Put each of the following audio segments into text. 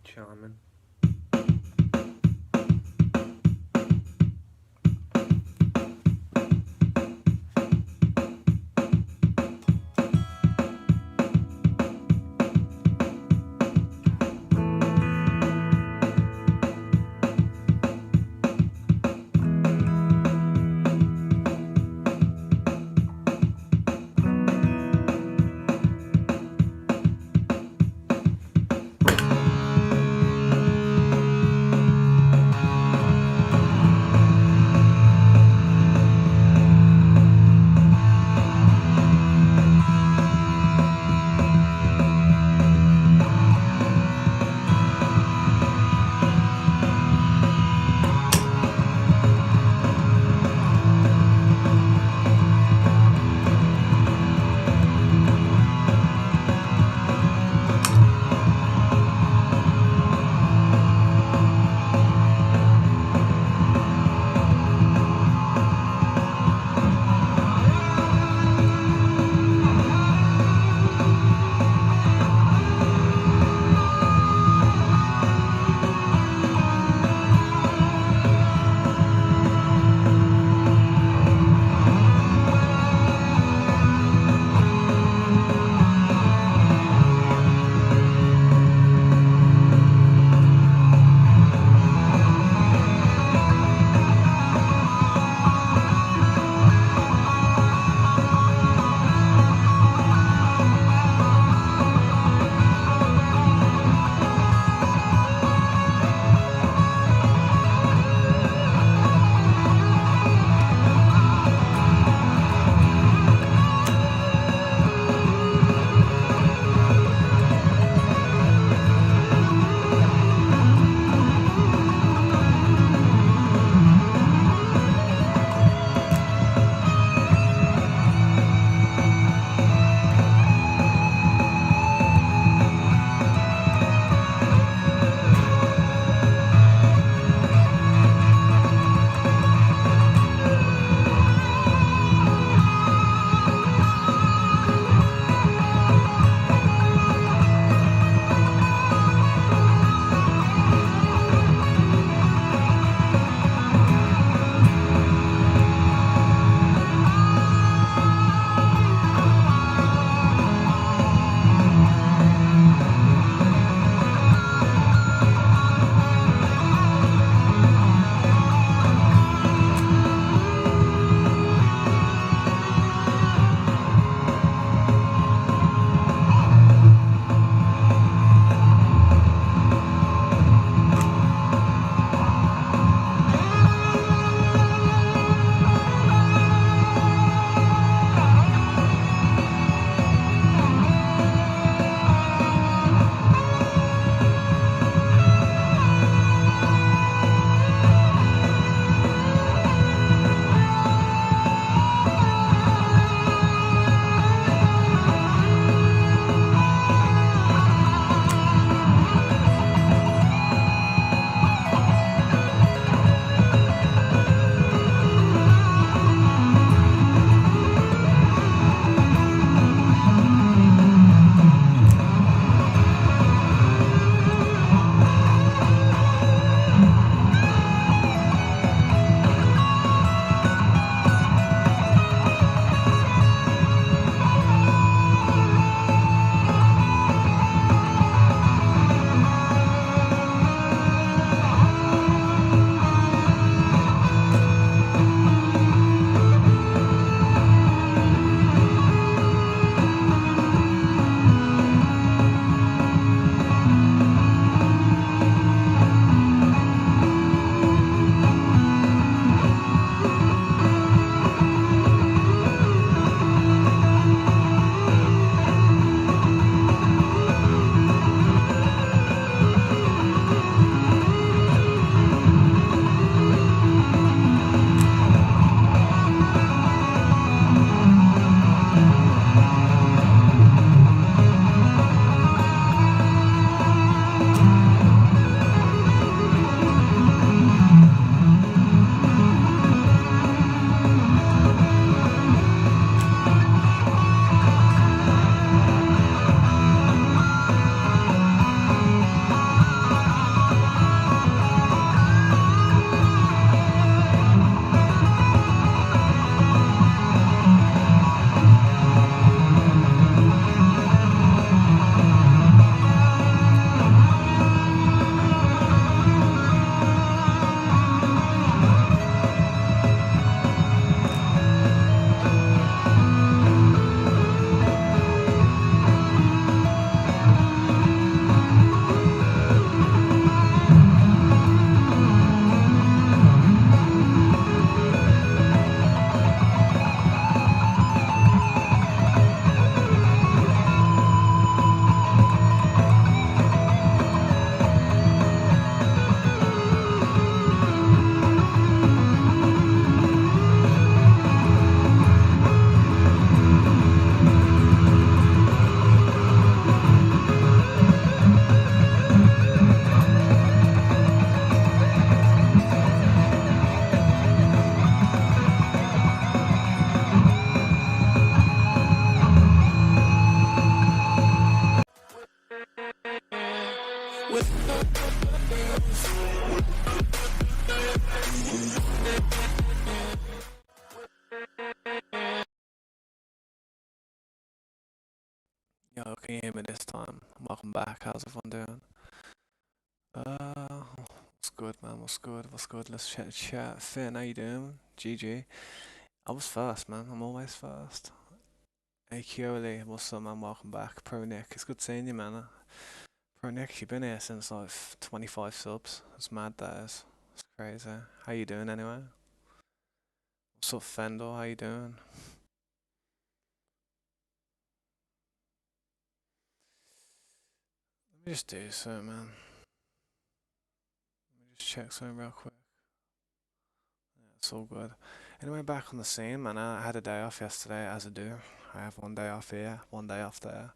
Charming. Yo, can you hear me this time? Welcome back. How's everyone doing? What's good, man? What's good? What's good? Let's chat. Finn, how you doing? GG. I was first, man. I'm always first. Hey, Kioli, what's up, man? Welcome back. Pro Nick, it's good seeing you, man. Pro Nick, you've been here since like 25 subs. It's mad, that is. It's crazy. How you doing anyway? What's up, Fendor? How you doing? Let me just do something, man. Let me just check something real quick. It's all good. Anyway, back on the scene, man. I had a day off yesterday, as I do. I have one day off here, one day off there.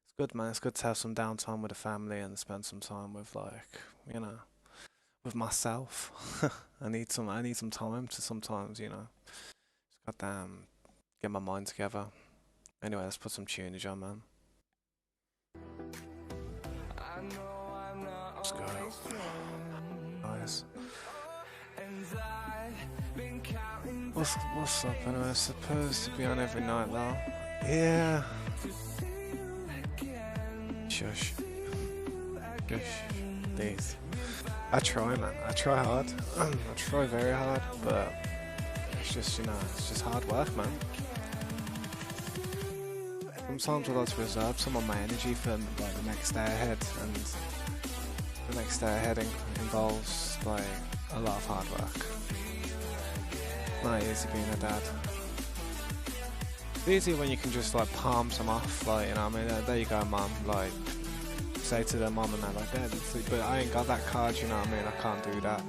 It's good, man. It's good to have some downtime with the family and spend some time with, like, you know, with myself. I need some time to sometimes, just goddamn get my mind together. Anyway, let's put some tunage on, man. Let's go. Nice. What's up anyway? It's supposed to be on every night though. Yeah. Shush. Shush. Please. I try, man. I try hard. I try very hard, but it's just, it's just hard work, man. Sometimes I like to reserve some of my energy for like the next day ahead, and the next day ahead involves like a lot of hard work. Not easy being a dad. It's easy when you can just like palm some off, like, I mean, there you go, mum, like, say to their mum and they're like, Dad, but I ain't got that card, what I mean, I can't do that.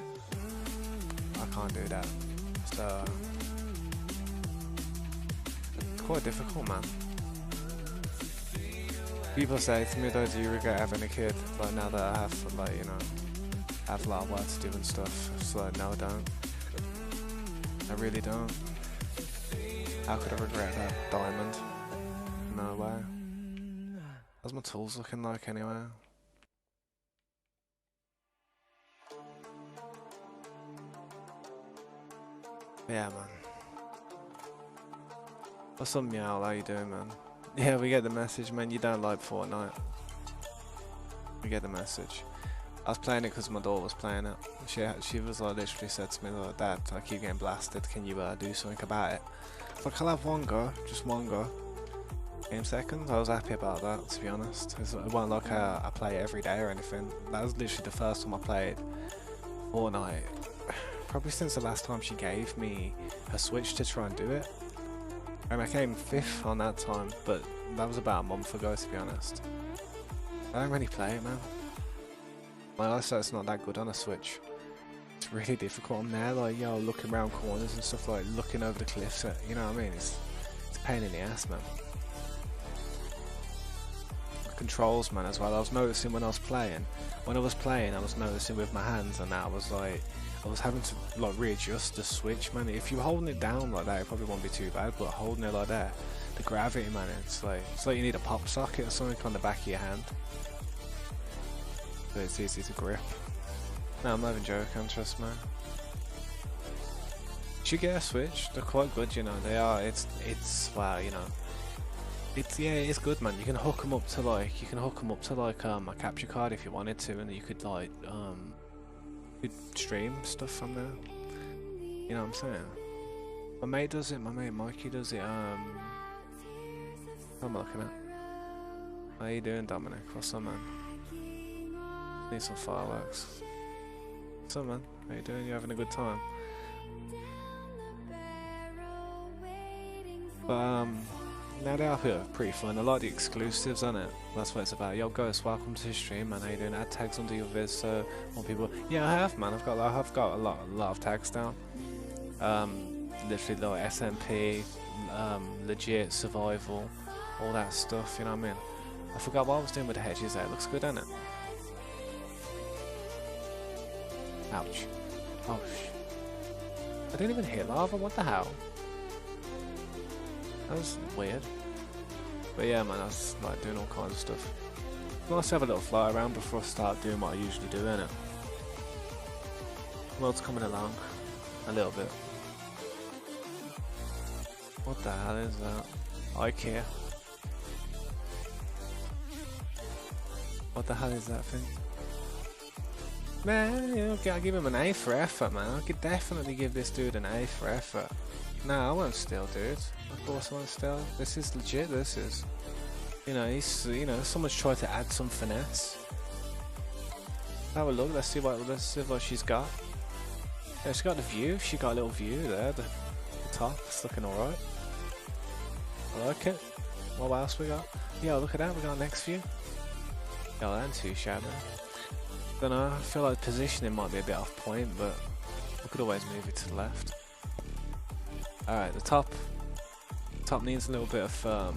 I can't do that. So, it's quite difficult, man. People say to me though, do you regret having a kid? Like, now that I have, like, have a lot of work to do and stuff. It's like, no, I don't. I really don't. How could I regret that diamond? No way. How's my tools looking like anyway? Yeah, man. What's up, Meow? How you doing, man? Yeah, we get the message, man. You don't like Fortnite. We get the message. I was playing it because my daughter was playing it. She was like, literally said to me like, Dad, I keep getting blasted. Can you do something about it? Like, I'll have one go, just one go. Game seconds. I was happy about that, to be honest. It wasn't like I play it every day or anything. That was literally the first time I played Fortnite. Probably since the last time she gave me her Switch to try and do it. I came 5th on that time, but that was about a month ago, to be honest. I don't really play it, man. My eyesight's not that good on a Switch. It's really difficult. I'm there, like, looking around corners and stuff, like looking over the cliffs. You know what I mean? It's a pain in the ass, man. The controls, man, as well. I was noticing when I was playing. When I was playing, I was noticing with my hands, and I was like, I was having to like readjust the Switch, man. If you're holding it down like that, it probably won't be too bad. But holding it like that, the gravity, man, it's like you need a pop socket or something on the back of your hand. So it's easy to grip. No, I'm not even joking, trust me. You should get a Switch. They're quite good, They are. It's wow, it's good, man. You can hook them up to like a capture card if you wanted to, and you could like you could stream stuff from there. You know what I'm saying? My mate does it. My mate Mikey does it. What am I looking at? How you doing, Dominic? What's up, man? Need some fireworks. What's up, man? How you doing? You having a good time? But now they are pretty fun. I like the exclusives on it. That's what it's about. Yo, Ghost, welcome to the stream, man. How you doing? Add tags under your viz so more people. Yeah, I have, man. I've got a lot of tags down. Literally like SMP, legit survival, all that stuff. You know what I mean? I forgot what I was doing with the hedges there. It looks good, doesn't it? Ouch. Oh, I didn't even hit lava, what the hell? That was weird. But yeah, man, I was like doing all kinds of stuff. It's nice to have a little fly around before I start doing what I usually do, innit? World's coming along. A little bit. What the hell is that? IKEA. What the hell is that thing? Man, you know, I'll give him an A for effort, man. I could definitely give this dude an A for effort. No, I won't steal, dude. Of course I won't steal. This is legit, this is. You know, someone's tried to add some finesse. Have a look, let's see what she's got. Yeah, she's got the view, she got a little view there, the top, it's looking alright. I like it. What else we got? Yeah, look at that, we got next view. Yeah, that ain't too shabby. Don't know, I feel like positioning might be a bit off point, but we could always move it to the left. Alright, the top needs a little bit of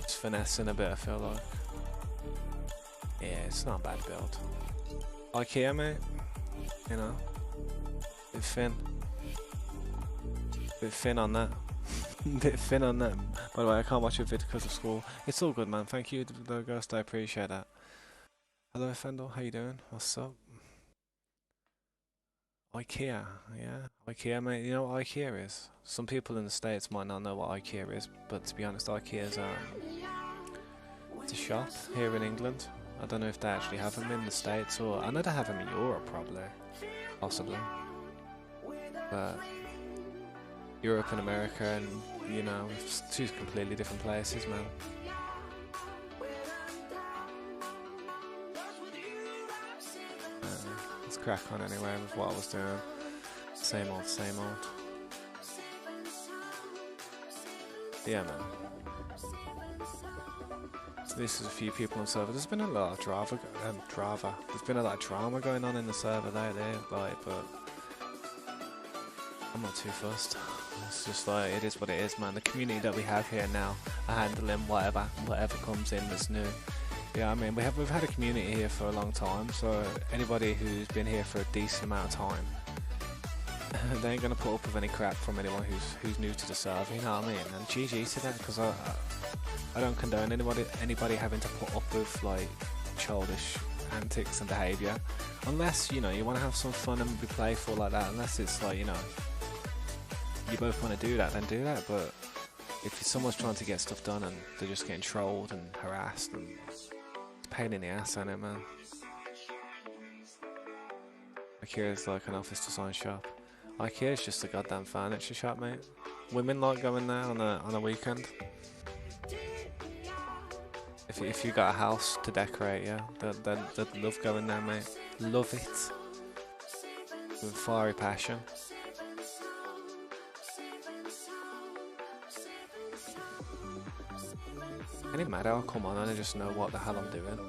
just finessing a bit, I feel like. Yeah, it's not a bad build. IKEA, mate, you know, bit thin on that. Bit thin on that. By the way, I can't watch your vid because of school. It's all good, man. Thank you, the ghost. I appreciate that. Hello, Fendel. How you doing? What's up? IKEA, yeah, IKEA, mate. You know what IKEA is? Some people in the States might not know what IKEA is, but to be honest, IKEA is it's a shop here in England. I don't know if they actually have them in the States, or I know they have them in Europe, probably, possibly. But Europe and America, and you know, it's two completely different places, man. Let's crack on anyway with what I was doing. Same old, same old. Yeah, man. So this is a few people on the server. There's been a lot of drama. There's been a lot of drama going on in the server lately, like, but I'm not too fussed. It's just like, it is what it is, man. The community that we have here now are handling whatever comes in that's new. Yeah, I mean, we've had a community here for a long time, so anybody who's been here for a decent amount of time, they ain't gonna put up with any crap from anyone who's new to the server, you know what I mean? And GG to that, because I don't condone anybody having to put up with like childish antics and behaviour, unless, you know, you want to have some fun and be playful like that. Unless it's like, you know, you both want to do that, then do that. But if someone's trying to get stuff done and they're just getting trolled and harassed, and it's a pain in the ass, ain't it, man? IKEA's like an office design shop. IKEA's just a goddamn furniture shop, mate. Women like going there on a weekend. If you got a house to decorate, yeah, they'd love going there, mate. Love it with fiery passion. Any matter, I'll come on and I just know what the hell I'm doing.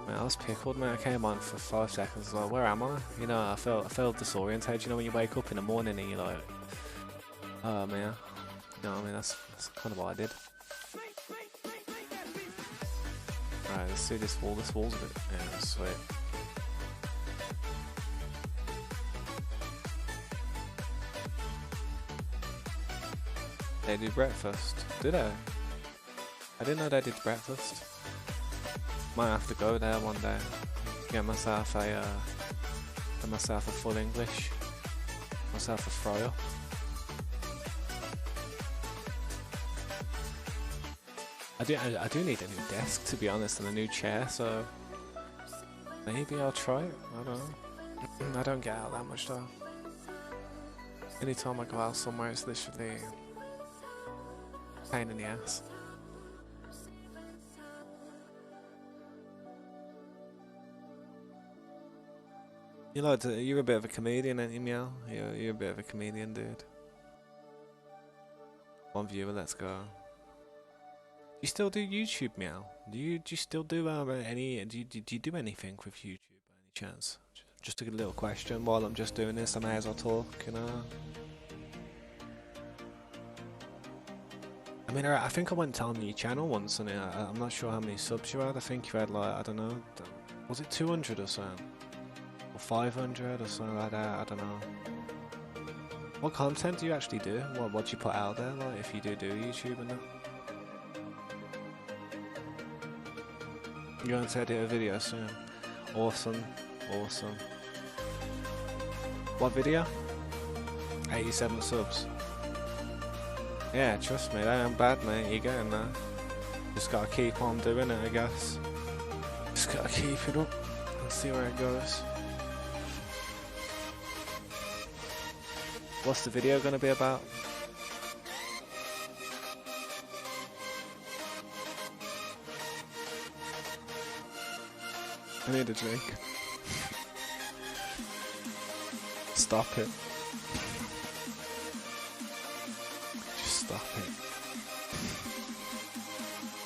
Man, I was pickled, man. I came on for 5 seconds, like, where am I? You know, I felt disorientated. You know, when you wake up in the morning and you're like, oh man, you know what I mean? That's kind of what I did. Alright, let's see this wall. This wall's a bit, yeah, sweet. They do breakfast, do they? I didn't know they did breakfast. Might have to go there one day. Get myself a full English. Myself a fry up. I do need a new desk, to be honest, and a new chair, so maybe I'll try it. I don't know. I don't get out that much though. Anytime I go out somewhere, it's literally a pain in the ass. You're a bit of a comedian, ain't you, Meow? You're a bit of a comedian, dude. One viewer, let's go. You still do YouTube, Meow? Do you still do do you do anything with YouTube by any chance? Just a little question while I'm just doing this. I may as well talk, you know. I mean, I think I went on your channel once, and I'm not sure how many subs you had. I think you had like, I don't know, was it 200 or something? Or 500 or something like that, I don't know. What content do you actually do? What do you put out there, like, if you do YouTube and that? You're going to edit a video soon. Awesome, awesome. What video? 87 subs. Yeah, trust me, that ain't bad, mate. You're getting there. Just gotta keep on doing it, I guess. just gotta keep it up and see where it goes. What's the video gonna be about? I need a drink. Stop it. Just stop it.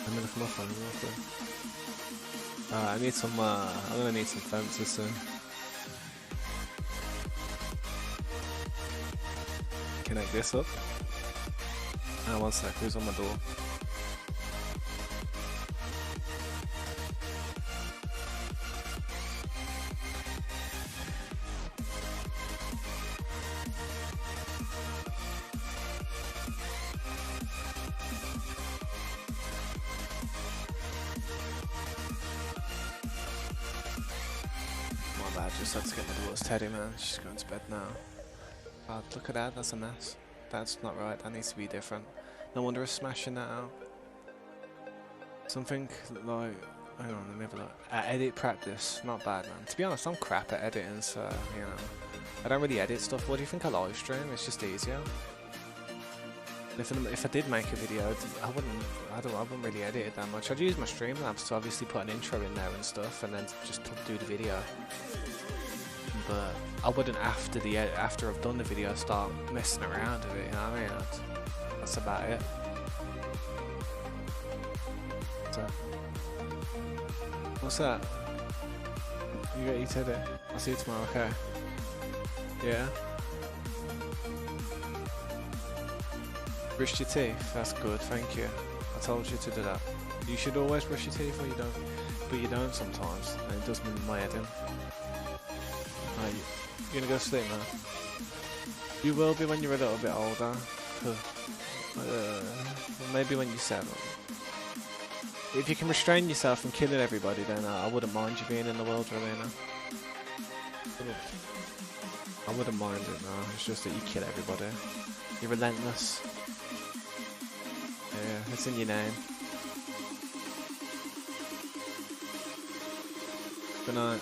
I'm gonna come off on real quick. I need some, I'm gonna need some fences soon. Connect this up. One sec, who's on my door? My bad, just had to get my daughter's teddy, man. She's going to bed now. God, look at that, that's a mess. That's not right, that needs to be different. No wonder it's smashing that out. Something like, hang on, let me have a look. Edit practice, not bad, man. To be honest, I'm crap at editing, so, you know. I don't really edit stuff. What do you think I live stream? It's just easier. If I did make a video, I wouldn't really edit it that much. I'd use my Streamlabs to obviously put an intro in there and stuff, and then just do the video. But I wouldn't after I've done the video start messing around with it, you know what I mean? That's about it. So, what's that? You got your teddy? I'll see you tomorrow, okay? Yeah? Brush your teeth? That's good, thank you. I told you to do that. You should always brush your teeth, or you don't. But you don't sometimes, and it does me my head in. Right, you're gonna go sleep now? You will be when you're a little bit older. Maybe when you're 7. If you can restrain yourself from killing everybody, then I wouldn't mind you being in the world arena. I wouldn't mind it, no. It's just that you kill everybody. You're relentless. Yeah, it's in your name. Good night.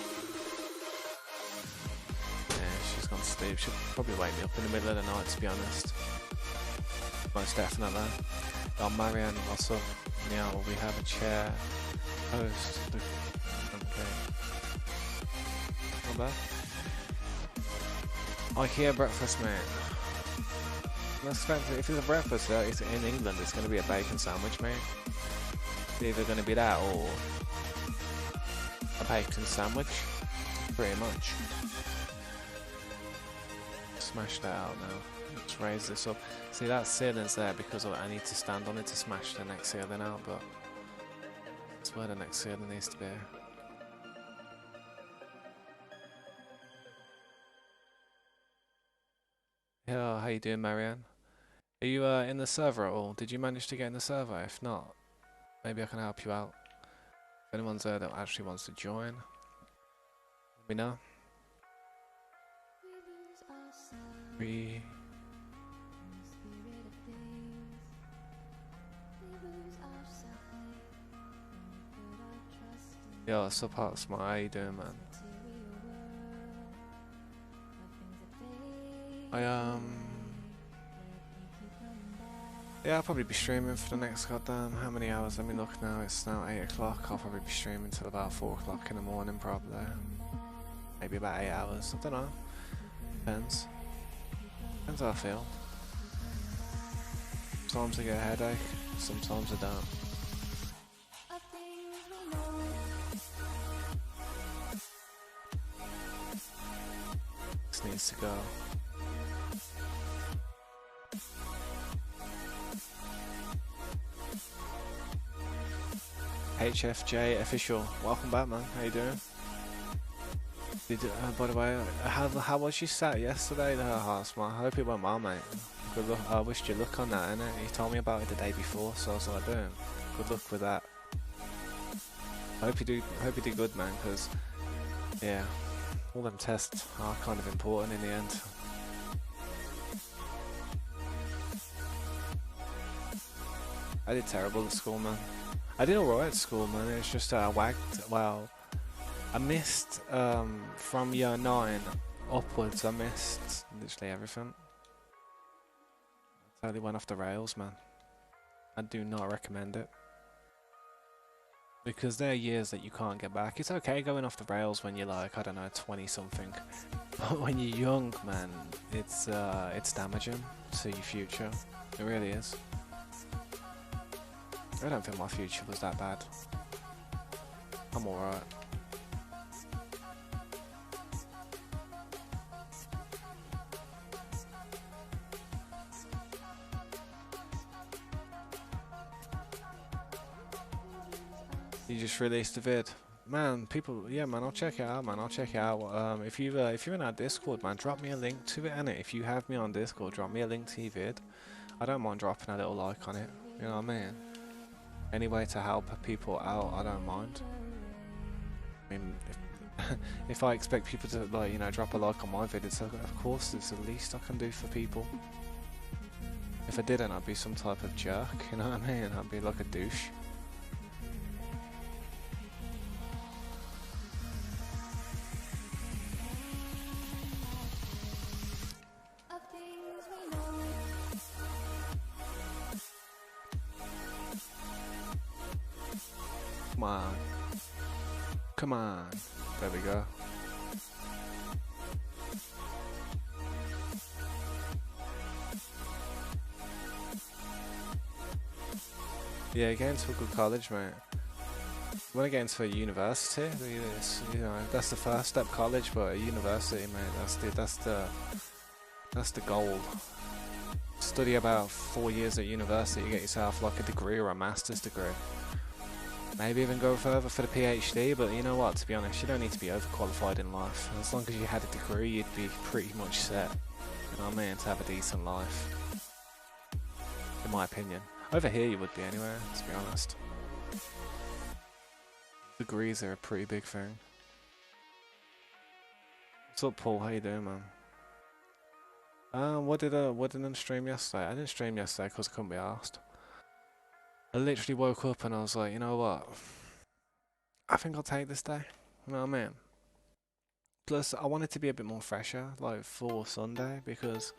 She's gone to sleep. She'll probably wake me up in the middle of the night, to be honest. Most definitely. Oh, Marianne, what's up? Yeah, we have a chair. Host. Okay. Not bad. IKEA breakfast, mate. If it's a breakfast it's in England, it's going to be a bacon sandwich, mate. It's either going to be that or a bacon sandwich. Pretty much. Smash that out now. Let's raise this up. See, that ceiling's there because I need to stand on it to smash the next ceiling out, but that's where the next ceiling needs to be. Yeah, how you doing, Marianne? Are you in the server at all? Did you manage to get in the server? If not, maybe I can help you out. If anyone's there that actually wants to join, let me know. Yo, what's up, Hot Smart? How you doing, man? Yeah, I'll probably be streaming for the next goddamn how many hours? Let me look now. It's now 8 o'clock. I'll probably be streaming till about 4 o'clock in the morning, probably. Maybe about 8 hours. I don't know. Depends. Depends how I feel. Sometimes I get a headache. Sometimes I don't. This needs to go. HFJ official, welcome back, man. How you doing? By the way, how was you sat yesterday? Smart. I hope it went well, mate. Good luck. I wished you luck on that, innit? You told me about it the day before, so I was like, boom. Good luck with that. I hope you do good, man. Because yeah, all them tests are kind of important in the end. I did terrible at school, man. I did alright at school, man. It's just I wagged. Well, I missed from year 9 upwards. I missed literally everything. Totally went off the rails, man. I do not recommend it. Because there are years that you can't get back. It's okay going off the rails when you're like, I don't know, 20 something. But when you're young, man, it's damaging to your future. It really is. I don't think my future was that bad. I'm alright. You just released a vid. Man, people, yeah, man, I'll check it out, man. I'll check it out. If you're in our Discord, man, drop me a link to it, innit? If you have me on Discord, drop me a link to your vid. I don't mind dropping a little like on it. You know what I mean? Any way to help people out, I don't mind. I mean, if I expect people to, like, you know, drop a like on my vid, of course it's the least I can do for people. If I didn't, I'd be some type of jerk. You know what I mean? I'd be like a douche. Come on. Come on. There we go. Yeah, get into a good college, mate. When I get into a university, you know, that's the first step, college, but a university, mate, that's the goal. Study about 4 years at university, you get yourself like a degree or a master's degree. Maybe even go further for the PhD, but you know what, to be honest, you don't need to be overqualified in life. As long as you had a degree, you'd be pretty much set, you know what I mean, to have a decent life. In my opinion. Over here you would be anyway, to be honest. Degrees are a pretty big thing. What's up, Paul? How you doing, man? What did I stream yesterday? I didn't stream yesterday because I couldn't be asked. I literally woke up and I was like, you know what? I think I'll take this day. You know what I mean? Plus, I wanted to be a bit more fresher, like for Sunday, because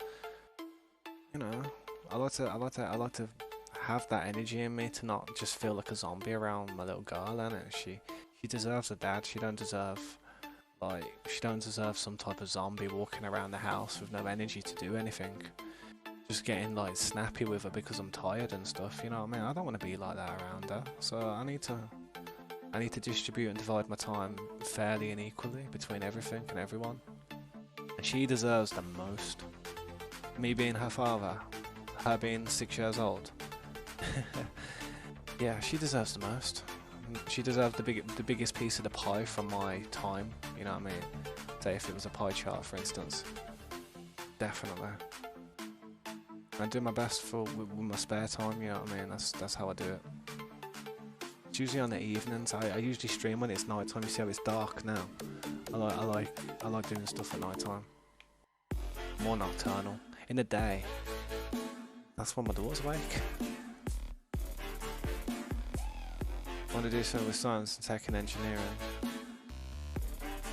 you know, I like to have that energy in me to not just feel like a zombie around my little girl, and she deserves a dad. She don't deserve some type of zombie walking around the house with no energy to do anything. Just getting like snappy with her because I'm tired and stuff, you know what I mean? I don't want to be like that around her. So I need to distribute and divide my time fairly and equally between everything and everyone. And she deserves the most. Me being her father, her being 6 years old. Yeah, she deserves the most. She deserves the biggest piece of the pie from my time, you know what I mean? Say if it was a pie chart, for instance. Definitely. I do my best with my spare time, you know what I mean? That's how I do it. It's usually on the evenings. I usually stream when it's night time. You see how it's dark now. I like doing stuff at night time. More nocturnal. In the day, that's when my daughter's awake. I want to do something with science and tech and engineering.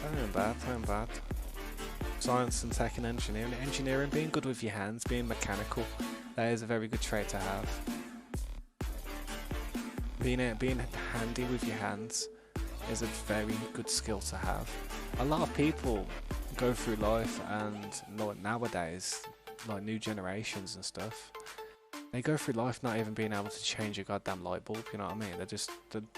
Not even bad. Science and tech and engineering. Engineering, being good with your hands, being mechanical, that is a very good trait to have. Being handy with your hands is a very good skill to have. A lot of people go through life, and nowadays, like new generations and stuff, they go through life not even being able to change a goddamn light bulb, you know what I mean?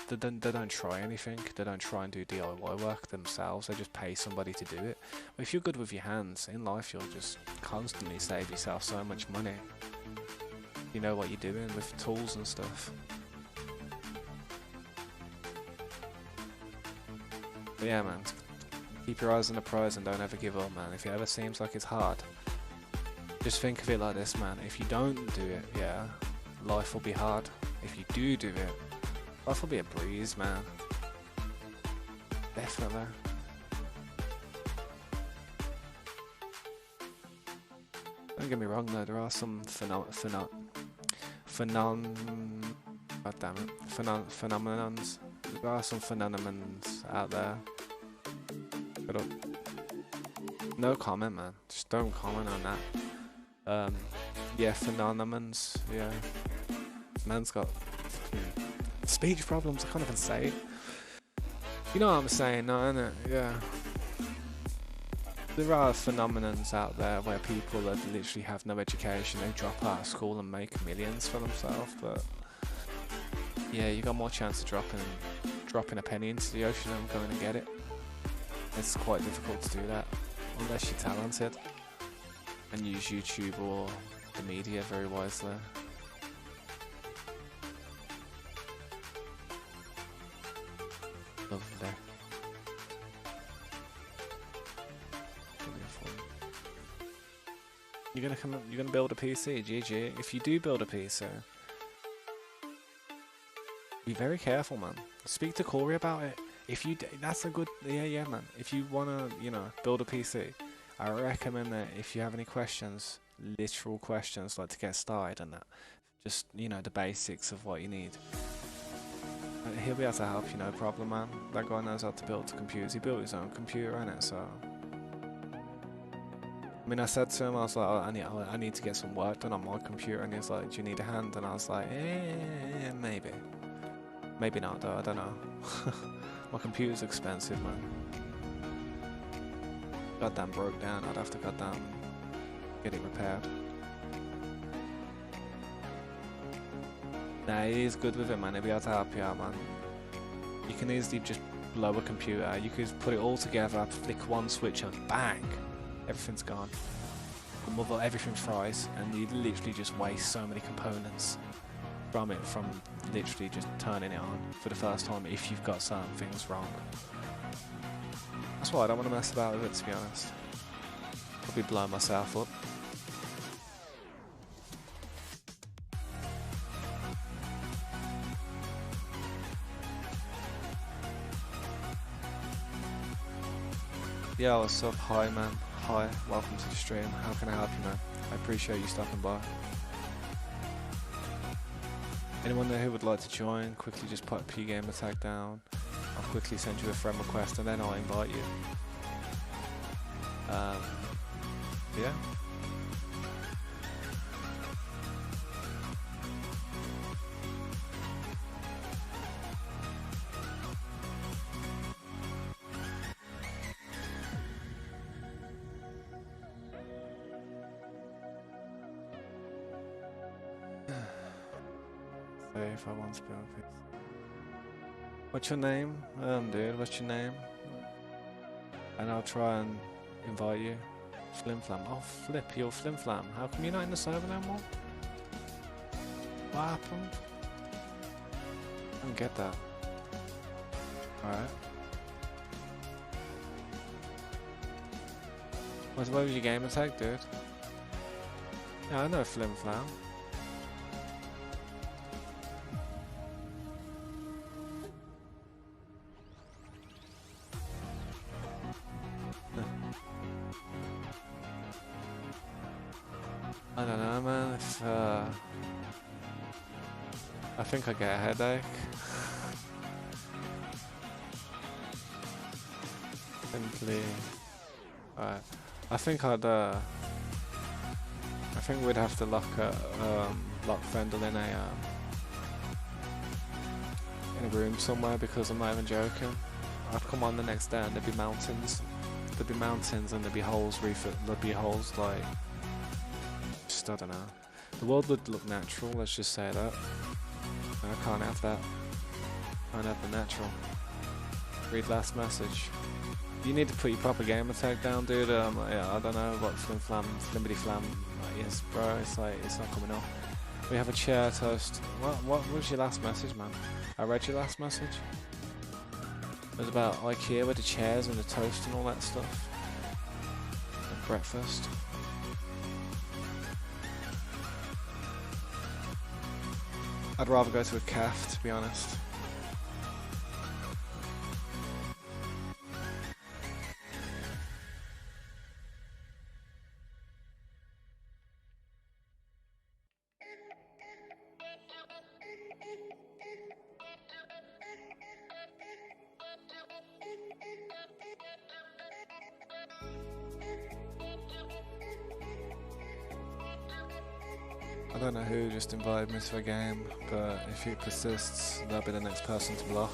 They don't try anything, they don't try and do DIY work themselves, they just pay somebody to do it. But if you're good with your hands, in life you'll just constantly save yourself so much money. You know what you're doing with tools and stuff. But yeah, man, keep your eyes on the prize and don't ever give up, man. If it ever seems like it's hard, just think of it like this, man. If you don't do it, yeah, life will be hard. If you do it, life will be a breeze, man. Definitely. Don't get me wrong though, there are some phenomenons. There are some phenomenons out there. Shut up. No comment, man. Just don't comment on that. Yeah, phenomenons. Yeah, man's got speech problems. I can't even say it. You know what I'm saying, no, innit? Yeah. There are phenomenons out there where people that literally have no education, they drop out of school and make millions for themselves, but yeah, you got more chance of dropping a penny into the ocean and going to get it. It's quite difficult to do that, unless you're talented and use YouTube or the media very wisely. Lovely. You're gonna build a PC, GG. If you do build a PC, be very careful, man. Speak to Corey about it. If you, that's a good, yeah, man. If you wanna, build a PC, I recommend that if you have any questions, literal questions like to get started and that, just the basics of what you need. He'll be able to help you, no problem, man. That guy knows how to build computers. He built his own computer, innit? So. I mean, I said to him, I was like, oh, I need to get some work done on my computer, and he's like, do you need a hand? And I was like, maybe. Maybe not, though, I don't know. My computer's expensive, man. Goddamn broke down, I'd have to goddamn get it repaired. Nah, he's good with it, man. He'll be able to help you out, man. You can easily just blow a computer. You could put it all together, flick one switch and bang! Everything's gone. Everything fries, and you literally just waste so many components from literally just turning it on for the first time if you've got certain things wrong. That's why I don't want to mess about with it, to be honest. I'll be blowing myself up. Yeah, what's up? Hi, man. Hi, welcome to the stream. How can I help you, man? I appreciate you stopping by. Anyone there who would like to join, quickly just put P Gamer tag down. I'll quickly send you a friend request and then I'll invite you. Yeah. If I want to build a PC. What's your name? Dude, what's your name? And I'll try and invite you. Flimflam. Oh, flip, you're Flimflam. How come you're not in the server no more? What happened? I don't get that. Alright. What was your gamer tag, dude? Yeah, I know Flimflam. I don't know, man. If I think I get a headache. Simply, alright. I think we'd have to lock Fendel in a room somewhere, because I'm not even joking. I'd come on the next day and there'd be mountains. There'd be mountains and there'd be holes like. I don't know. The world would look natural, let's just say that. I can't have that. I can't have the natural. Read last message. You need to put your proper gamer tag down, dude. Yeah, I don't know what Flimbity Flam is, bro. It's like, it's not coming up. We have a chair toast. What was your last message, man? I read your last message. It was about IKEA with the chairs and the toast and all that stuff. And breakfast. I'd rather go to a cafe, to be honest. I don't know who just invited me to a game, but if he persists, they'll be the next person to block.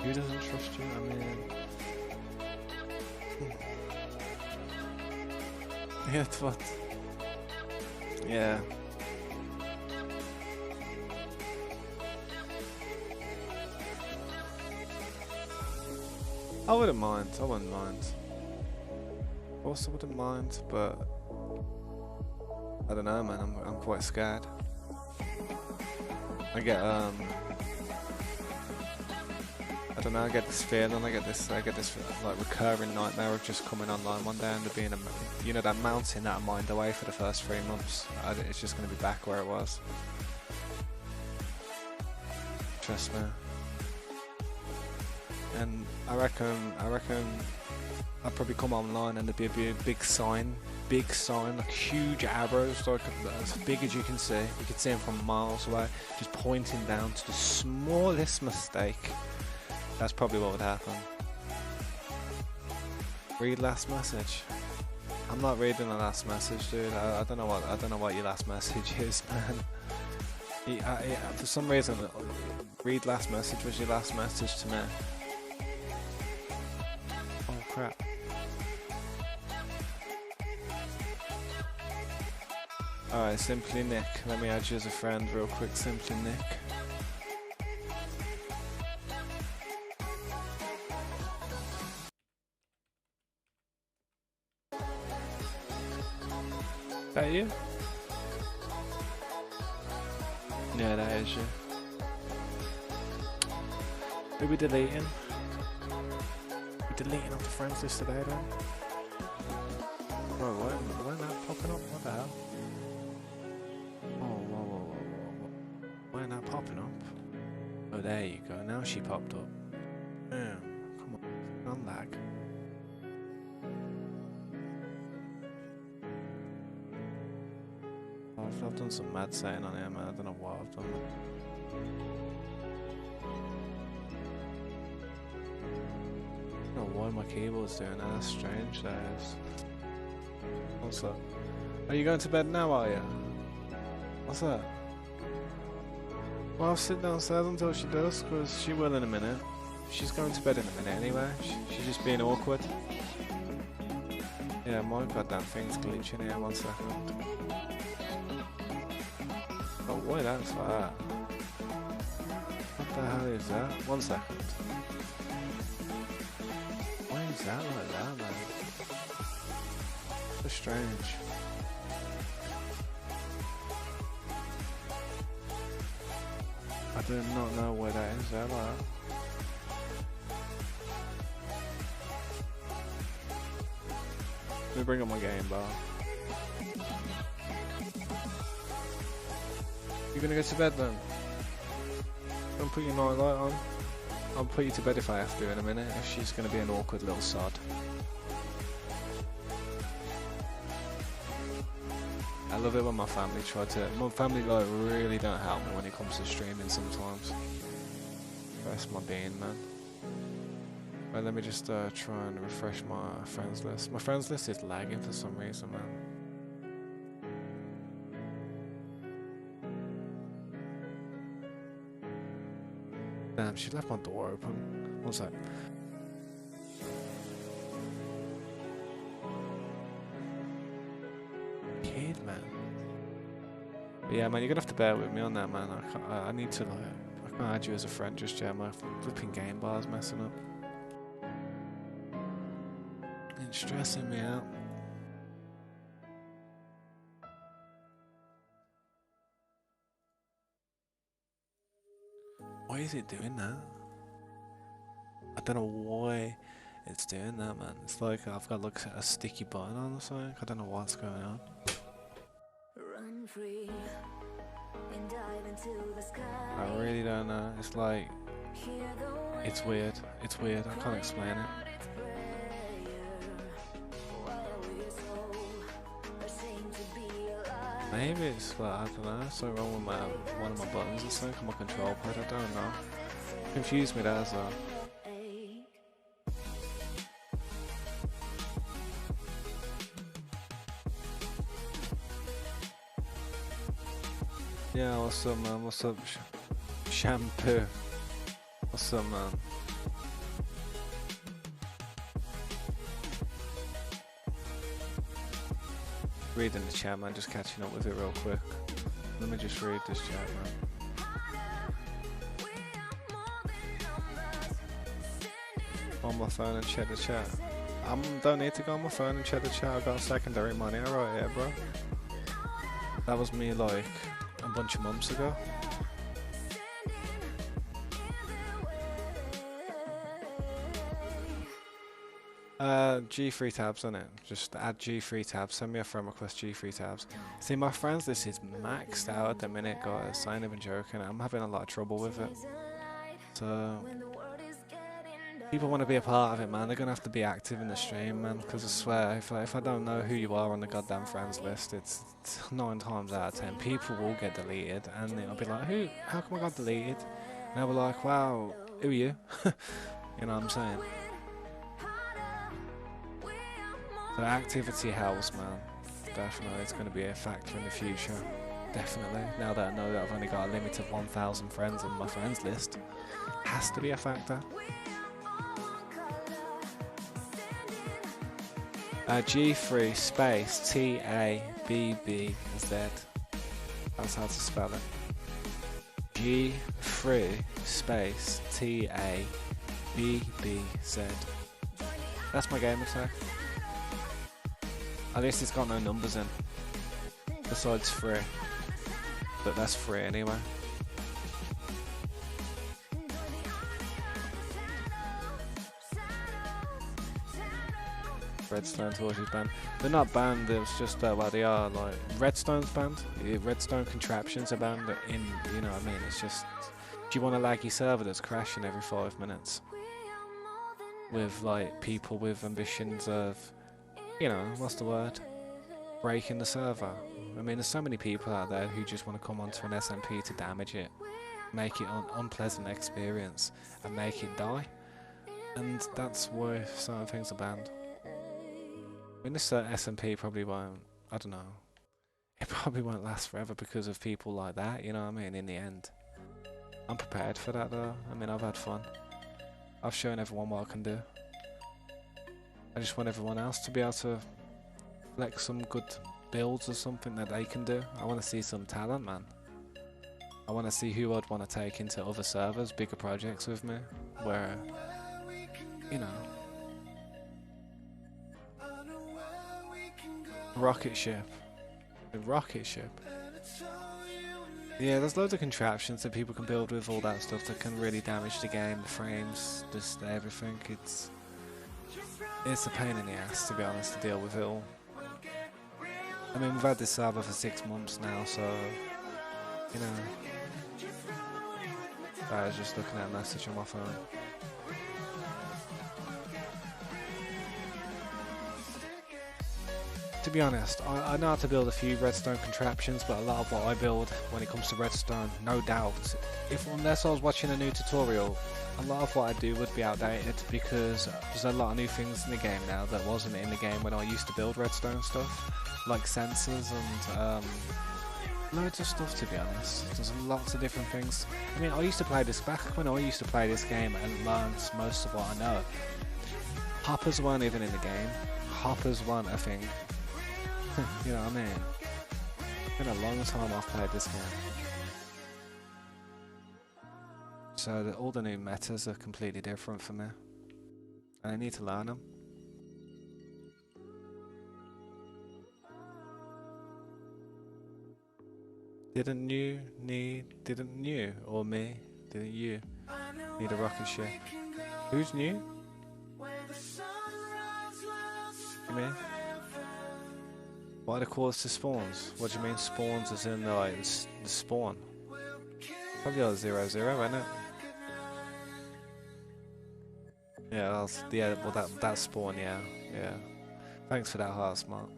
Who doesn't trust you? I mean... yeah, what? Yeah. I wouldn't mind, I wouldn't mind. Also wouldn't mind, but... I don't know, man, I'm quite scared. I get, I don't know, I get this feeling, I get this like recurring nightmare of just coming online one day and there being you know, that mountain that I mined away for the first 3 months. It's just going to be back where it was. Trust me. And I reckon I'd probably come online and there'd be a big sign, like huge arrows, like as big as you can see. You can see them from miles away, just pointing down to the smallest mistake. That's probably what would happen. Read last message. I'm not reading the last message, dude. I don't know what your last message is, man. For some reason, read last message was your last message to me. Oh crap. Alright, Simply Nick. Let me add you as a friend real quick, Simply Nick. Is that you? Yeah, that is you. Who we deleting? We're deleting off the friends list today then? Bro, why not popping up? What the hell? Whoa. Why not popping up? Oh, there you go. Now she popped up. Damn, come on. Unlag. I've done some mad saying on here, man. I don't know what I've done. I don't know why my keyboard's doing that. That's strange, that is. What's up? Are you going to bed now, are you? What's that? Well, I'll sit downstairs until she does, because she will in a minute. She's going to bed in a minute anyway. She's just being awkward. Yeah, my goddamn thing's glitching here. 1 second. Oh, why that's like that? What the hell is that? 1 second. Why is that like that, man? So strange. I do not know why that is there like that. Let me bring up my game bar. You're gonna go to bed then? Don't put your night light on. I'll put you to bed if I have to in a minute, if she's gonna be an awkward little sod. I love it when my family my family like really don't help me when it comes to streaming sometimes. That's my being, man. Right, let me just try and refresh my friends list. My friends list is lagging for some reason, man. Damn, she left my door open. 1 sec. Kid, man. But yeah, man, you're gonna have to bear with me on that, man. I need to, like, I can't add you as a friend just yet. My flipping game bar's messing up. It's stressing me out. Why is it doing that? I don't know why it's doing that, man. It's like I've got like a sticky button on or something. I don't know what's going on. Run free and dive into the sky. I really don't know. It's like it's weird. It's weird. I can't explain it. Maybe it's like, I don't know, something wrong with one of my buttons or something on my control pad, I don't know. Confused me there as well. Yeah, what's up, man? What's up, Shampoo? What's up, man? Reading the chat, man. Just catching up with it real quick. Let me just read this chat, man. On my phone and check the chat. I don't need to go on my phone and check the chat. I got secondary money right here, bro. That was me like a bunch of months ago. G3 tabs on it. Just add G3 tabs. Send me a friend request G3 tabs. See, my friends list is maxed out at the minute, guys. I ain't even joking. I'm having a lot of trouble with it. So people want to be a part of it, man. They're gonna have to be active in the stream, man. Because I swear, if I don't know who you are on the goddamn friends list, it's 9 times out of 10 people will get deleted, and I'll be like, who? How come I got deleted? And they'll be like, wow, who are you? You know what I'm saying? So activity helps, man. Definitely, it's going to be a factor in the future. Definitely. Now that I know that I've only got a limit of 1,000 friends on my friends list, has to be a factor. G3 space TABBZ. That's how to spell it. G3 space TABBZ. That's my gamer tag. At least it's got no numbers in. Besides 3. But that's 3 anyway. Redstone torches banned. They're not banned, it was just well, they are like redstone's banned. Redstone contraptions are banned in, you know what I mean? It's just, do you want a laggy server that's crashing every 5 minutes? With like people with ambitions of, you know, what's the word? Breaking the server. I mean, there's so many people out there who just want to come onto an SMP to damage it, make it an unpleasant experience, and make it die. And that's why certain things are banned. I mean, this SMP probably won't, I don't know, it probably won't last forever because of people like that, you know what I mean, in the end. I'm prepared for that though. I mean, I've had fun. I've shown everyone what I can do. I just want everyone else to be able to flex some good builds or something that they can do. I want to see some talent, man. I want to see who I'd want to take into other servers, bigger projects with me, where, you know, rocket ship. The rocket ship. Yeah, there's loads of contraptions that people can build with, all that stuff that can really damage the game, the frames, just everything. It's a pain in the ass, to be honest, to deal with it all. I mean, we've had this server for 6 months now, so, you know. I was just looking at a message on my phone. To be honest, I know how to build a few redstone contraptions, but a lot of what I build when it comes to redstone, no doubt, unless I was watching a new tutorial, a lot of what I do would be outdated because there's a lot of new things in the game now that wasn't in the game when I used to build redstone stuff, like sensors and loads of stuff, to be honest. There's lots of different things. I mean, I used to play this back when I used to play this game and learned most of what I know. Hoppers weren't even in the game. Hoppers weren't a thing. You know what I mean? It's been a long time I've played this game. So all the new metas are completely different for me. And I need to learn them. Didn't you or me, didn't you need a rocket ship? Who's new? Me? What are the calls to spawns? What do you mean spawns as in like the spawn? Probably all 0-0, isn't it? Yeah, well that spawn, yeah. Thanks for that heart, Smart.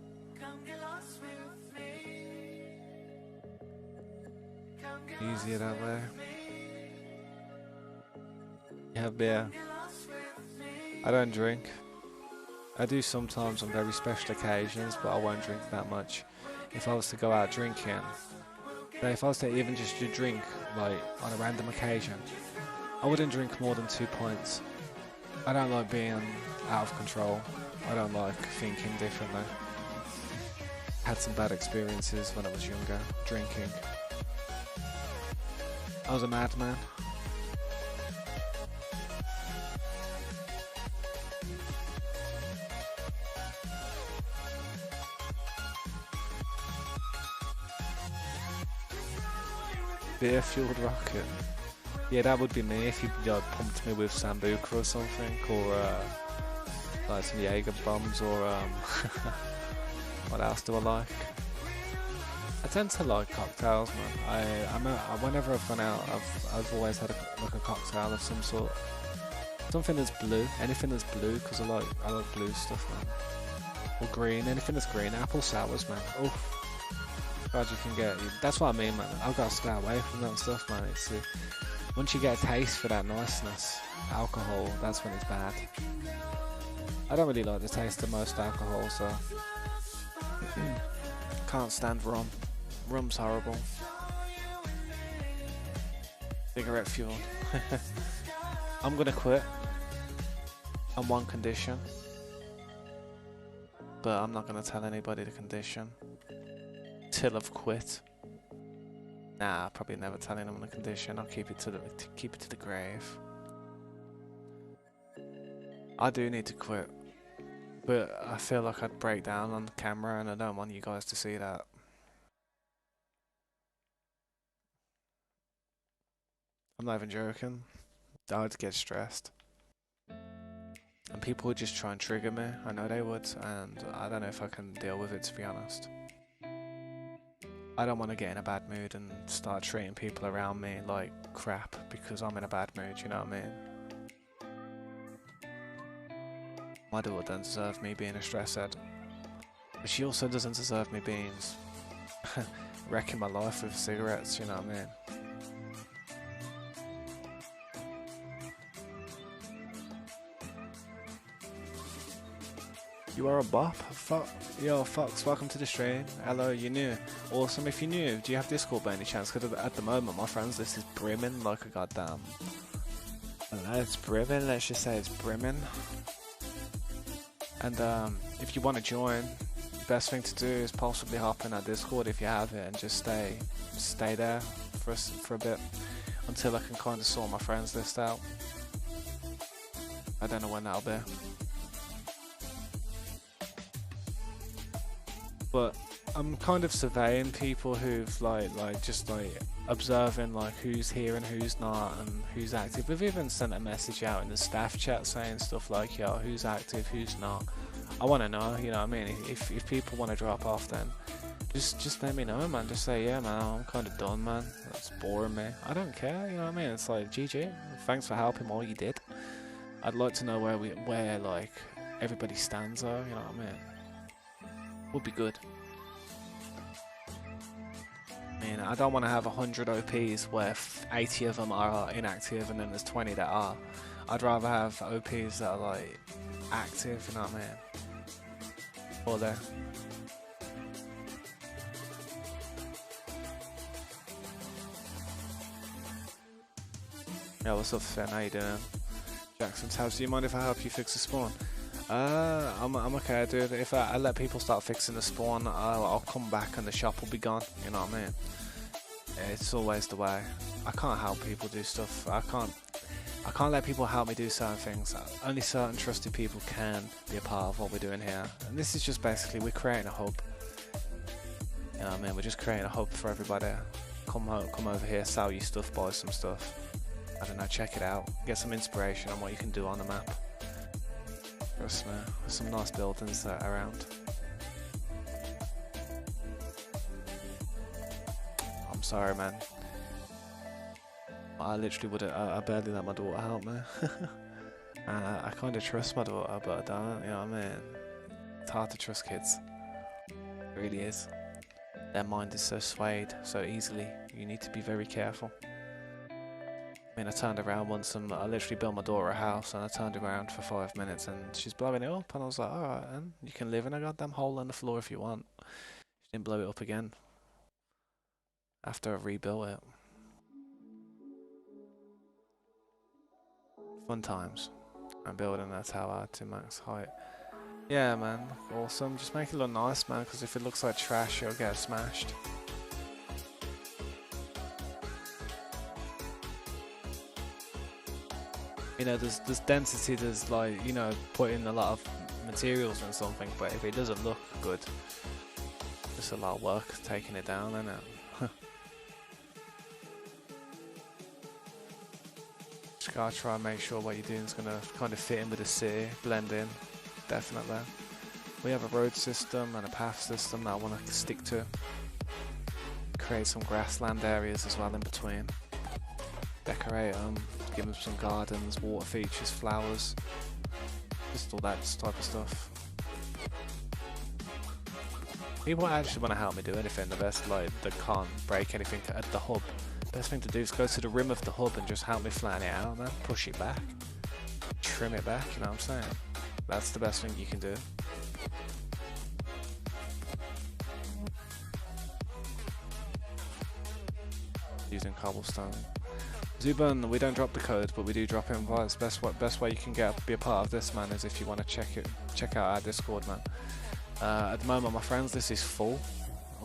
Easier that way. You have beer. I don't drink. I do sometimes on very special occasions, but I won't drink that much. If I was to go out drinking, But if I was to even just to drink, like, on a random occasion, I wouldn't drink more than 2 pints. I don't like being out of control. I don't like thinking differently. Had some bad experiences when I was younger, drinking. I was a madman. Beer fueled rocket. Yeah, that would be me if you pumped me with Sambuca or something, or like some Jaeger bombs, or what else do I like? I tend to like cocktails, man. Whenever I've gone out, I've always had a cocktail of some sort. Something that's blue, anything that's blue, because I like blue stuff, man. Or green, anything that's green. Apple sours, man. Oh, God, you can get. That's what I mean, man. I've got to stay away from that stuff, man. It's once you get a taste for that niceness, alcohol, that's when it's bad. I don't really like the taste of most alcohol, so can't stand rum. Rum's horrible. Cigarette fuel. I'm gonna quit on one condition, but I'm not gonna tell anybody the condition till I've quit. Nah, probably never telling them the condition. I'll keep it to the grave. I do need to quit, but I feel like I'd break down on the camera, and I don't want you guys to see that. I'm not even joking. I'd get stressed. And people would just try and trigger me. I know they would, and I don't know if I can deal with it, to be honest. I don't want to get in a bad mood and start treating people around me like crap because I'm in a bad mood, you know what I mean? My daughter doesn't deserve me being a stress head. But she also doesn't deserve me being wrecking my life with cigarettes, you know what I mean? You are a bop? Yo, Fox, welcome to the stream. Hello, you're new. Awesome, if you're new, do you have Discord by any chance? Because at the moment, my friends list is brimming like a goddamn... I don't know, it's brimming, let's just say it's brimming. And if you want to join, the best thing to do is possibly hop in our Discord if you have it and just stay there for a bit until I can kind of sort my friends list out. I don't know when that'll be. But I'm kind of surveying people who've just observing like who's here and who's not and who's active. We've even sent a message out in the staff chat saying stuff like, yo, who's active, who's not. I want to know, you know what I mean? If people want to drop off, then just let me know, man. Just say, yeah, man, I'm kind of done, man. That's boring me. I don't care, you know what I mean? It's like, GG, thanks for helping all you did. I'd like to know where like everybody stands though, you know what I mean? Would be good. I mean, I don't want to have 100 OPs where 80 of them are inactive and then there's 20 that are. I'd rather have OPs that are like active, you know what I mean? Or there. Yeah, what's up, Finn? How you doing? Jackson's house. Do you mind if I help you fix the spawn? I'm okay, dude. If I let people start fixing the spawn, I'll come back and the shop will be gone. You know what I mean? It's always the way. I can't help people do stuff. I can't let people help me do certain things. Only certain trusted people can be a part of what we're doing here. And this is just basically we're creating a hub. You know what I mean? We're just creating a hub for everybody. Come over here, sell your stuff, buy some stuff. I don't know, check it out. Get some inspiration on what you can do on the map. Trust me, there's some nice buildings around. I'm sorry, man. I literally wouldn't. I barely let my daughter help me. I kind of trust my daughter, but I don't. You know what I mean? It's hard to trust kids. It really is. Their mind is so swayed so easily. You need to be very careful. I mean, I turned around once and I literally built my daughter a house and I turned around for 5 minutes and she's blowing it up and I was like, alright, then you can live in a goddamn hole in the floor if you want. She didn't blow it up again. after I rebuilt it. Fun times. I'm building that tower to max height. Yeah, man, awesome. Just make it look nice, man, because if it looks like trash, it'll get smashed. You know, there's density, there's like, you know, put in a lot of materials and something, but if it doesn't look good, just a lot of work taking it down, isn't it? Just gotta try and make sure what you're doing is gonna kind of fit in with the city, blend in, definitely. We have a road system and a path system that I want to stick to. Create some grassland areas as well in between. Decorate them, give them some gardens, water features, flowers, just all that type of stuff. People actually want to help me do anything. The best, like, they can't break anything at the hub. Best thing to do is go to the rim of the hub and just help me flatten it out, man. Push it back, trim it back. You know what I'm saying? That's the best thing you can do. Using cobblestone. Zubin, we don't drop the code, but we do drop invites. Best way you can be a part of this, man, is if you want to check out our Discord, man. At the moment, my friends list is full,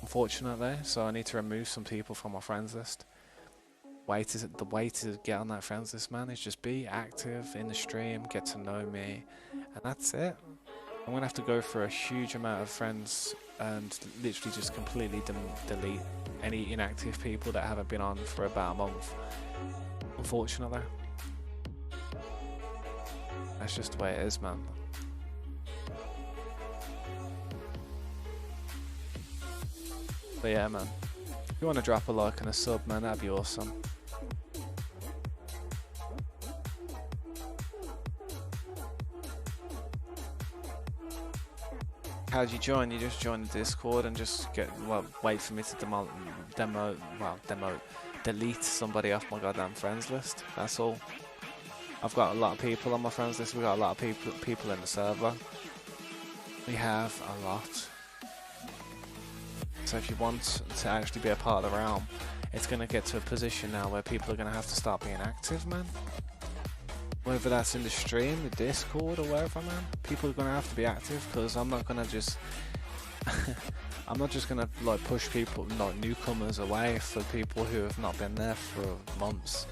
unfortunately, so I need to remove some people from my friends list. The way to get on that friends list, man, is just be active in the stream, get to know me, and that's it. I'm gonna have to go through a huge amount of friends and literally just completely delete any inactive people that haven't been on for about a month. Unfortunately, that's just the way it is, man. But yeah, man, if you want to drop a like and a sub, man, that'd be awesome. How do you join? You just join the Discord and just wait for me to delete somebody off my goddamn friends list. That's all. I've got a lot of people on my friends list. We've got a lot of people in the server. We have a lot. So if you want to actually be a part of the realm, it's going to get to a position now where people are going to have to start being active, man. Whether that's in the stream, the Discord, or wherever, man. People are going to have to be active, because I'm not going to just... I'm not just going to like push people, like newcomers, away for people who have not been there for months.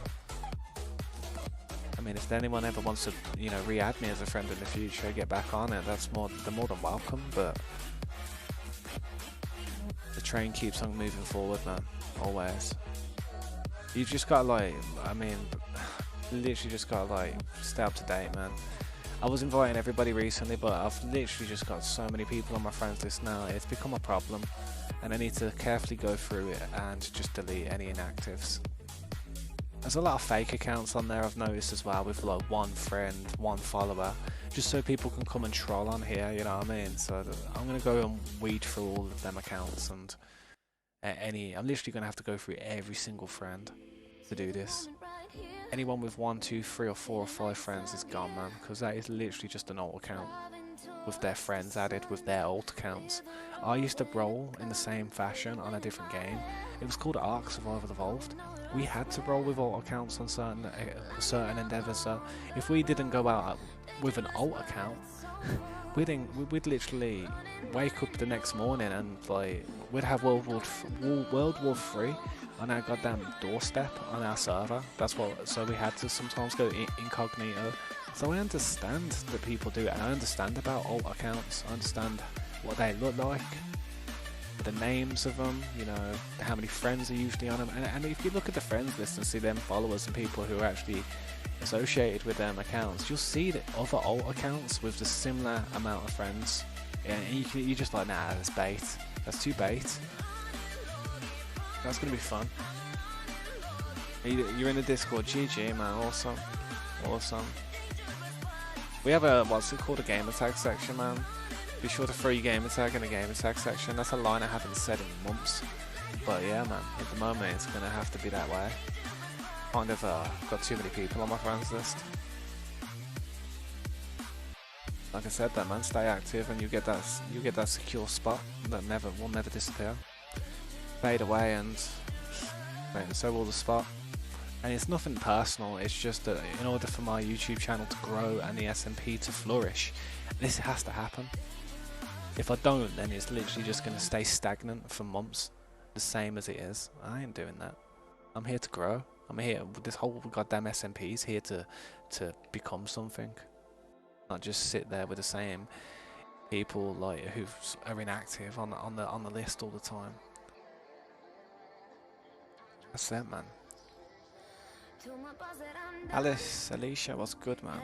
I mean, if anyone ever wants to, you know, re-add me as a friend in the future, get back on it, they're more than welcome, but... The train keeps on moving forward, man. Always. You just gotta, like, I mean... literally just gotta, like, stay up to date, man. I was inviting everybody recently, but I've literally just got so many people on my friends list now. It's become a problem, and I need to carefully go through it and just delete any inactives. There's a lot of fake accounts on there, I've noticed as well, with like one friend, one follower, just so people can come and troll on here, you know what I mean? So I'm gonna go and weed through all of them accounts, and I'm literally gonna have to go through every single friend to do this. Anyone with 1, 2, 3 or 4 or 5 friends is gone, man, because that is literally just an alt account with their friends added with their alt accounts. I used to roll in the same fashion on a different game. It was called Ark Survival Evolved. We had to roll with alt accounts on certain endeavours, so if we didn't go out with an alt account, we'd literally wake up the next morning and like we'd have World War 3 on our goddamn doorstep on our server. So we had to sometimes go incognito. So I understand that people do it, and I understand about alt accounts. I understand what they look like, the names of them, you know, how many friends are usually on them, and if you look at the friends list and see them followers and people who are actually associated with them accounts, you'll see that other alt accounts with the similar amount of friends, and you're just like, nah, that's bait. That's too bait. That's gonna be fun. You're in the Discord. GG, man. Awesome. Awesome. We have a, what's it called, a gamer tag section, man. Be sure to throw your gamer tag in the gamer tag section. That's a line I haven't said in months. But yeah, man, at the moment it's gonna have to be that way. Kind of got too many people on my friends list. Like I said, that man, stay active and you get that secure spot that will never disappear. Fade away and Right, so will the spot. And it's nothing personal, it's just that in order for my YouTube channel to grow and the SMP to flourish, this has to happen. If I don't, then it's literally just going to stay stagnant for months, the same as it is. I ain't doing that. I'm here to grow. I'm here, this whole goddamn SMP is here to become something. Not just sit there with the same people like who are inactive on the list all the time. That's it, man. Alicia, what's good, man?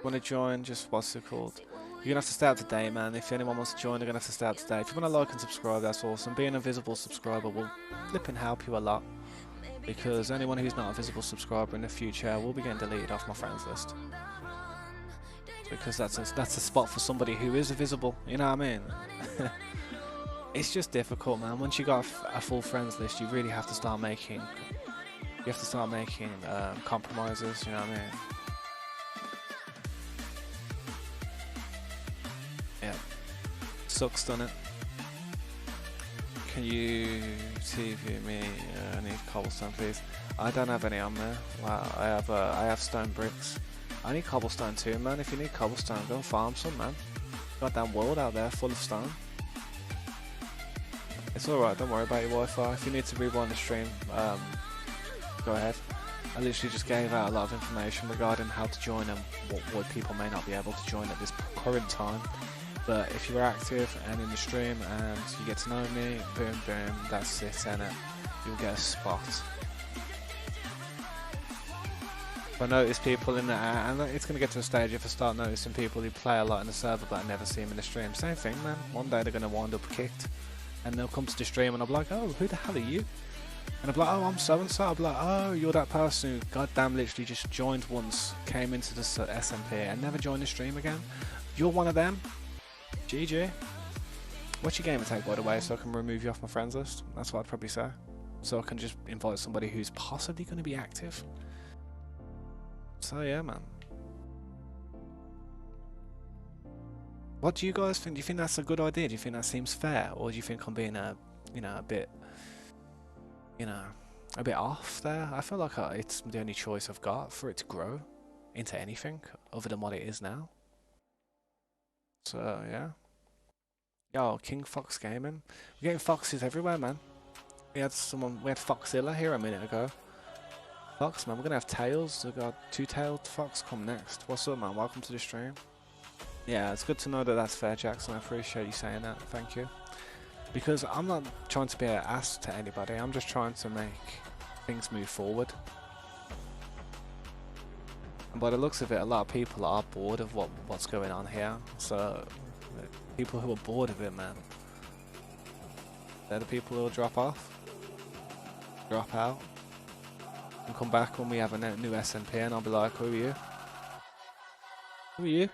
Want to join? Just what's it called? You're gonna have to stay up to date, man. If anyone wants to join, they're gonna have to stay up to date. If you want to like and subscribe, that's awesome. Being a visible subscriber will flipping help you a lot, because anyone who's not a visible subscriber in the future will be getting deleted off my friends list. Because that's a spot for somebody who is visible. You know what I mean? It's just difficult, man. Once you got a full friends list, you really have to start making. You have to start making compromises, you know what I mean? Yeah. Sucks, doesn't it? Can you TV me? I need cobblestone, please. I don't have any on there. Wow, I have stone bricks. I need cobblestone too, man. If you need cobblestone, go and farm some, man. Goddamn world out there full of stone. It's alright, don't worry about your Wi-Fi. If you need to rewind the stream, go ahead. I literally just gave out a lot of information regarding how to join and what people may not be able to join at this current time. But if you're active and in the stream and you get to know me, boom, boom, that's it, innit? You'll get a spot. If I notice people in there, and it's going to get to a stage if I start noticing people who play a lot in the server but I never see them in the stream. Same thing, man. One day they're going to wind up kicked and they'll come to the stream and I'll be like, oh, who the hell are you? And I'll be like, oh, I'm so-and-so. I'll be like, oh, you're that person who goddamn literally just joined once, came into the SMP and never joined the stream again. You're one of them. GG. What's your gamer tag, by the way, so I can remove you off my friends list? That's what I'd probably say. So I can just invite somebody who's possibly going to be active. So yeah, man. What do you guys think? Do you think that's a good idea? Do you think that seems fair? Or do you think I'm being a bit off there? I feel like it's the only choice I've got for it to grow into anything other than what it is now. So yeah. Yo, King Fox Gaming. We're getting foxes everywhere, man. We had Foxzilla here a minute ago. Fox, man, we're gonna have tails. We've got two-tailed fox come next. What's up, man? Welcome to the stream. Yeah, it's good to know that that's fair, Jackson. I appreciate you saying that. Thank you. Because I'm not trying to be an ass to anybody. I'm just trying to make things move forward. And by the looks of it, a lot of people are bored of what's going on here. So, people who are bored of it, man, they're the people who will drop off, drop out, and come back when we have a new SMP, and I'll be like, who are you? Who are you?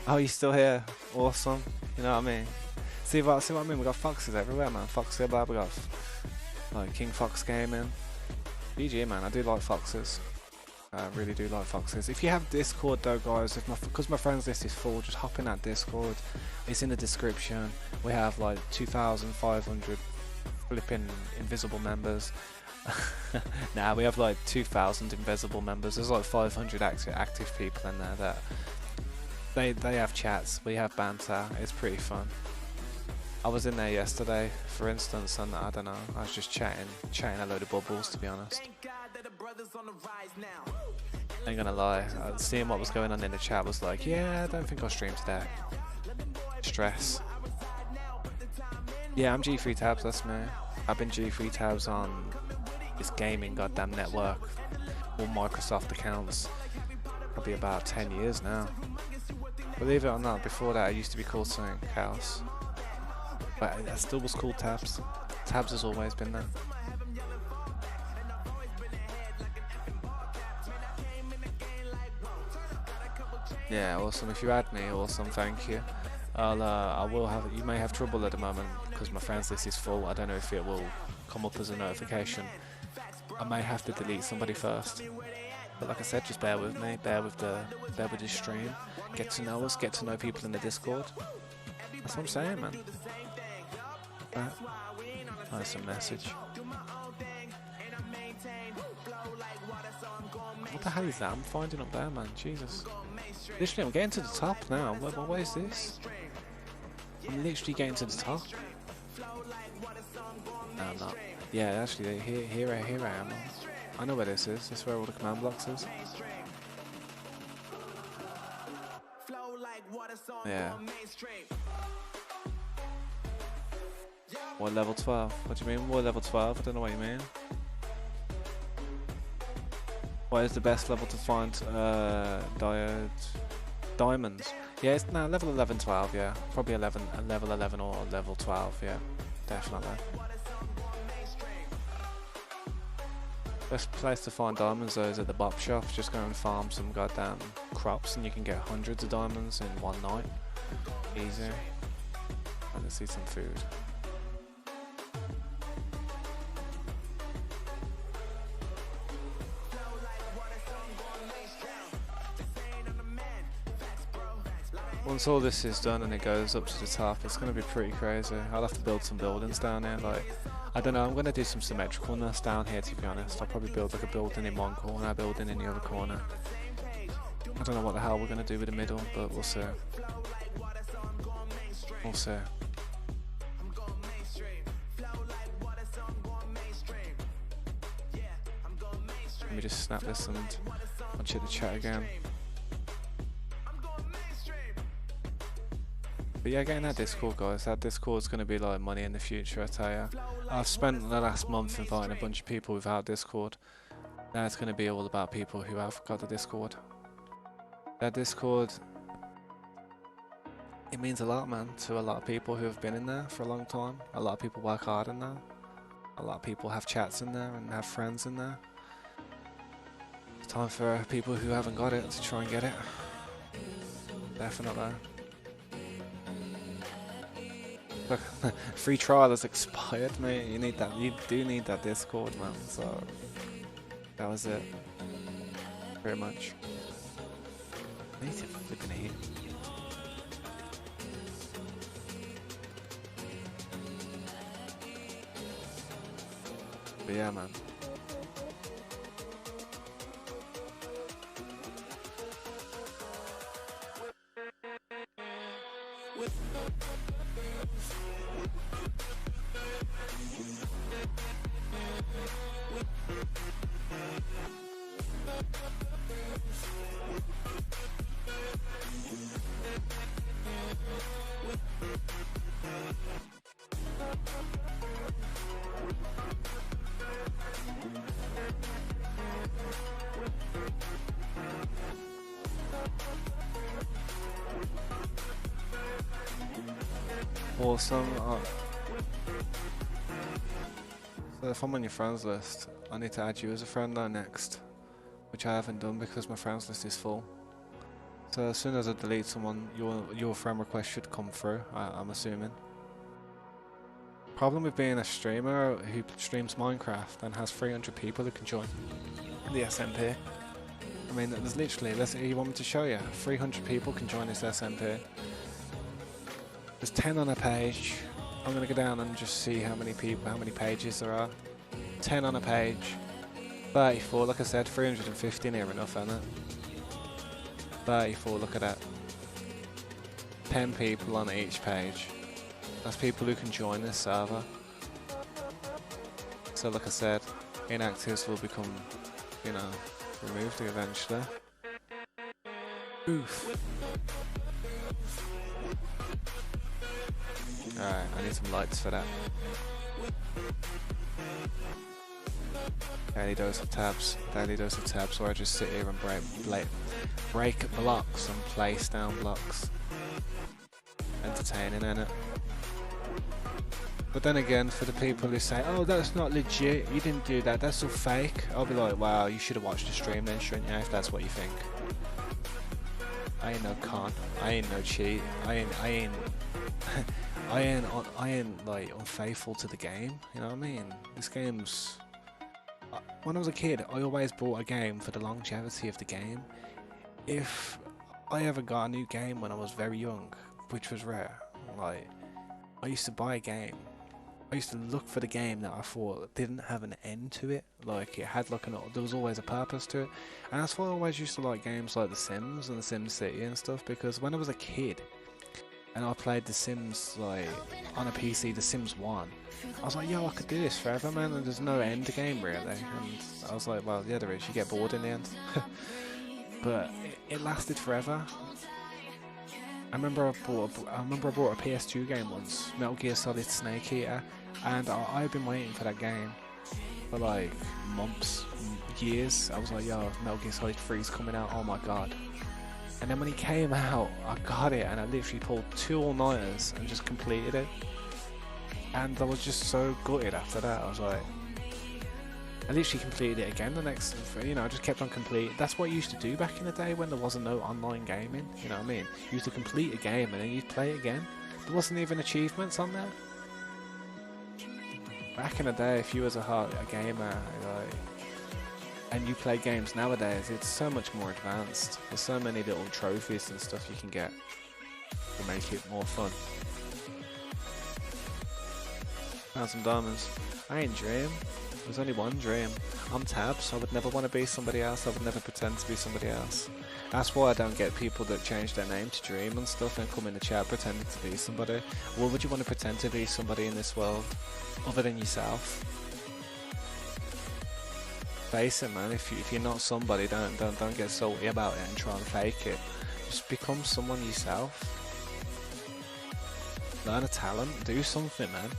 Oh, you're still here. Awesome. You know what I mean? See what I mean? We got foxes everywhere, man. Foxzilla, we got like King Fox Gaming. GG, man. I do like foxes. I really do like foxes. If you have Discord though, guys, because my friends list is full, just hop in that Discord. It's in the description. We have like 2,500 flipping invisible members. Nah, we have like 2,000 invisible members. There's like 500 active people in there that they have chats. We have banter. It's pretty fun. I was in there yesterday, for instance, and I don't know. I was just chatting a load of bubbles, to be honest. Ain't gonna lie, seeing what was going on in the chat was like, yeah, I don't think I'll stream today. Stress. Yeah, I'm G3 Tabs, that's me. I've been G3 Tabs on this gaming goddamn network, all Microsoft accounts, probably about 10 years now. Believe it or not, before that I used to be called something else. But I still was called Tabs. Tabs has always been there. Yeah, awesome. If you add me, awesome. Thank you. I will have. You may have trouble at the moment because my friends list is full. I don't know if it will come up as a notification. I may have to delete somebody first. But like I said, just bear with me. Bear with the stream. Get to know us. Get to know people in the Discord. That's what I'm saying, man. Right. That's a message. What the hell is that I'm finding up there, man? Jesus. Literally, I'm getting to the top now. What is this? I'm literally getting to the top. No, I'm not. Yeah, actually, here I am. I know where this is. This is where all the command blocks is. Yeah. What, level 12? What do you mean? What, level 12? I don't know what you mean. What is the best level to find diamonds? Yeah, it's no, level 11, 12, yeah. Probably level 11 or level 12, yeah. Definitely. Best place to find diamonds though is at the bop shop. Just go and farm some goddamn crops and you can get hundreds of diamonds in one night. Easy. Let's eat some food. Once all this is done and it goes up to the top, it's going to be pretty crazy. I'll have to build some buildings down here. Like, I don't know, I'm going to do some symmetricalness down here, to be honest. I'll probably build like a building in one corner, a building in the other corner. I don't know what the hell we're going to do with the middle, but we'll see. We'll see. Let me just snap this and I'll check the chat again. But yeah, getting that Discord, guys. That Discord's going to be like money in the future, I tell ya. I've spent the last month inviting a bunch of people without Discord. Now it's going to be all about people who have got the Discord. That Discord, it means a lot, man, to a lot of people who have been in there for a long time. A lot of people work hard in there. A lot of people have chats in there and have friends in there. It's time for people who haven't got it to try and get it. Definitely. Look, free trial has expired, mate. You need that. You do need that Discord, man. So that was it, pretty much. I need to flipping eat. But yeah, man. Awesome. So if I'm on your friends list, I need to add you as a friend now next, which I haven't done because my friends list is full. So as soon as I delete someone, your friend request should come through, I'm assuming. Problem with being a streamer who streams Minecraft and has 300 people who can join the SMP. I mean, there's literally, you want me to show you? 300 people can join this SMP. There's 10 on a page. I'm gonna go down and just see how many people, how many pages there are. 10 on a page. 34, like I said, 350 near enough, isn't it? 34, look at that. 10 people on each page. That's people who can join this server. So like I said, inactives will become, you know, removed eventually. Oof. Alright, I need some lights for that. Daily dose of tabs. Daily dose of tabs where I just sit here and break blocks and place down blocks. Entertaining, innit? But then again, for the people who say, oh, that's not legit, you didn't do that, that's all fake, I'll be like, wow, you should have watched the stream then, shouldn't you, if that's what you think. I ain't no con, I ain't no cheat, I ain't like unfaithful to the game, you know what I mean? This game's... When I was a kid, I always bought a game for the longevity of the game. If I ever got a new game when I was very young, which was rare, like, I used to buy a game I used to look for the game that I thought didn't have an end to it. Like it had like there was always a purpose to it. And that's why I always used to like games like The Sims and The Sims City and stuff, because when I was a kid and I played The Sims like on a PC, The Sims 1, I was like, yo, I could do this forever, man, and there's no end game really. And I was like, well, yeah, there is. You get bored in the end. But it lasted forever. I remember I bought a PS2 game once, Metal Gear Solid Snake Eater, and I've been waiting for that game for like months, years. I was like, yo, Metal Gear Solid 3's coming out, oh my god. And then when he came out, I got it, and I literally pulled 2 all-nighters and just completed it. And I was just so gutted after that. I was like, I literally completed it again the next, you know, I just kept on completing. That's what I used to do back in the day when there wasn't no online gaming, you know what I mean? You used to complete a game and then you'd play it again. There wasn't even achievements on there. Back in the day, if you was a gamer, like, and you play games nowadays, it's so much more advanced. There's so many little trophies and stuff you can get to make it more fun. Found some diamonds. I ain't dream. There's only one dream. I'm Tabs. I would never want to be somebody else. I would never pretend to be somebody else. That's why I don't get people that change their name to Dream and stuff and come in the chat pretending to be somebody. Why would you want to pretend to be somebody in this world other than yourself? Face it, man. If you're not somebody, don't get salty about it and try and fake it. Just become someone yourself. Learn a talent. Do something, man.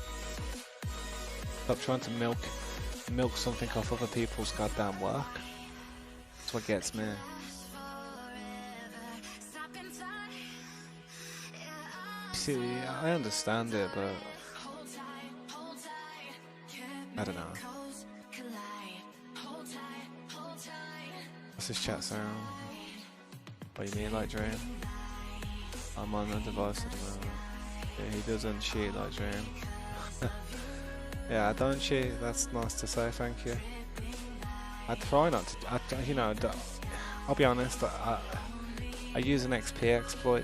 Stop trying to milk something off other people's goddamn work. That's what gets me. See, I understand it, but I don't know. What's this chat sound? What do you mean, like Dream? I'm on the device at the moment. Yeah, he doesn't cheat like Dream. Yeah, I don't cheat. That's nice to say, thank you. I try not to. You know, I'll be honest. I use an XP exploit.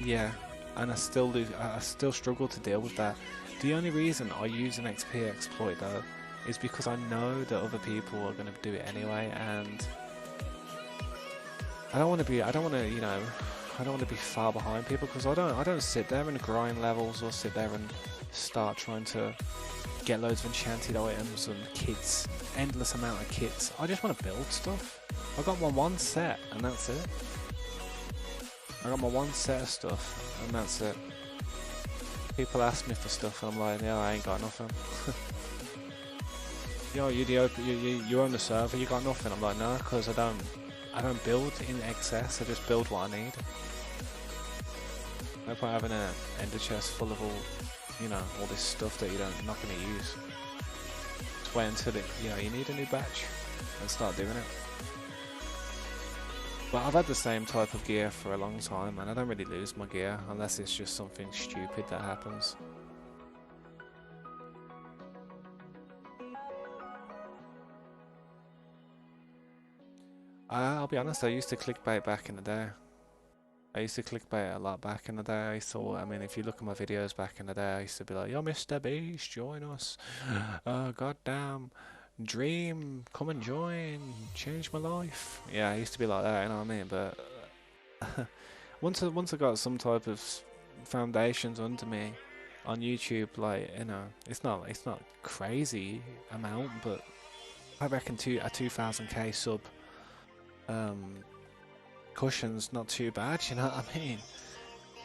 Yeah, and I still struggle to deal with that. The only reason I use an XP exploit though is because I know that other people are going to do it anyway, and I don't want to, you know, I don't want to be far behind people, because I don't sit there and grind levels or sit there and start trying to get loads of enchanted items and kits, endless amount of kits. I just want to build stuff. I got my one set and that's it. I got my one set of stuff and that's it. People ask me for stuff and I'm like, yeah, I ain't got nothing. Yo, you own the server, you got nothing. I'm like, no, because I don't build in excess, I just build what I need. No point having an ender chest full of all this stuff that you're not going to use. Just wait until you need a new batch and start doing it. But I've had the same type of gear for a long time, and I don't really lose my gear unless it's just something stupid that happens. I'll be honest, I used to clickbait back in the day. I used to clickbait a lot back in the day. I mean, if you look at my videos back in the day, I used to be like, yo, Mr. Beast, join us. Goddamn, Dream, come and join, change my life. Yeah, I used to be like that, you know what I mean? But once I got some type of foundations under me on YouTube, like, you know, it's not crazy amount, but I reckon a 2000k sub cushion's not too bad, you know what I mean?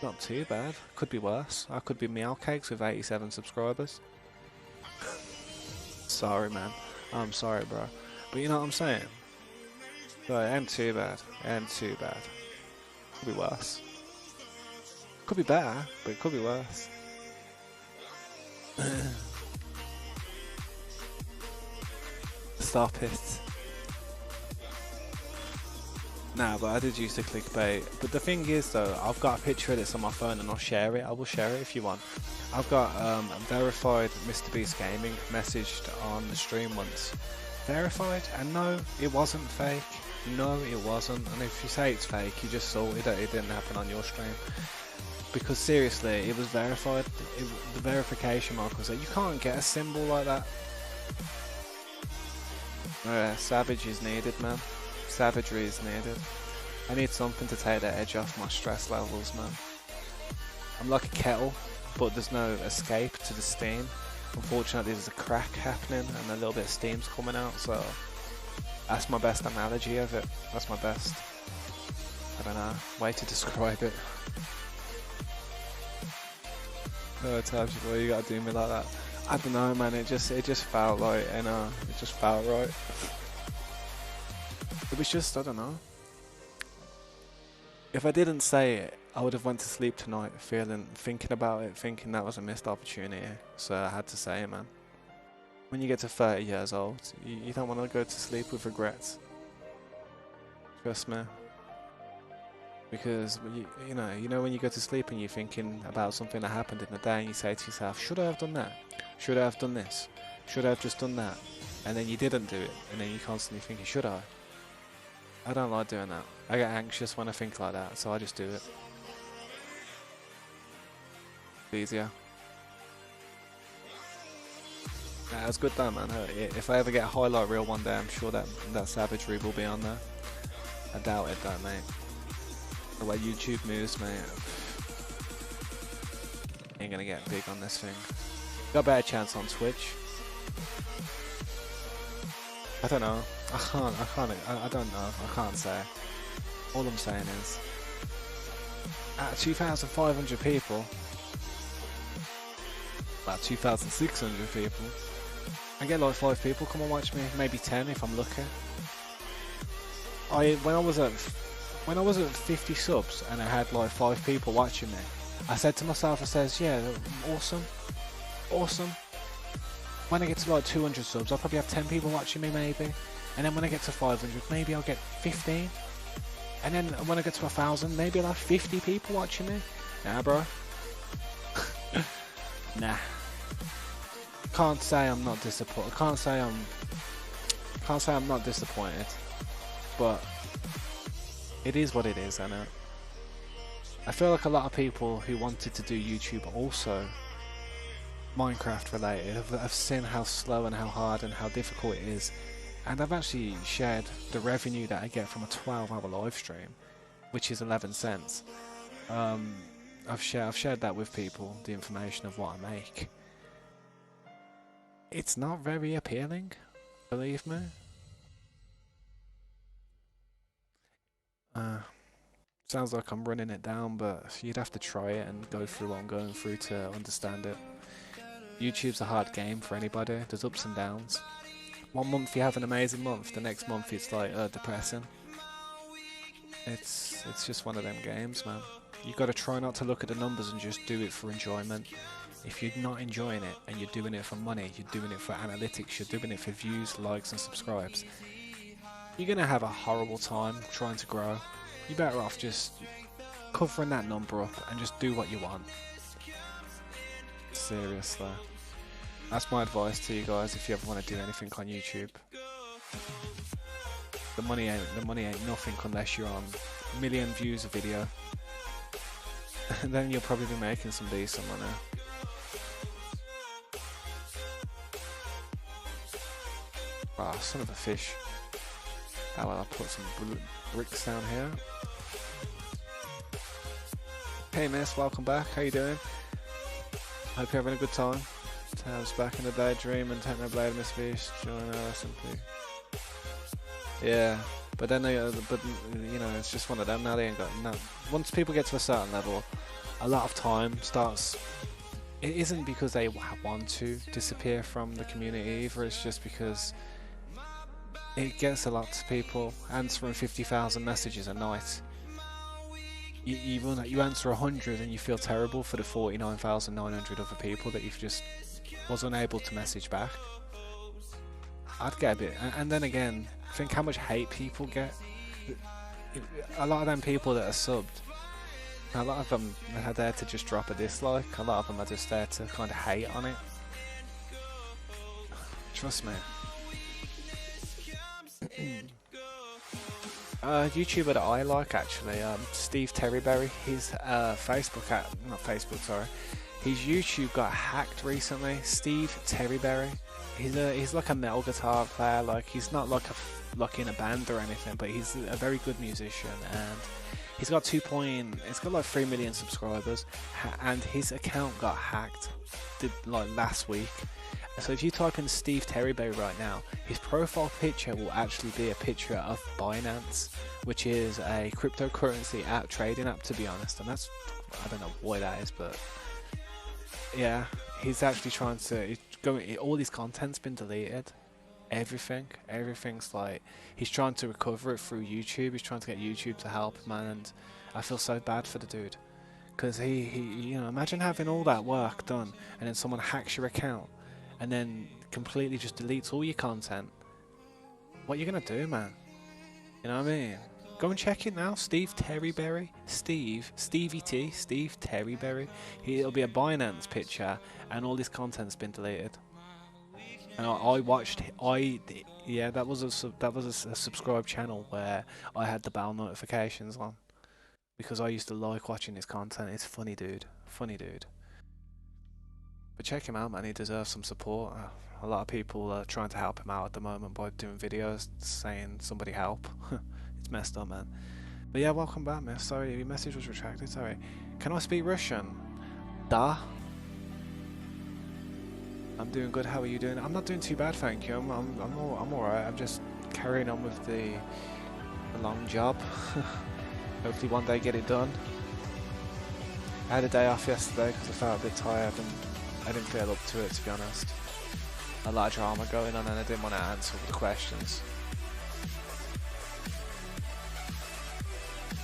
Not too bad. Could be worse. I could be Meow Cakes with 87 subscribers. Sorry, man. I'm sorry, bro. But you know what I'm saying? So it ain't too bad. It ain't too bad. Could be worse. Could be better, but it could be worse. Stop it. Nah, but I did used to clickbait. But the thing is though, I've got a picture of this on my phone and I'll share it. I will share it if you want. I've got verified Mr. Beast Gaming messaged on the stream once. Verified? And no, it wasn't fake. No, it wasn't. And if you say it's fake, you just saw it. It didn't happen on your stream. because seriously, it was verified. The verification mark was like, you can't get a symbol like that. Savage is needed, man. Savagery is needed. I need something to take the edge off my stress levels, man. I'm like a kettle, but there's no escape to the steam. Unfortunately, there's a crack happening and a little bit of steam's coming out, so that's my best analogy of it. That's my best, I don't know, way to describe it. Oh, Tabs, boy, you gotta do me like that. I don't know, man, it just felt like, you know, it just felt right. It was just, I don't know. If I didn't say it, I would have went to sleep tonight thinking about it, thinking that was a missed opportunity. So I had to say it, man. When you get to 30 years old, you don't want to go to sleep with regrets. Trust me. Because you know when you go to sleep and you're thinking about something that happened in the day, and you say to yourself, should I have done that? Should I have done this? Should I have just done that? And then you didn't do it, and then you're constantly thinking, should I? I don't like doing that. I get anxious when I think like that, so I just do it. Easier. It was good though, man. If I ever get a highlight reel one day, I'm sure that savagery will be on there. I doubt it though, mate. The way YouTube moves, mate, ain't gonna get big on this thing. Got a better chance on Twitch. I don't know. I don't know. I can't say. All I'm saying is, at 2,500 people, about 2,600 people, I get like 5 people come and watch me, maybe 10 if I'm lucky. When I was at 50 subs and I had like 5 people watching me, I said to myself, I says, yeah, awesome. When I get to like 200 subs, I'll probably have 10 people watching me maybe. And then when I get to 500, maybe I'll get 15. And then when I get to 1,000, maybe I'll have 50 people watching me. Nah, bro. Nah. Can't say I'm not disappointed. Can't say I'm not disappointed. But it is what it is, I know. I feel like a lot of people who wanted to do YouTube also Minecraft related have seen how slow and how hard and how difficult it is, and I've actually shared the revenue that I get from a 12-hour live stream, which is 11 cents. I've shared that with people, the information of what I make. It's not very appealing, believe me. Sounds like I'm running it down, but you'd have to try it and go through what I'm going through to understand it. YouTube's a hard game for anybody. There's ups and downs. One month you have an amazing month, the next month it's like depressing. It's just one of them games, man. You got to try not to look at the numbers and just do it for enjoyment. If you're not enjoying it and you're doing it for money, you're doing it for analytics, you're doing it for views, likes and subscribes, you're gonna have a horrible time trying to grow. You're better off just covering that number up and just do what you want. Seriously. That's my advice to you guys if you ever want to do anything on YouTube. The money ain't nothing unless you're on a million views a video. And then you'll probably be making some decent money. Ah, son of a fish. Oh well, I'll put some bricks down here. Hey miss, welcome back. How you doing? Hope you're having a good time. Tabs back in the daydream and Technoblade Miss Fish. Join our SMP. Yeah, but then but you know, it's just one of them now. They ain't got no. Once people get to a certain level, a lot of time starts. It isn't because they want to disappear from the community either. It's just because it gets a lot to people. Answering 50,000 messages a night. You answer 100 and you feel terrible for the 49,900 other people that you've just was unable to message back. I'd get a bit, and then again, think how much hate people get. A lot of them people that are subbed, a lot of them are there to just drop a dislike. A lot of them are just there to kind of hate on it. Trust me. YouTuber that I like actually, Steve Terryberry. His not Facebook, sorry. His YouTube got hacked recently. Steve Terryberry. He's like a metal guitar player. Like he's not like in a band or anything, but he's a very good musician, and he's got like 3 million subscribers, and his account got hacked like last week. So if you type in Steve Terryberry right now, his profile picture will actually be a picture of Binance, which is a cryptocurrency trading app, to be honest. And that's, I don't know why that is, but yeah, he's actually trying to all his content's been deleted. Everything's like, he's trying to recover it through YouTube. He's trying to get YouTube to help him, man, and I feel so bad for the dude, because he you know, imagine having all that work done and then someone hacks your account and then completely just deletes all your content. What you gonna do, man? You know what I mean? Go and check it now. Steve Terryberry. Steve Terryberry. It'll be a Binance picture and all this content's been deleted. And I watched. Yeah, that was a subscribed channel where I had the bell notifications on, because I used to like watching his content. It's funny, dude. But check him out, man. He deserves some support. A lot of people are trying to help him out at the moment by doing videos saying somebody help. It's messed up, man. But yeah, welcome back, man. Sorry, your message was retracted. Sorry. Can I speak Russian? Da. I'm doing good. How are you doing? I'm not doing too bad, thank you. I'm alright. I'm just carrying on with the long job. Hopefully one day get it done. I had a day off yesterday because I felt a bit tired and I didn't feel up to it, to be honest. A lot of drama going on and I didn't want to answer all the questions.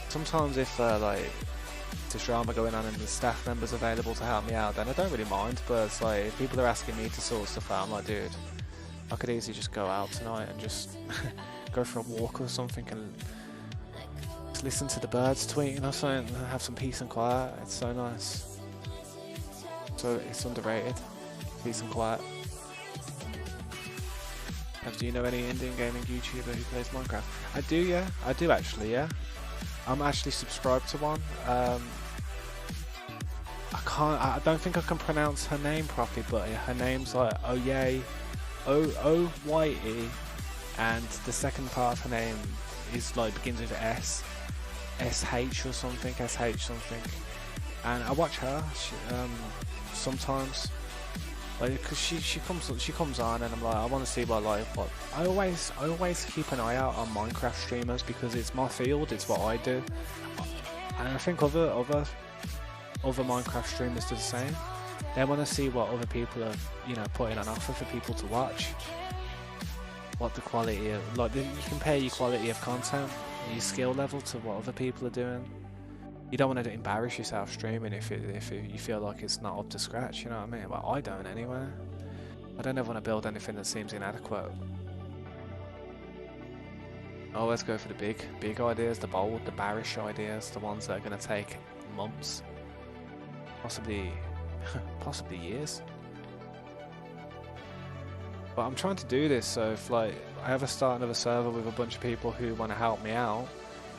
Sometimes if like there's drama going on and the staff members available to help me out, then I don't really mind, but it's like if people are asking me to sort stuff out, I'm like, dude, I could easily just go out tonight and just go for a walk or something and just listen to the birds tweeting or something and have some peace and quiet. It's so nice. So it's underrated. Peace and quiet. Do you know any Indian gaming YouTuber who plays Minecraft? I do, yeah. I do actually, yeah. I'm actually subscribed to one. I don't think I can pronounce her name properly, but her name's like Oye, O-Y-E, and the second part of her name is like begins with S, S-H or something, S-H something. And I watch her sometimes, like, because she comes on and I'm like, I want to see what I always keep an eye out on Minecraft streamers because it's my field, it's what I do, and I think other Minecraft streamers do the same. They want to see what other people are, you know, putting on offer for people to watch. What the quality of, like, you compare your quality of content, your skill level to what other people are doing. You don't want to embarrass yourself streaming if you feel like it's not up to scratch, you know what I mean? Well, I don't anyway. I don't ever want to build anything that seems inadequate. Oh, let's go for the big ideas, the bold, the bearish ideas, the ones that are going to take months, possibly years. But I'm trying to do this so if like I ever start another server with a bunch of people who want to help me out,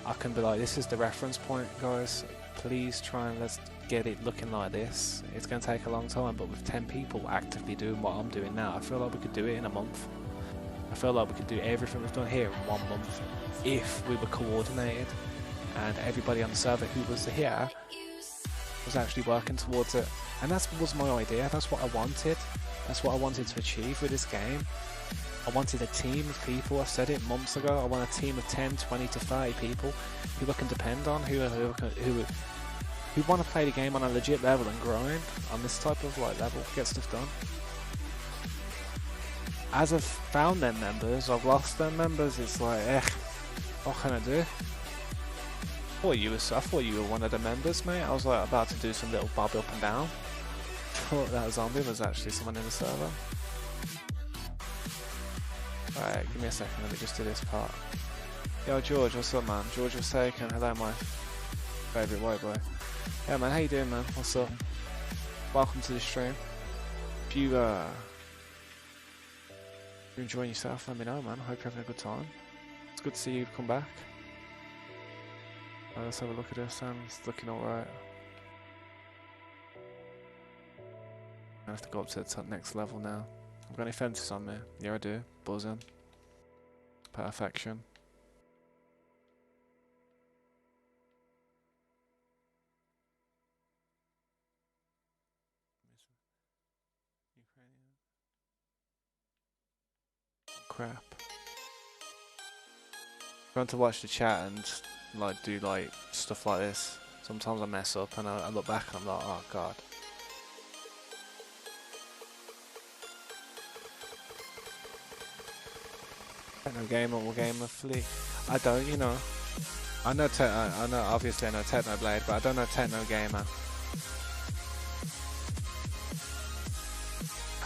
I can be like, this is the reference point, guys. Please try and let's get it looking like this. It's going to take a long time, but with 10 people actively doing what I'm doing now, I feel like we could do it in a month. I feel like we could do everything we've done here in 1 month if we were coordinated and everybody on the server who was here was actually working towards it. And that was my idea. That's what I wanted. That's what I wanted to achieve with this game. I wanted a team of people. I said it months ago. I want a team of 10, 20 to 30 people who I can depend on, who want to play the game on a legit level and grind on this type of like level, get stuff done. As I've found them members, I've lost them members. It's like, what can I do? I thought you were one of the members, mate. I was like about to do some little bob up and down. Thought that zombie was actually someone in the server. Alright, give me a second, let me just do this part. Yo George, what's up man? George was taken, hello my favourite white boy. Yeah man, how you doing man? What's up? Welcome to the stream. If you're enjoying yourself, let me know man. I hope you're having a good time. It's good to see you come back. Let's have a look at this then. It's looking alright. I have to go up to the next level now. I've got any fences on me? Yeah, I do. Buzzing. Perfection. Crap. Trying to watch the chat and like do like stuff like this. Sometimes I mess up and I look back and I'm like, oh god. Techno gamer or gamer flea. I don't, you know. I know obviously I know Technoblade, but I don't know Techno Gamer.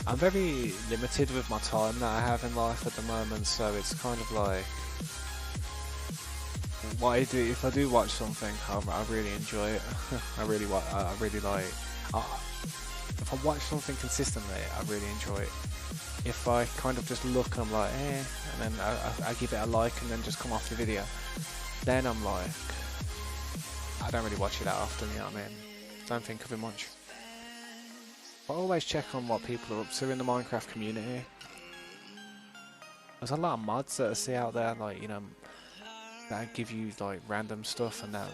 I'm very limited with my time that I have in life at the moment, so it's kind of like what I do. If I do watch something, I really enjoy it. I really like. If I watch something consistently, I really enjoy it. If I kind of just look and I'm like, eh, and then I give it a like and then just come off the video, then I'm like, I don't really watch it that often, you know what I mean? Don't think of it much. I always check on what people are up to in the Minecraft community. There's a lot of mods that I see out there, like, you know, that give you like random stuff, and then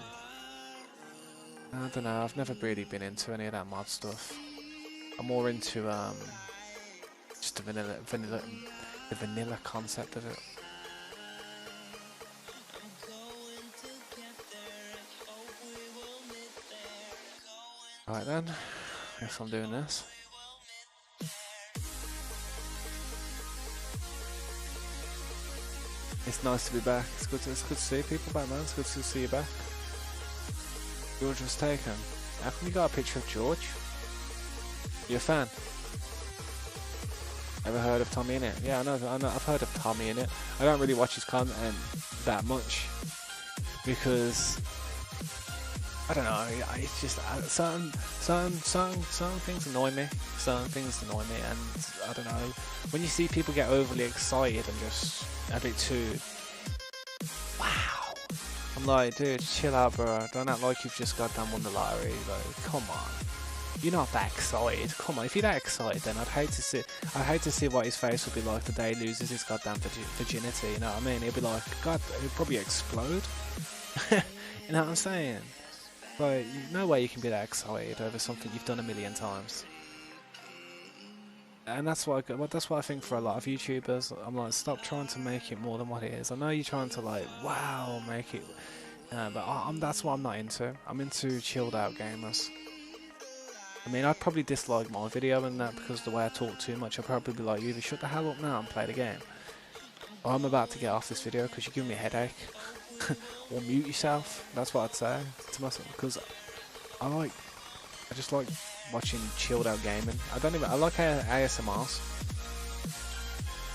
I don't know, I've never really been into any of that mod stuff. I'm more into just the vanilla concept of it. Right then, guess I'm doing this. It's nice to be back. It's good to see people back, man. It's good to see you back. George was taken. How come you got a picture of George? You a fan? Ever heard of Tommy In It? Yeah, I know. I've heard of Tommy In It. I don't really watch his content that much because I don't know. It's just certain things annoy me. Certain things annoy me, and I don't know. When you see people get overly excited and just a bit too, wow. I'm like, dude, chill out, bro. Don't act like you've just got won the lottery. Like, come on. You're not that excited. Come on, if you're that excited, then I'd hate to see what his face would be like the day he loses his goddamn virginity. You know what I mean? He'll be like, God, he'll probably explode. You know what I'm saying? Like, no way you can be that excited over something you've done a million times. And that's what I think for a lot of YouTubers. I'm like, stop trying to make it more than what it is. I know you're trying to like, wow, make it, but that's what I'm not into. I'm into chilled out gamers. I mean, I'd probably dislike my video and that because the way I talk too much. I'd probably be like, you either shut the hell up now and play the game, or I'm about to get off this video because you're giving me a headache. Or mute yourself. That's what I'd say to myself, because I just like watching chilled out gaming. I like ASMRs.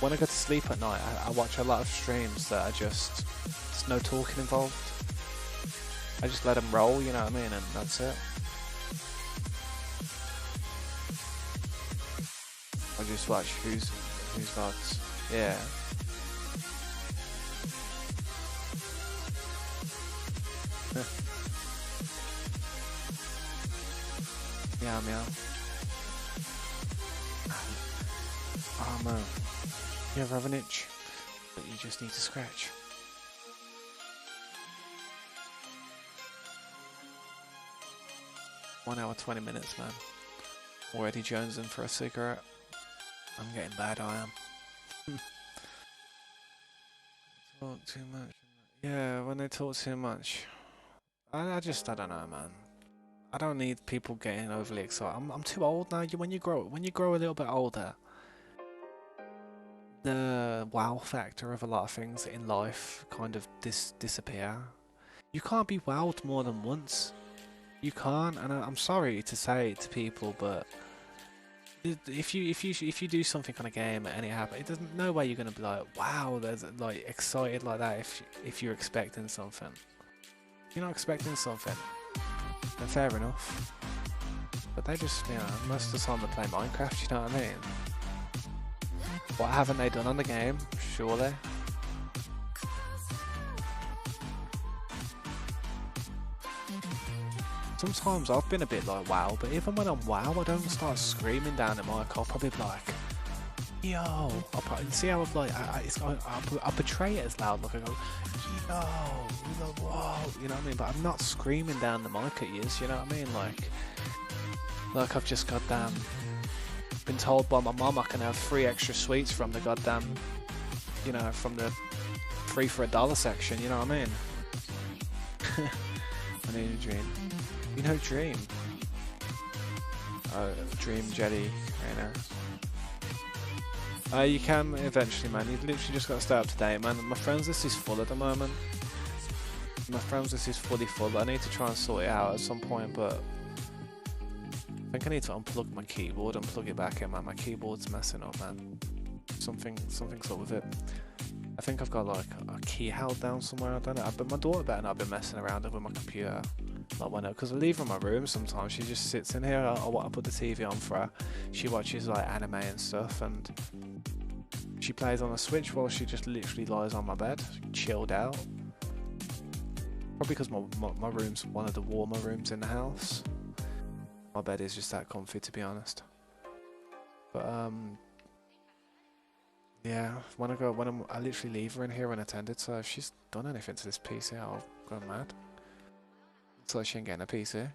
When I go to sleep at night, I watch a lot of streams that are just, there's no talking involved. I just let them roll, you know what I mean, and that's it. I just watch who's vlogs. Yeah. Meow meow. Oh man. You ever have an itch that you just need to scratch? One hour 20 minutes, man. Already jonesing for a cigarette. I'm getting bad, I am. Talk too much. Yeah, when they talk too much. I don't know, man. I don't need people getting overly excited. I'm too old now. When you grow a little bit older, the wow factor of a lot of things in life kind of disappear. You can't be wowed more than once. You can't, and I'm sorry to say it to people, but if you do something on a game and it happens, it doesn't. No way you're gonna be like, wow, there's like excited like that if you're expecting something. If you're not expecting something, then fair enough. But they just, you know, most of the time they play Minecraft. You know what I mean? What haven't they done on the game? Surely. sometimes I've been a bit like WoW, but even when I'm WoW, I don't start screaming down the mic. I'll probably be like, yo, I'll probably, see how I'm like, I portray it as loud, like I go, yo, like, whoa, you know what I mean? But I'm not screaming down the mic at you, you know what I mean? Like I've just goddamn been told by my mum I can have 3 extra sweets from the goddamn, you know, from the 3 for $1 section, you know what I mean? I need a dream. You know Dream? Dream Jelly, you know. You can eventually, man. You've literally just got to stay up to date, man. My friends list is full at the moment. My friends list is fully full. I need to try and sort it out at some point, but I think I need to unplug my keyboard and plug it back in, man. My keyboard's messing up, man. Something's up with it. I think I've got like a key held down somewhere. I don't know. But my daughter better not be messing around with my computer. Like when because I leave her in my room sometimes. She just sits in here. I put the TV on for her. She watches like anime and stuff, and she plays on the Switch while she just literally lies on my bed, chilled out. Probably because my room's one of the warmer rooms in the house. My bed is just that comfy, to be honest. But yeah, I literally leave her in here unattended. So if she's done anything to this PC, I'll go mad. So she ain't getting a PC.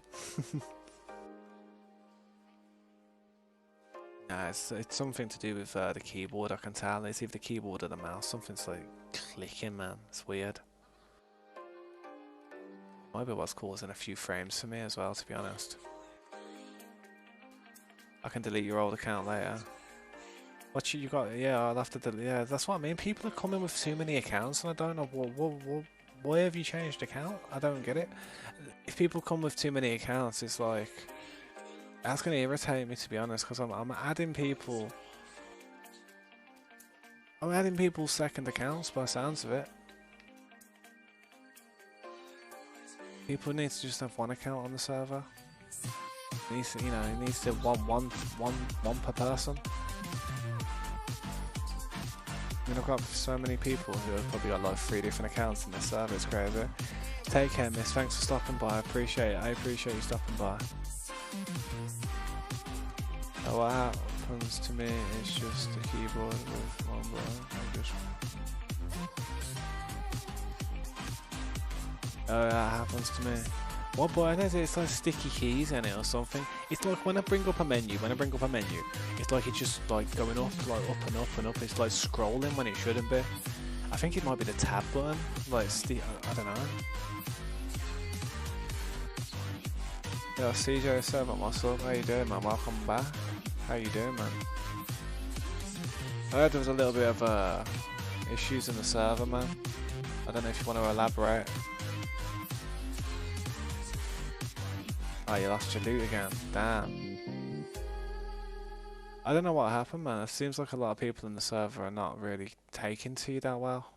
Nah, it's something to do with the keyboard. I can tell it's either the keyboard or the mouse. Something's like clicking, man. It's weird. Might be what's causing a few frames for me as well, to be honest. I can delete your old account later. What you got? Yeah, I'll have to delete. Yeah, that's what I mean. People are coming with too many accounts, and I don't know why have you changed account? I don't get it. If people come with too many accounts, it's like that's gonna irritate me, to be honest, because I'm adding people. I'm adding people's second accounts by the sounds of it. People need to just have one account on the server. It needs to, you know, it needs to one per person. I mean, I've got so many people who have probably got like 3 different accounts in the server. It's crazy. Take care, miss. Thanks for stopping by. I appreciate it. I appreciate you stopping by. Oh, what happens to me is just a keyboard with one button. Oh, that happens to me. What button is it? It's like sticky keys in it or something. It's like when I bring up a menu, it's like it's just like going up, like up and up and up. It's like scrolling when it shouldn't be. I think it might be the tab button. Like, I don't know. Yo, CJ7, what's up? How you doing, man? Welcome back. How you doing, man? I heard there was a little bit of issues in the server, man. I don't know if you want to elaborate. Oh, you lost your loot again. Damn. I don't know what happened, man. It seems like a lot of people in the server are not really taking to you that well.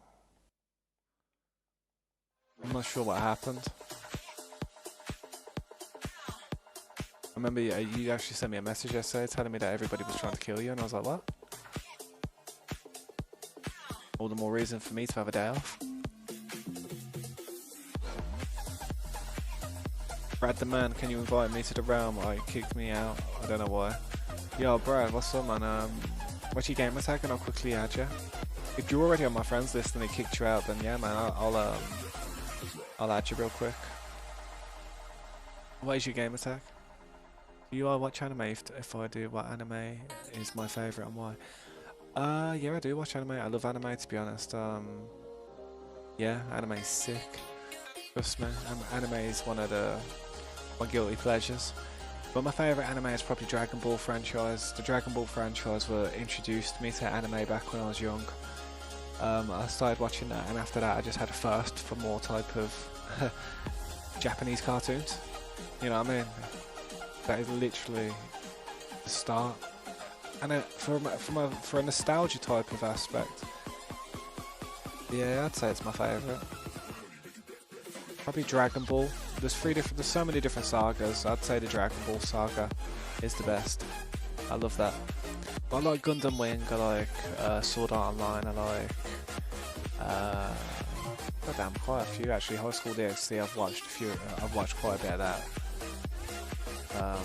I'm not sure what happened. I remember you actually sent me a message yesterday telling me that everybody was trying to kill you, and I was like, what? All the more reason for me to have a day off. Brad the man, can you invite me to the realm? I kicked me out. I don't know why. Yo, Brad, what's up, man? What's your game attack? And I'll quickly add you. If you're already on my friends list and they kicked you out, then yeah, man, I'll add you real quick. What is your game attack? Do you watch anime? If I do, what anime is my favourite and why? Yeah, I do watch anime. I love anime, to be honest. Yeah, anime is sick. Trust me, anime is one of my guilty pleasures. But my favourite anime is probably Dragon Ball franchise. The Dragon Ball franchise introduced me to anime back when I was young. I started watching that, and after that I just had a thirst for more type of Japanese cartoons. You know what I mean? That is literally the start. And for a nostalgia type of aspect, yeah, I'd say it's my favourite. Probably Dragon Ball. There's so many different sagas. I'd say the Dragon Ball saga is the best. I love that. I like Gundam Wing. I like Sword Art Online. I like quite a few actually. High School DxD. I've watched quite a bit of that. Um,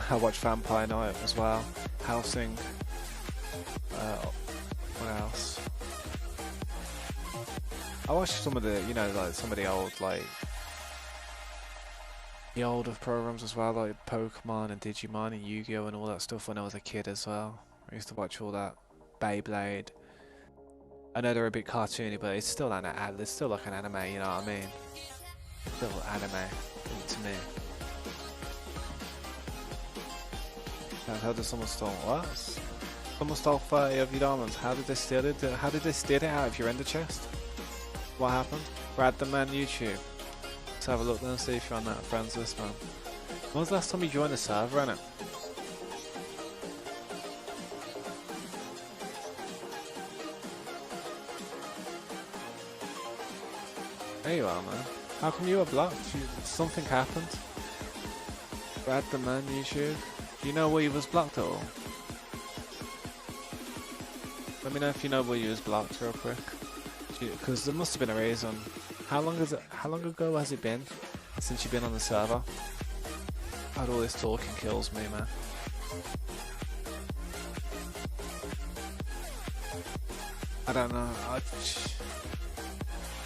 I watch Vampire Night as well. Housing. What else? I watched some of the, you know, like some of the old, like the older programs as well, like Pokemon and Digimon and Yu-Gi-Oh and all that stuff when I was a kid as well. I used to watch all that. Beyblade. I know they're a bit cartoony, but it's still it's still like an anime, you know what I mean? Still anime to me. How did someone steal what? Someone stole 30 of your diamonds. How did they steal it? How did they steal it out of your ender chest? What happened? Brad the Man YouTube. Let's have a look then and see if you're on that friends list, man. When was the last time you joined the server, innit? There you are, man. How come you were blocked? Something happened? Brad the Man YouTube. Do you know where you was blocked at all? Let me know if you know where you was blocked real quick. Because there must have been a reason. How long ago has it been since you've been on the server? God, all this talking kills me, man. I don't know.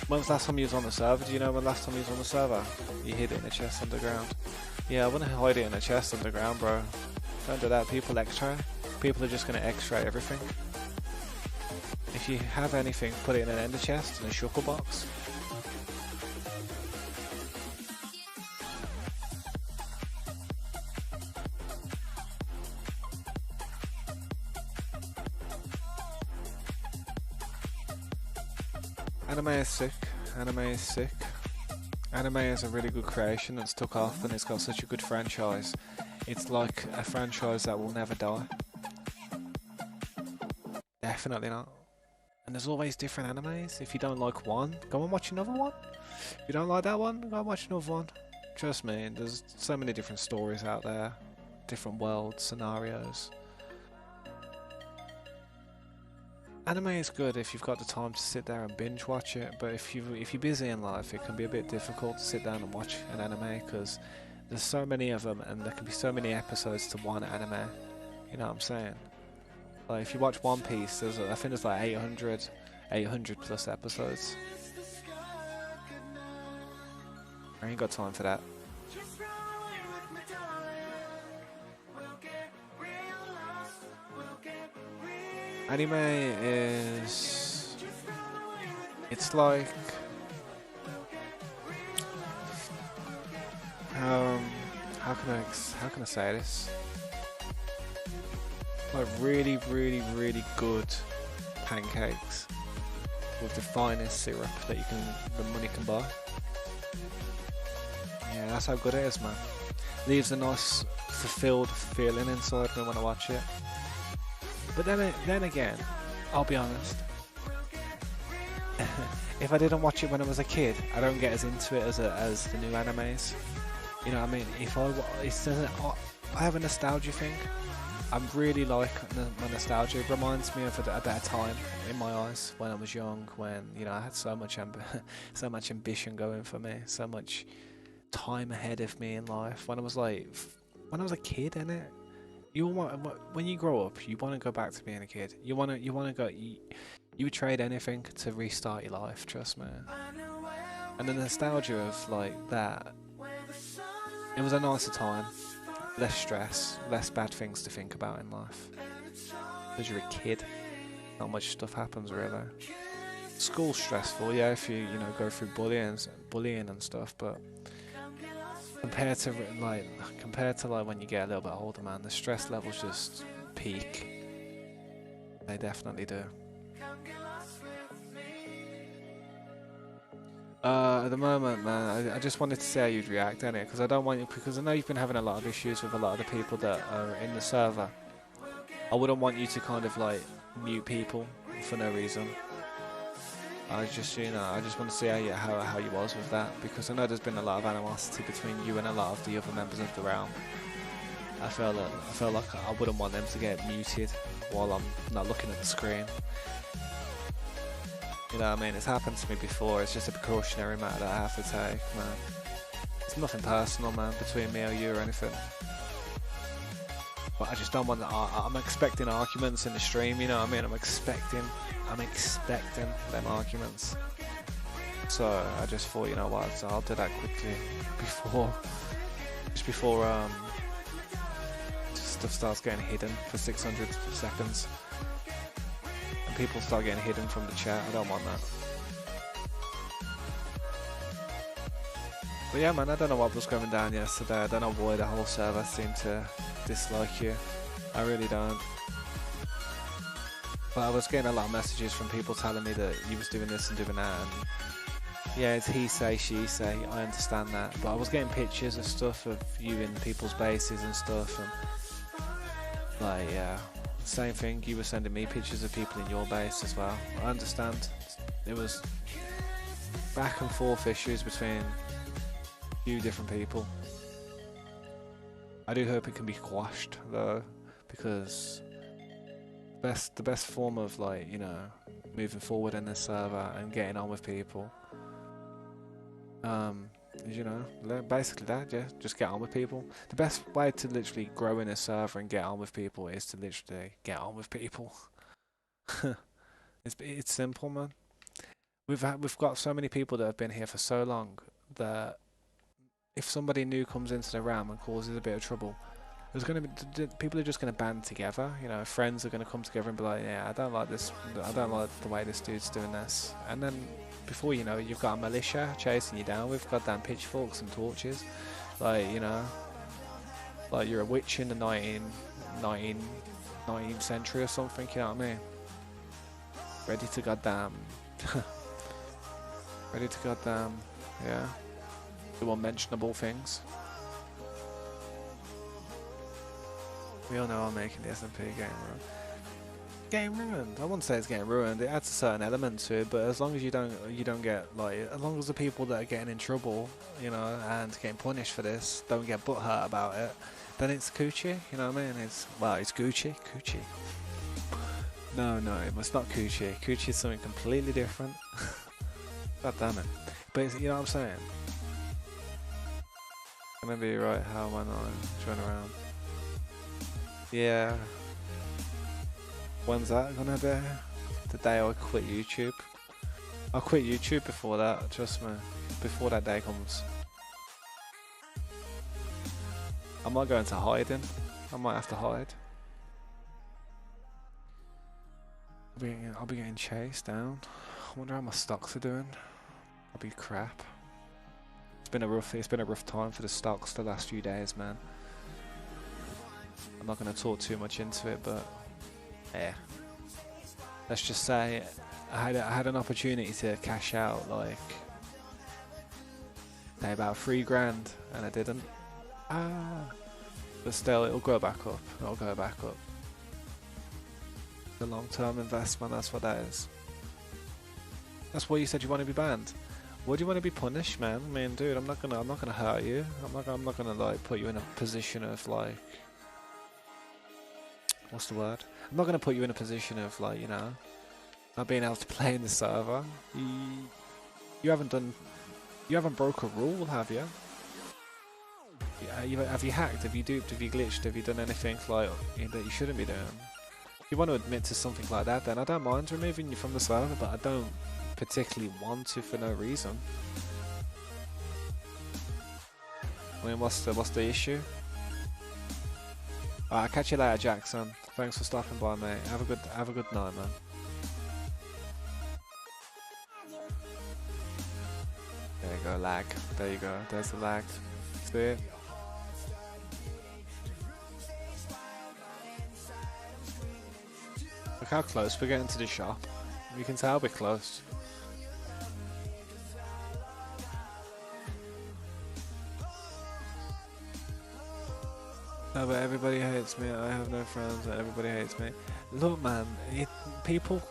When was the last time you was on the server? Do you know when the last time you was on the server? You hid it in a chest underground. Yeah, I wouldn't hide it in a chest underground, bro. Don't do that. People X-ray. People are just gonna X-ray everything. If you have anything, put it in an ender chest, in a shulker box. Anime is sick. Anime is sick. Anime is a really good creation that's took off and it's got such a good franchise. It's like a franchise that will never die. Definitely not. And there's always different animes. If you don't like one, go and watch another one. If you don't like that one, go and watch another one. Trust me, there's so many different stories out there. Different worlds, scenarios. Anime is good if you've got the time to sit there and binge watch it, but if you're busy in life, it can be a bit difficult to sit down and watch an anime because there's so many of them and there can be so many episodes to one anime. You know what I'm saying? Like if you watch One Piece, I think there's like 800 plus episodes. I ain't got time for that. Anime is... It's like... How can I say this? Like really good pancakes with the finest syrup that the money can buy. Yeah, that's how good it is, man. Leaves a nice fulfilled feeling inside me when I watch it. But then again, I'll be honest. If I didn't watch it when I was a kid, I don't get as into it as the new animes. You know what I mean? I have a nostalgia thing. I'm really like my nostalgia. It reminds me of a better time in my eyes when I was young. When I had so much ambition going for me, so much time ahead of me in life. When I was a kid, innit? When you grow up, you want to go back to being a kid. You would trade anything to restart your life. Trust me. And the nostalgia of like that. It was a nicer time. Less stress, less bad things to think about in life. Because you're a kid, not much stuff happens really. School's stressful, yeah, if you go through bullying and stuff, but compared to when you get a little bit older, man, the stress levels just peak. They definitely do. At the moment, man, I just wanted to see how you'd react, innit? Because I know you've been having a lot of issues with a lot of the people that are in the server. I wouldn't want you to kind of like mute people for no reason. I just want to see how you was with that, because I know there's been a lot of animosity between you and a lot of the other members of the realm. I feel like I wouldn't want them to get muted while I'm not looking at the screen. You know what I mean? It's happened to me before. It's just a precautionary matter that I have to take, man. It's nothing personal, man, between me or you or anything. But I just don't want. I'm expecting arguments in the stream. You know what I mean? I'm expecting them arguments. So I just thought, you know what? So I'll do that quickly before stuff starts getting hidden for 600 seconds and people start getting hidden from the chat. I don't want that. But yeah, man, I don't know what was going down yesterday. I don't know why the whole server seemed to dislike you. I really don't. But I was getting a lot of messages from people telling me that you was doing this and doing that, and yeah, it's he say, she say, I understand that. But I was getting pictures of stuff of you in people's bases and stuff, and like, yeah, same thing, you were sending me pictures of people in your base as well. I understand. It was back and forth issues between a few different people. I do hope it can be quashed though, because the best form of, like, you know, moving forward in this server and getting on with people, is, you know, basically that, yeah, just get on with people. The best way to literally grow in a server and get on with people is to literally get on with people. It's simple, man. We've got so many people that have been here for so long that if somebody new comes into the RAM and causes a bit of trouble, there's gonna be people are just gonna band together. You know, friends are gonna come together and be like, yeah, I don't like this. I don't like the way this dude's doing this. And then before you know, you've got a militia chasing you down with goddamn pitchforks and torches. Like, you know, like you're a witch in the 19th century or something. You know what I mean? Ready to goddamn, yeah, do unmentionable things. We all know I'm making the SMP game ruined. I wouldn't say it's getting ruined. It adds a certain element to it, but as long as you don't get, like, as long as the people that are getting in trouble, you know, and getting punished for this don't get butthurt about it, then it's coochie. You know what I mean? It's Gucci. No, it's not coochie. Coochie is something completely different. God damn it! But it's, you know what I'm saying? I remember you're right. How am I not trying around? Yeah. When's that gonna be? The day I quit YouTube. I'll quit YouTube before that, trust me. Before that day comes. I might go into hiding. I might have to hide. I'll be getting chased down. I wonder how my stocks are doing. I'll be crap. It's been a rough time for the stocks the last few days, man. I'm not going to talk too much into it, but yeah. Let's just say I had an opportunity to cash out, like, say about $3 and I didn't. But still, it'll go back up. The long-term investment, that's what that is. That's why you said you want to be banned. Why do you want to be punished, man? I mean, dude, I'm not gonna hurt you. I'm not gonna, like, put you in a position of, like, what's the word? I'm not gonna put you in a position of, like, you know, not being able to play in the server. You haven't broke a rule, have you? Have you hacked? Have you duped? Have you glitched? Have you done anything, like, that you shouldn't be doing? If you want to admit to something like that, then I don't mind removing you from the server, but I don't particularly want to for no reason. I mean, what's the issue? Alright, I'll catch you later, Jackson. Thanks for stopping by, mate. Have a good night, man. There you go, lag. There you go. There's the lag. See it? Look how close we're getting to the shop. You can tell we're close. No, but everybody hates me. I have no friends, and everybody hates me. Look, man, people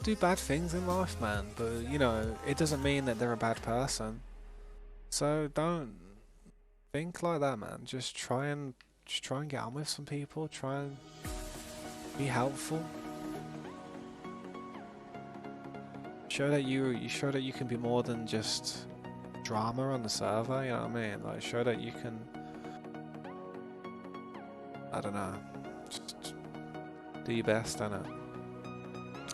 do bad things in life, man. But you know, it doesn't mean that they're a bad person. So don't think like that, man. Just try and get on with some people. Try and be helpful. Show that you can be more than just drama on the server, you know what I mean? Like, show that you can, I don't know, just do your best, I know.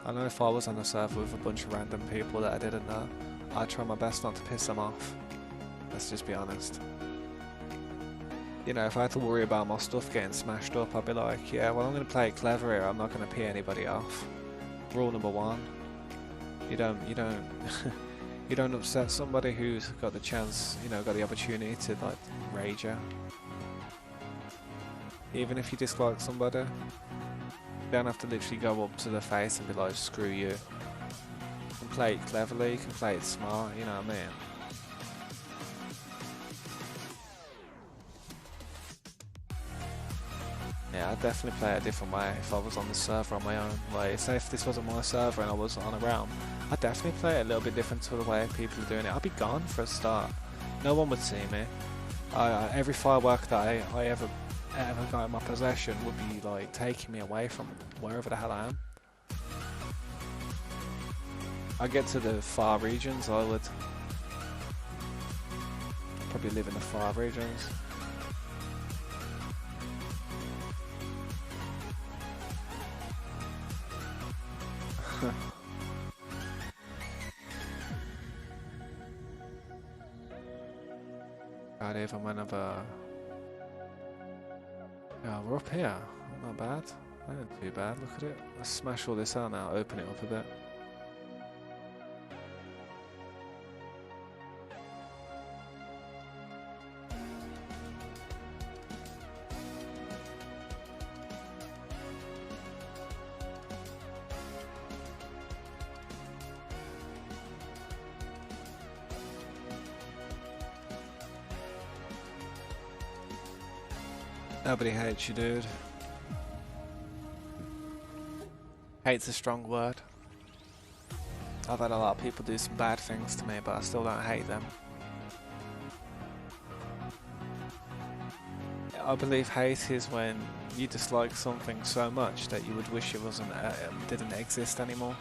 I know if I was on a server with a bunch of random people that I didn't know, I'd try my best not to piss them off. Let's just be honest. You know, if I had to worry about my stuff getting smashed up, I'd be like, yeah, well, I'm going to play it clever here. I'm not going to pee anybody off. Rule number one: you don't you don't upset somebody who's got the chance, you know, got the opportunity to like rage out. Even if you dislike somebody, you don't have to literally go up to their face and be like, screw you. You can play it cleverly, you can play it smart, you know what I mean? Yeah, I'd definitely play it a different way if I was on the server on my own. Like, say if this wasn't my server and I was on a realm, I'd definitely play it a little bit different to the way people are doing it. I'd be gone for a start. No one would see me. Every firework that I ever got in my possession would be like taking me away from wherever the hell I am. I get to the far regions, I would probably live in the far regions. God, even whenever... Yeah, we're up here. Not bad. That ain't too bad. Look at it. Let's smash all this out now. Open it up a bit. Nobody hates you, dude. Hate's a strong word. I've had a lot of people do some bad things to me, but I still don't hate them. I believe hate is when you dislike something so much that you would wish it wasn't, didn't exist anymore.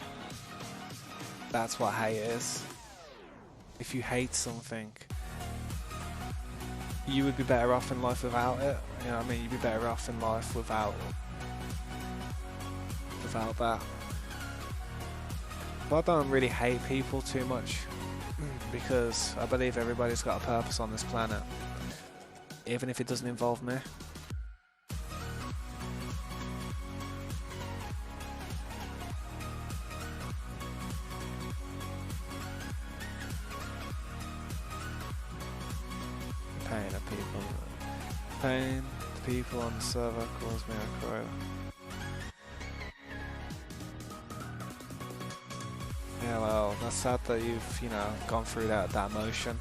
That's what hate is. If you hate something, you would be better off in life without it. You know what I mean? You'd be better off in life without that. But I don't really hate people too much because I believe everybody's got a purpose on this planet, even if it doesn't involve me. Pain to people on the server calls me a crow. Yeah, well, that's sad that you've, you know, gone through that emotion.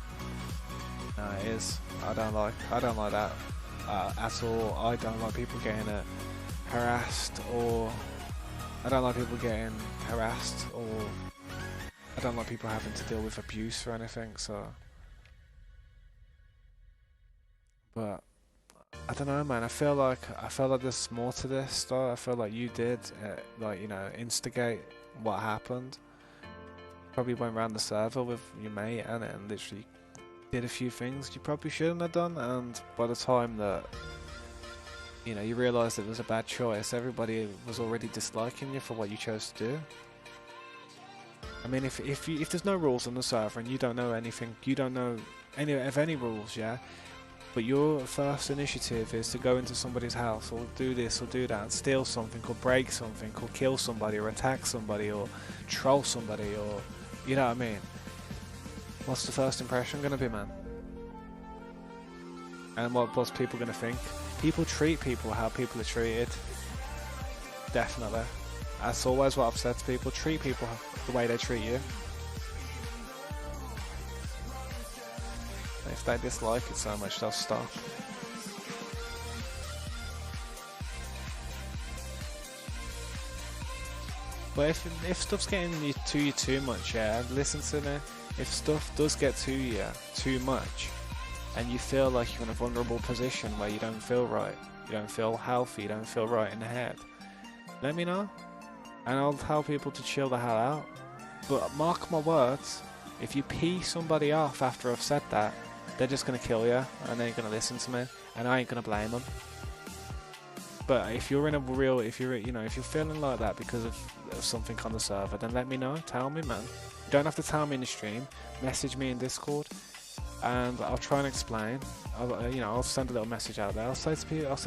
No, it is. I don't like that at all. I don't like people getting harassed, or I don't like people getting harassed, or I don't like people having to deal with abuse or anything. So, but I don't know, man. I feel like there's more to this though. I feel like you did, like, you know, instigate what happened. Probably went around the server with your mate and literally did a few things you probably shouldn't have done. And by the time that, you know, you realised it was a bad choice, everybody was already disliking you for what you chose to do. I mean, if there's no rules on the server and you don't know anything, you don't know any rules, yeah. But your first initiative is to go into somebody's house or do this or do that and steal something or break something or kill somebody or attack somebody or troll somebody, or, you know what I mean? What's the first impression going to be, man? And what's people going to think? People treat people how people are treated. Definitely. That's always what I've said to people. Treat people the way they treat you. If they dislike it so much, they'll stop. But if stuff's getting to you too much, yeah, listen to me. If stuff does get to you too much, and you feel like you're in a vulnerable position where you don't feel right, you don't feel healthy, you don't feel right in the head, let me know, and I'll tell people to chill the hell out. But mark my words, If you pee somebody off after I've said that, they're just gonna kill you and they ain't gonna listen to me, and I ain't gonna blame them. But if you're in a real, if you're feeling like that because of something on the server, then let me know. Tell me, man. You don't have to tell me in the stream. Message me in Discord, and I'll try and explain. I'll send a little message out there. I'll say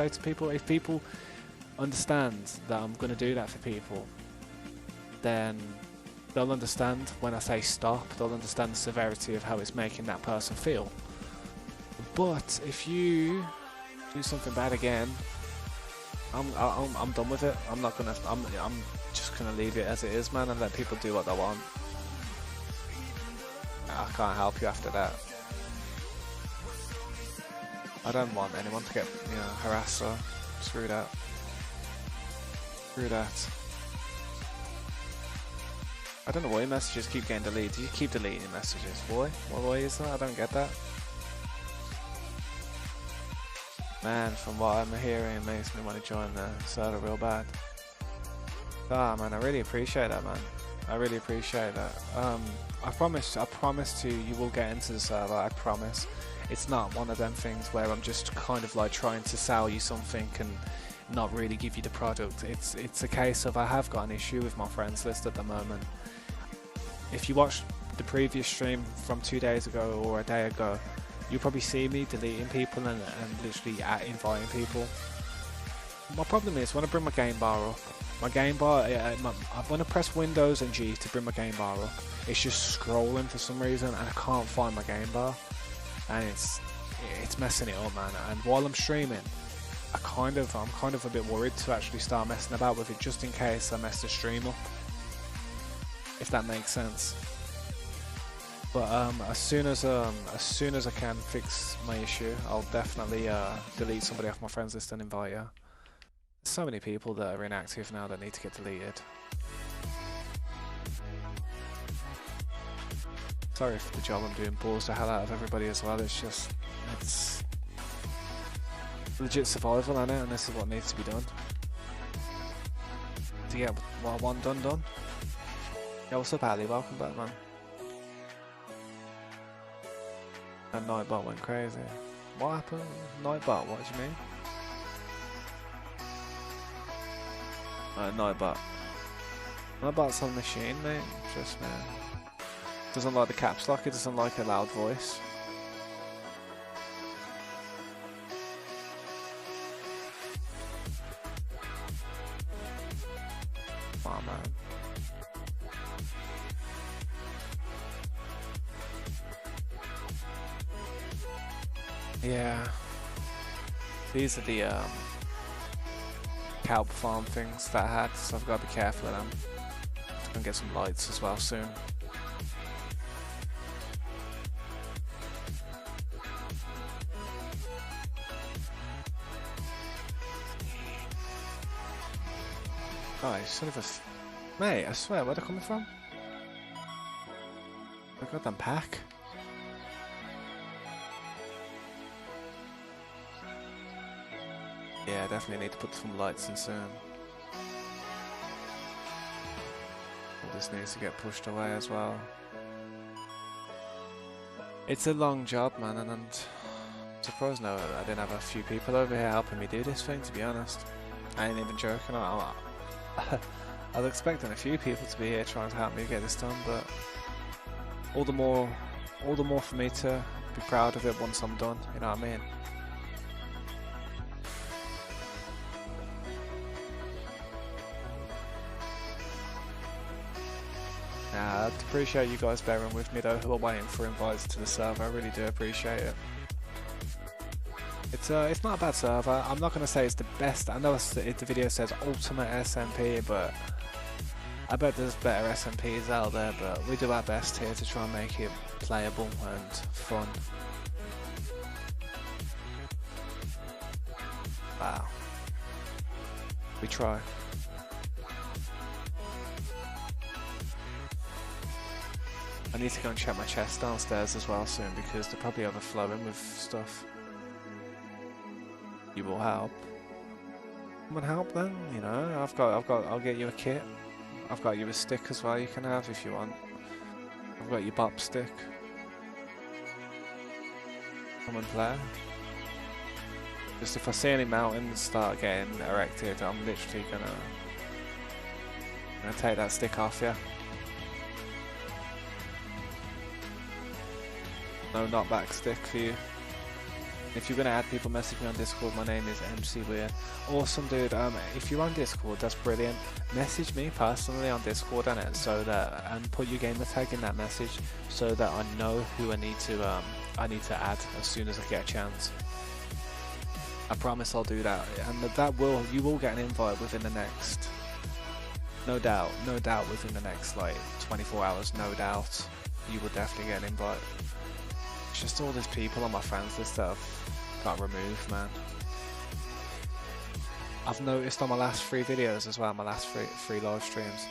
to people, if people understand that I'm gonna do that for people, then they'll understand when I say stop. They'll understand the severity of how it's making that person feel. But if you do something bad again, I'm done with it. I'm just gonna leave it as it is, man, and let people do what they want. I can't help you after that. I don't want anyone to get, harassed, so screw that. Screw that. I don't know why your messages keep getting deleted. You keep deleting your messages. Why? Why is that? I don't get that. Man, from what I'm hearing, it makes me want to join the server real bad. Ah, man, I really appreciate that, man. I really appreciate that. I promise you will get into the server, I promise. It's not one of them things where I'm just kind of like trying to sell you something and not really give you the product. It's a case of I have got an issue with my friends list at the moment. If you watched the previous stream from 2 days ago or a day ago, you'll probably see me deleting people and literally inviting people. My problem is when I bring my game bar up, when I press Windows and G to bring my game bar up, it's just scrolling for some reason and I can't find my game bar, and it's messing it up, man. And while I'm streaming, I'm kind of a bit worried to actually start messing about with it, just in case I mess the stream up, if that makes sense. But as soon as I can fix my issue, I'll definitely delete somebody off my friends list and invite you. There's so many people that are inactive now that need to get deleted. Sorry if the job I'm doing bores the hell out of everybody as well. It's legit survival, I know, and this is what needs to be done to get what I want done. Yeah, what's up, Ali? Welcome back, man. And Nightbot went crazy. What happened? Nightbot, what do you mean? Nightbot. Nightbot's on the machine, mate. Trust me. Doesn't like the caps lock, it doesn't like a loud voice. Oh, man. Yeah, these are the kelp farm things that I had, so I've got to be careful of them. I'm gonna get some lights as well soon. Oh, you son of a mate! I swear, where they're coming from? I got them pack. Yeah, definitely need to put some lights in soon. All this needs to get pushed away as well. It's a long job, man, and I'm surprised now I didn't have a few people over here helping me do this thing, to be honest. I ain't even joking. I was expecting a few people to be here trying to help me get this done, but all the more for me to be proud of it once I'm done, you know what I mean? Nah, I'd appreciate you guys bearing with me though, who are waiting for invites to the server. I really do appreciate it. It's not a bad server. I'm not going to say it's the best. I know the video says ultimate SMP, but I bet there's better SMPs out there, but we do our best here to try and make it playable and fun. Wow. We try. I need to go and check my chest downstairs as well soon, because they're probably overflowing with stuff. You will help. Come and help then, you know. I'll get you a kit. I've got you a stick as well you can have if you want. I've got your bop stick. Come and play. Just if I see any mountains start getting erected, I'm literally gonna take that stick off you. No knockback stick for you. If you're gonna add people, message me on Discord. My name is MC Weir. Awesome, dude. If you're on Discord, that's brilliant. Message me personally on Discord and put your gamer tag in that message so that I know who I need to add as soon as I get a chance. I promise I'll do that, and you will get an invite within the next, no doubt within the next like 24 hours, no doubt. You will definitely get an invite. It's just all these people on my friends list that I've got removed, man. I've noticed on my last 3 videos as well, my last three live streams.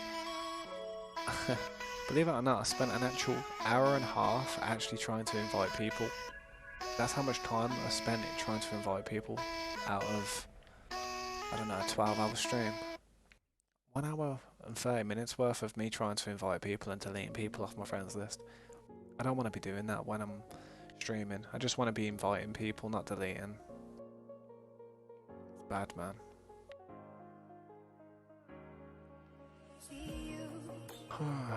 Believe it or not, I spent an actual hour and a half actually trying to invite people. That's how much time I spent trying to invite people out of, I don't know, a 12-hour stream. 1 hour and 30 minutes worth of me trying to invite people and deleting people off my friends list. I don't want to be doing that when I'm streaming. I just want to be inviting people, not deleting. It's bad, man.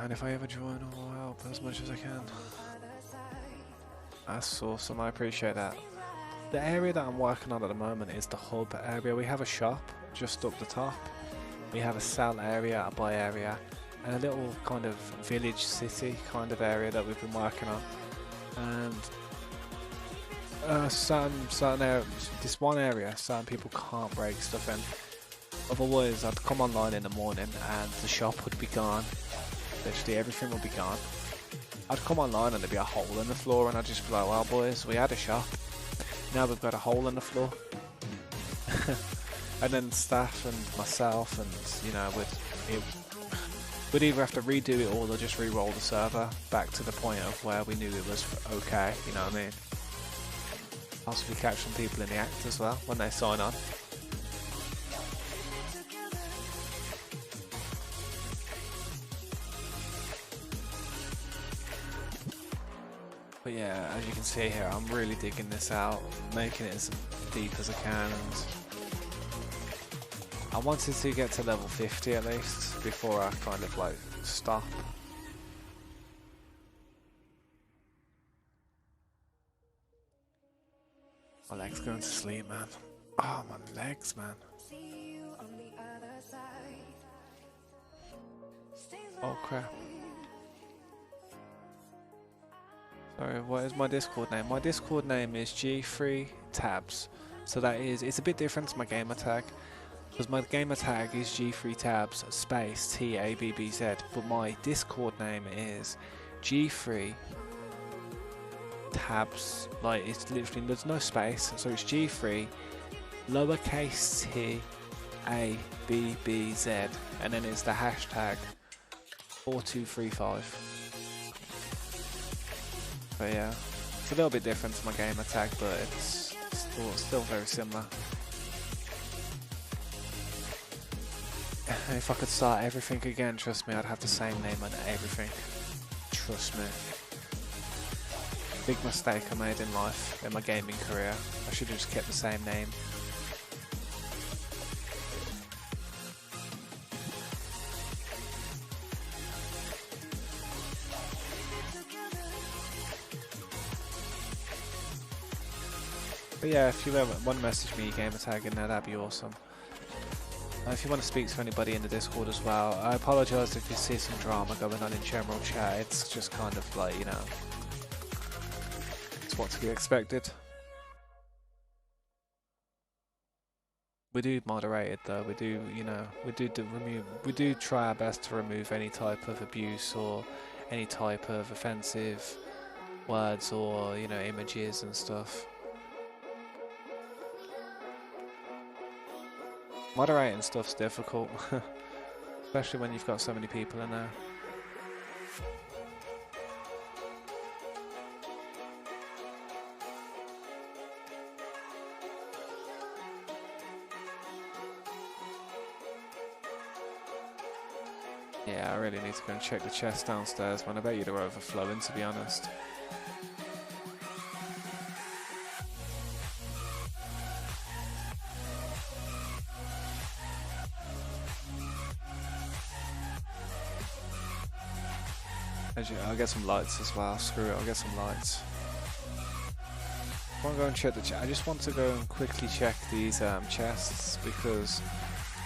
And if I ever join, I'll help as much as I can. That's awesome, I appreciate that. The area that I'm working on at the moment is the hub area. We have a shop just up the top. We have a sell area, a buy area, and a little kind of village city kind of area that we've been working on. And certain areas, this one area, certain people can't break stuff in. Otherwise, I'd come online in the morning and the shop would be gone. Literally everything would be gone. I'd come online and there'd be a hole in the floor and I'd just be like, well boys, we had a shop. Now we've got a hole in the floor. And then staff and myself and, you know, we'd either have to redo it all or just re-roll the server back to the point of where we knew it was okay, you know what I mean? Possibly catch some people in the act as well when they sign on. But yeah, as you can see here, I'm really digging this out, making it as deep as I can, and I wanted to get to level 50 at least before I kind of like stop. My leg's going to sleep, man. Oh, my legs, man. Oh crap. Sorry, what is my Discord name? My Discord name is G3Tabs. So that is, it's a bit different to my gamer tag. Because my gamer tag is G3Tabs space TABBZ. But my Discord name is G3 Tabs. Like, it's literally, there's no space. So it's G3 lowercase t ABBZ. And then it's the hashtag 4235. But yeah, it's a little bit different to my gamer tag, but it's still very similar. If I could start everything again, trust me, I'd have the same name on everything. Trust me. Big mistake I made in life, in my gaming career. I should have just kept the same name. But yeah, if you ever want to message me your gamer tag in there, that'd be awesome. If you want to speak to anybody in the Discord as well, I apologise if you see some drama going on in general chat. It's just kind of like, you know, it's what to be expected. We do moderate it though. We do, you know, we do try our best to remove any type of abuse or any type of offensive words or, you know, images and stuff. Moderating stuff's difficult, especially when you've got so many people in there. Yeah, I really need to go and check the chest downstairs, man. I bet you they're overflowing, to be honest. Actually, I'll get some lights as well. Screw it, I'll get some lights. I want to go and check the chest. I just want to go and quickly check these chests because,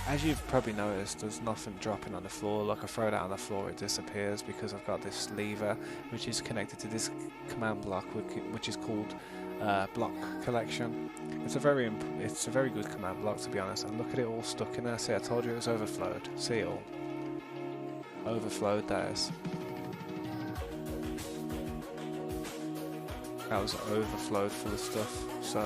as you've probably noticed, there's nothing dropping on the floor. Like I throw it out on the floor, it disappears because I've got this lever which is connected to this command block, which is called block collection. It's a very good command block, to be honest. And look at it all stuck in there. See, I told you it was overflowed. See it all overflowed. That is. That was overflowed full of stuff. So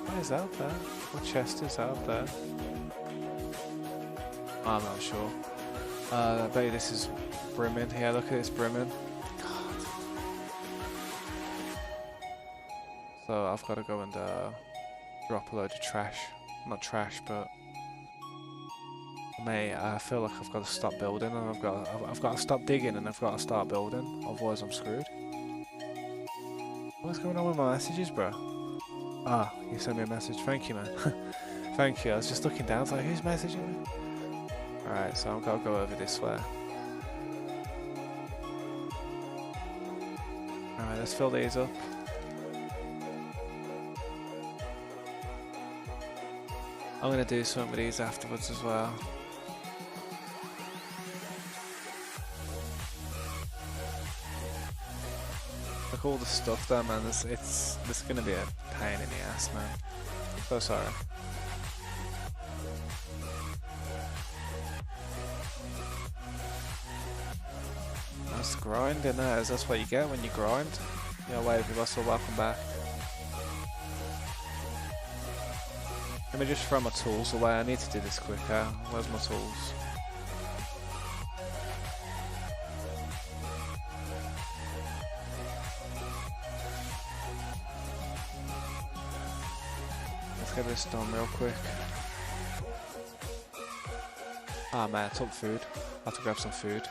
what is out there? What chest is out there? I'm not sure. I bet you this is brimming. Yeah, look at this brimming. God. So I've got to go and drop a load of trash. Not trash, but mate, I feel like I've got to stop building, and I've got to stop digging, and I've got to start building. Otherwise, I'm screwed. What's going on with my messages, bro? Ah, you sent me a message. Thank you, man. Thank you. I was just looking down. I was like, who's messaging me? Alright, so I've got to go over this way. Alright, let's fill these up. I'm going to do something with these afterwards as well. Look, all the stuff there, man. This is going to be a pain in the ass, man. So sorry. That's grinding, that's what you get when you grind. Yeah, wave you Russell, welcome back. Let me just throw my tools away. I need to do this quicker. Where's my tools? Let's get this done real quick. Ah man, I took food. I have to grab some food.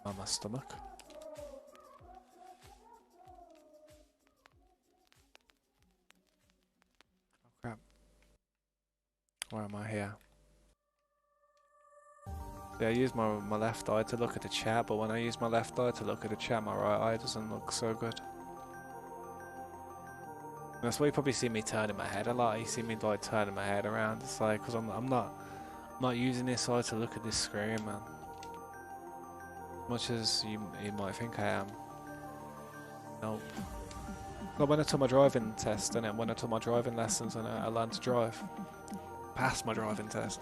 On my stomach. Crap. Where am I here? Yeah, I use my left eye to look at the chat, but when I use my left eye to look at the chat, my right eye doesn't look so good. And that's why you probably see me turning my head a lot. You see me like turning my head around. It's like because I'm not using this eye to look at this screen, man. Much as you might think I am. Nope. But when I took my driving test and when I took my driving lessons and I learned to drive, passed my driving test,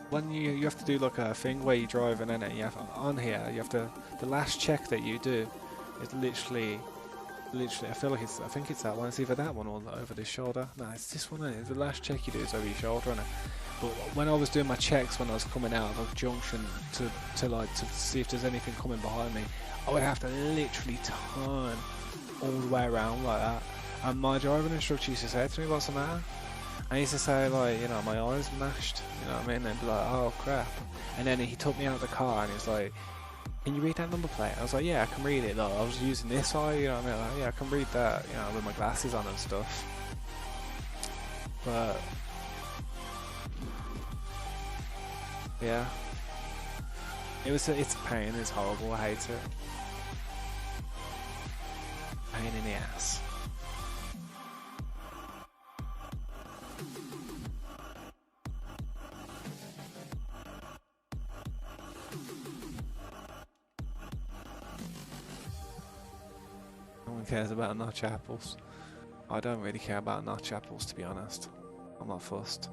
when you have to do like a thing where you drive and then you have on here you have to, the last check that you do is literally I think it's that one. It's either that one or over the shoulder. No, it's this one. The last check you do is over your shoulder, isn't it? But when I was doing my checks when I was coming out of a junction to see if there's anything coming behind me, I would have to literally turn all the way around like that. And my driving instructor used to say to me, "What's the matter?" I used to say, like, you know, my eyes mashed, you know what I mean? And be like, oh crap. And then he took me out of the car and he was like, can you read that number plate? I was like, yeah, I can read it. Like, I was using this eye, you know what I mean? Like, yeah, I can read that, you know, with my glasses on and stuff. But yeah, it's a pain. It's horrible. I hate it. Pain in the ass. No one cares about notch apples. I don't really care about notch apples, to be honest. I'm not fussed.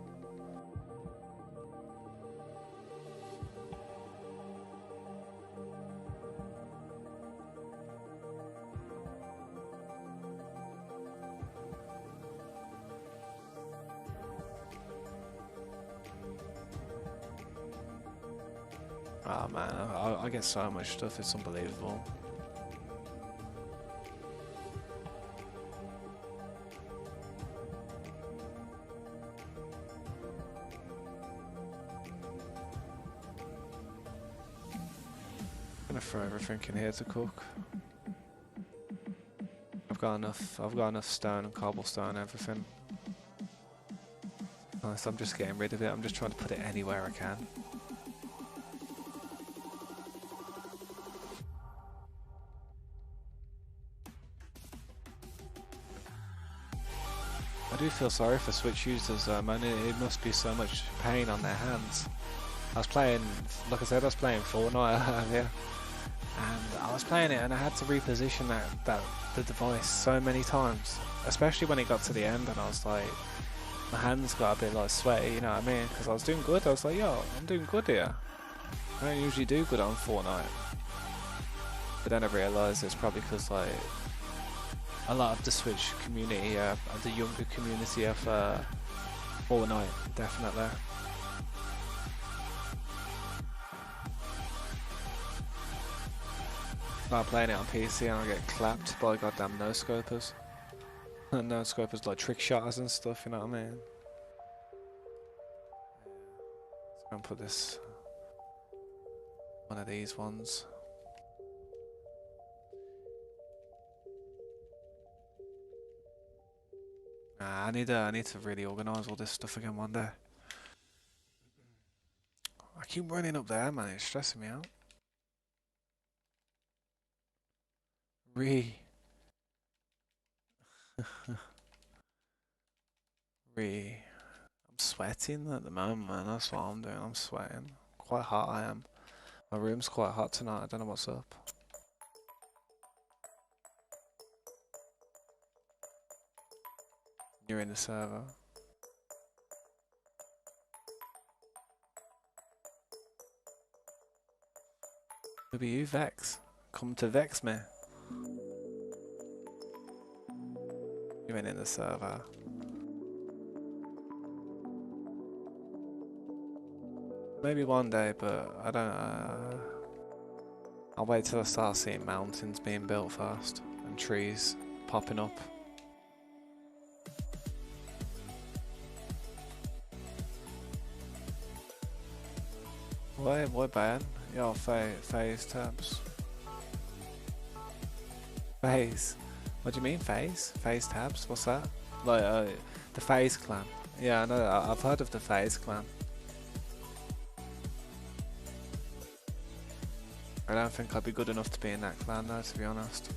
Oh man, I get so much stuff, it's unbelievable. throw everything in here to cook. I've got enough stone and cobblestone and everything. So I'm just getting rid of it. I'm just trying to put it anywhere I can. I do feel sorry for Switch users though, man. It must be so much pain on their hands. I was playing, like I said, I was playing Fortnite earlier, and I was playing it and I had to reposition the device so many times, especially when it got to the end and I was like, my hands got a bit like sweaty, you know what I mean, because I was doing good. I was like, yo, I'm doing good here. I don't usually do good on Fortnite. But then I realised it's probably because like a lot of the Switch community, the younger community of Fortnite, definitely. Start playing it on PC and I get clapped by goddamn no-scopers. No-scopers like trick shotters and stuff, you know what I mean? So I'm gonna put this, one of these ones. Nah, I need to really organise all this stuff again one day. I keep running up there, man, it's stressing me out. I'm sweating at the moment, man. That's what I'm doing. I'm sweating. Quite hot, I am. My room's quite hot tonight. I don't know what's up. You're in the server. Maybe you, Vex. Come to Vex me. You ain't in the server. Maybe one day, but I don't. I'll wait till I start seeing mountains being built first and trees popping up. What bad? Yo, phase tabs. Phase. What do you mean phase? Phase tabs? What's that? Like the phase clan. Yeah, I know. I've heard of the phase clan. I don't think I'd be good enough to be in that clan though, to be honest.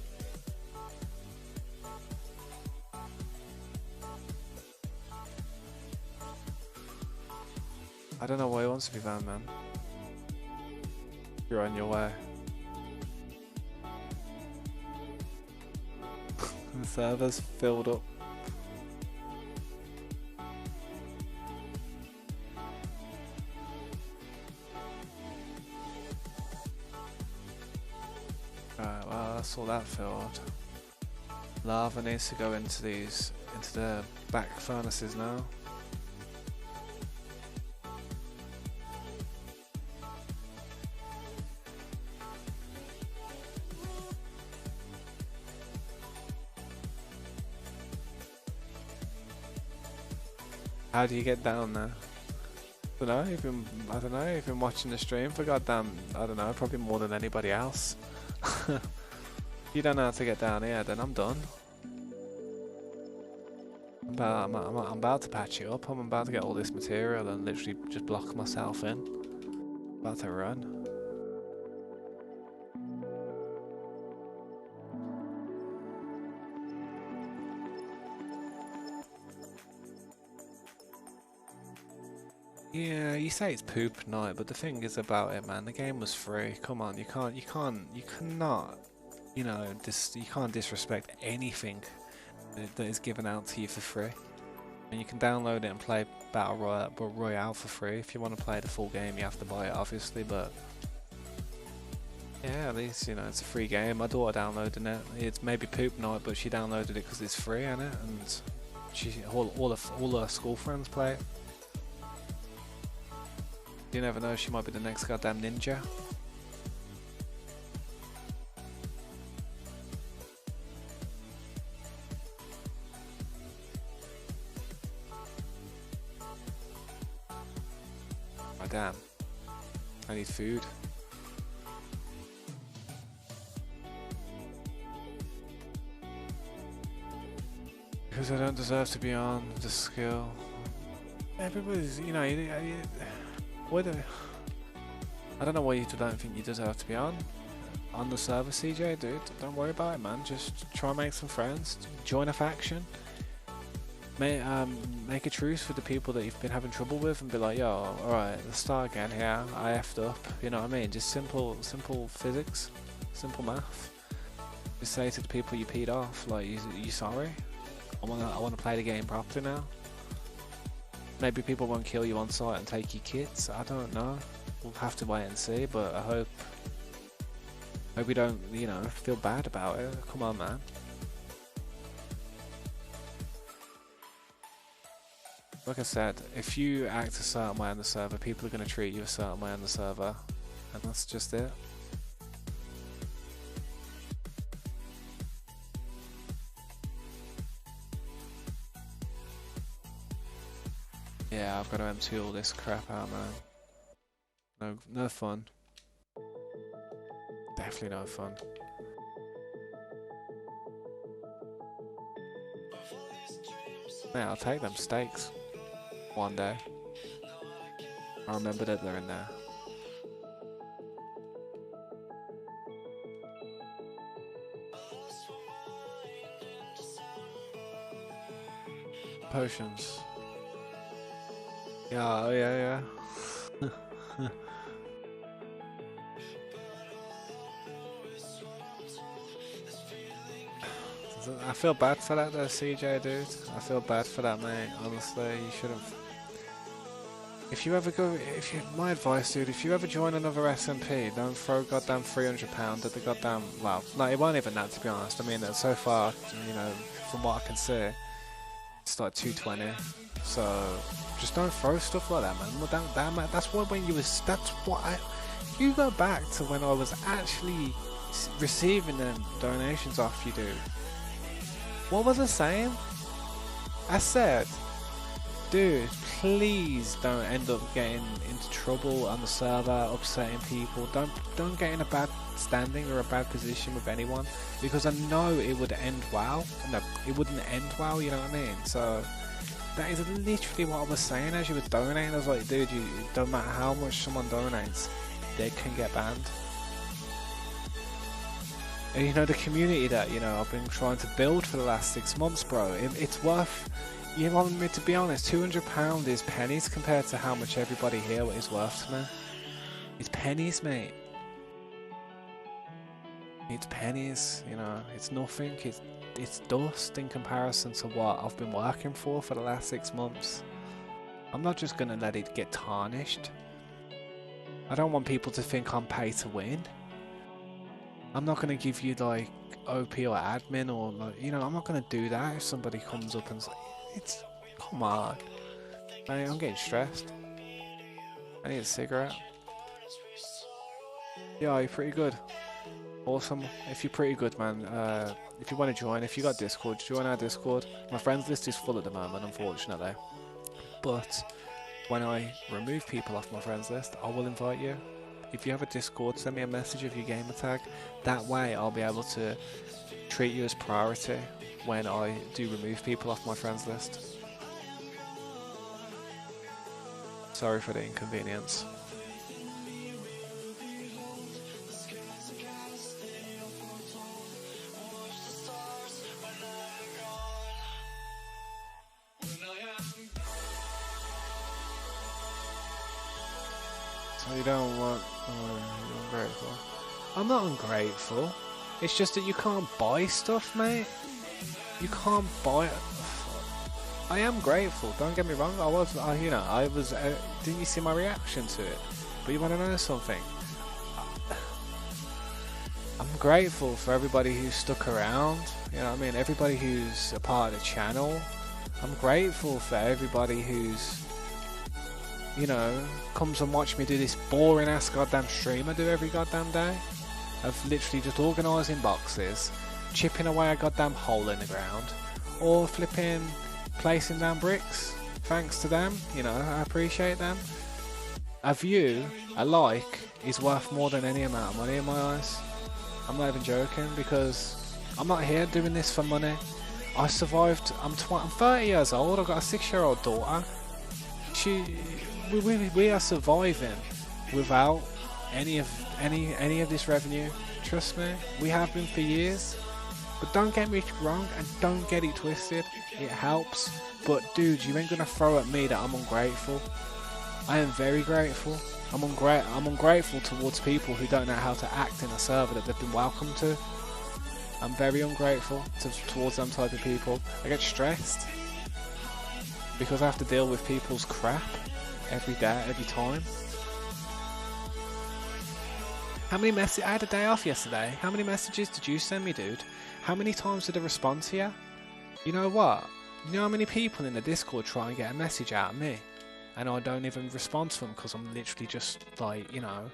I don't know why he wants to be banned, man. You're on your way. The server's filled up. Right, well, that's all that filled. Lava needs to go into the back furnaces now. How do you get down there? I don't know, you've been watching the stream for goddamn, I don't know, probably more than anybody else. If you don't know how to get down here, then I'm done. I'm about to patch it up. I'm about to get all this material and literally just block myself in. About to run. Yeah, you say it's poop night, but the thing is about it, man, the game was free. Come on, you cannot, you know, you can't disrespect anything that is given out to you for free. And you can download it and play Battle Royale for free. If you want to play the full game, you have to buy it, obviously, but yeah, at least, you know, it's a free game. My daughter downloaded it. It's maybe poop night, but she downloaded it because it's free, innit? And all her school friends play it. You never know, she might be the next goddamn ninja. Oh damn. I need food. Because I don't deserve to be on the skill. Everybody's, you know, what I don't know why you don't think you deserve to be on the server, CJ, dude. Don't worry about it, man. Just try and make some friends. Join a faction. Make a truce with the people that you've been having trouble with and be like, yo, alright, let's start again here. I effed up. You know what I mean? Just simple physics. Simple math. Just say to the people you peed off, like, you sorry? I wanna play the game properly now. Maybe people won't kill you on site and take your kits. I don't know. We'll have to wait and see, but I hope we don't, you know, feel bad about it. Come on, man. Like I said, if you act a certain way on the server, people are going to treat you a certain way on the server, and that's just it. Yeah, I've got to empty all this crap out, man. No fun. Definitely no fun. Yeah, I'll take them steaks. One day. I remember that they're in there. Potions. Yeah, oh yeah. I feel bad for that though, CJ, dude. I feel bad for that, mate. Honestly, you should have. My advice, dude, if you ever join another SMP, don't throw goddamn £300 at the goddamn. Well, no, it won't even that, to be honest. I mean, so far, you know, from what I can see, it's like 220. So just don't throw stuff like that, man. That's what when you was. That's what I. You go back to when I was actually receiving them donations off you, dude. What was I saying? I said, dude, please don't end up getting into trouble on the server, upsetting people. Don't get in a bad standing or a bad position with anyone, because I know it would end well. No, it wouldn't end well, you know what I mean? So that is literally what I was saying as you were donating. I was like, dude, it don't matter how much someone donates, they can get banned. And you know, the community that, you know, I've been trying to build for the last 6 months, bro, it's worth, you want me to be honest, £200 is pennies compared to how much everybody here is worth to me. It's pennies, mate. It's pennies, you know, it's nothing, it's dust in comparison to what I've been working for the last 6 months. I'm not just gonna let it get tarnished. I don't want people to think I'm pay to win. I'm not going to give you like OP or admin or like, you know, I'm not going to do that if somebody comes up and it's, come on. I'm getting stressed. I need a cigarette. Yeah, you're pretty good. Awesome. If you're pretty good, man, if you want to join, if you got Discord, join our Discord. My friends list is full at the moment, unfortunately. But when I remove people off my friends list, I will invite you. If you have a Discord, send me a message of your gamer tag. That way I'll be able to treat you as priority when I do remove people off my friends list. Sorry for the inconvenience. So you don't want... you're ungrateful. I'm not ungrateful. It's just that you can't buy stuff, mate. You can't buy... I am grateful, don't get me wrong. Didn't you see my reaction to it? But you want to know something? I'm grateful for everybody who's stuck around. You know what I mean? Everybody who's a part of the channel. I'm grateful for everybody who's, you know, comes and watch me do this boring ass goddamn stream I do every goddamn day. Of literally just organising boxes, chipping away a goddamn hole in the ground, or flipping, placing down bricks. Thanks to them, you know, I appreciate them. A view, a like, is worth more than any amount of money in my eyes. I'm not even joking, because I'm not here doing this for money. I survived. I'm 30 years old. I've got a 6-year-old daughter. We are surviving without any of this revenue. Trust me, we have been for years. But don't get me wrong and don't get it twisted. It helps. But dude, you ain't gonna throw at me that I'm ungrateful. I am very grateful. I'm ungrateful towards people who don't know how to act in a server that they've been welcomed to. I'm very ungrateful towards them type of people. I get stressed because I have to deal with people's crap every day, every time. How many messages? I had a day off yesterday. How many messages did you send me, dude? How many times did I respond to you? You know what? You know how many people in the Discord try and get a message out of me, and I don't even respond to them because I'm literally just like, you know,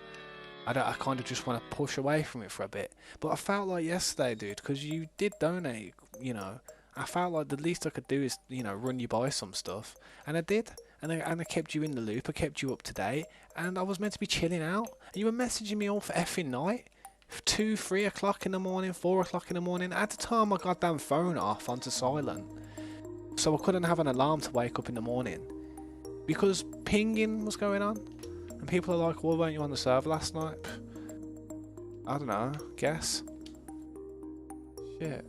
I kind of just want to push away from it for a bit. But I felt like yesterday, dude, because you did donate, you know, I felt like the least I could do is, you know, run you by some stuff, and I did, and I kept you in the loop, I kept you up to date, and I was meant to be chilling out, and you were messaging me all for effing night, 2, 3 o'clock in the morning, 4 o'clock in the morning. At the time, my goddamn phone off onto silent, so I couldn't have an alarm to wake up in the morning because pinging was going on, and people are like, "Well, weren't you on the server last night?" I don't know. Guess. Shit.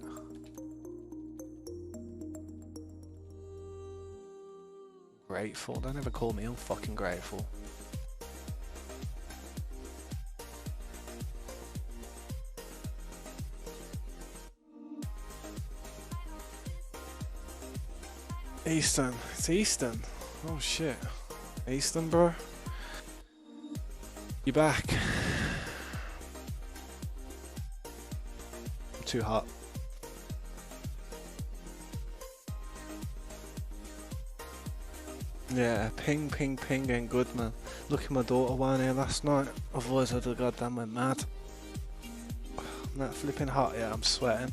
Grateful. Don't ever call me unfucking grateful. Eastern. It's Eastern. Oh shit. Eastern, bro. You back? I'm too hot. Yeah, ping ain't good, man. Look at my daughter one here last night. Otherwise I'd have goddamn went mad. I'm not flipping hot, yeah, I'm sweating.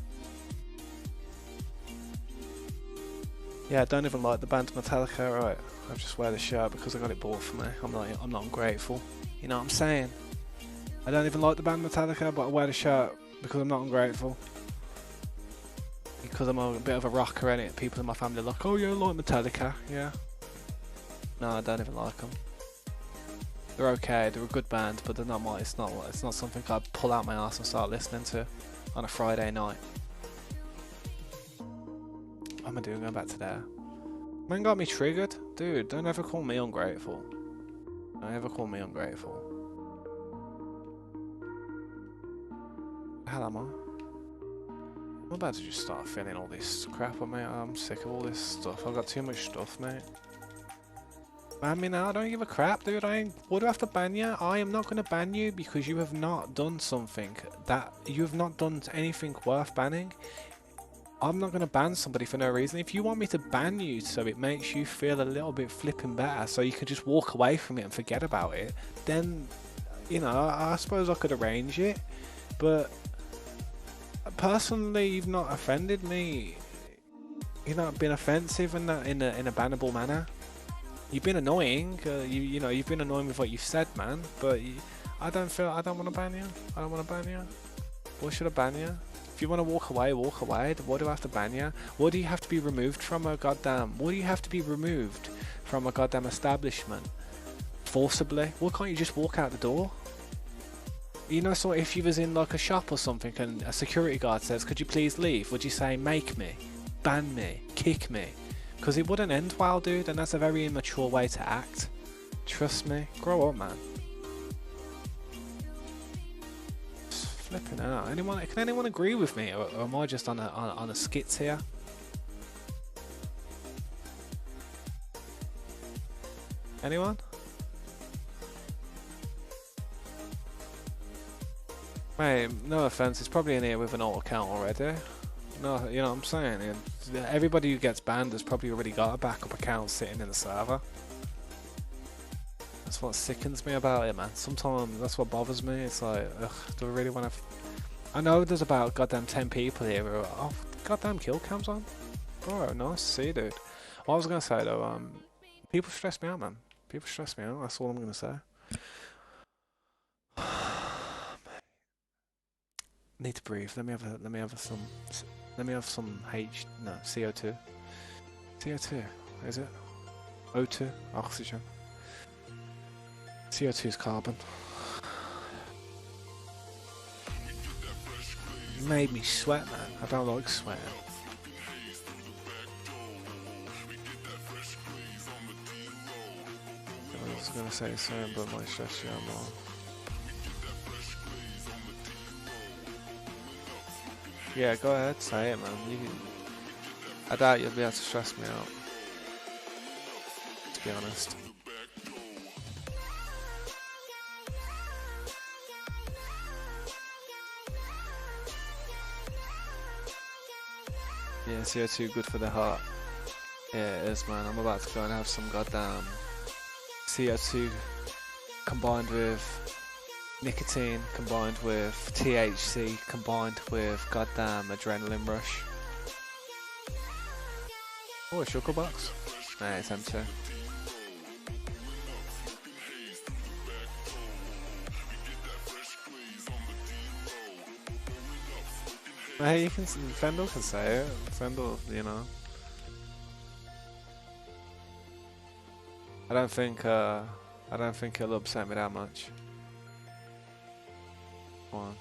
Yeah, I don't even like the band Metallica, right? I just wear the shirt because I got it bought for me. I'm not ungrateful. You know what I'm saying? I don't even like the band Metallica, but I wear the shirt because I'm not ungrateful. Because I'm a bit of a rocker, innit? People in my family are like, "Oh, you like Metallica?" Yeah. No, I don't even like them. They're okay. They're a good band, but they're not my. It's not something I'd pull out my ass and start listening to on a Friday night. What am I doing? Going back to there. Man got me triggered, dude. Don't ever call me ungrateful. Don't ever call me ungrateful. What the hell am I? I'm about to just start feeling all this crap on me. I'm sick of all this stuff. I've got too much stuff, mate. Ban me now, I don't give a crap, dude. What do I have to ban you? I am not going to ban you because you have not done something that you have not done anything worth banning. I'm not going to ban somebody for no reason. If you want me to ban you so it makes you feel a little bit flipping better, so you can just walk away from it and forget about it, then, you know, I suppose I could arrange it. But personally, you've not offended me. You've not been offensive in a bannable manner. You've been annoying. You know, you've been annoying with what you've said, man. But I don't want to ban you. I don't want to ban you. Why should I ban you? If you want to walk away, walk away. Why do I have to ban you? Why do you have to be removed from a goddamn? Why do you have to be removed from a goddamn establishment forcibly? Why can't you just walk out the door? You know, so if you was in like a shop or something and a security guard says, "Could you please leave?" Would you say, "Make me, ban me, kick me"? Because it wouldn't end well, dude, and that's a very immature way to act. Trust me. Grow up, man. Just flipping out. Can anyone agree with me, or am I just on a skits here? Anyone? Mate, no offense, it's probably in here with an alt account already. No, you know what I'm saying? Everybody who gets banned has probably already got a backup account sitting in the server. That's what sickens me about it, man. Sometimes that's what bothers me. It's like, ugh, do I really want to... I know there's about goddamn 10 people here who are, oh, goddamn kill cams on. Bro, nice to see you, dude. What I was going to say, though, people stress me out, man. People stress me out, that's all I'm going to say. Need to breathe. Let me have some CO2. CO2, is it? O2, oxygen. CO2 is carbon. You made me sweat, man. I don't like sweating. I was gonna say something, but might stress you out more. Yeah, go ahead, say it, man. I doubt you'll be able to stress me out, to be honest. Yeah, CO2 good for the heart. Yeah, it is, man. I'm about to go and have some goddamn CO2 combined with nicotine, combined with THC, combined with goddamn adrenaline rush. Oh, a sugar box? Nah, it's empty. Hey, you can. Fendel can say it. Fendel, you know. I don't think he'll upset me that much. Come on.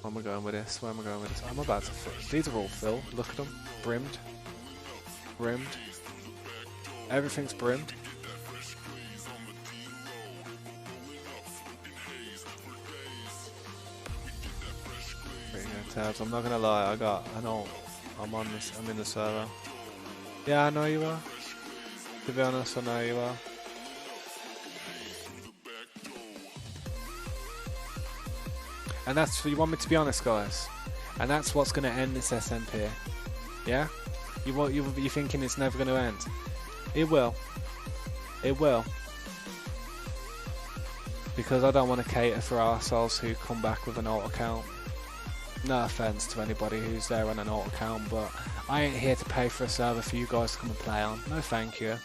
Where am I going with this? Where am I going with this? I'm about to fill. These are all filled. Look at them. Brimmed. Brimmed. Everything's brimmed. Tabs. I'm not gonna lie, I'm in the server. Yeah, I know you are. To be honest, I know you are. And that's, you want me to be honest, guys? And that's what's gonna end this SMP. Yeah? You're thinking it's never gonna end? It will. It will. Because I don't want to cater for arseholes who come back with an alt account. No offense to anybody who's there on an alt account, but I ain't here to pay for a server for you guys to come and play on. No thank you.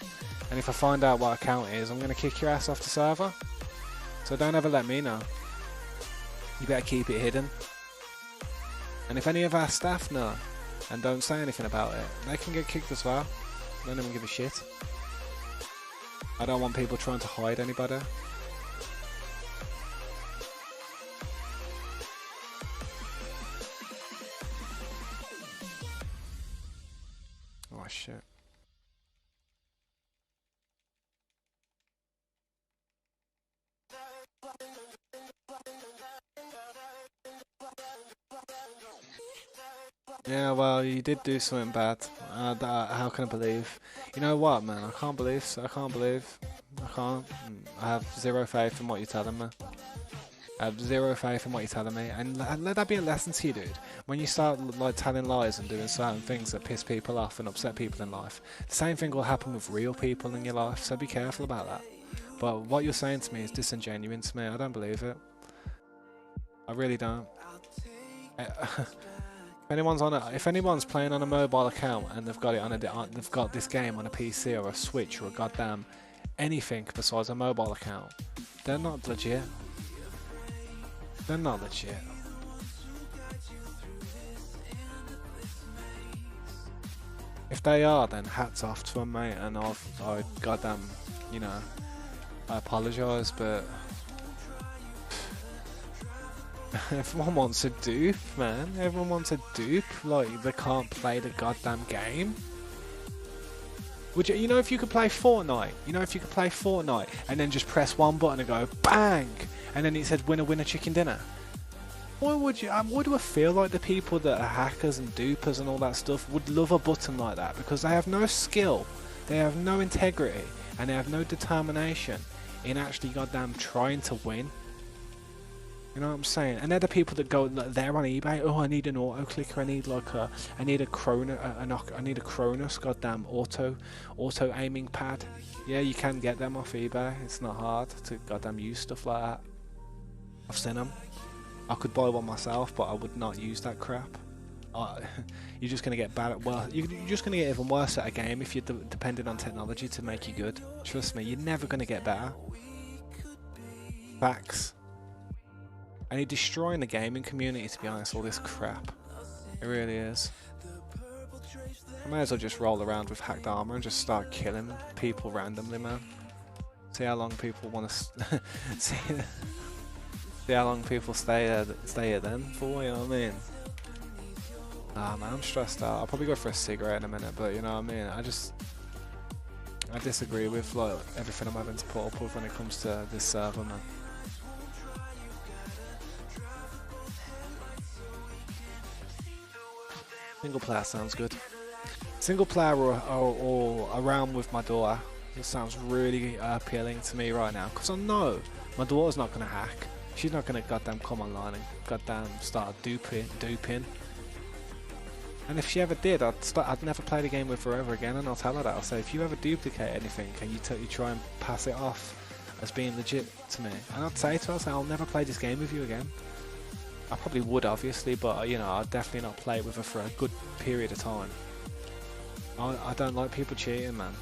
And if I find out what account it is, I'm going to kick your ass off the server. So don't ever let me know. You better keep it hidden. And if any of our staff know and don't say anything about it, they can get kicked as well. I don't even give a shit. I don't want people trying to hide anybody. Oh shit. Yeah, well, you did do something bad. How can I believe? You know what, man? I can't believe. I can't. I have zero faith in what you're telling me. I have zero faith in what you're telling me, and let that be a lesson to you, dude. When you start like telling lies and doing certain things that piss people off and upset people in life, the same thing will happen with real people in your life. So be careful about that. But what you're saying to me is disingenuous to me. I don't believe it. I really don't. If anyone's playing on a mobile account and they've got it on they've got this game on a PC or a Switch or a goddamn anything besides a mobile account, they're not legit. They're not legit. If they are, then hats off to them, mate. And I goddamn, you know, I apologise, but everyone wants a dupe, man. Everyone wants a dupe. Like, they can't play the goddamn game. Would you know if you could play Fortnite? You know if you could play Fortnite and then just press one button and go bang, and then it said winner winner chicken dinner. Why would you? Why do I feel like the people that are hackers and dupers and all that stuff would love a button like that? Because they have no skill, they have no integrity, and they have no determination in actually goddamn trying to win. You know what I'm saying? And they're the people that go there on eBay. Oh, I need an auto clicker. I need like I need a Cronus. Goddamn auto aiming pad. Yeah, you can get them off eBay. It's not hard to goddamn use stuff like that. I've seen them. I could buy one myself, but I would not use that crap. You're just gonna get bad at you're just gonna get even worse at a game if you're dependent on technology to make you good. Trust me, you're never gonna get better. Facts. And he's destroying the gaming community, to be honest, all this crap. It really is. I may as well just roll around with hacked armor and just start killing people randomly, man. See how long people want to see how long people stay here then for, you know what I mean? Nah, man, I'm stressed out. I'll probably go for a cigarette in a minute, but you know what I mean? I disagree with like everything I'm having to put up with when it comes to this server, man. Single player sounds good. Single player or around with my daughter. This sounds really appealing to me right now, because I know my daughter's not going to hack. She's not going to goddamn come online and goddamn start duping. And if she ever did, I'd never play the game with her ever again, and I'll tell her that. I'll say, if you ever duplicate anything, can you try and pass it off as being legit to me? And I'd say to her, I'll never play this game with you again. I probably would, obviously, but you know, I'd definitely not play it with her for a good period of time. I don't like people cheating, man.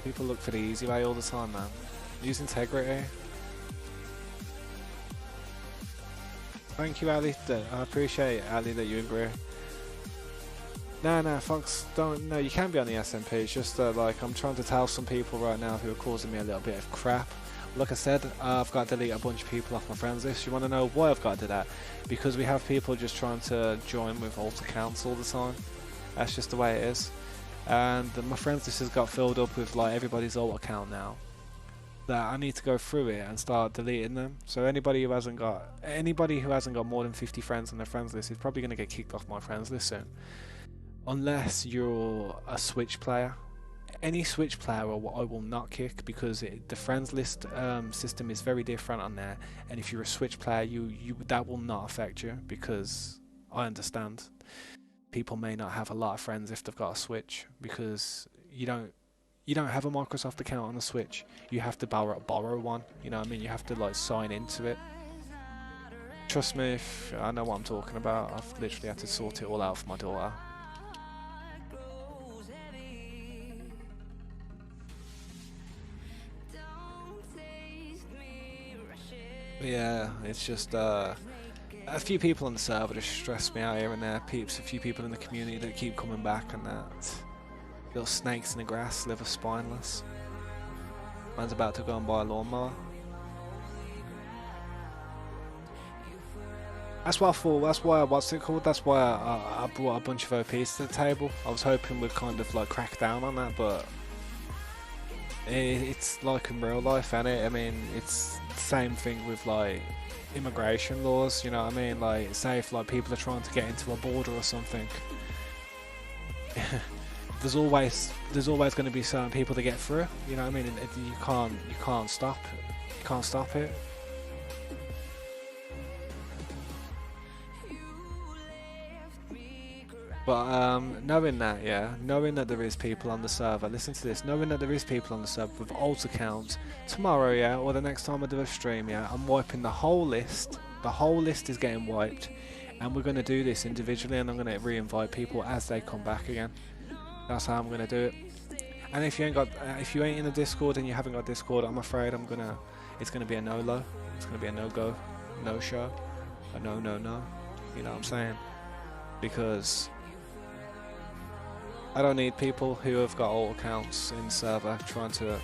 People look for the easy way all the time, man. Use integrity. Thank you, Ali. I appreciate, Ali, that you agree. No, Fox, don't. No, you can be on the SMP. It's just that, like, I'm trying to tell some people right now who are causing me a little bit of crap. Like I said, I've got to delete a bunch of people off my friends list. You want to know why I've got to do that? Because we have people just trying to join with alt accounts all the time. That's just the way it is. And my friends list has got filled up with like everybody's alt account now. That I need to go through it and start deleting them. So anybody who hasn't got more than 50 friends on their friends list is probably going to get kicked off my friends list soon. Unless you're a Switch player. Any Switch player I will not kick, because the friends list system is very different on there, and if you're a Switch player, that will not affect you, because I understand people may not have a lot of friends if they've got a Switch, because you don't have a Microsoft account on the Switch. You have to borrow one, you know what I mean? You have to like sign into it. Trust me, if I know what I'm talking about. I've literally had to sort it all out for my daughter. Yeah, it's just a few people on the server just stress me out here and there. A few people in the community that keep coming back, and that little snakes in the grass, live spineless. Man's about to go and buy a lawnmower. That's what I thought. That's why I brought a bunch of OPs to the table. I was hoping we'd kind of like crack down on that, but it's like in real life, ain't it? I mean, it's the same thing with like immigration laws, you know what I mean? Like, say if like people are trying to get into a border or something, there's always going to be certain people to get through, you know what I mean? You can't stop it. But knowing that there is people on the server, listen to this, knowing that there is people on the server with alt accounts, tomorrow, yeah, or the next time I do a stream, yeah, I'm wiping the whole list. The whole list is getting wiped, and we're going to do this individually, and I'm going to re-invite people as they come back again. That's how I'm going to do it. And if you ain't in the Discord and you haven't got Discord, I'm afraid it's going to be a no-lo. It's going to be a no-go, no-show, a no-no-no. You know what I'm saying? Because I don't need people who have got alt accounts in the server trying to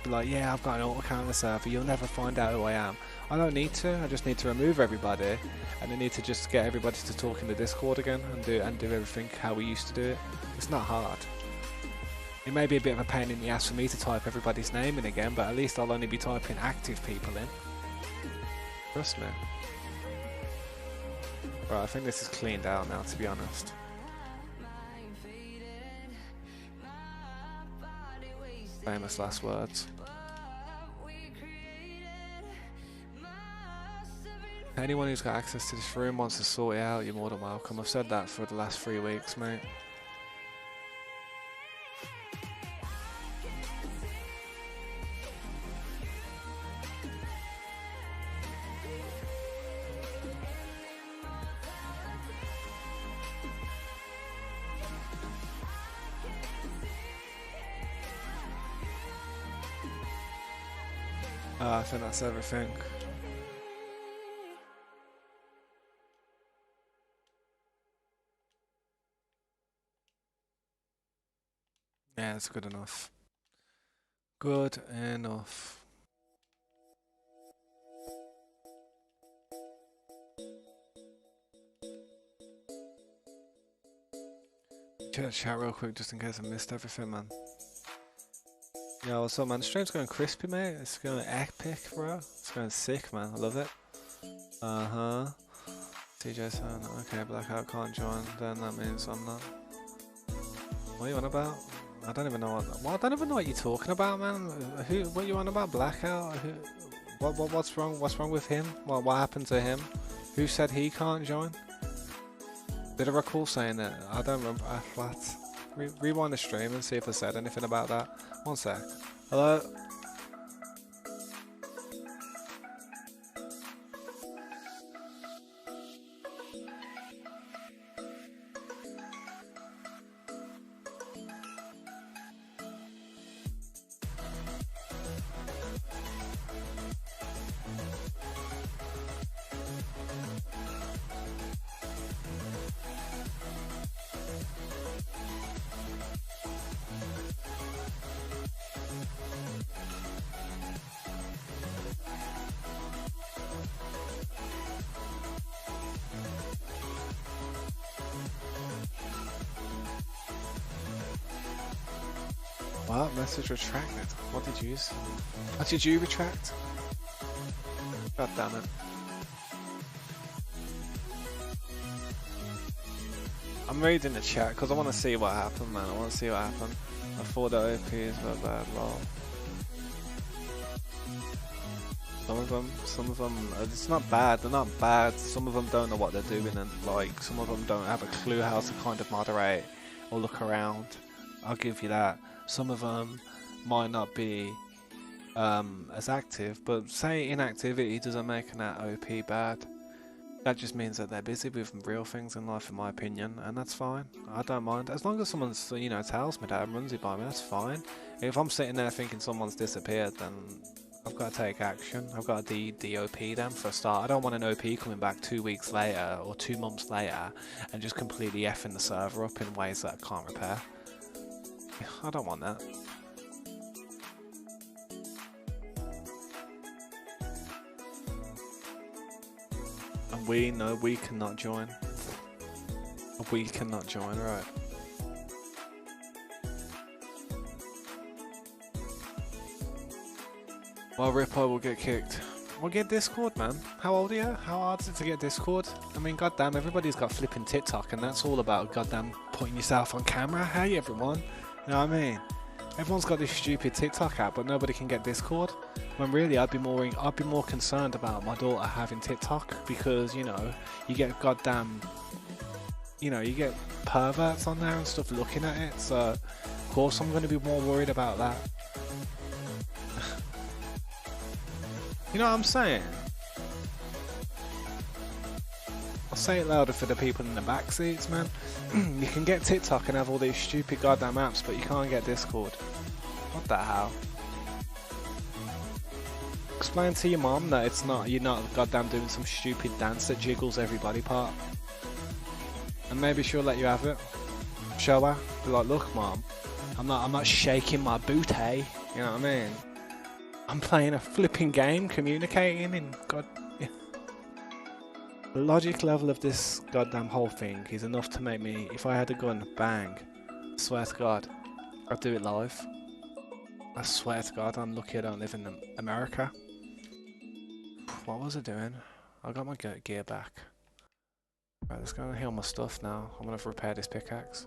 be like, yeah, I've got an alt account in the server, you'll never find out who I am. I don't need to. I just need to remove everybody, and I need to just get everybody to talk in the Discord again and do everything how we used to do it. It's not hard. It may be a bit of a pain in the ass for me to type everybody's name in again, but at least I'll only be typing active people in. Trust me. Right, I think this is cleaned out now, to be honest. Famous last words. Anyone who's got access to this room wants to sort it out, you're more than welcome. I've said that for the last 3 weeks, mate. I think that's everything. Yeah, it's good enough. Good enough. Check the chat real quick just in case I missed everything, man. Yo, what's up, man? The stream's going crispy, mate. It's going epic, bro. It's going sick, man. I love it. Uh-huh. TJ saying, okay, Blackout can't join, then that means I'm not. What are you on about? I don't even know what I don't even know what you're talking about, man. What are you on about? Blackout? What's wrong? What's wrong with him? What happened to him? Who said he can't join? Did I recall saying that? I don't remember. Rewind the stream and see if I said anything about that. One sec. Hello? What? Message retracted. What did you use? What did you retract? God damn it. I'm reading the chat because I want to see what happened, man. I want to see what happened. I thought the OPs were bad, lol. Some of them, it's not bad, they're not bad. Some of them don't know what they're doing, and like, some of them don't have a clue how to kind of moderate or look around. I'll give you that. Some of them might not be as active, but say inactivity doesn't make an OP bad. That just means that they're busy with real things in life, in my opinion, and that's fine. I don't mind. As long as someone, you know, tells me that and runs it by me, that's fine. If I'm sitting there thinking someone's disappeared, then I've got to take action. I've got to DOP them for a start. I don't want an OP coming back 2 weeks later or 2 months later and just completely effing the server up in ways that I can't repair. I don't want that. And we cannot join. We cannot join, right? Well, Ripper will get kicked. We'll get Discord, man. How old are you? How hard is it to get Discord? I mean, goddamn, everybody's got flipping TikTok, and that's all about goddamn putting yourself on camera. Hey, everyone. You know what I mean? Everyone's got this stupid TikTok app, but nobody can get Discord. When really, I'd be more concerned about my daughter having TikTok, because you know, you get goddamn, you know, you get perverts on there and stuff looking at it. So, of course, I'm going to be more worried about that. You know what I'm saying? I'll say it louder for the people in the back seats, man. You can get TikTok and have all these stupid goddamn apps, but you can't get Discord. What the hell? Explain to your mom that it's not, you're not goddamn doing some stupid dance that jiggles every body part. And maybe she'll let you have it. Show her. Be like, look, mom, I'm not shaking my booty. You know what I mean? I'm playing a flipping game, communicating, and god, yeah. The logic level of this goddamn whole thing is enough to make me, if I had a gun, bang. I swear to God, I'd do it live. I swear to God, I'm lucky I don't live in America. What was I doing? I got my gear back. Right, let's go and heal my stuff now. I'm gonna repair this pickaxe.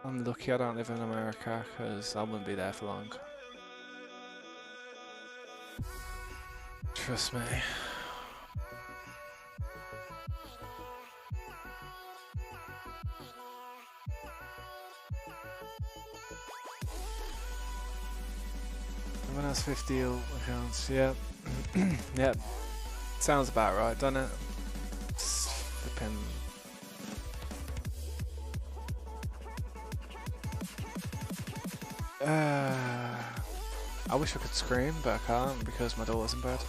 I'm lucky I don't live in America, because I wouldn't be there for long. Trust me. Everyone has 50 accounts, yeah. Yep. Sounds about right, doesn't it? Flipping. I wish I could scream, but I can't because my daughter's in bed.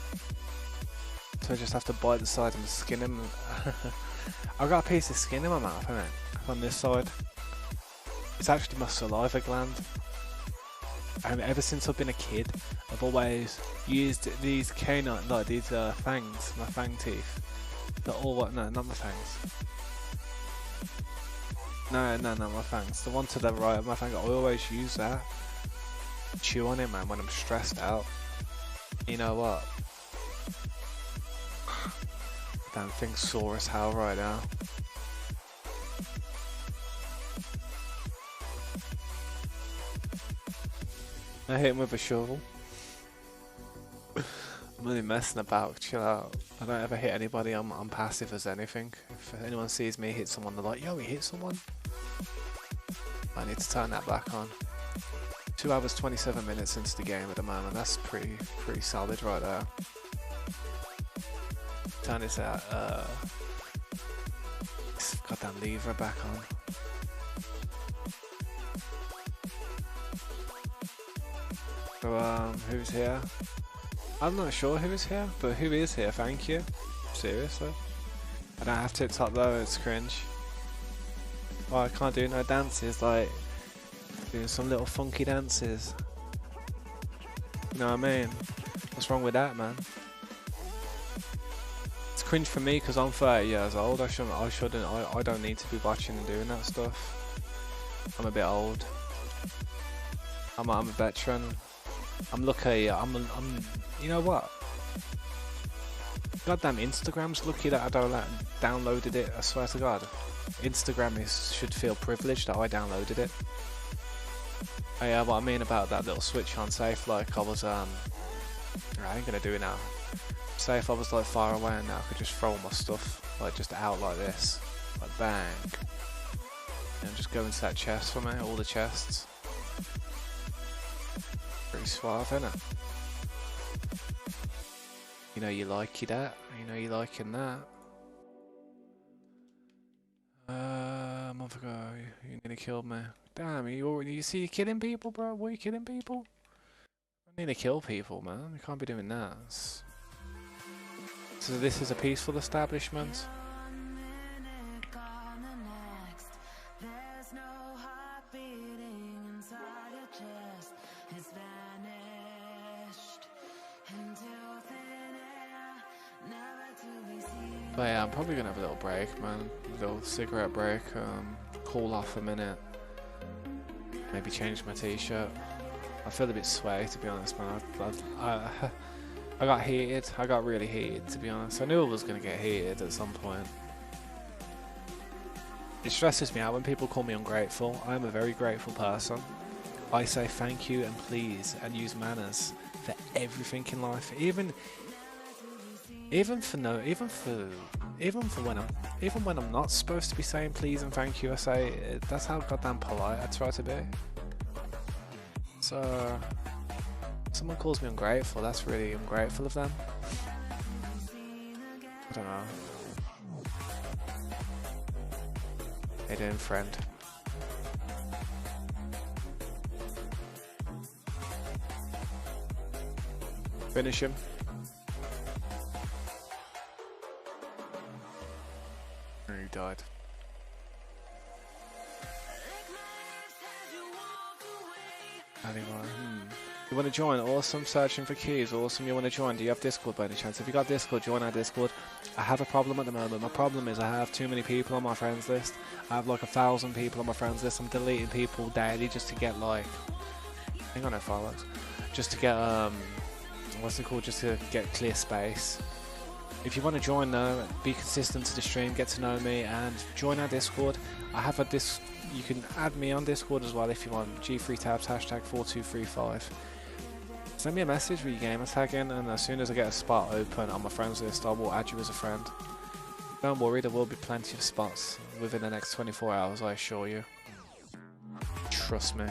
So I just have to bite the side and skin him. I've got a piece of skin in my mouth, haven't I? On this side. It's actually my saliva gland. And ever since I've been a kid, I've always used these canine, like these fangs, my fang teeth. They're all, no, not my fangs. No, my fangs. The one to the right of my fang. I always use that. Chew on it, man, when I'm stressed out. You know what? Damn thing's sore as hell right now. I hit him with a shovel. I'm only messing about, chill out. I don't ever hit anybody, I'm passive as anything. If anyone sees me hit someone, they're like, yo, he hit someone. I need to turn that back on. 2 hours 27 minutes into the game at the moment. That's pretty solid right there. Turn this out. Goddamn lever back on. So who's here? I'm not sure who is here, but who is here? Thank you. Seriously. I don't have to top though. It's cringe. Oh, I can't do no dances like. Doing some little funky dances. You know what I mean? What's wrong with that, man? It's cringe for me because I'm 30 years old. I don't need to be watching and doing that stuff. I'm a bit old. I'm a veteran. I'm lucky. You know what? Goddamn Instagram's lucky that I downloaded it. I swear to God. Instagram should feel privileged that I downloaded it. Oh yeah, what I mean about that little switch on, say if like I was I ain't gonna do it now. Say if I was like far away and now I could just throw my stuff like just out like this, like bang, and just go into that chest for me, all the chests. Pretty suave, innit? You know you like that. You know you liking that. Motherfucker, you nearly killed me. Damn, you see you killing people, bro? What are you killing people? I need to kill people, man. You can't be doing that. So this is a peaceful establishment. But yeah, I'm probably gonna have a little break, man. A little cigarette break. Cool off a minute. Maybe change my t-shirt. I feel a bit sweaty, to be honest, man. I got heated. I got really heated, to be honest. I knew I was going to get heated at some point. It stresses me out when people call me ungrateful. I am a very grateful person. I say thank you and please and use manners for everything in life. Even when I'm not supposed to be saying please and thank you, I say that's how goddamn polite I try to be. So someone calls me ungrateful, that's really ungrateful of them. I don't know. How you doing, friend? Finish him. He died. Anyway, You want to join? Awesome. Searching for keys. Awesome. You want to join? Do you have Discord by any chance? If you got Discord, join our Discord. I have a problem at the moment. My problem is I have too many people on my friends list. I have like 1,000 people on my friends list. I'm deleting people daily just to get like, I think I know follows. Just to get what's it called? Just to get clear space. If you want to join though, be consistent to the stream, get to know me, and join our Discord. I have a you can add me on Discord as well if you want. G3tabs #4235. Send me a message with your gamer tag in, and as soon as I get a spot open on my friends list, I will add you as a friend. Don't worry, there will be plenty of spots within the next 24 hours, I assure you. Trust me.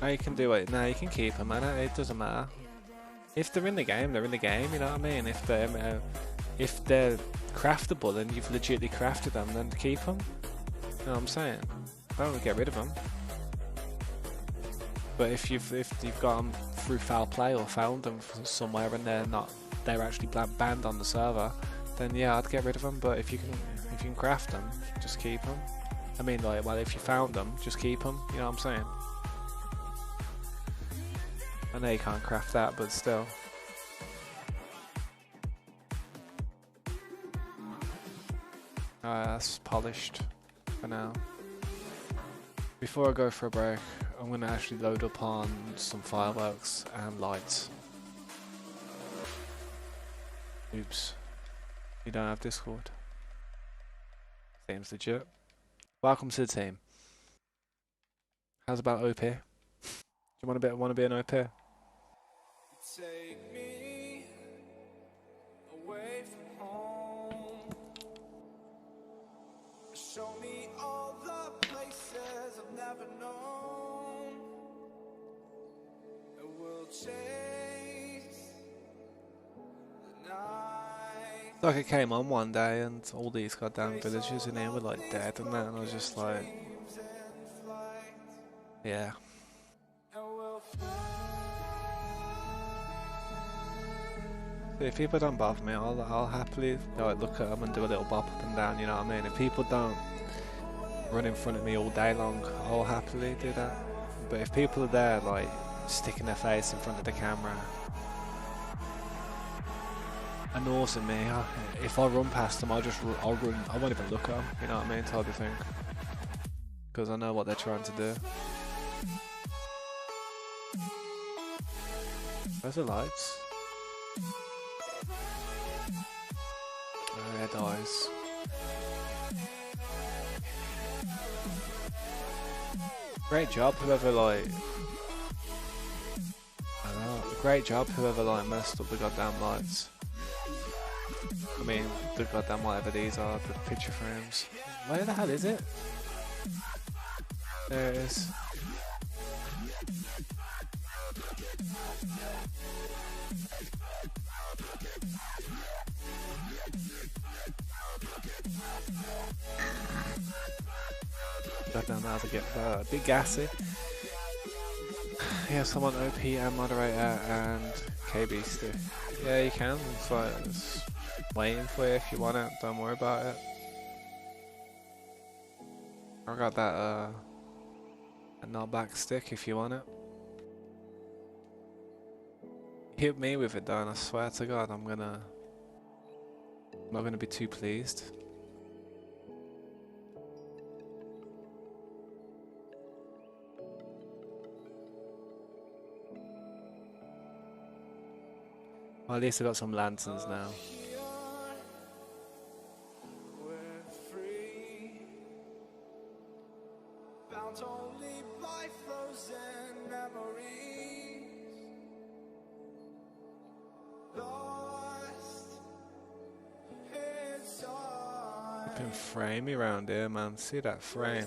No, you can do it. No, you can keep them, man. It doesn't matter. If they're in the game, they're in the game. You know what I mean? If they're craftable and you've legitimately crafted them, then keep them. You know what I'm saying? Don't get rid of them. But if you've got them through foul play or found them somewhere and they're actually banned on the server, then yeah, I'd get rid of them. But if you can craft them, just keep them. I mean, like, well, if you found them, just keep them. You know what I'm saying? I know you can't craft that, but still. Alright, that's polished for now. Before I go for a break, I'm going to actually load up on some fireworks and lights. Oops. You don't have Discord. Seems legit. Welcome to the team. How's about OP? Do you want to be an OP? Take me away from home. Show me all the places I've never known. And we'll chase the night. Like I came on one day and all these goddamn villagers in here were like dead and that, and I was just like, yeah. If people don't bother me, I'll happily like look at them and do a little bop up and down. You know what I mean? If people don't run in front of me all day long, I'll happily do that. But if people are there like sticking their face in front of the camera, annoying me, if I run past them, I'll run. I won't even look at them. You know what I mean? Type of thing. Because I know what they're trying to do. Where's the lights? Red eyes. Great job, whoever like. I don't know. Great job, whoever like messed up the goddamn lights. I mean, the goddamn whatever these are, the picture frames. Where the hell is it? There it is. Goddamn, that was a bit gassy. Yeah, someone OP and moderator and KB stick. Yeah, you can. It's like it's waiting for you if you want it. Don't worry about it. I got that a knockback stick if you want it. Hit me with it, though, and I swear to God, I'm not gonna be too pleased. Well, at least I got some lanterns now. Been framey around here, man. See that frame?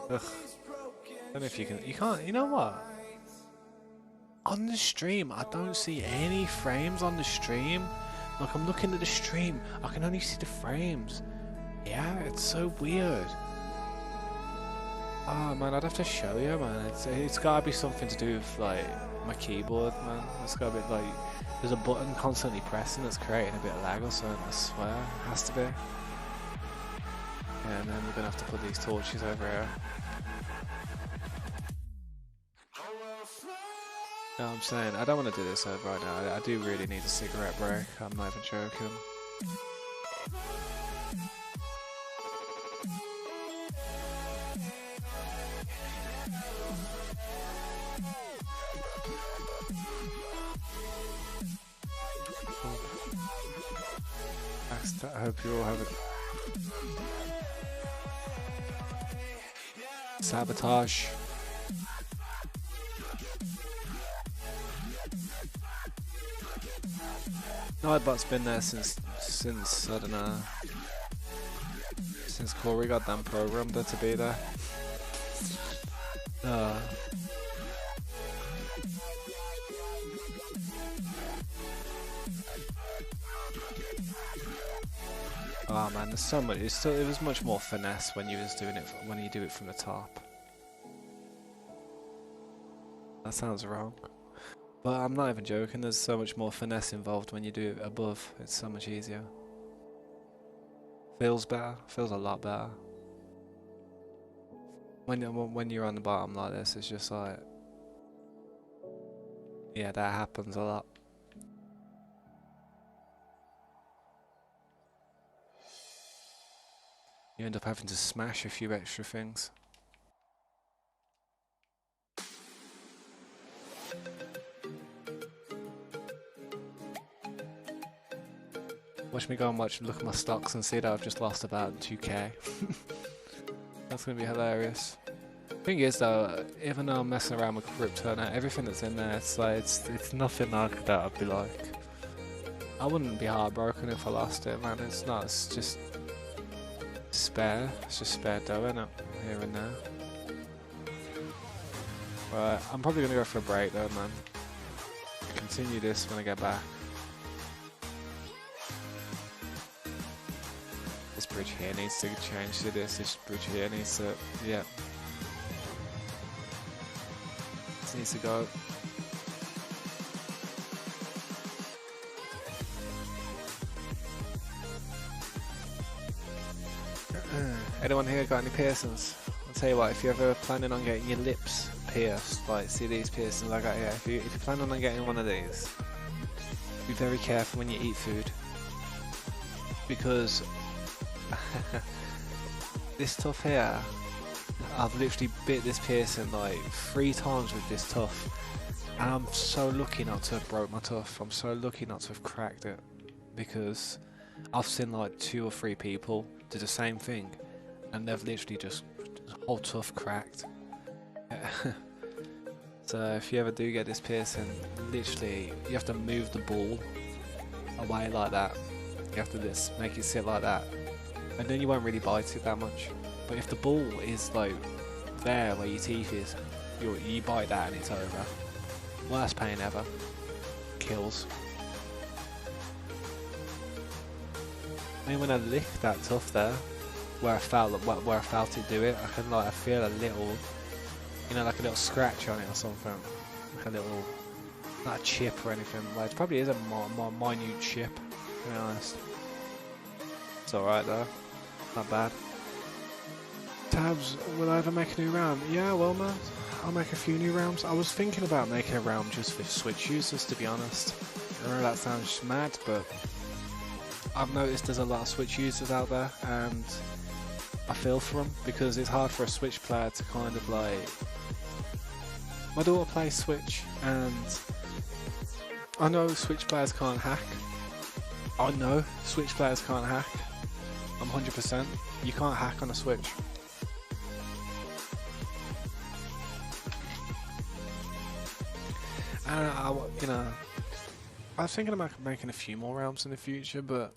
Ugh. I don't know if you can. You can't. You know what? On the stream, I don't see any frames on the stream. Like, I'm looking at the stream, I can only see the frames. Yeah, it's so weird. Oh man, I'd have to show you, man. It's gotta be something to do with like my keyboard, man. It's gotta be like there's a button constantly pressing that's creating a bit of lag or something. I swear, it has to be. Yeah, and then we're gonna have to put these torches over here. No, I'm saying, I don't want to do this over right now. I do really need a cigarette break. I'm not even joking. I hope you all have it. Sabotage. Nightbot's been there since I don't know, since Corey got them programmed to be there. Oh man, there's so much. It was much more finesse when you was doing it when you do it from the top. That sounds wrong, but I'm not even joking. There's so much more finesse involved when you do it above. It's so much easier. Feels better. Feels a lot better. When you're on the bottom like this, it's just like, yeah, that happens a lot. You end up having to smash a few extra things. Watch me go and look at my stocks and see that I've just lost about 2k. That's gonna be hilarious. Thing is though, even though I'm messing around with crypto now, everything that's in there, it's like it's nothing like that I'd be like. I wouldn't be heartbroken if I lost it, man. It's not. It's just spare. It's just spare dough, innit? Here and there. Right, I'm probably gonna go for a break though, man. Continue this when I get back. This bridge here needs to change to this. This bridge here needs to, yeah. This needs to go. Anyone here got any piercings? I'll tell you what, if you're ever planning on getting your lips pierced, like see these piercings I got here, if you're planning on getting one of these, be very careful when you eat food, because this tuff here, I've literally bit this piercing like 3 times with this tuff, and I'm so lucky not to have broke my tuff. I'm so lucky not to have cracked it, because I've seen like 2 or 3 people do the same thing and they've literally just whole tuff cracked. So if you ever do get this piercing, literally you have to move the ball away like that. You have to just make it sit like that, and then you won't really bite it that much. But if the ball is like there where your teeth is, you bite that and it's over. Worst pain ever. Kills. I mean, when I lick that tuff there, where I felt it do it, I feel a little, you know, like a little scratch on it or something, like a little, not a chip or anything. Like it probably is a minute chip, to be honest. It's alright though, not bad. Tabs, will I ever make a new realm? Yeah, well man, I'll make a few new realms. I was thinking about making a realm just for Switch users, to be honest. I know that sounds mad, but I've noticed there's a lot of Switch users out there, and I feel for them, because it's hard for a Switch player to kind of like... My daughter plays Switch, and I know Switch players can't hack. I know Switch players can't hack. I'm 100%. You can't hack on a Switch. And you know, I was thinking about making a few more realms in the future, but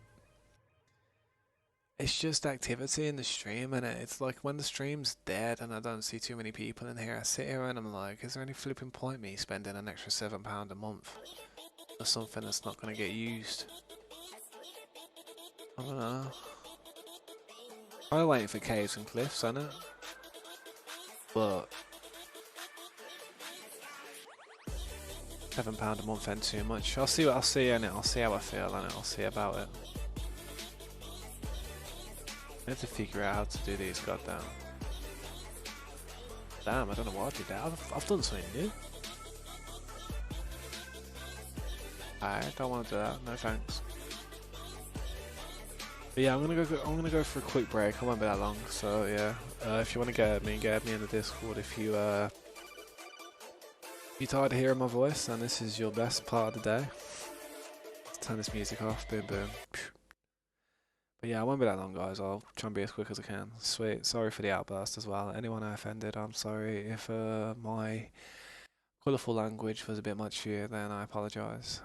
it's just activity in the stream, and it's like when the stream's dead and I don't see too many people in here, I sit here and I'm like, is there any flipping point me spending an extra £7 a month for something that's not going to get used? I don't know. I'm waiting for caves and cliffs, ain't it? But £7 a month ain't too much. I'll see what I'll see in it. I'll see how I feel in it. I'll see about it. I have to figure out how to do these, goddamn. Damn, I don't know what I did there. I've done something new. I don't want to do that. No thanks. But yeah, I'm gonna go for a quick break. I won't be that long. So yeah, if you want to get me in the Discord. If you're tired of hearing my voice and this is your best part of the day, turn this music off. Boom, boom. But yeah, I won't be that long, guys. I'll try and be as quick as I can. Sweet. Sorry for the outburst as well. Anyone I offended, I'm sorry. If my colourful language was a bit much for you, then I apologise.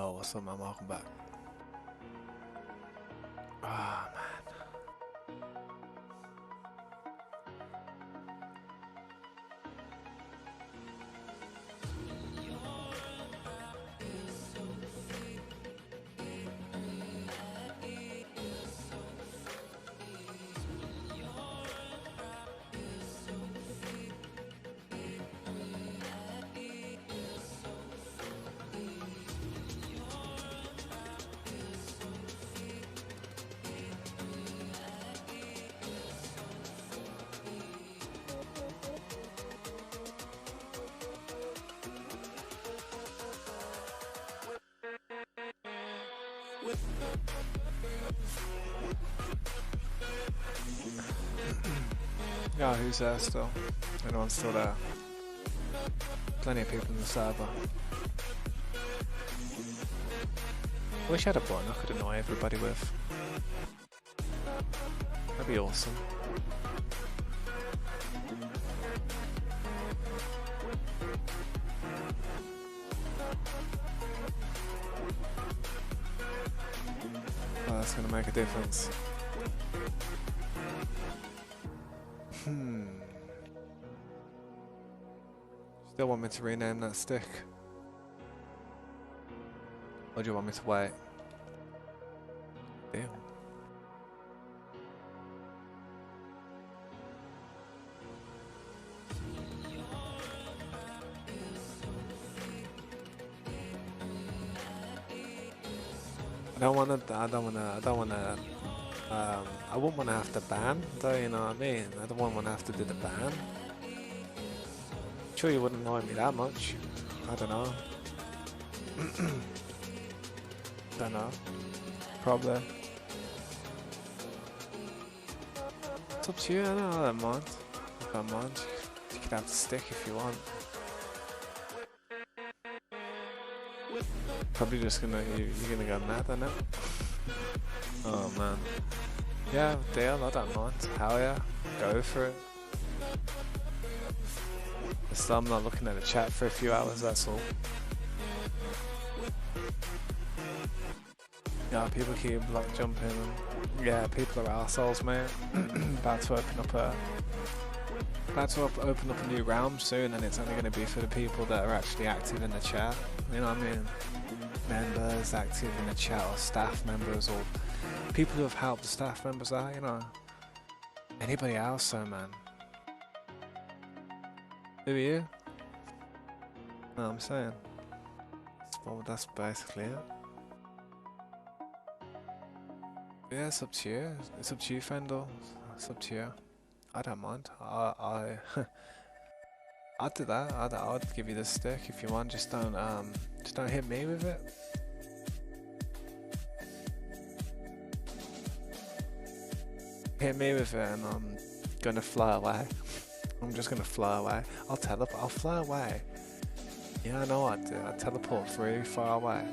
Yo, what's up, man? Welcome back. Ah, man. Yeah, who's there still? Anyone's still there? Plenty of people in the server. Wish I had a button I could annoy everybody with. That'd be awesome. Oh, that's gonna make a difference. Still want me to rename that stick? Or do you want me to wait? Deal. I wouldn't want to have to ban, though, you know what I mean? I don't want to have to do the ban. Sure, you wouldn't annoy me that much. I don't know. Don't know. Probably. It's up to you, I don't mind. I don't mind. You can have the stick if you want. Probably just gonna, you're gonna go mad on it. Oh man. Yeah, deal, I don't mind. Hell yeah, go for it. So I'm not looking at the chat for a few hours, that's all. Yeah, people keep block jumping and yeah, people are arseholes, mate. About to open up a new realm soon, and it's only going to be for the people that are actually active in the chat. You know what I mean? Members active in the chat, or staff members, or people who have helped the staff members out, you know. Anybody else, so man. Who are you? No, I'm saying. Well, that's basically it. Yeah, it's up to you. It's up to you, Fendel. It's up to you. I don't mind. I'd do that. I'd give you the stick if you want. Just don't hit me with it. Hit me with it, and I'm gonna fly away. I'm just gonna fly away. I'll teleport. I'll fly away. Yeah, I know what I'd do. I'd teleport really far away.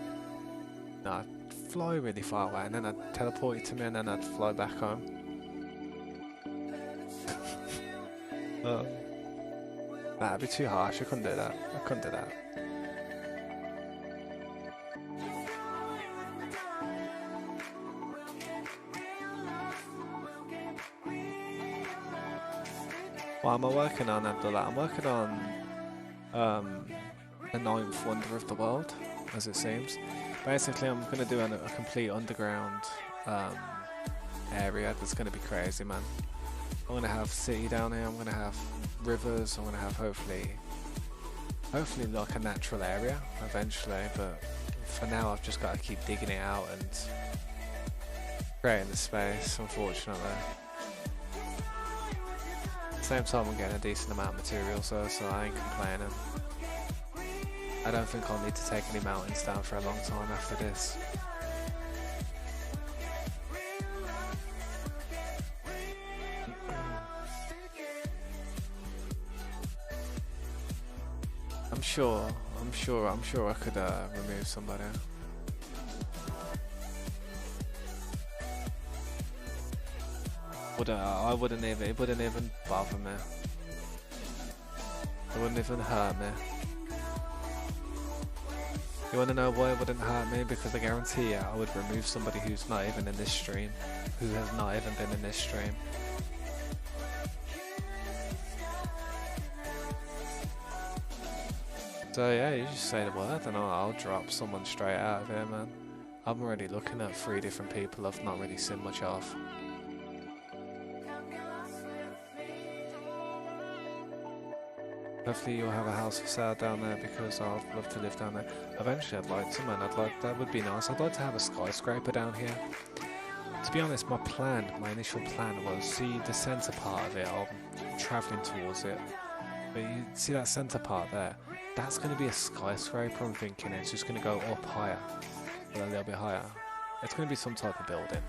No, I'd fly really far away, and then I'd teleport you to me, and then I'd fly back home. That'd be too harsh. I couldn't do that. I couldn't do that. What am I working on, Abdullah? I'm working on the 9th wonder of the world, as it seems. Basically, I'm going to do a complete underground area that's going to be crazy, man. I'm going to have city down here, I'm going to have rivers, I'm going to have hopefully like a natural area eventually, but for now I've just got to keep digging it out and creating the space, unfortunately. At the same time I'm getting a decent amount of materials though, so I ain't complaining. I don't think I'll need to take any mountains down for a long time after this. I'm sure I could remove somebody. It wouldn't even bother me. It wouldn't even hurt me. You want to know why it wouldn't hurt me? Because I guarantee you I would remove somebody who's not even in this stream, who has not even been in this stream. So yeah, you just say the word and I'll drop someone straight out of here, man. I'm already looking at 3 different people I've not really seen much of. Hopefully you'll have a house for sale down there because I'd love to live down there. Eventually I'd like to, man. That would be nice. I'd like to have a skyscraper down here. To be honest, my initial plan was, see the centre part of it, I'm travelling towards it. But you see that centre part there? That's going to be a skyscraper, I'm thinking. It's just going to go up higher, a little bit higher. It's going to be some type of building.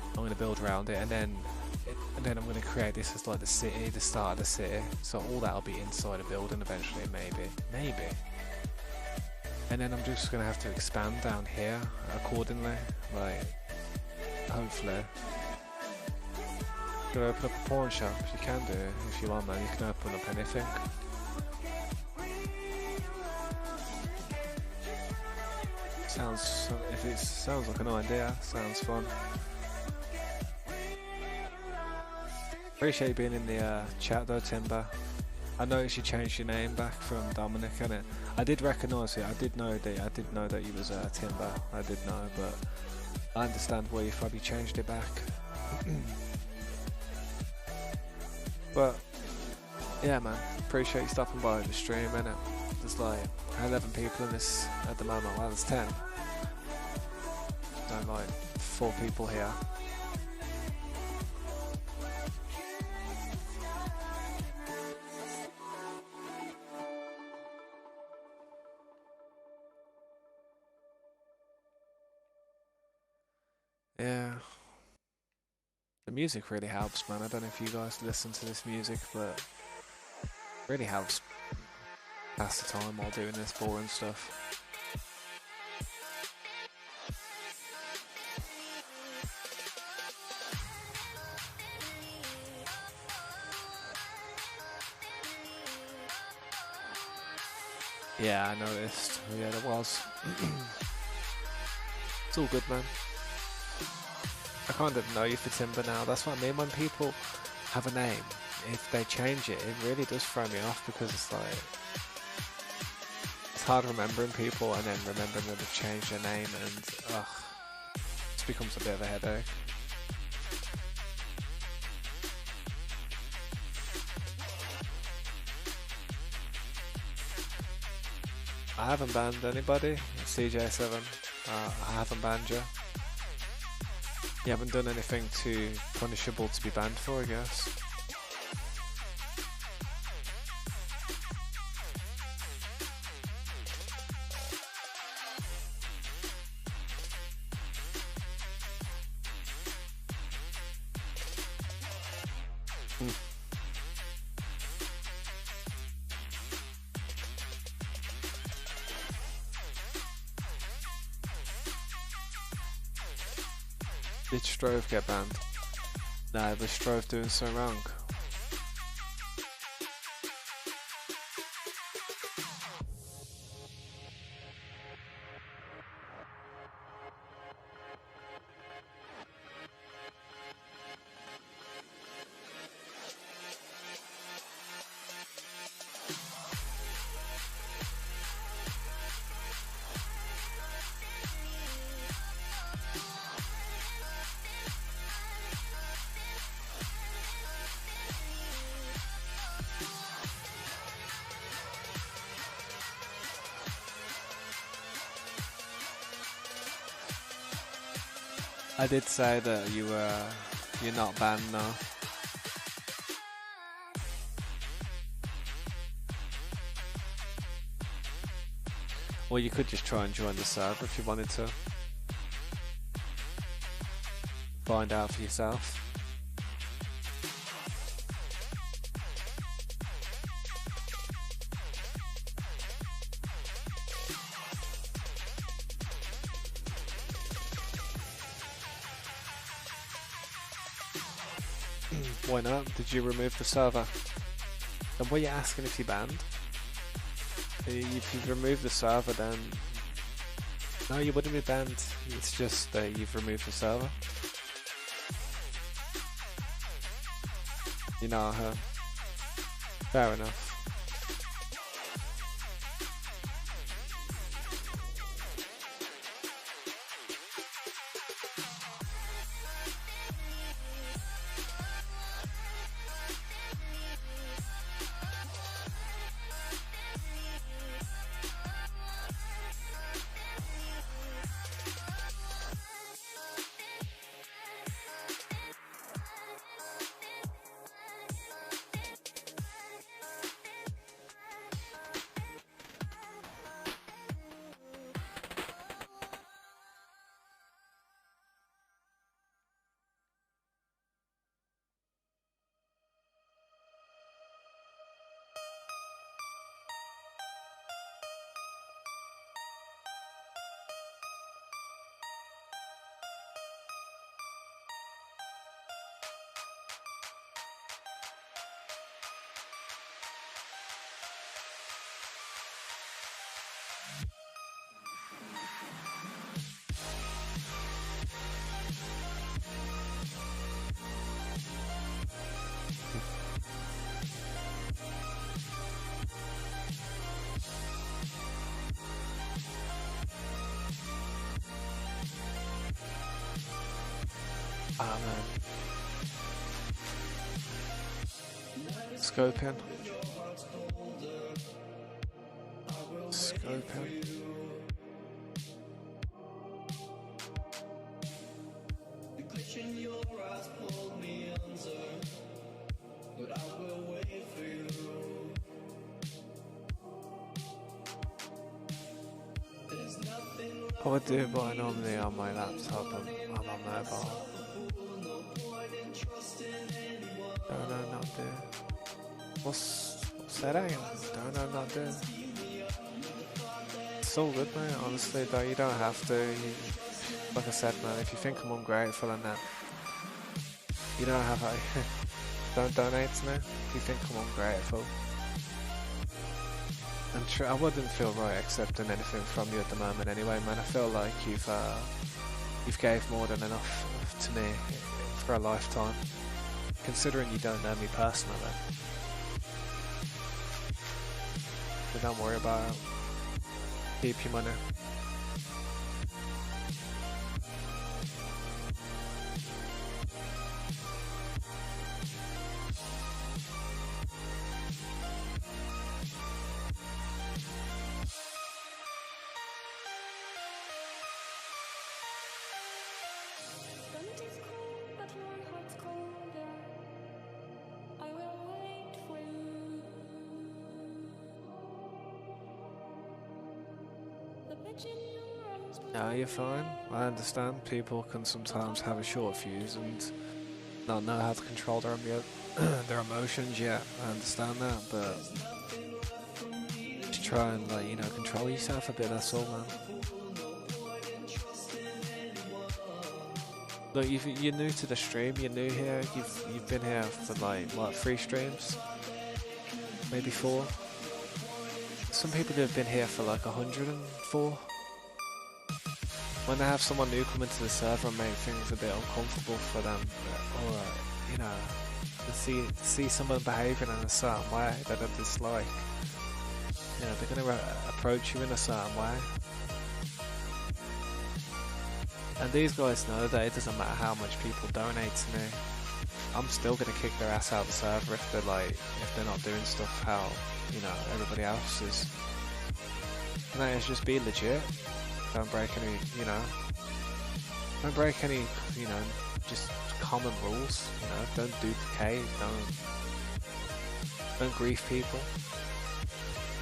I'm going to build around it, and then I'm going to create this as like the city, the start of the city. So all that'll be inside a building eventually, maybe. And then I'm just going to have to expand down here accordingly, like, hopefully. You can open up a pawn shop, you can do, if you want, man. You can open up anything. If it sounds like an idea, sounds fun. Appreciate you being in the chat though, Timber. I noticed you changed your name back from Dominic, and I did recognise it. I did know that you was Timber. I did know, but I understand why you probably changed it back. But yeah, man, appreciate you stopping by the stream, innit? There's like 11 people in this at the moment. Well, there's 10. So like 4 people here. Yeah. The music really helps, man. I don't know if you guys listen to this music, but it really helps pass the time while doing this boring stuff. Yeah, I noticed. Yeah, there was. It's all good, man. I kind of know you for Timber now. That's what I mean. When people have a name, if they change it, it really does throw me off, because it's like, it's hard remembering people and then remembering that they've changed their name, and ugh, it just becomes a bit of a headache. I haven't banned anybody. CJ7, I haven't banned you. You haven't done anything too punishable to be banned for, I guess. Did Strove get banned? Nah, was Strove doing so wrong? I did say that you're not banned now. Or you could just try and join the server if you wanted to. Find out for yourself. Why not? Did you remove the server? And were you asking if you banned? If you've removed the server, then No, you wouldn't be banned. It's just that you've removed the server. You know her. Fair enough. Ah man. Scoping. Scoping. I would do it, but I normally on my laptop and I'm on mobile. No, not do. What's that aim? No, not do. It's all good, mate. Honestly, though, you don't have to. Like I said, man, if you think I'm ungrateful and that, you don't have to. Don't donate to me if you think I'm ungrateful. And I wouldn't feel right accepting anything from you at the moment anyway, man. I feel like you've gave more than enough to me for a lifetime, considering you don't know me personally. But don't worry about it. Keep your money. No, you're fine. I understand people can sometimes have a short fuse and not know how to control their emotions. Yeah, I understand that, but just try and control yourself a bit. That's all, man. Look, you're new to the stream. You're new here. You've been here for like what, 3 streams, maybe 4. Some people have been here for like 104. When they have someone new come into the server and make things a bit uncomfortable for them, or to see someone behaving in a certain way that they dislike, they're going to approach you in a certain way. And these guys know that it doesn't matter how much people donate to me, I'm still going to kick their ass out of the server if they're not doing stuff how everybody else is. And that is, just be legit. Don't break any, don't break any, just common rules. Don't duplicate. Don't grief people.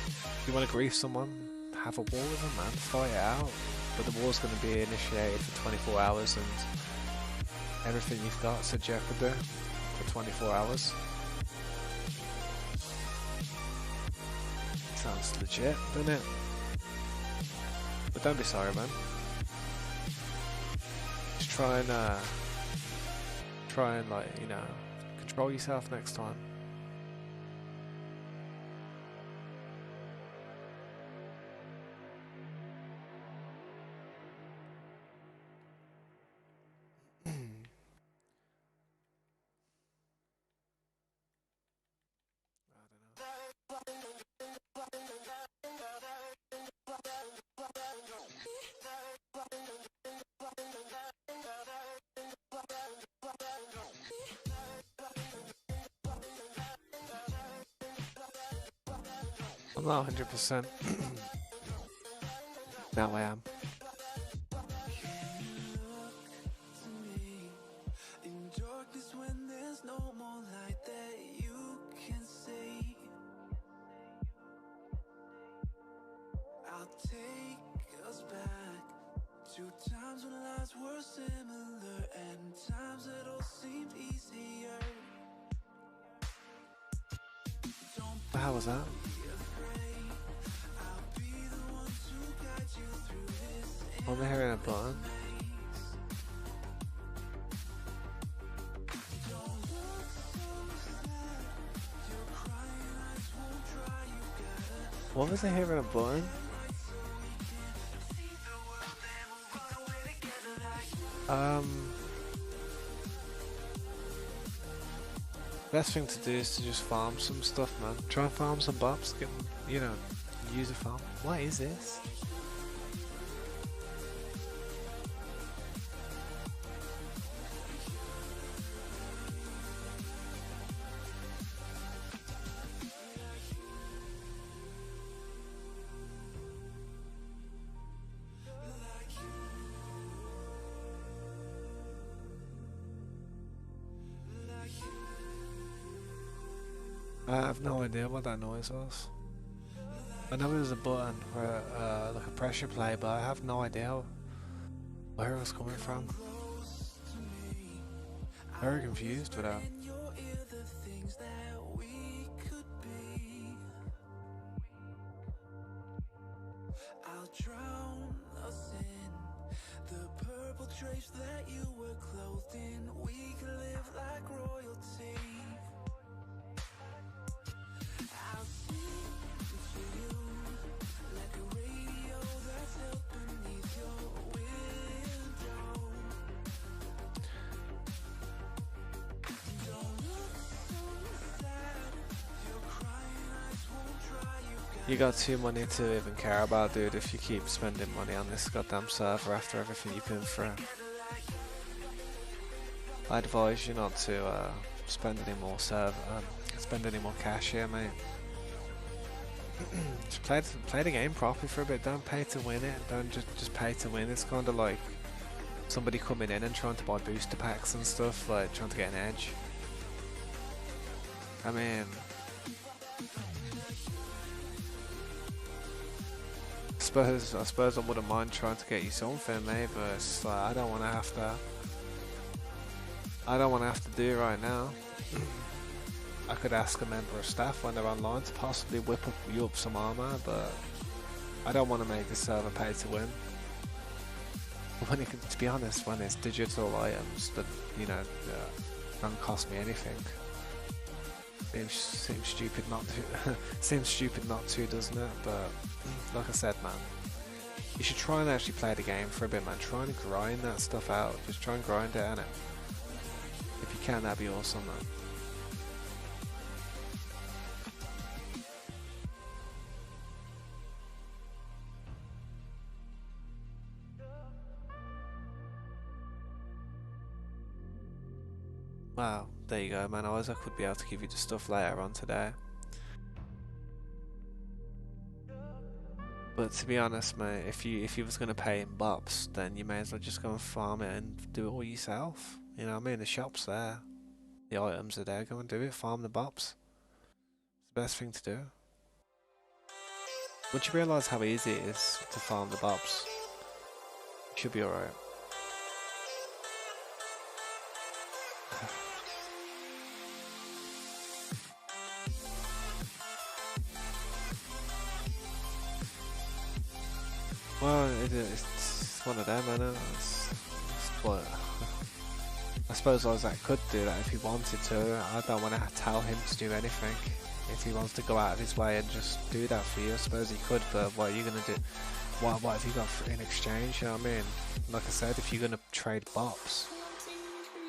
If you want to grief someone, have a war with them, man. Fight it out. But the war's going to be initiated for 24 hours, and everything you've got's at jeopardy for 24 hours. Sounds legit, doesn't it? But don't be sorry, man. Just try and control yourself next time. I'm not 100%. Now I am. In darkness when there's no more light that you can see, I'll take us back to times when lives were similar and times that all seemed easier. Don't How was that? be afraid, I'll be the one to guide you through this I'm hearing a button. maze. Don't look so sad, your crying eyes won't dry, you gotta What was I hearing a button? see the world and move on away together like Best thing to do is to just farm some stuff, man. Try and farm some bops, get, you know, use a farm. What is this? I have no idea what that noise was. I know it was a button for like a pressure play, but I have no idea where it was coming from. Very confused with that. in your ear the things that we could be. I'll drown us in the purple drapes that you were clothed in. We could live like royalty. I'll sing to you like a radio that's held beneath your window. Don't look so sad, your crying eyes won't dry, you You got too money to even care about, dude, if you keep spending money on this goddamn server after everything you've been through. I advise you not to spend any more spend any more cash here, mate. Just play the game properly for a bit. Don't pay to win it. Don't just pay to win. It's kind of like somebody coming in and trying to buy booster packs and stuff, like trying to get an edge. I mean, I suppose I wouldn't mind trying to get you something, mate, but it's just like I don't want to have to do it right now. I could ask a member of staff when they're online to possibly whip you up some armor, but I don't want to make the server pay to win. When to be honest, when it's digital items that, you know, don't cost me anything. Seems stupid not to. Seems stupid not to, doesn't it? But like I said, man, you should try and actually play the game for a bit, man. Try and grind that stuff out. Just try and grind it, innit? If you can, that'd be awesome, man. Wow, there you go, man. I could be able to give you the stuff later on today. But to be honest, mate, if you was gonna pay in bops, then you may as well just go and farm it and do it all yourself. You know what I mean? The shop's there, the items are there. Go and do it. Farm the bops. It's the best thing to do. Once you realise how easy it is to farm the bops, you should be alright. Well, it's one of them, I know. It's what I suppose Isaac could do that if he wanted to. I don't want to tell him to do anything. If he wants to go out of his way and just do that for you, I suppose he could. But what are you gonna do? What have you got in exchange? You know what I mean? Like I said, if you're gonna trade bops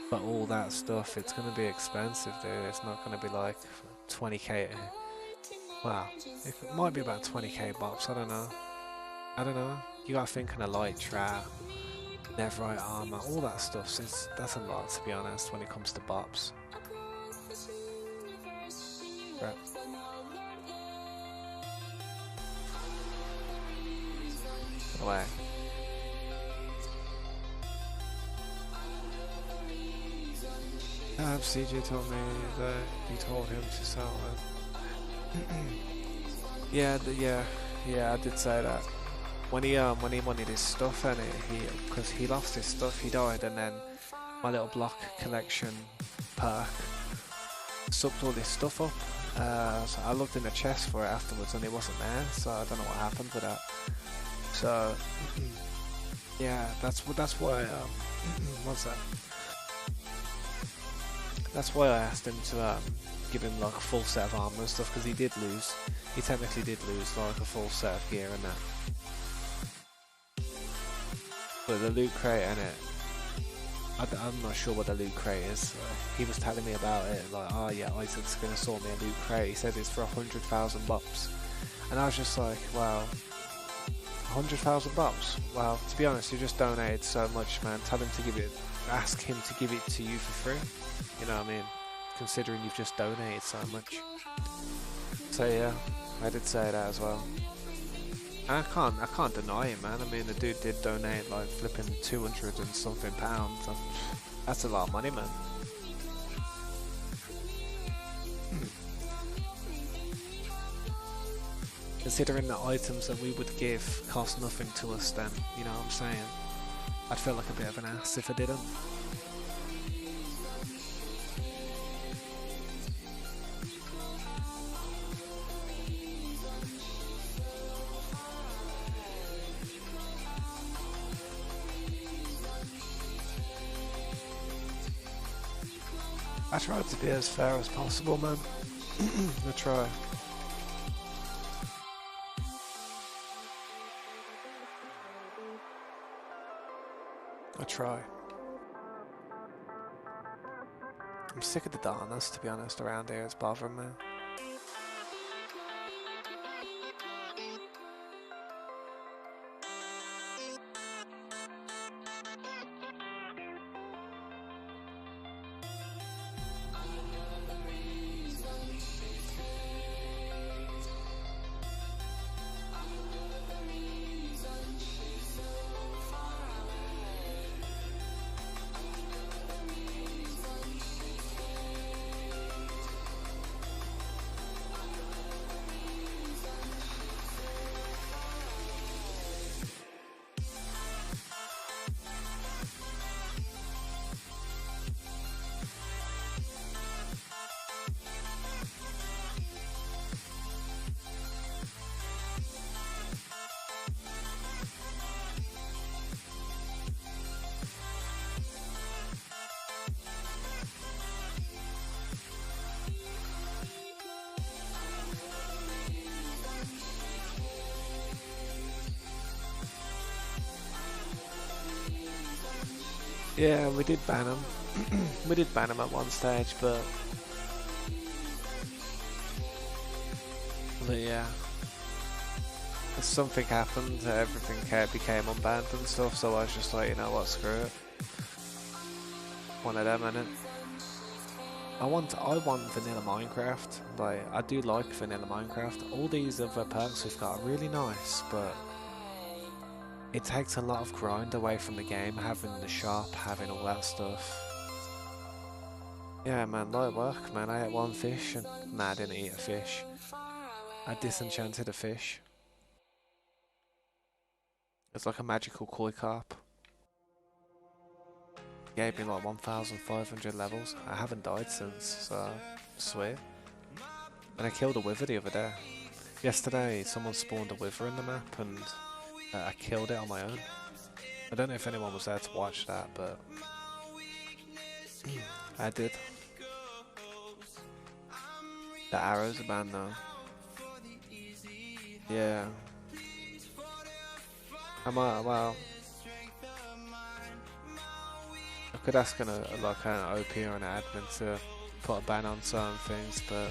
for all that stuff, it's gonna be expensive, dude. It's not gonna be like 20k. Well, it might be about 20k bops, I don't know. I don't know. You gotta think in a light trap, netherite armor, all that stuff. So that's a lot to be honest when it comes to bops. Right. Away. CJ told me that you told him to sell it. yeah, I did say that. When he wanted his stuff and because he lost his stuff, he died, and then my little block collection perk sucked all this stuff up. So I looked in the chest for it afterwards, and it wasn't there. So I don't know what happened with that. So yeah, that's why. What's that? That's why I asked him to give him like a full set of armor and stuff, because he did lose. He technically did lose like a full set of gear and that. But the loot crate in it, I'm not sure what the loot crate is. He was telling me about it, like, oh yeah, Isaac's gonna sort me a loot crate. He said it's for 100,000 bops, and I was just like, wow, 100,000 bops. Well, to be honest, you just donated so much, man. Tell him to give it. Ask him to give it to you for free. You know what I mean? Considering you've just donated so much. So yeah, I did say that as well. And I can't deny it, man. I mean, the dude did donate like flipping 200 and something pounds. That's a lot of money, man. Considering the items that we would give cost nothing to us, then, you know what I'm saying? I'd feel like a bit of an ass if I didn't. I tried to be as fair as possible, man. I try. I try. I'm sick of the darkness, to be honest, around here. It's bothering me. Yeah, we did ban him. We did ban him at one stage, but yeah, something happened. Everything became unbanned and stuff. So I was just like, you know what, screw it. One of them, innit? I want vanilla Minecraft. Like, I do like vanilla Minecraft. All these other perks we've got are really nice, but it takes a lot of grind away from the game, having the shop, having all that stuff. Yeah, man, light work, man. I ate one fish, and nah, I didn't eat a fish. I disenchanted a fish. It's like a magical koi carp. Gave me like 1,500 levels. I haven't died since, so sweet. And I killed a wither the other day. Yesterday, someone spawned a wither in the map, and I killed it on my own. I don't know if anyone was there to watch that, but I did. The arrows are banned though. Yeah. Well, I could ask like an OP or an admin to put a ban on certain things, but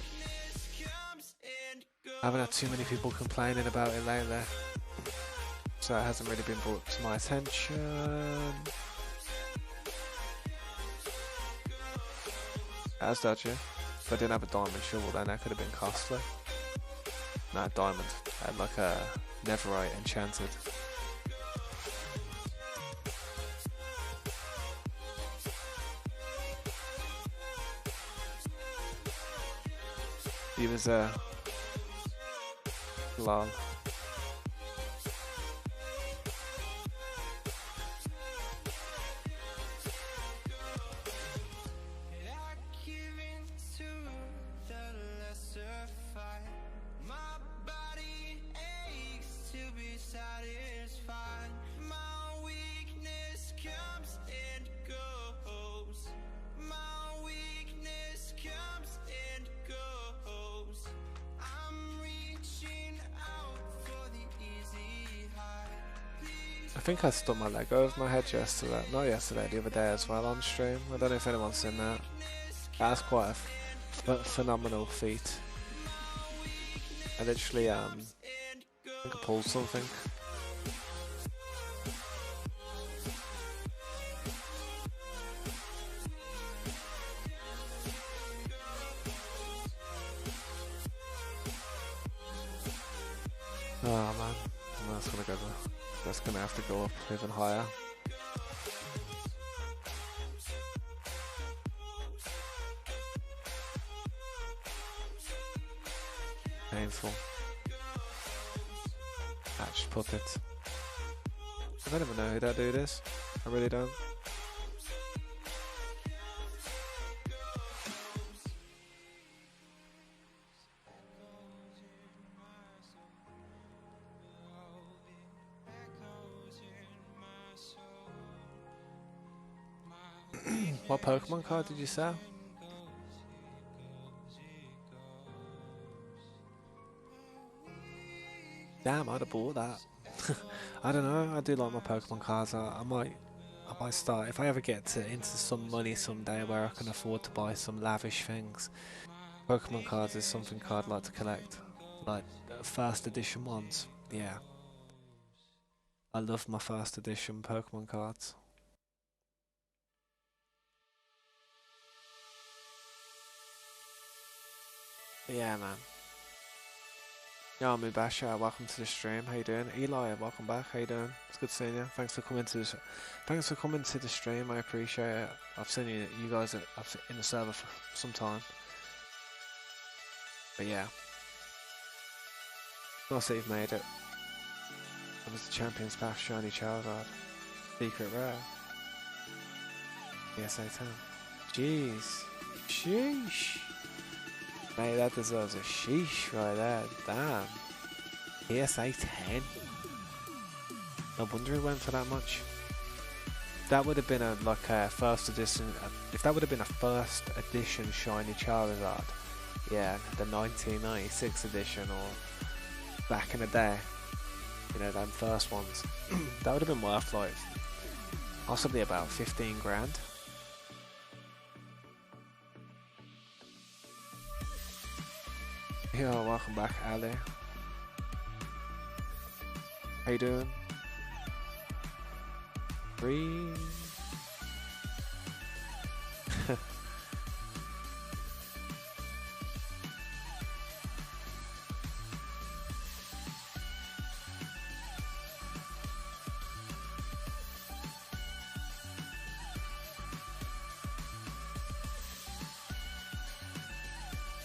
I haven't had too many people complaining about it lately, so it hasn't really been brought to my attention. That's dodgy. If I didn't have a diamond shovel, then that could have been costly. No, diamond. I had like a netherite enchanted. He was lol. I think I stuck my leg over my head yesterday. Not yesterday, the other day as well on stream. I don't know if anyone's seen that. That's quite a phenomenal feat. I literally, I think I pulled something. Oh man, that's gonna have to go up even higher. Painful. Just put it. I don't even know who that dude is. I really don't. What Pokemon card did you sell? Damn, I'd have bought that. I don't know. I do like my Pokemon cards. I might start if I ever get into some money someday where I can afford to buy some lavish things. Pokemon cards is something I'd like to collect, like first edition ones. Yeah, I love my first edition Pokemon cards. Yeah, man. Yo, Mubasha, welcome to the stream. How you doing? Eli, welcome back. How you doing? It's good seeing you. Thanks for coming to the stream. I appreciate it. I've seen you guys in the server for some time. But yeah, nice that you've made it. It was the Champions Path Shiny Charizard. Secret Rare. PSA 10. Jeez. Sheesh. Mate, that deserves a sheesh right there. Damn. PSA 10. No wonder it went for that much. That would have been a first edition. If that would have been a first edition shiny Charizard, yeah, the 1996 edition or back in the day, you know, them first ones, that would have been worth like possibly about 15 grand. Yo, welcome back, Ali. How you doing? Breathe.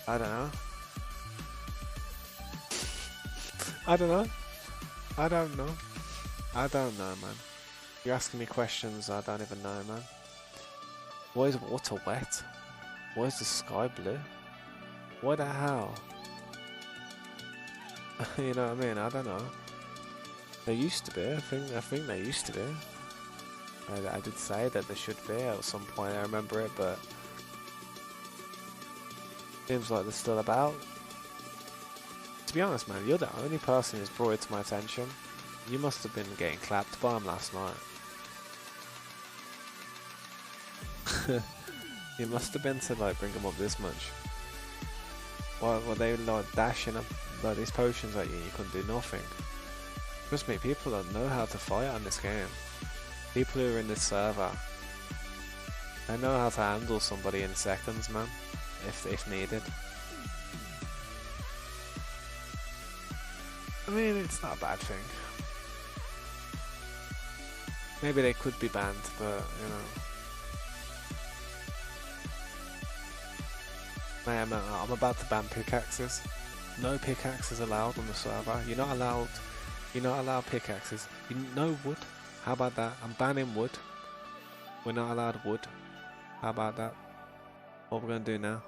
I don't know. I don't know. I don't know. I don't know, man. You're asking me questions I don't even know, man. Why is water wet? Why is the sky blue? What the hell? You know what I mean? I don't know. They used to be. I think they used to be. I did say that there should be at some point. I remember it, but seems like they're still about. To be honest, man, you're the only person who's brought it to my attention. You must have been getting clapped by him last night. You must have been to like bring him up this much. Were they like dashing him? like these potions at you, you couldn't do nothing. Trust me, people don't know how to fight on this game. People who are in this server, they know how to handle somebody in seconds, man, if needed. I mean, it's not a bad thing. Maybe they could be banned, but, you know. Man, I'm about to ban pickaxes. No pickaxes allowed on the server. You're not allowed pickaxes. No wood. How about that? I'm banning wood. We're not allowed wood. How about that? What we're gonna do now?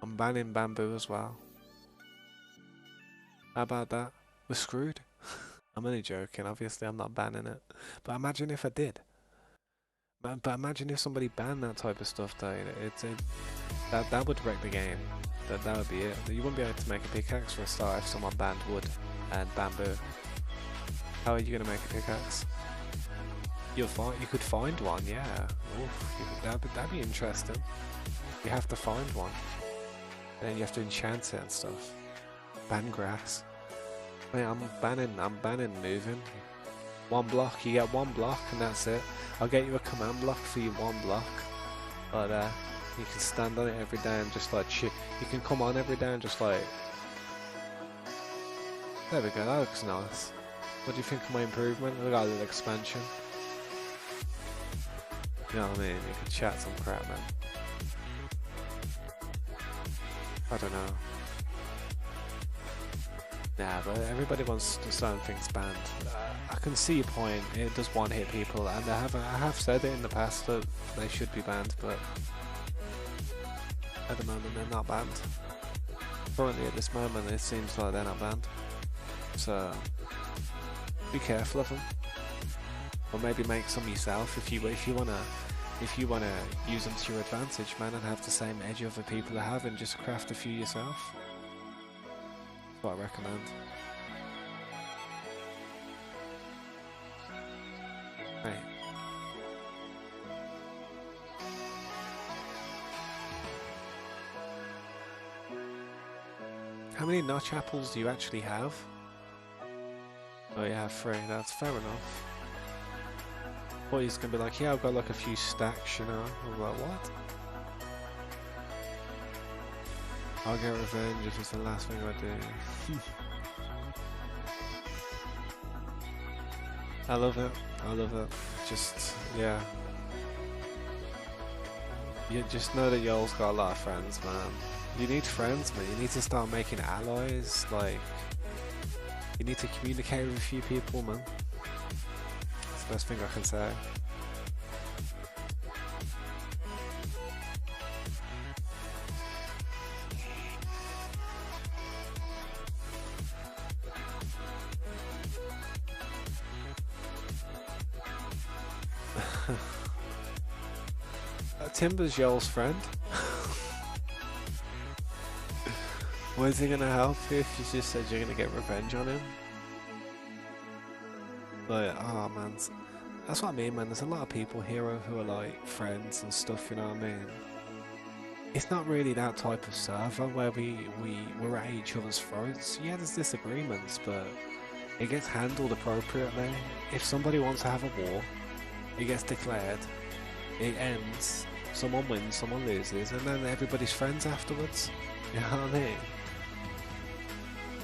I'm banning bamboo as well. How about that? We're screwed. I'm only joking, obviously I'm not banning it. But imagine if I did. But imagine if somebody banned that type of stuff though. That would wreck the game. That would be it. You wouldn't be able to make a pickaxe for a start if someone banned wood and bamboo. How are you gonna make a pickaxe? You could find one, yeah. Oof, that'd be interesting. You have to find one. And then you have to enchant it and stuff. Ban grass. Mate, I'm banning moving. One block, you get one block and that's it. I'll get you a command block for your one block. But you can stand on it every day and just like you can come on every day and just like... There we go, that looks nice. What do you think of my improvement? I got a little expansion. You know what I mean? You can chat some crap, man. I don't know. Nah, but everybody wants certain things banned. I can see your point. It does one-hit people, and I have said it in the past that they should be banned, but at the moment they're not banned. Currently, at this moment, it seems like they're not banned. So be careful of them, or maybe make some yourself if you wanna use them to your advantage, man, and have the same edge other people have, and just craft a few yourself. That's what I recommend. Right. How many notch apples do you actually have? Oh yeah, 3, that's fair enough. Well, he's gonna be like, yeah, I've got like a few stacks, you know. I'm like, what? I'll get revenge if it's the last thing I do. I love it. I love it. Just, yeah. You just know that y'all's got a lot of friends, man. You need friends, man. You need to start making allies. Like, you need to communicate with a few people, man. That's the best thing I can say. Timber's y'all's friend. Where's he gonna help you if you just said you're gonna get revenge on him? Like, oh man, that's what I mean, man. There's a lot of people here who are like friends and stuff, you know what I mean? It's not really that type of server where we're at each other's throats. Yeah, there's disagreements, but it gets handled appropriately. If somebody wants to have a war, it gets declared, it ends, someone wins, someone loses, and then everybody's friends afterwards. You know what I mean?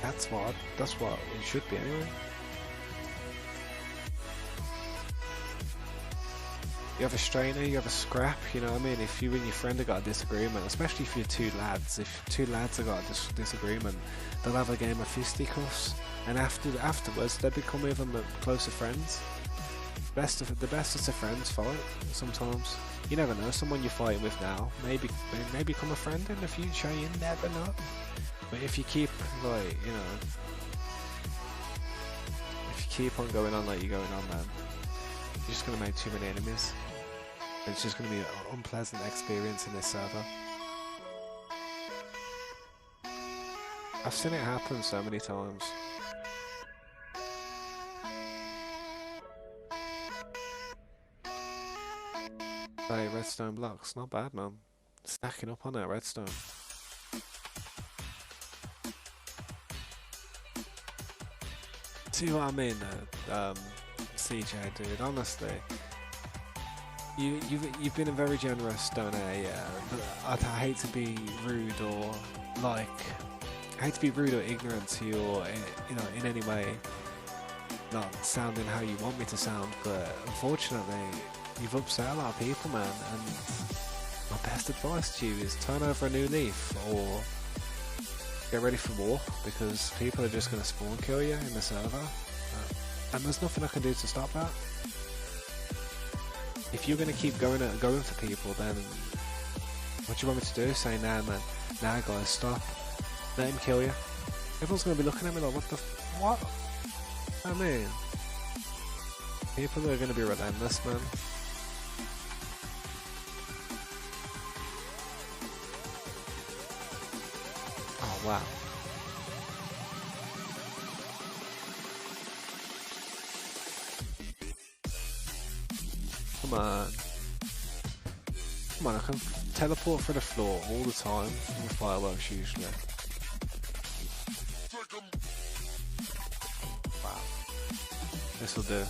That's what it should be anyway. You have a strainer, you have a scrap, you know what I mean? If you and your friend have got a disagreement, especially if you're two lads, if two lads have got a disagreement, they'll have a game of fisticuffs, and afterwards they become even closer friends. The bestest of friends fight sometimes. You never know, someone you're fighting with now may become a friend in the future, you never know. But if you keep, like, you know, if you keep on going on like you're going on, man, you're just going to make too many enemies. And it's just going to be an unpleasant experience in this server. I've seen it happen so many times. Hey, redstone blocks, not bad, man. Stacking up on that redstone. See what I mean, CJ, dude. Honestly, you've been a very generous donor, yeah. But I hate to be rude or like, I hate to be rude or ignorant to you, or in any way, not sounding how you want me to sound. But unfortunately, you've upset a lot of people, man. And my best advice to you is turn over a new leaf, or get ready for war, because people are just going to spawn kill you in the server, and there's nothing I can do to stop that. If you're going to keep going for people, then what do you want me to do? Say, nah man, nah guys, stop, let him kill you. Everyone's going to be looking at me like, what? I mean, people are going to be relentless, man. Oh wow. Come on. Come on, I can teleport through the floor all the time with fireworks usually. Wow. This'll do.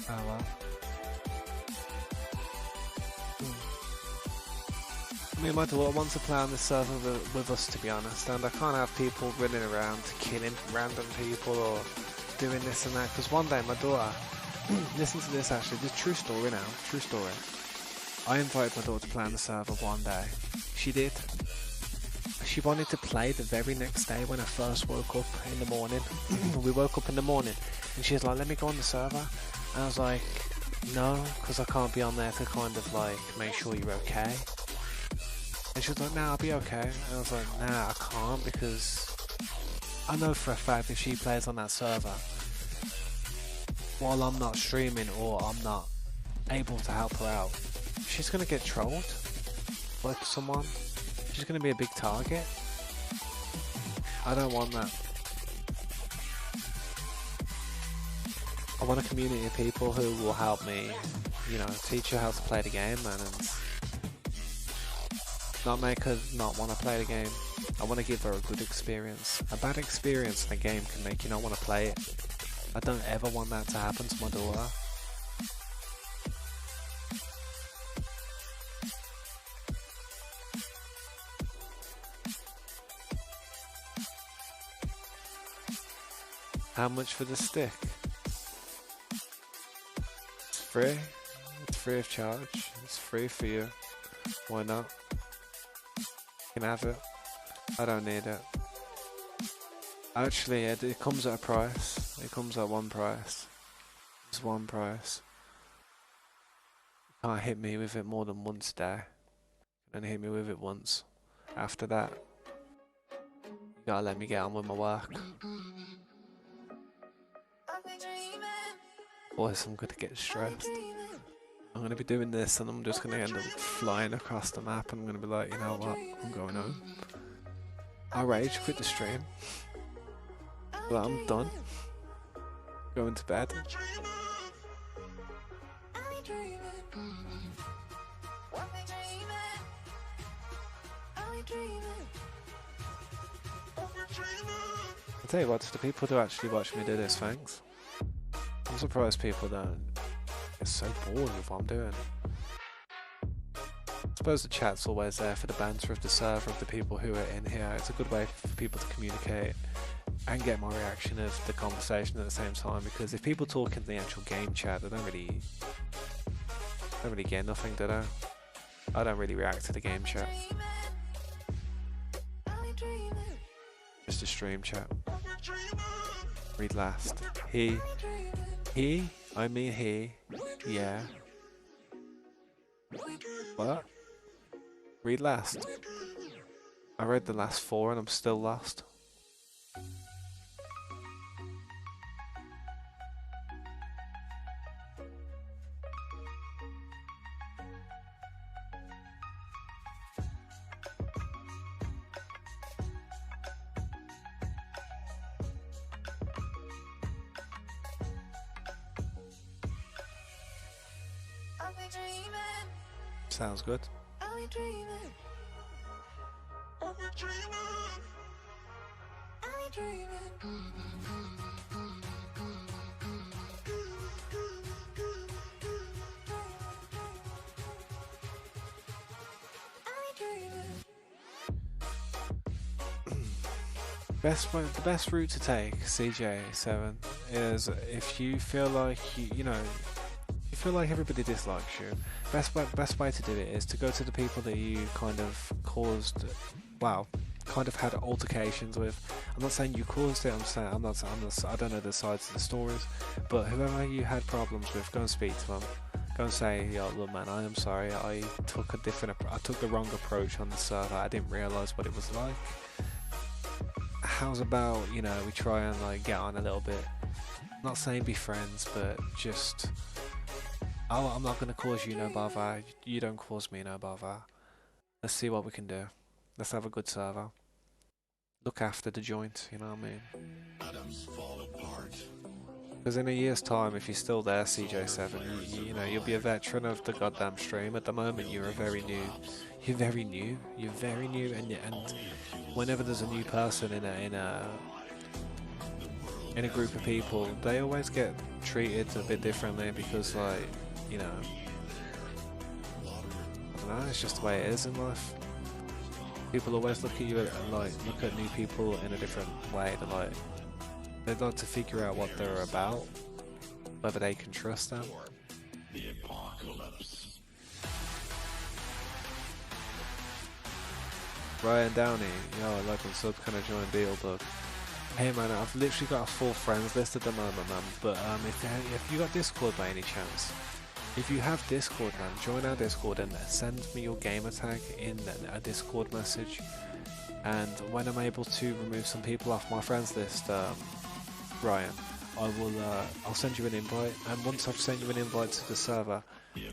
Oh well. Me and my daughter want to play on this server with us, to be honest, and I can't have people running around killing random people or doing this and that, because one day my daughter, listen to this actually, this true story now, true story. I invited my daughter to play on the server one day. She did. She wanted to play the very next day when I first woke up in the morning. We woke up in the morning and she was like, let me go on the server. And I was like, no, because I can't be on there to kind of like make sure you're okay. And she was like, nah, I'll be okay. And I was like, nah, I can't, because I know for a fact if she plays on that server while I'm not streaming or I'm not able to help her out, she's going to get trolled by someone. She's going to be a big target. I don't want that. I want a community of people who will help me, you know, teach her how to play the game, man, and not make her not want to play the game. I want to give her a good experience. A bad experience in a game can make you not want to play it. I don't ever want that to happen to my daughter. How much for the stick? It's free. It's free of charge. It's free for you. Why not? You can have it. I don't need it. Actually, it comes at a price. It comes at one price. It's one price. You can't hit me with it more than once a day. You can only hit me with it once. After that, you gotta let me get on with my work. Otherwise I'm gonna get stressed. I'm gonna be doing this and I'm just gonna end up flying across the map and I'm gonna be like, you know what, I'm going home. I rage quit the stream. But I'm done. Going to bed. I'll tell you what, to the people who actually watch me do this, thanks. I'm surprised people don't get so bored with what I'm doing. I suppose the chat's always there for the banter of the server, of the people who are in here. It's a good way for people to communicate and get my reaction of the conversation at the same time, because if people talk in the actual game chat, they don't really get nothing, do they? I don't really react to the game chat. Just a stream chat. Read last. He, I mean he, yeah. What? Read last. I read the last 4 and I'm still lost. Sounds good. The best route to take, CJ7, is if you feel like you feel like everybody dislikes you. Best way to do it is to go to the people that you kind of caused, well, kind of had altercations with. I'm not saying you caused it. I don't know the sides of the stories, but whoever you had problems with, go and speak to them. Go and say, yo, look, man, I am sorry. I took the wrong approach on the server. I didn't realise what it was like. How's about, we try and like get on a little bit. Not saying be friends, but just, oh, I'm not going to cause you no bother. You don't cause me no bother. Let's see what we can do. Let's have a good server. Look after the joint, you know what I mean? Atoms fall apart. Because in a year's time, if you're still there, CJ7, you'll be a veteran of the goddamn stream. At the moment, you're very new, and whenever there's a new person in a group of people, they always get treated a bit differently because, like, I don't know, it's just the way it is in life. People always look at you and look at new people in a different way. They'd like to figure out what they're about, whether they can trust them. The apocalypse. Ryan Downey, yo, I like on sub, can I join Beetlebug? Hey man, I've literally got a full friends list at the moment, man, but if you got Discord by any chance, if you have Discord, man, join our Discord and send me your gamer tag in a Discord message, and when I'm able to remove some people off my friends list, Ryan, I'll send you an invite, and once I've sent you an invite to the server,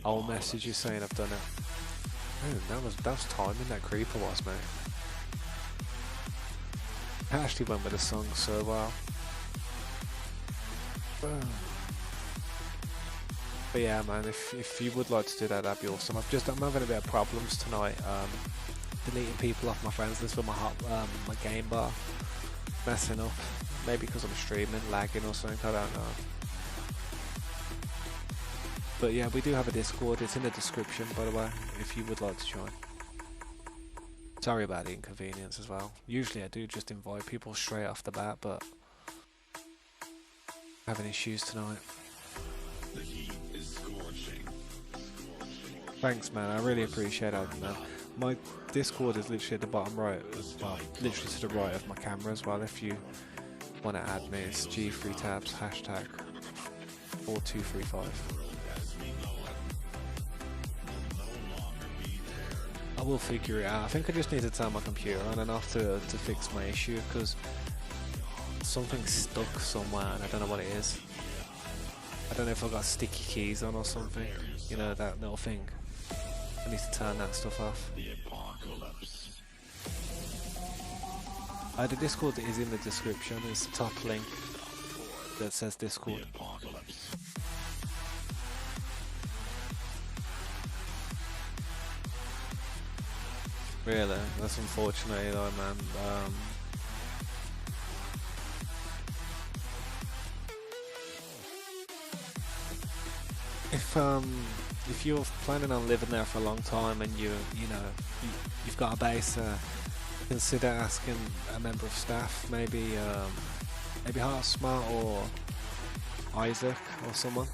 I'll message you saying I've done it. Ooh, that was timing, that creeper was, mate. I actually went with the song so well. But yeah, man, if you would like to do that, that'd be awesome. I'm having a bit of problems tonight, deleting people off my friends list with my game bar messing up. Maybe because I'm streaming, lagging or something, I don't know. But yeah, we do have a Discord, it's in the description by the way, if you would like to join. Sorry about the inconvenience as well. Usually I do just invite people straight off the bat, but having issues tonight. The heat is scorching. Thanks man, I really appreciate that, man. My Discord is literally at the bottom right, well, literally to the right of my camera as well. If you want to add me, it's G3tabs hashtag 4235. I will figure it out. I think I just need to turn my computer on and off to fix my issue, because something's stuck somewhere and I don't know what it is. I don't know if I've got sticky keys on or something, you know, that little thing. I need to turn that stuff off. The Discord is in the description, it's the top link that says Discord. Really, that's unfortunate though, man. If you're planning on living there for a long time and you've got a base, consider asking a member of staff, maybe Smart or Isaac or someone,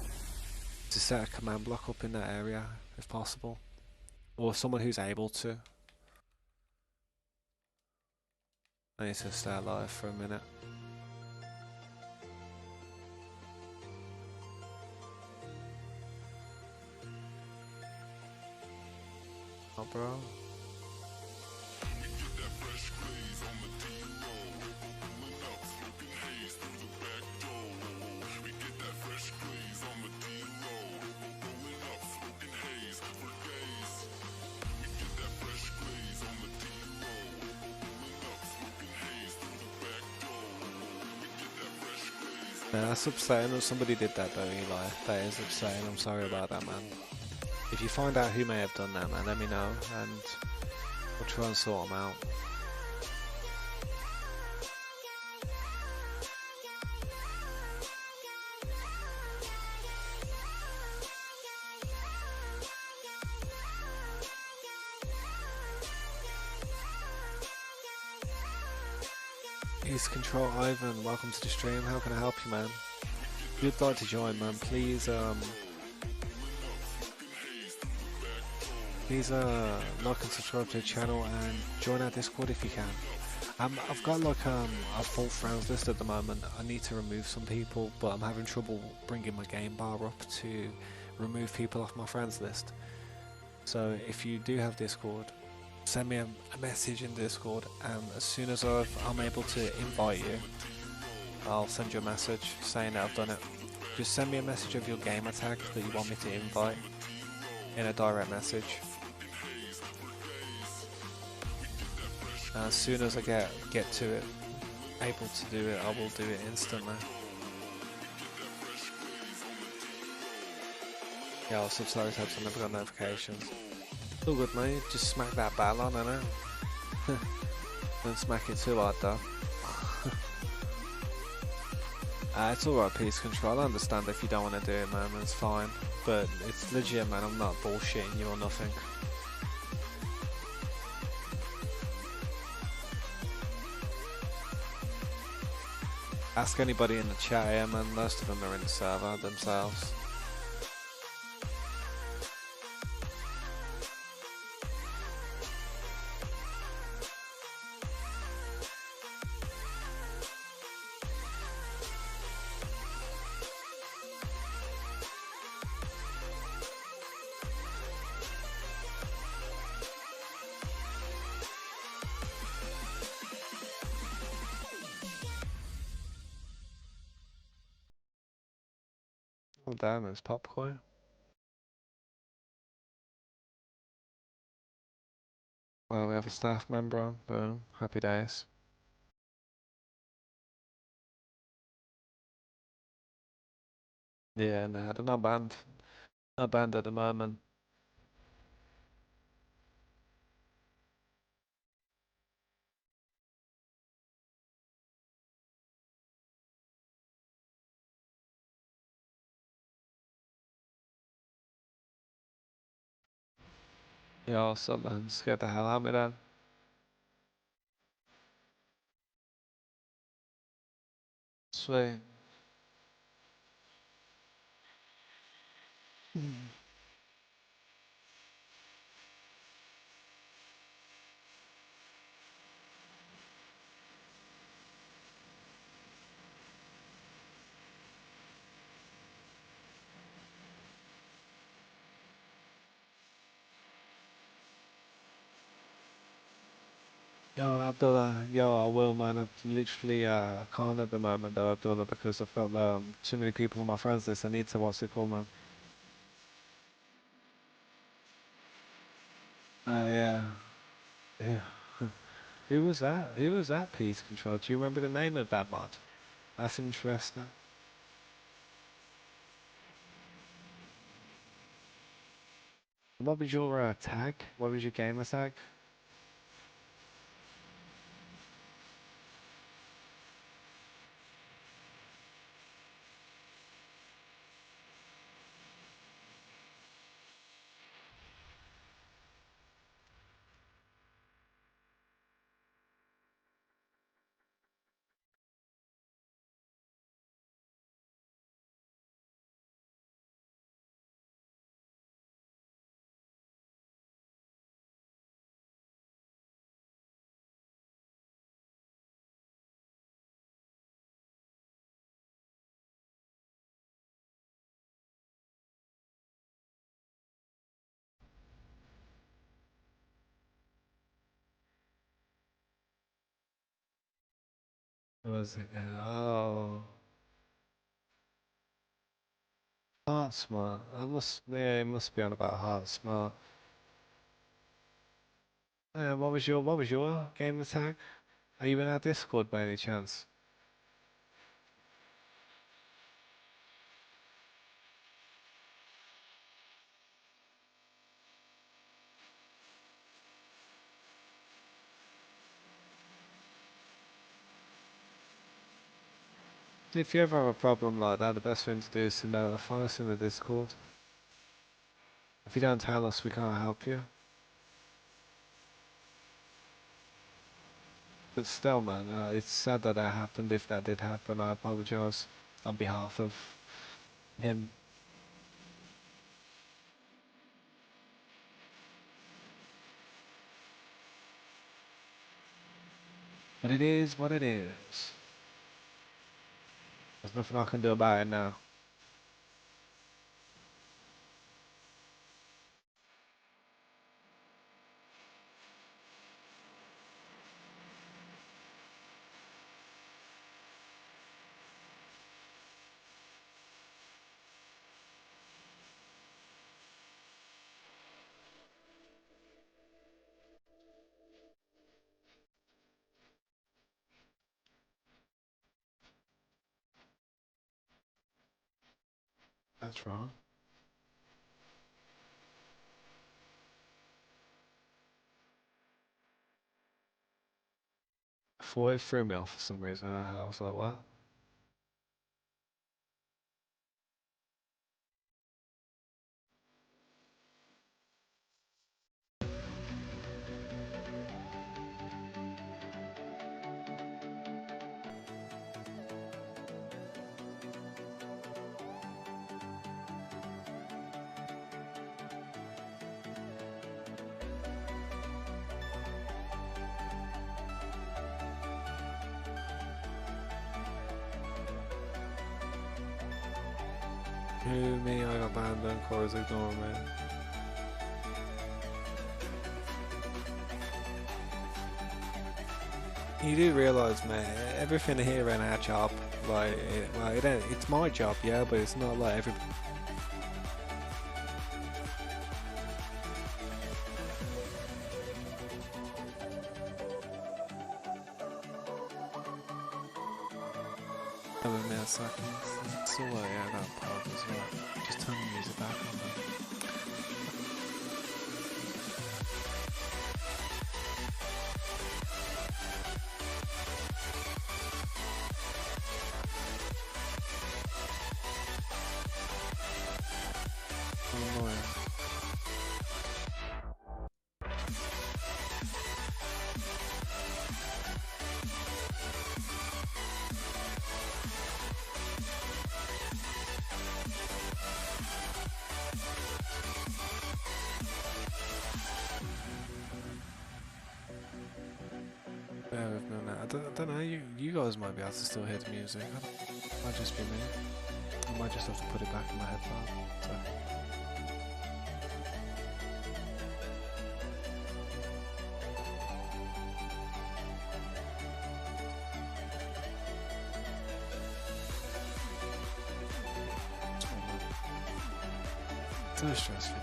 to set a command block up in that area if possible, or someone who's able to. I need to stay alive for a minute. Oh, bro. Yeah, that's upsetting that somebody did that though, Eli. That is upsetting, I'm sorry about that, man. If you find out who may have done that, man, let me know, and we'll try and sort them out. East Control Ivan, welcome to the stream. How can I help you, man? If you'd like to join, man, please like and subscribe to the channel and join our Discord if you can. I've got like a full friends list at the moment. I need to remove some people, but I'm having trouble bringing my game bar up to remove people off my friends list. So if you do have Discord, send me a message in Discord, and as soon as I'm able to invite you, I'll send you a message saying that I've done it. Just send me a message of your gamer tag that you want me to invite in a direct message. And as soon as I get to it, able to do it, I will do it instantly. Yeah, I'll subscribe tabs and never got notifications. It's all good, mate. Just smack that bell on, innit? Don't smack it too hard, though. It's alright, Peace Control. I understand if you don't want to do it, man. It's fine. But it's legit, man. I'm not bullshitting you or nothing. Ask anybody in the chat here, man. Most of them are in the server themselves. Oh damn, it's popcorn. Well, we have a staff member on. Boom. Happy days. Yeah, no, they're not banned. Not banned at the moment. Yeah, what's up, man? Scared the hell out of me then. Sweet. Yo, Abdullah, yo, I will, man. I'm literally can't at the moment, though, Abdullah, because I felt too many people on my friends list. I need to what's it called, man. Yeah. Yeah. Who was that? Who was that, Peace Control? Do you remember the name of that mod? That's interesting. What was your tag? What was your gamer tag? What was it? Oh, Heart Smart. Yeah, it must be on about Heart Smart. What was your gamer tag? Are you in our Discord by any chance? If you ever have a problem like that, the best thing to do is to notify us in the Discord. If you don't tell us, we can't help you. But still, man, it's sad that that happened. If that did happen, I apologise on behalf of him. But it is what it is. There's nothing I can do about it now. That's wrong. I thought it threw me off for some reason. I was like, what? Who, me, I got banned and Cora's ignoring me. You do realise, man, everything here ain't our job. Like, well, it ain't, it's my job, yeah, but it's not like every. Come with me a second. So, yeah, I got a pub as well. Just turn the music back on, man. Oh, annoying. Bear with me on that. I don't know, you guys might be able to still hear the music. It might just be me. I might just have to put it back in my headphone. So. So stressful.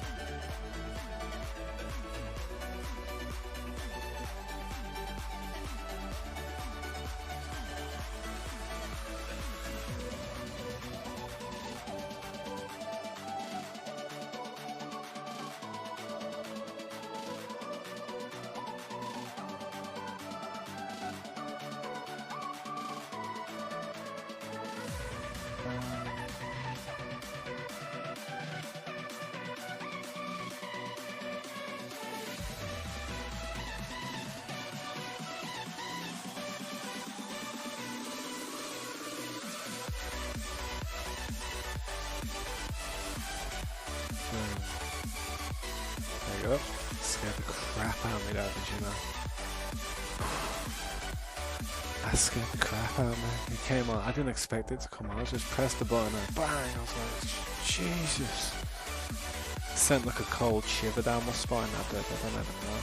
There you go. Scared the crap out of me, that, did you know? That scared the crap out of me. It came on. I didn't expect it to come on. I just pressed the button and bang! I was like, Jesus. Sent like a cold shiver down my spine that bit, but I don't even know.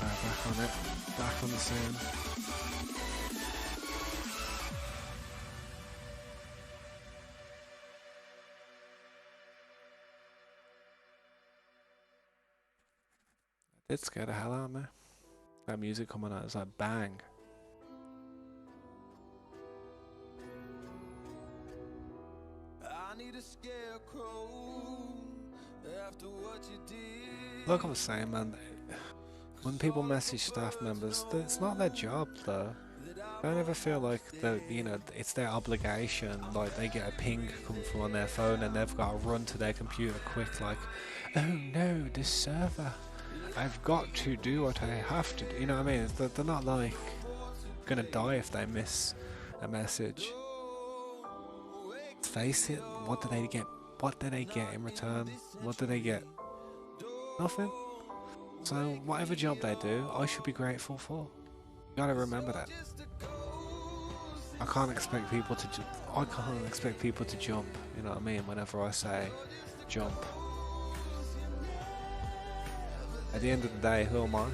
Alright, back on it. Back on the scene. It scared the hell out of me. That music coming out is like bang. I need a scarecrow after what you did. Like I was saying, man, when people message staff members, it's not their job though. I don't ever feel like that, you know, it's their obligation, like they get a ping come from on their phone and they've got to run to their computer quick, like, oh no, this server, I've got to do what I have to do, you know what I mean? They're not like gonna die if they miss a message. Let's face it, what do they get? What do they get in return? What do they get? Nothing. So whatever job they do, I should be grateful for. You gotta remember that. I can't expect people to jump, you know what I mean, whenever I say jump. At the end of the day, who am I?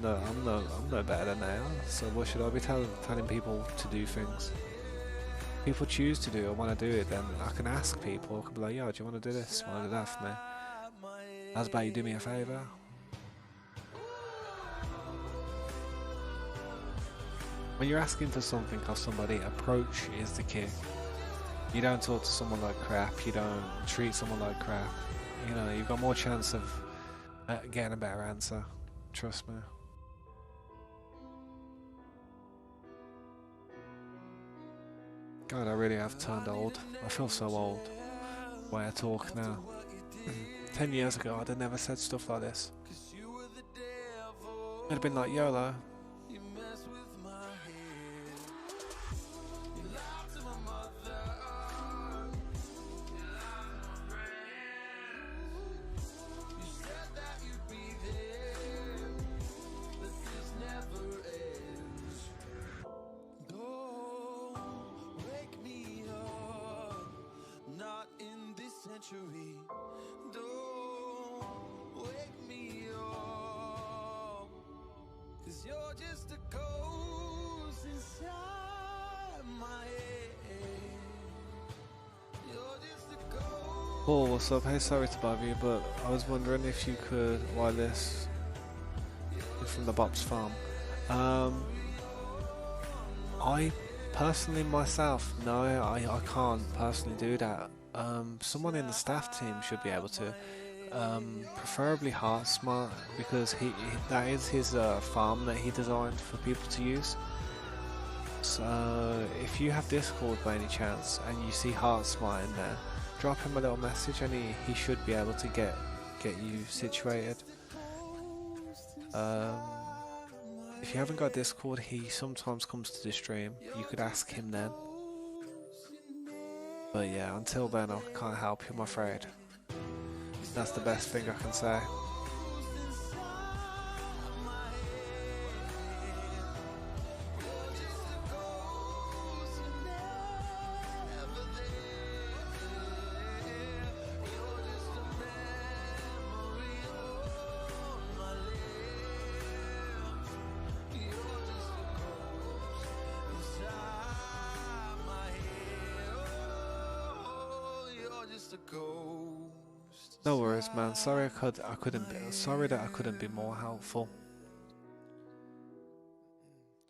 No, I'm no better than they are, so what should I be telling people to do things? People choose to do it or want to do it, then I can ask people, I can be like, yo, do you want to do this? Want to do that for me? How's about you do me a favour? When you're asking for something of somebody, approach is the key. You don't talk to someone like crap, you don't treat someone like crap. You know, you've got more chance of getting a better answer. Trust me. God, I really have turned old. I feel so old. The way I talk now. 10 years ago, I'd have never said stuff like this. I'd have been like, YOLO. Don't wake me up, 'cause you're just a ghost inside my head. You're just a ghost. Paul, what's up? Hey, sorry to bother you, but I was wondering if you could wireless from the Bob's farm. I personally myself, no, I can't personally do that. Someone in the staff team should be able to, preferably Heart Smart, because that is his farm that he designed for people to use. So if you have Discord by any chance and you see Heart Smart in there, drop him a little message and he should be able to get you situated. If you haven't got Discord, he sometimes comes to the stream. You could ask him then. But yeah, until then I can't help you, I'm afraid. That's the best thing I can say. No worries, man. Sorry sorry that I couldn't be more helpful.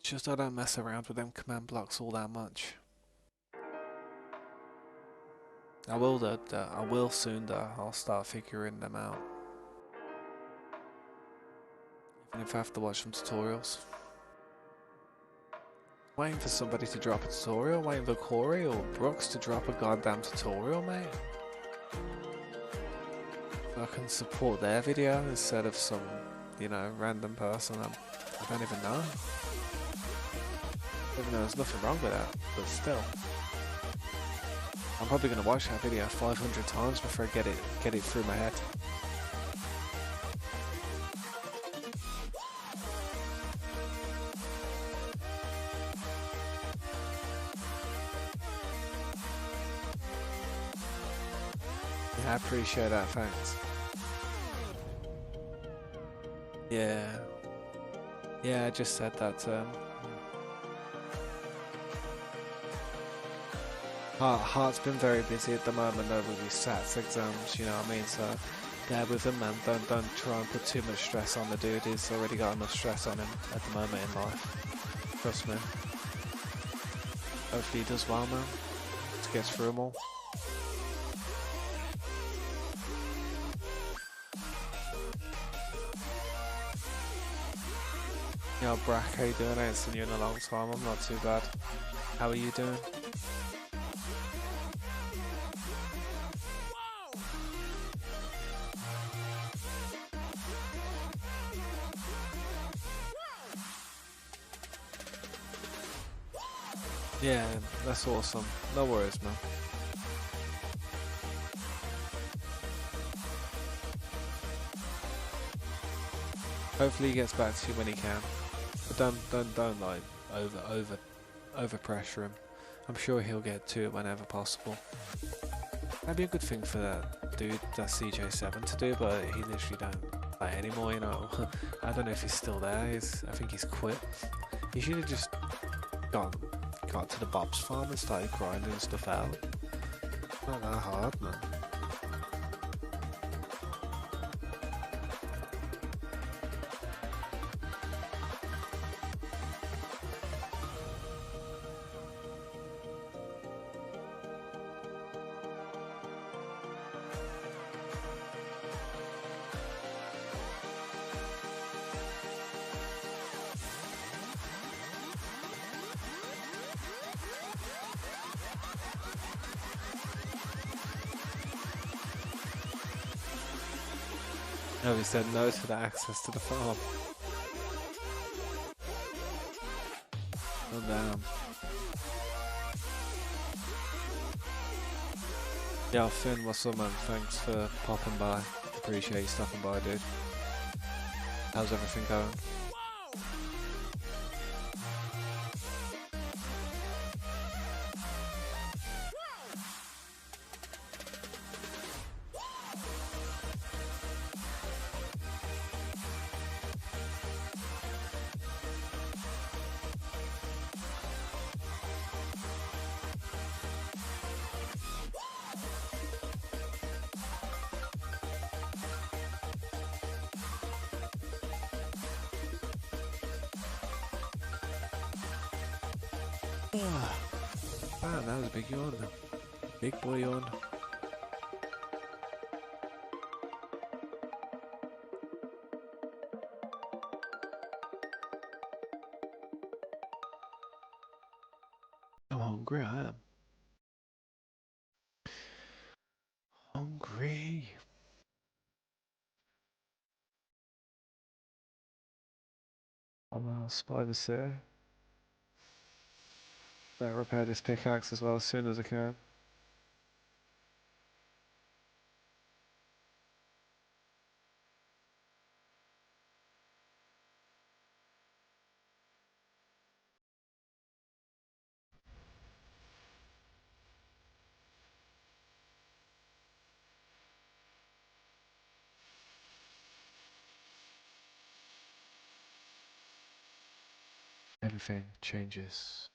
Just I don't mess around with them command blocks all that much. I will though. I will soon though. I'll start figuring them out. Even if I have to watch some tutorials. Waiting for somebody to drop a tutorial. Waiting for Corey or Brooks to drop a goddamn tutorial, mate. I can support their video instead of some, you know, random person I don't even know. Even though there's nothing wrong with that, but still. I'm probably gonna watch that video 500 times before I get it through my head. Yeah, I appreciate that, thanks. Yeah, I just said that. Heart's been very busy at the moment though with his SATs exams, you know what I mean? So bear with him, man. Don't try and put too much stress on the dude. He's already got enough stress on him at the moment in life. Trust me. Hopefully he does well, man. To get through them all. Yo, Brack, how you doing? I ain't seen you in a long time. I'm not too bad. How are you doing? Yeah, that's awesome. No worries, man. Hopefully he gets back to you when he can. But don't like over pressure him. I'm sure he'll get to it whenever possible. That'd be a good thing for that dude, that CJ7 to do, but he literally don't play anymore, you know. I don't know if he's still there. I think he's quit. He should have just got to the Bob's farm and started grinding stuff out. Not that hard, man. No, he said no to the access to the farm. Oh damn. Yeah, Finn, what's up, man? Thanks for popping by. Appreciate you stopping by, dude. How's everything going? Man, that was a big yawn. Big boy yawn. I'm hungry, I am. Hungry. I'll spider sir. Better repair this pickaxe as well as soon as I can. Everything changes.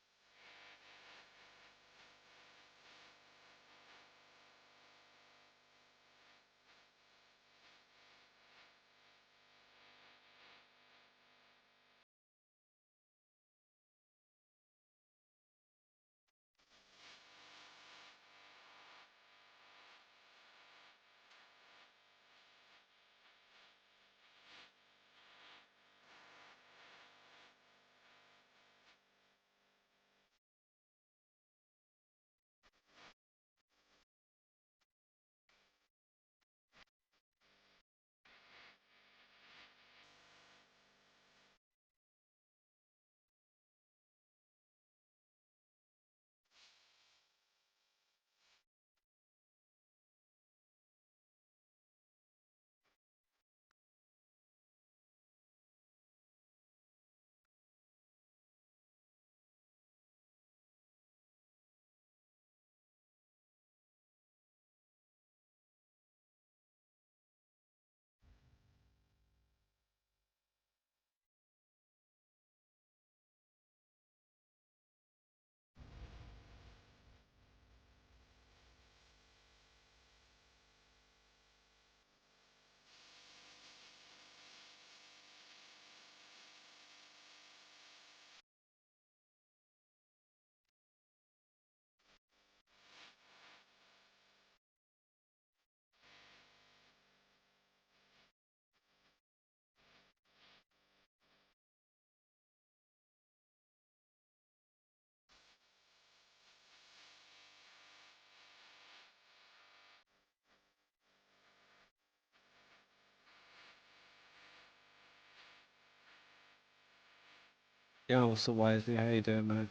Yeah, what's up, Wisely? How you doing, man?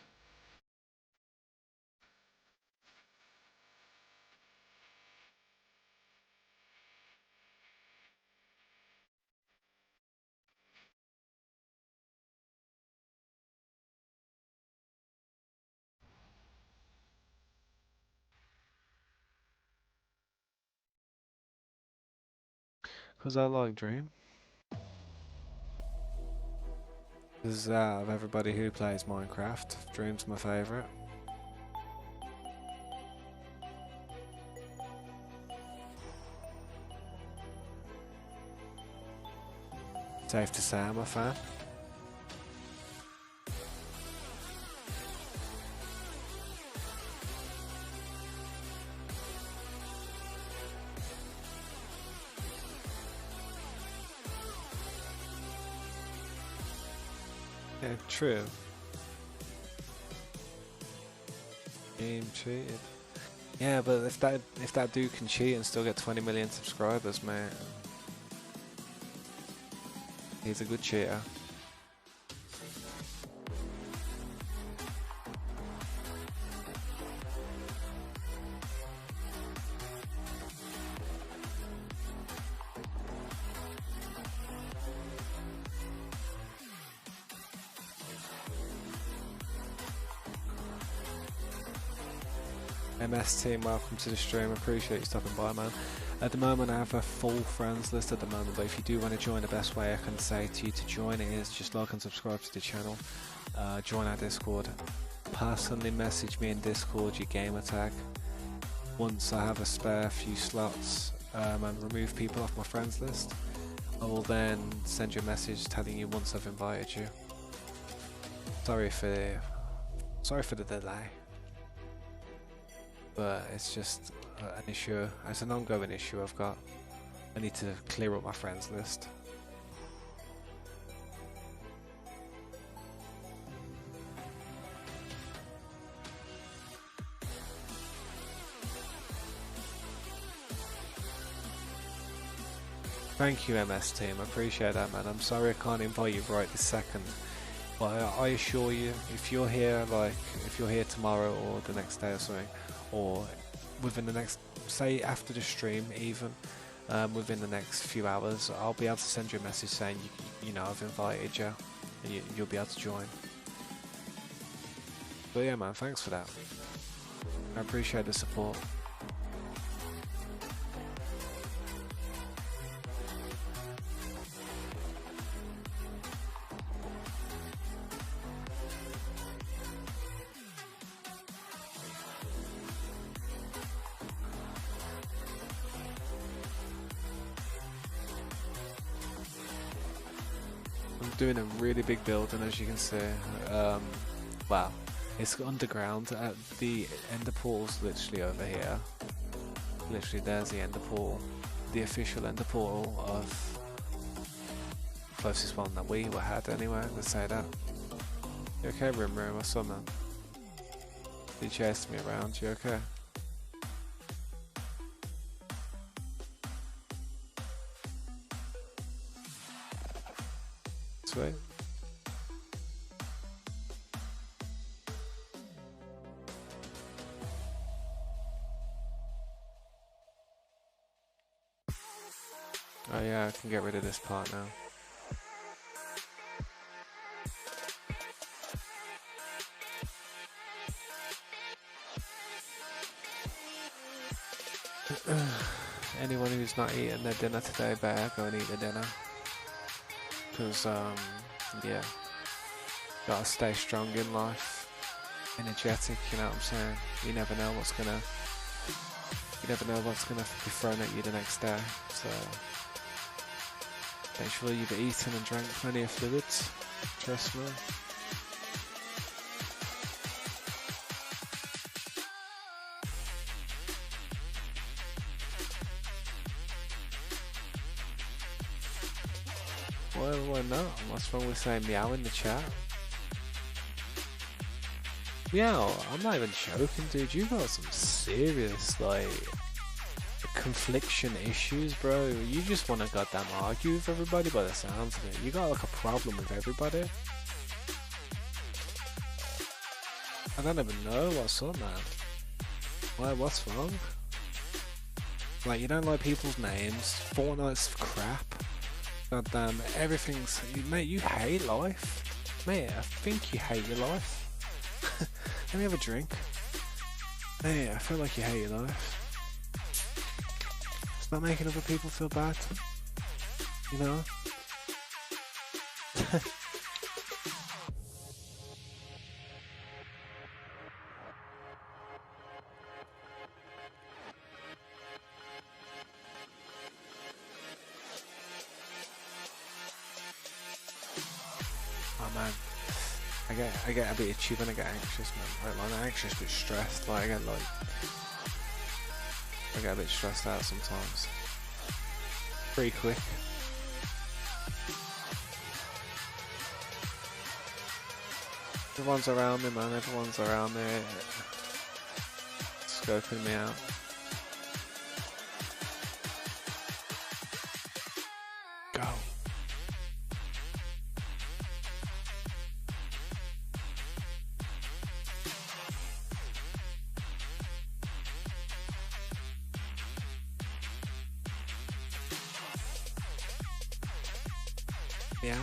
Because I like Dream. Because out of everybody who plays Minecraft, Dream's my favourite. Safe to say I'm a fan. Yeah, true. Game cheated. Yeah, but if that dude can cheat and still get 20 million subscribers, man, he's a good cheater. MS team, welcome to the stream. Appreciate you stopping by, man. At the moment, I have a full friends list at the moment, but if you do want to join, the best way I can say to you to join it is just like and subscribe to the channel. Join our Discord. Personally message me in Discord your gamer tag. Once I have a spare few slots and remove people off my friends list, I will then send you a message telling you once I've invited you. Sorry for the delay. But it's just an issue, it's an ongoing issue I've got. I need to clear up my friends list. Thank you, MS team, I appreciate that, man. I'm sorry I can't invite you right this second, but I assure you, if you're here tomorrow or the next day or something, or within the next, say after the stream even, within the next few hours, I'll be able to send you a message saying, you know, I've invited you, and you'll be able to join. But yeah, man, thanks for that. I appreciate the support. Doing a really big building, as you can see. Wow, it's underground. The ender portal's literally over here. Literally, there's the ender portal, the official ender portal of closest one that we had anyway. Let's say that. You okay, Rim? What's up, man? You chased me around. You okay? Sweet. Oh yeah, I can get rid of this part now. Anyone who's not eating their dinner today better go and eat their dinner. Because, yeah, gotta stay strong in life, energetic, you know what I'm saying? You never know what's gonna be thrown at you the next day, so make sure you've eaten and drank plenty of fluids, trust me. Why not? What's wrong with saying meow in the chat? Meow, I'm not even joking, dude. You got some serious, like, confliction issues, bro. You just want to goddamn argue with everybody by the sounds of it. You got like a problem with everybody. I don't even know what's up, man. Why, what's wrong? Like, you don't like people's names, Fortnite's crap. Goddamn, everything's... Mate, you hate life. Mate, I think you hate your life. Let me have a drink. Mate, I feel like you hate your life. Stop making other people feel bad. You know? Oh man, I get a bit itchy when I get anxious, man. Like, I'm anxious but stressed. Like I get a bit stressed out sometimes. Pretty quick. Everyone's around me, man. Everyone's around me, scoping me out. Go. Meow.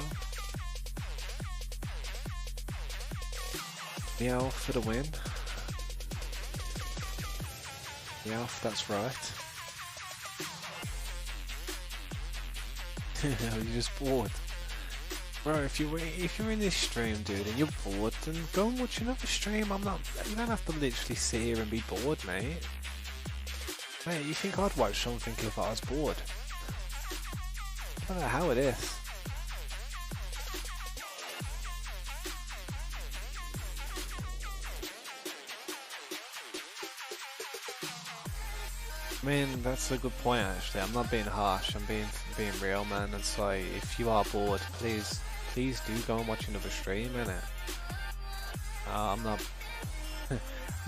Meow for the win. Meow, that's right. You're just bored. Bro, if you're in this stream, dude, and you're bored, then go and watch another stream. You don't have to literally sit here and be bored, mate. Mate, you think I'd watch something if I was bored? I don't know how it is. I mean, that's a good point actually. I'm not being harsh, I'm being real, man. It's like, if you are bored, please do go and watch another stream, innit? I'm not I'm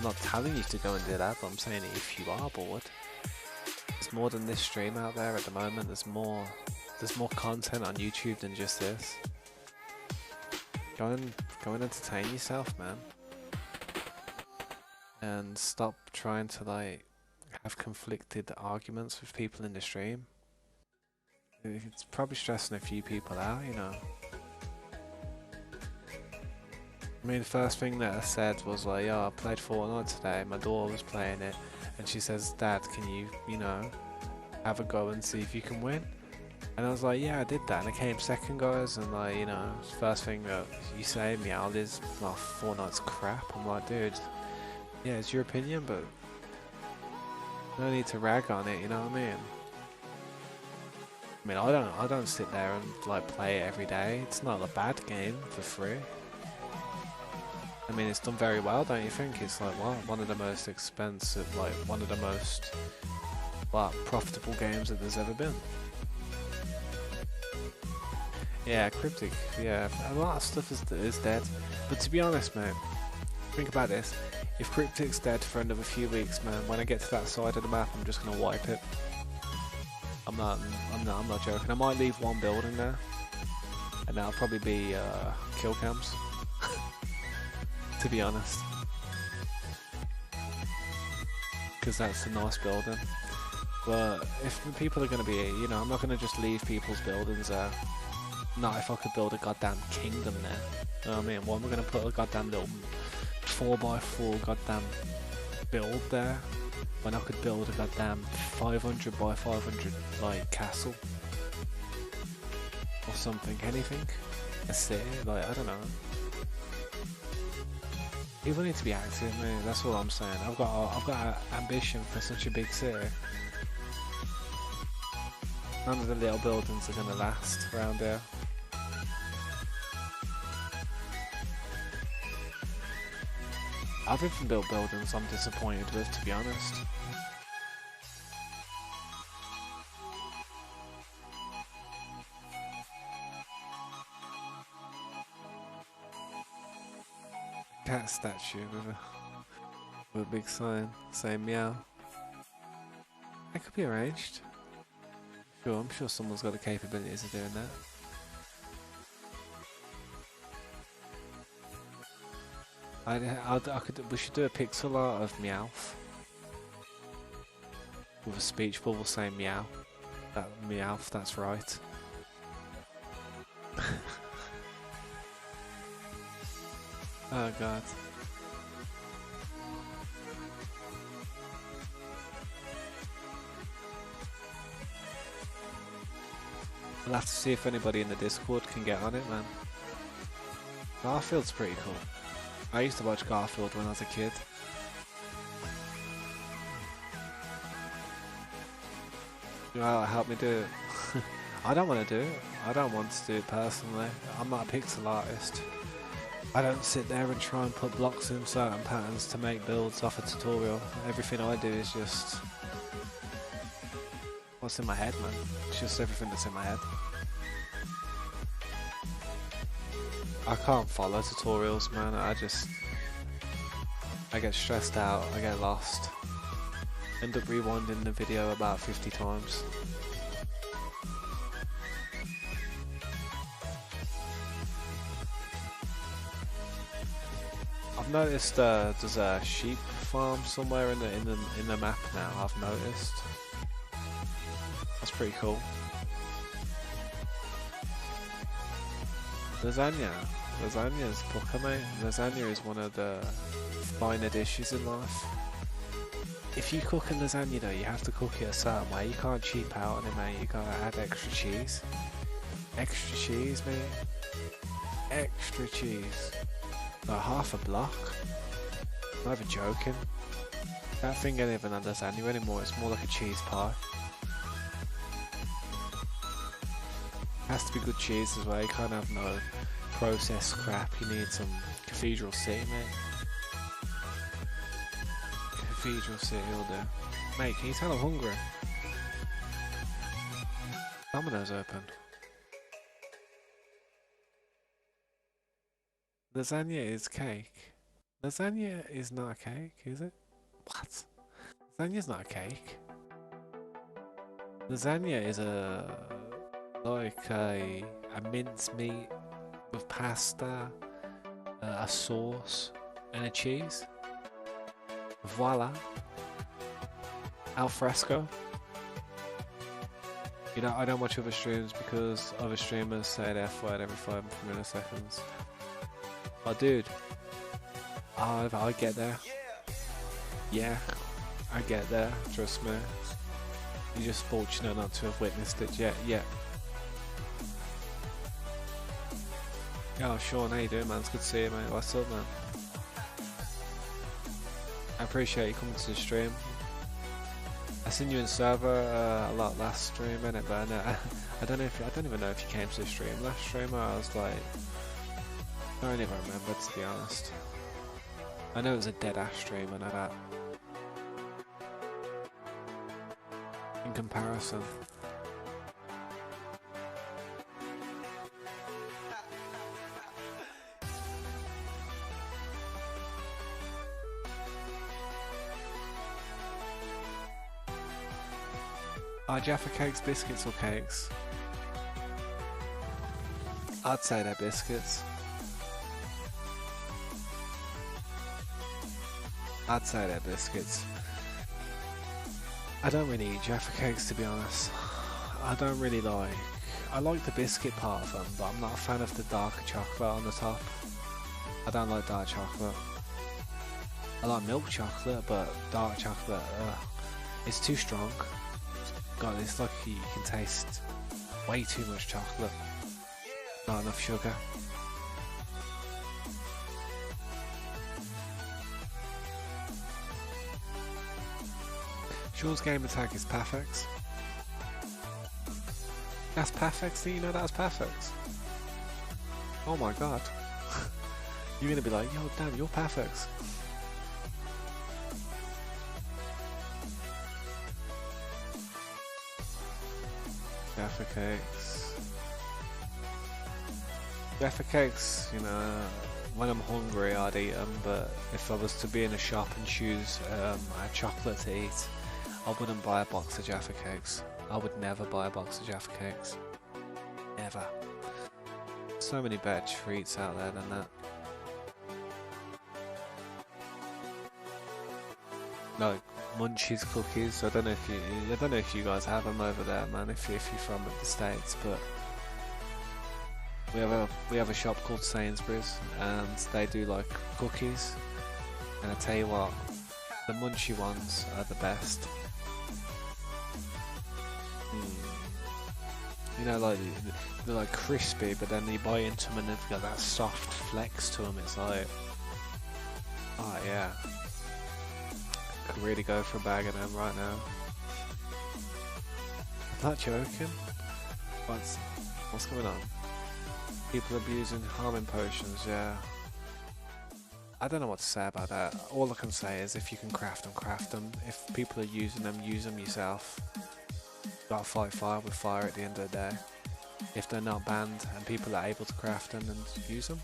not telling you to go and do that, but I'm saying if you are bored, there's more than this stream out there at the moment. There's more content on YouTube than just this. Go and entertain yourself, man. And stop trying to like have conflicted arguments with people in the stream. It's probably stressing a few people out, you know. I mean, the first thing that I said was like, "Oh, I played Fortnite today. My daughter was playing it, and she says, Dad, can you know, have a go and see if you can win?" And I was like, "Yeah, I did that, and I came second, guys." And like, you know, first thing that you say, meow, is, "Oh, Fortnite's crap." I'm like, dude, yeah, it's your opinion, but no need to rag on it, you know what I mean? I mean, I don't sit there and like play it every day. It's not a bad game for free. I mean, it's done very well, don't you think? It's like one of the most expensive, like one of the most profitable games that there's ever been. Yeah, Cryptic. Yeah, a lot of stuff is dead. But to be honest, mate, think about this. If Cryptic's dead for another few weeks, man, when I get to that side of the map, I'm just gonna wipe it. I'm not joking. I might leave one building there, and that'll probably be kill cams. To be honest, because that's a nice building. But if people are gonna be, you know, I'm not gonna just leave people's buildings there. Not if I could build a goddamn kingdom there. You know what I mean? Why am I gonna put a goddamn little 4x4 goddamn build there when I could build a goddamn 500 by 500 like castle or something? Anything? A city? Like, I don't know. People need to be active, man. That's what I'm saying. I've got an ambition for such a big city. None of the little buildings are gonna last around here. I've even built buildings I'm disappointed with, to be honest. Cat statue with a big sign saying meow. That could be arranged. Sure, I'm sure someone's got the capabilities of doing that. We should do a pixel art of Meowth with a speech bubble saying meow. That Meowth, that's right. Oh god. We'll have to see if anybody in the Discord can get on it, man. Garfield's pretty cool. I used to watch Garfield when I was a kid. Help me do it. I don't want to do it. I don't want to do it personally. I'm not a pixel artist. I don't sit there and try and put blocks in certain patterns to make builds off a tutorial. Everything I do is just what's in my head, man. It's just everything that's in my head. I can't follow tutorials, man. I get stressed out, I get lost. End up rewinding the video about 50 times. I've noticed there's a sheep farm somewhere in the map now. I've noticed. That's pretty cool. Lasagna's pucker, mate. Lasagna is one of the finer dishes in life. If you cook a lasagna though, you have to cook it a certain way. You can't cheap out on it, mate. You gotta add extra cheese. Extra cheese, mate. Extra cheese. Like half a block. I'm not even joking. That thing ain't even a lasagna anymore. It's more like a cheese pie. Has to be good cheese as well. You can't have no processed crap. You need some Cathedral City, mate. Cathedral City will do. Mate, can you tell I'm hungry? Domino's open. Lasagna is cake. Lasagna is not a cake, is it? What? Lasagna's not a cake. Lasagna is like a mincemeat with pasta, a sauce, and a cheese. Voila. Al fresco. You know, I don't watch other streams because other streamers say the F word every 5 milliseconds. Oh, dude. I get there. Yeah, I get there. Trust me. You're just fortunate not to have witnessed it yet. Yeah. Oh, Sean, how you doing, man? It's good to see you, mate. What's up, man? I appreciate you coming to the stream. I seen you in server a lot last stream, innit? But I don't even know if you came to the stream last stream. Or I was like, I don't even remember, to be honest. I know it was a dead ass stream, I know that. In comparison. Are Jaffa cakes biscuits or cakes? I'd say they're biscuits. I'd say they're biscuits. I don't really eat Jaffa cakes, to be honest. I don't really like... I like the biscuit part of them, but I'm not a fan of the darker chocolate on the top. I don't like dark chocolate. I like milk chocolate, but dark chocolate, it's too strong. God, it's like you can taste way too much chocolate. Not enough sugar. Sean's game attack is Pafex. That's Pafex? Do you know that's Pafex? Oh my god. You're gonna be like, yo damn, you're Pafex. Jaffa cakes. Jaffa cakes, you know, when I'm hungry I'd eat them, but if I was to be in a shop and choose a chocolate to eat, I wouldn't buy a box of Jaffa cakes. I would never buy a box of Jaffa cakes. Ever. So many better treats out there than that. like Munchies cookies. I don't know if you guys have them over there, man. If you're from the States, but we have a shop called Sainsbury's, and they do like cookies. And I tell you what, the Munchie ones are the best. You know, like they're like crispy, but then you bite into them and they've got that soft flex to them. It's like, oh yeah, could really go for a bag of them right now. I'm not joking. What's going on? People abusing harming potions, yeah. I don't know what to say about that. All I can say is if you can craft them, craft them. If people are using them, use them yourself. Gotta fight fire with fire at the end of the day. If they're not banned and people are able to craft them and use them.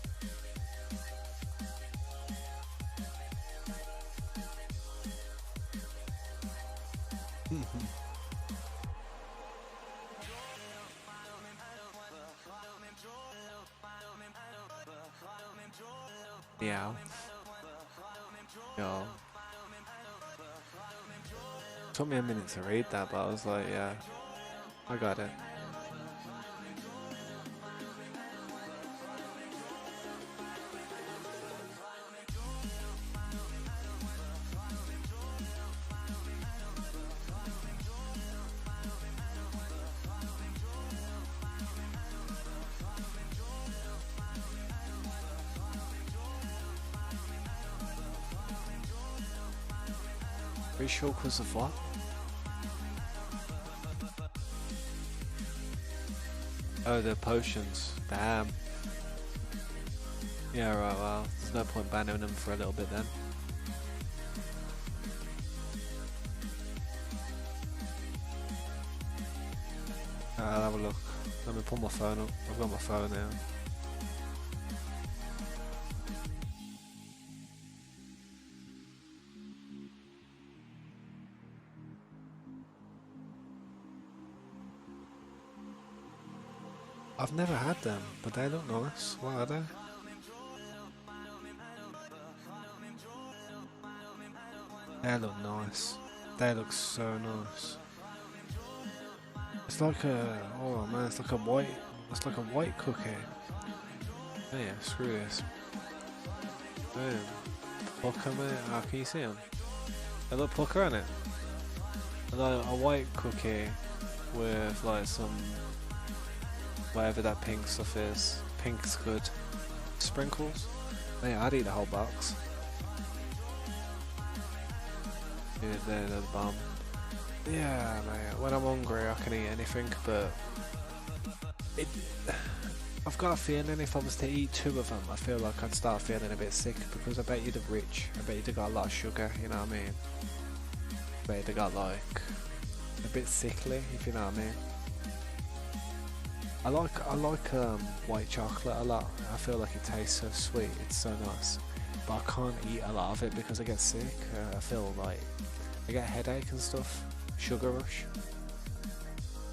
Yeah. Yo. Took me a minute to read that, but I was like, yeah, I got it. Pretty sure because of what? Oh, the potions. Damn. Yeah, right, well, there's no point banning them for a little bit then. I'll have a look. Let me pull my phone up. I've got my phone now. I've never had them, but they look nice. What are they? They look nice. They look so nice. It's like a, oh man, it's like a white cookie. Oh yeah, screw this. Damn. Pucker, mate. Oh, can you see them? They look pucker on it. Like a white cookie with like some, whatever that pink stuff is. Pink's good. Sprinkles. Mate, I'd eat the whole box. Yeah, they're the bomb. Yeah, mate, when I'm hungry I can eat anything, but I've got a feeling if I was to eat 2 of them, I feel like I'd start feeling a bit sick, because I bet you'd have rich. I bet you'd have got a lot of sugar, you know what I mean? I bet you'd have got like a bit sickly, if you know what I mean. I like white chocolate a lot. I feel like it tastes so sweet, it's so nice. But I can't eat a lot of it because I get sick. I feel like I get a headache and stuff. Sugar rush.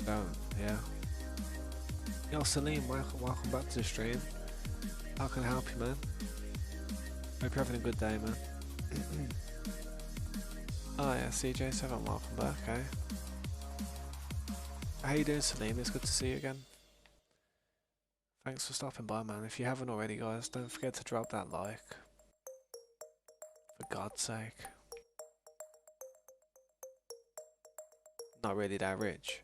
Yeah. Yo, Salim, welcome back to the stream. How can I help you, man? Hope you're having a good day, man. Oh yeah, CJ7, welcome back, eh? How you doing, Salim? It's good to see you again. Thanks for stopping by, man. If you haven't already, guys, don't forget to drop that like. For God's sake. Not really that rich.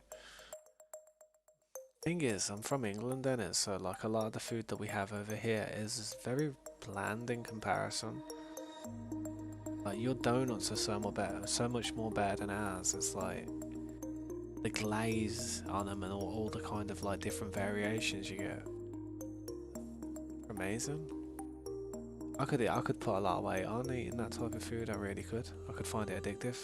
Thing is, I'm from England, innit? So like a lot of the food that we have over here is very bland in comparison. Like your donuts are so much more better than ours. It's like the glaze on them and all the kind of like different variations you get. Amazing. I could put a lot of weight on eating that type of food. I really could. I could find it addictive.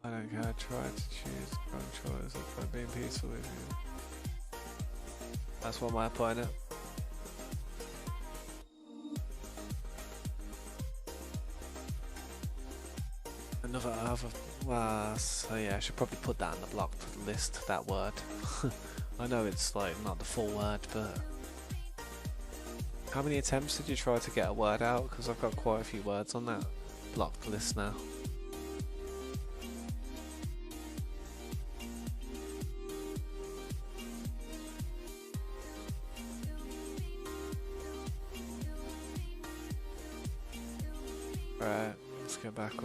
I don't care. I try to choose the wrong choice by being peaceful with you. That's what my point is. Another, so yeah, I should probably put that on the block list, that word. I know it's like not the full word, but how many attempts did you try to get a word out? Because I've got quite a few words on that blocked list now. Right, let's get back up.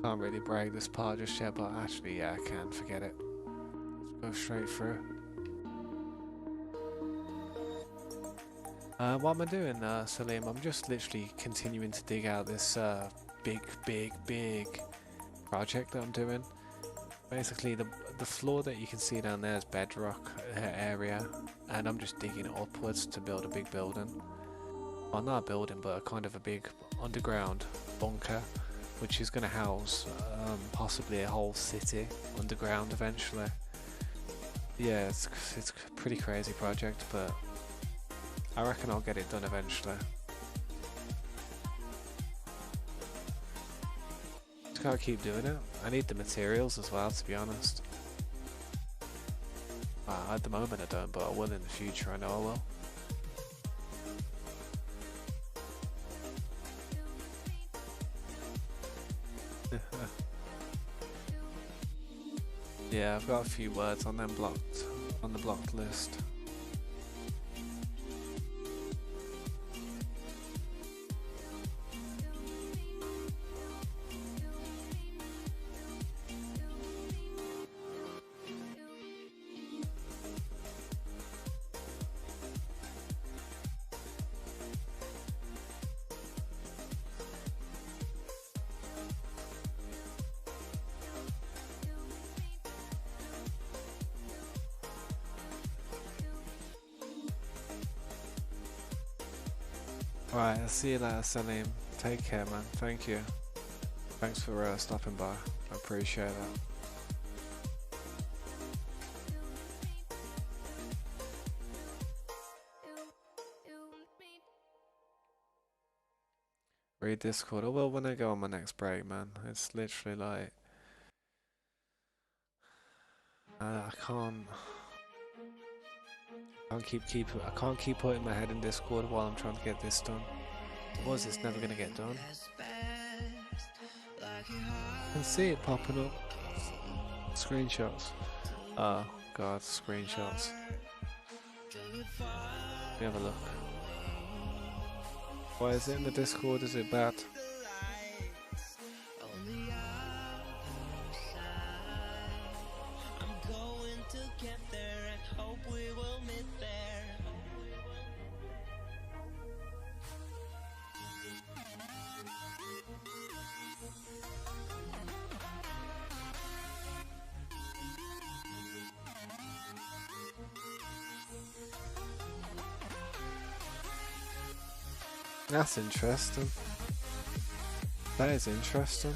Can't really brag this part just yet, but actually, yeah, I can. Forget it. Let's go straight through. What am I doing, Salim? I'm just literally continuing to dig out this big project that I'm doing. Basically, the floor that you can see down there is bedrock area, and I'm just digging it upwards to build a big building. Well, not a building, but a kind of a big underground bunker, which is going to house possibly a whole city underground eventually. Yeah, it's a pretty crazy project, but I reckon I'll get it done eventually. Just gotta keep doing it. I need the materials as well, to be honest. At the moment I don't, but I will in the future, I know I will. Yeah, I've got a few words on them blocked, on the blocked list. Alright, I'll see you later, Salim. Take care, man. Thank you. Thanks for stopping by. I appreciate that. Read Discord. I will when I go on my next break, man. It's literally like I can't keep putting my head in Discord while I'm trying to get this done. Otherwise, it's never gonna get done. I can see it popping up. Screenshots. Oh god, screenshots. Let me have a look. Why is it in the Discord? Is it bad? That's interesting. That is interesting.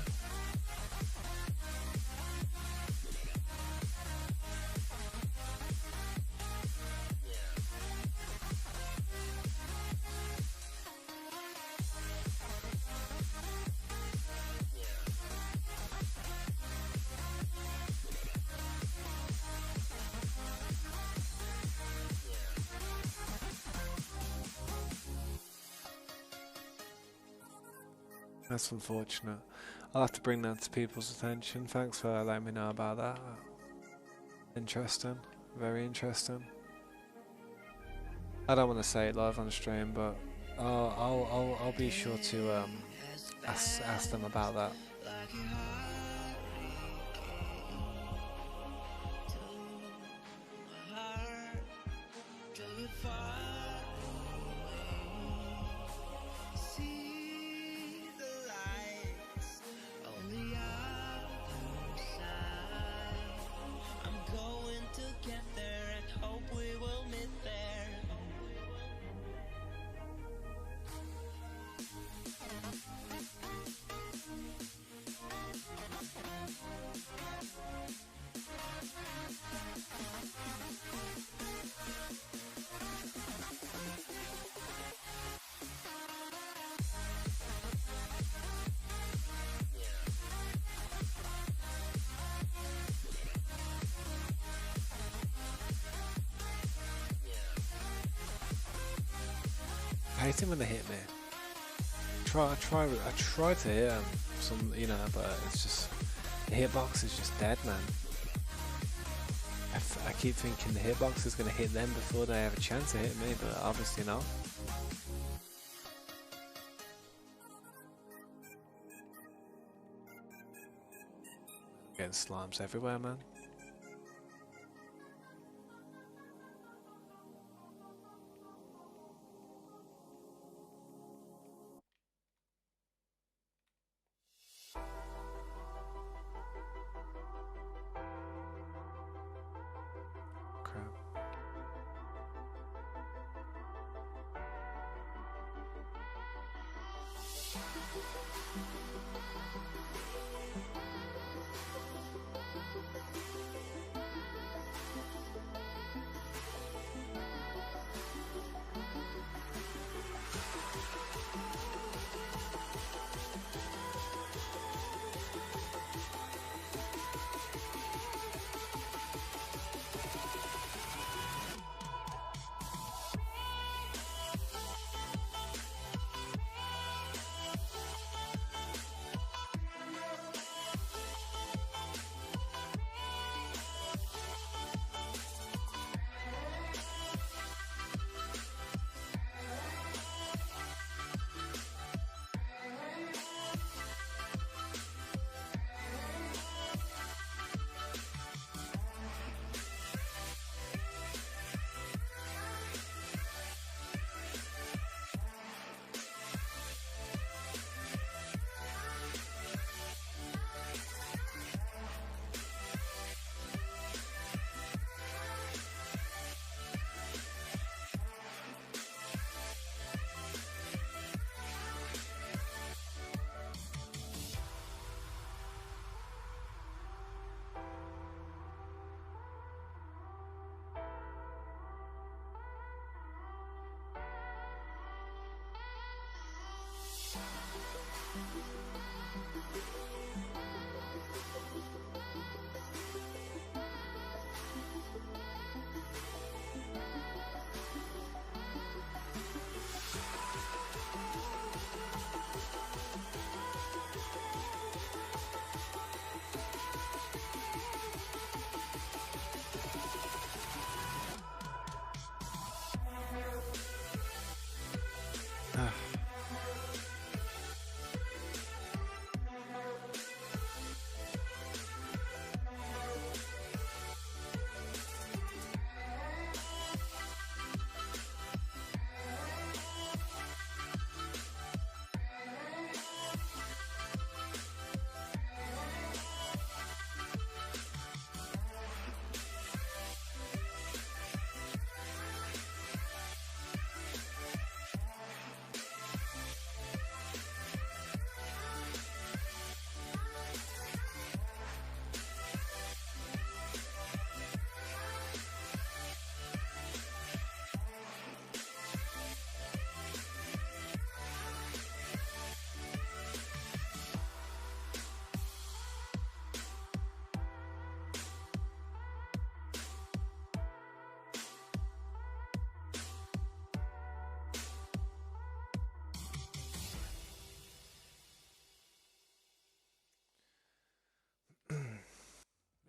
That's unfortunate. I'll have to bring that to people's attention. Thanks for letting me know about that. Interesting. Very interesting. I don't want to say it live on stream, but I'll be sure to ask them about that. hate him when they hit me. I try to hit him, but it's just the hitbox is just dead, man. I keep thinking the hitbox is gonna hit them before they have a chance to hit me, but obviously not. Getting slimes everywhere, man.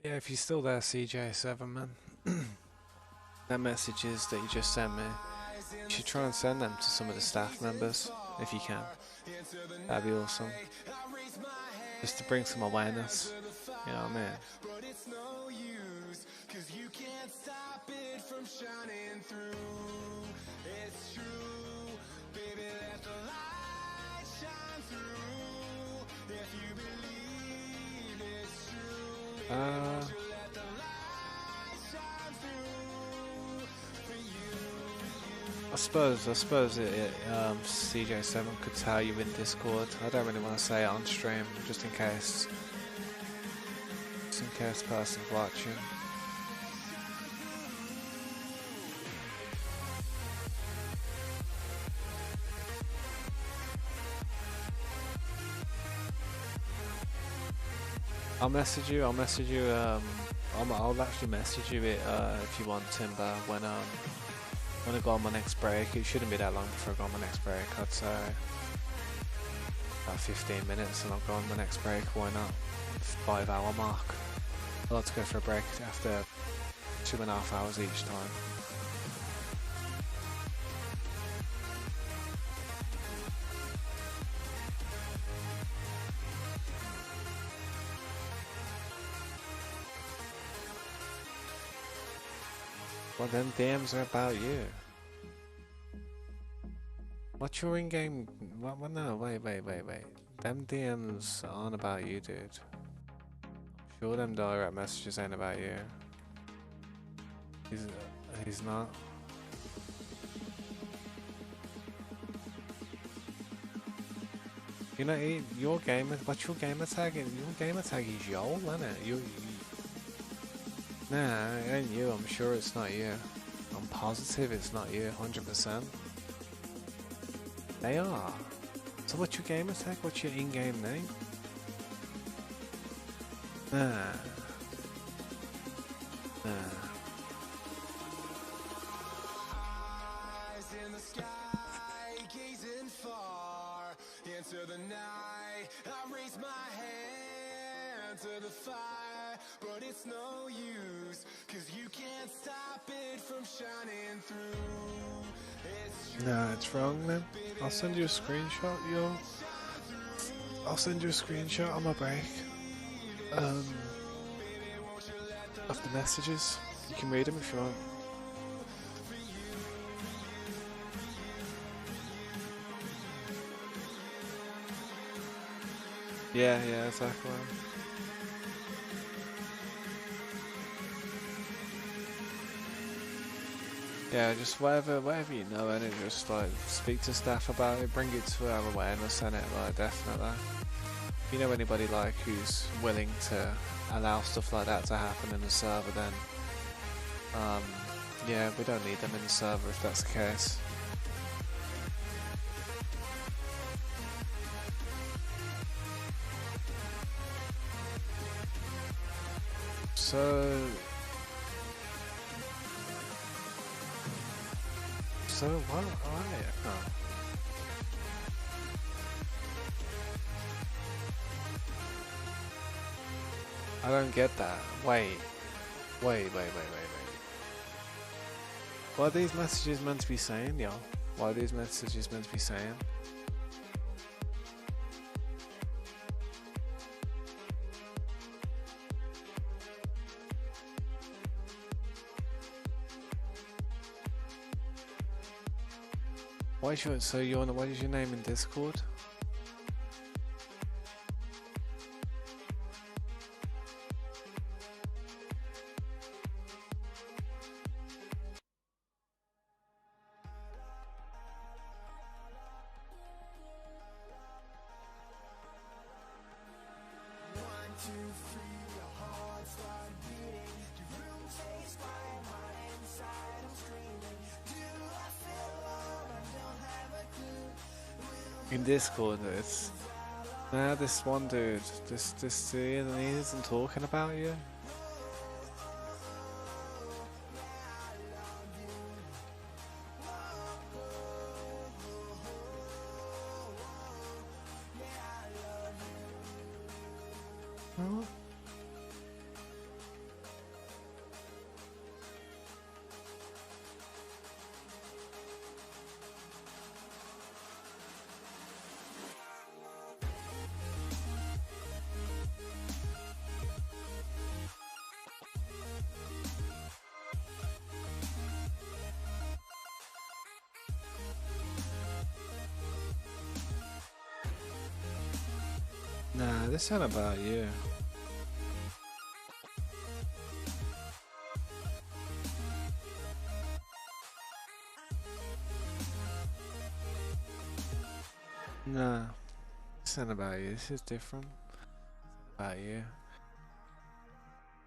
Yeah, if you're still there, CJ7, man. That messages that you just sent me, you should try and send them to some of the staff members, if you can. That'd be awesome. Just to bring some awareness, you know what I mean? I suppose CJ7 could tell you in Discord. I don't really want to say it on stream, just in case the person's watching. I'll message you. I'll actually message you it if you want, Timber, When I go on my next break, it shouldn't be that long before I go on my next break. I'd say about 15 minutes and I'll go on my next break. Why not? 5-hour mark. I'll have to go for a break after 2.5 hours each time. Well, them DMs are about you. What's your in-game? What? No, wait. Them DMs aren't about you, dude. Sure, them direct messages ain't about you. He's not. You know, your gamer. What's your gamer tag? Your gamer tag is Yol, isn't it? Nah, it ain't you. I'm sure it's not you. I'm positive it's not you. 100%. They are. So what's your gamer tag? What's your in-game name? Nah. Eyes in the sky, gazing far into the night. I raise my hand to the fire, but it's no use, 'cause you can't stop it from shining through. Nah, it's wrong, man. I'll send you a screenshot, yo. I'll send you a screenshot on my break. Of the messages. You can read them if you want. Yeah, exactly. Yeah, just whatever you know, and it just like speak to staff about it, bring it to our awareness, and it like definitely. If you know anybody like who's willing to allow stuff like that to happen in the server, then yeah, we don't need them in the server if that's the case. So what? Alright. Oh. I don't get that. Wait. What are these messages meant to be saying, y'all? What are these messages meant to be saying? What is your name in Discord? In Discord, it's this one dude, he isn't talking about you. Huh? Nah, this ain't about you. Nah, this ain't about you. This is different. It's about you.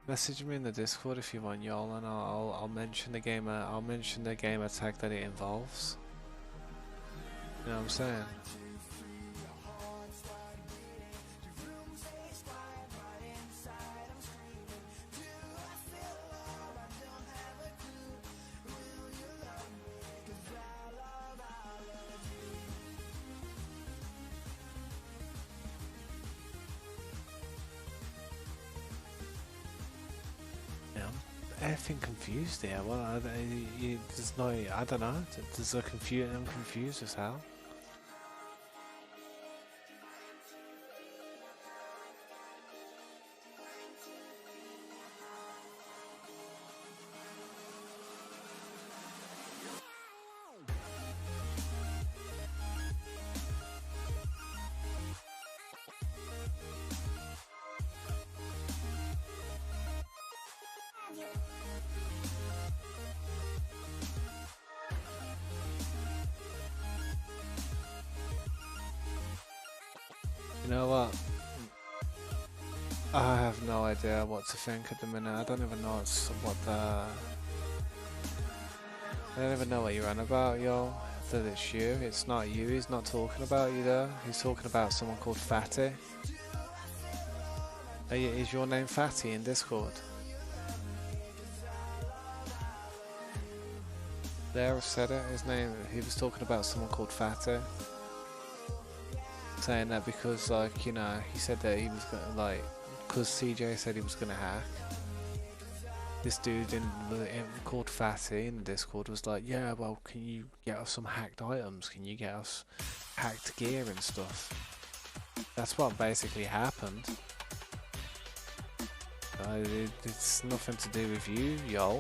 Message me in the Discord if you want, y'all, and I'll mention the gamer. I'll mention the gamer tag that it involves. You know what I'm saying? everything confused here. Well, there's no, I don't know. There's a I'm confused as hell. You know what? I have no idea what to think at the minute. I don't even know what the... I don't even know what you're on about, yo. That it's you. It's not you. He's not talking about you there. He's talking about someone called Fatty. Is your name Fatty in Discord? There, I've said it. His name. He was talking about someone called Fatty. Saying that because, like, you know, he said that he was gonna, like, because CJ said he was gonna hack. This dude called Fatty in the Discord was like, yeah, well, can you get us some hacked items? Can you get us hacked gear and stuff? That's what basically happened. It's nothing to do with you, yo.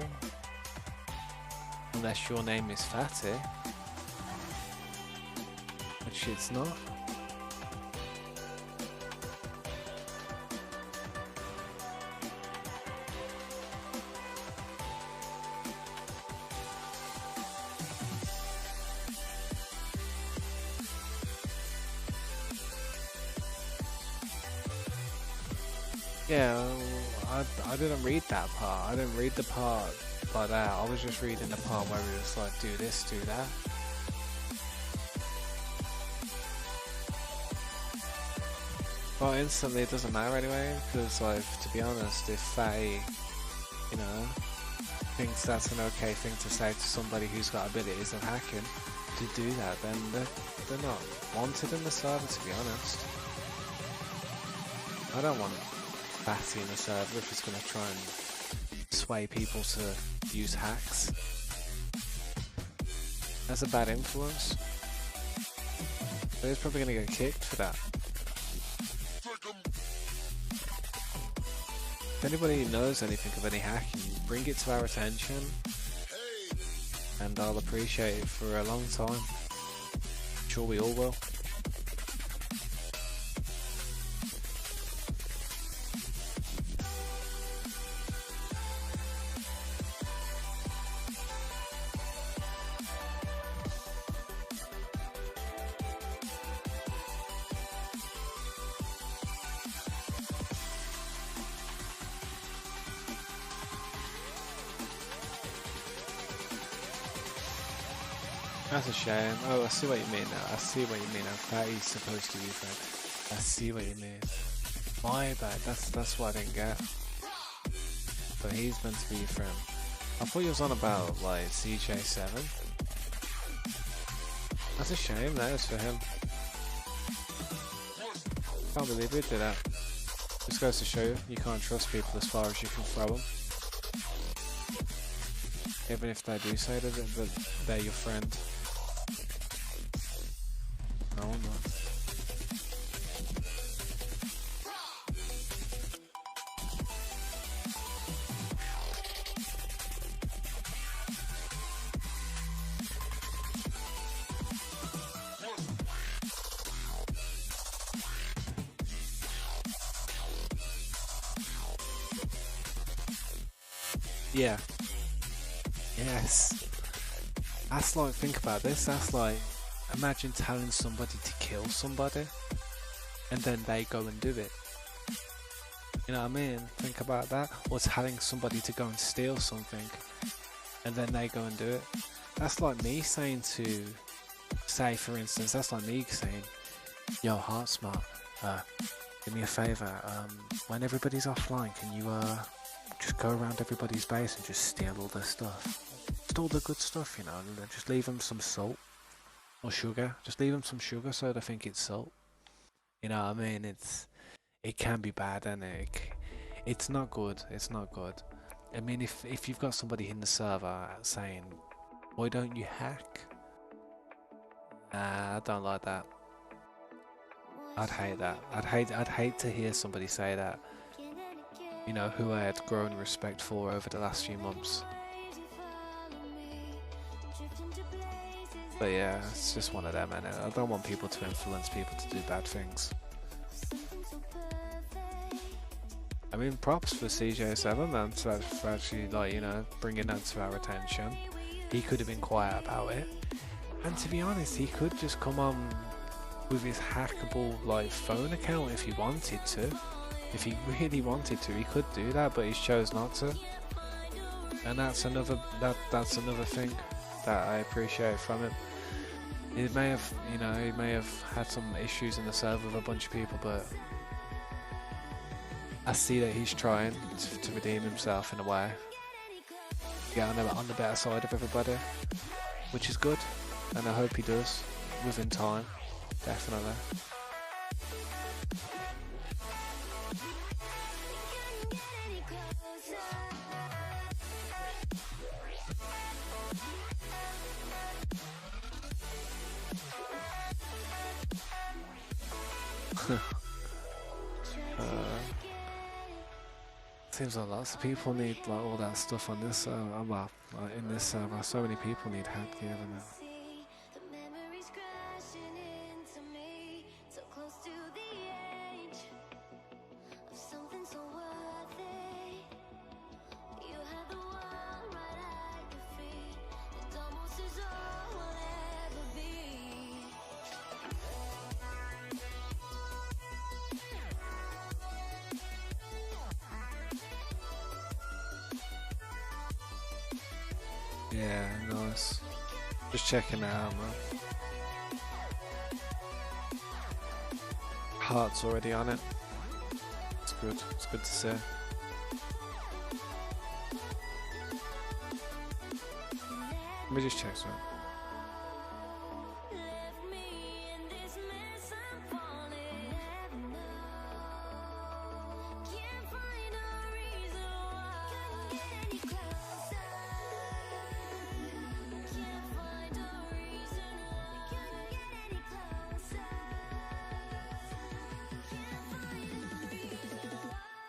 Unless your name is Fatty. Which it's not. Yeah, I didn't read that part. I didn't read the part like that. I was just reading the part where it was like, do this, do that. Well, instantly it doesn't matter anyway, because, like, to be honest, if Faye, you know, thinks that's an okay thing to say to somebody who's got abilities of hacking to do that, then they're not wanted in the server, to be honest. I don't want Fatty in the server if it's going to try and sway people to use hacks. That's a bad influence. But he's probably going to get kicked for that. If anybody knows anything of any hacking, bring it to our attention, and I'll appreciate it for a long time. I'm sure we all will. That's a shame. Oh, I see what you mean now. I see what you mean now. Fatty's supposed to be friend. I see what you mean. My bad. That's what I didn't get. But he's meant to be your friend. I thought he was on about, like, CJ7. That's a shame, that is for him. Can't believe he did that. Just goes to show you, you can't trust people as far as you can throw them. Even if they do say that they're your friend. No, I'm not. Yeah. Yes. That's like, think about this, that's like, imagine telling somebody to kill somebody, and then they go and do it. You know what I mean? Think about that. Or telling somebody to go and steal something, and then they go and do it. That's like me saying to, say for instance, that's like me saying, yo, Heart Smart, do me a favour, when everybody's offline, can you, just go around everybody's base and just steal all their stuff? Just all the good stuff, you know, and just leave them some salt. Or sugar. Just leave them some sugar so they think it's salt. You know what I mean? It can be bad, and it's not good. It's not good. I mean, if you've got somebody in the server saying, "Why don't you hack?" I don't like that. I'd hate that. I'd hate to hear somebody say that. You know, who I had grown respect for over the last few months. But yeah, it's just one of them, and I don't want people to influence people to do bad things. I mean, props for CJ7 man for actually, like, you know, bringing that to our attention. He could have been quiet about it, and to be honest, he could just come on with his hackable like phone account if he wanted to. If he really wanted to, he could do that, but he's chose not to. And that's another thing that I appreciate from him. He may have, you know, he may have had some issues in the server with a bunch of people, but I see that he's trying to redeem himself in a way. Get on the better side of everybody, which is good, and I hope he does within time, definitely. Seems like lots of people need like all that stuff on this server. Well, in this server, so many people need hack gear now. Yeah, nice. Just checking it out, man. Heart's already on it. It's good. It's good to see. Let me just check something.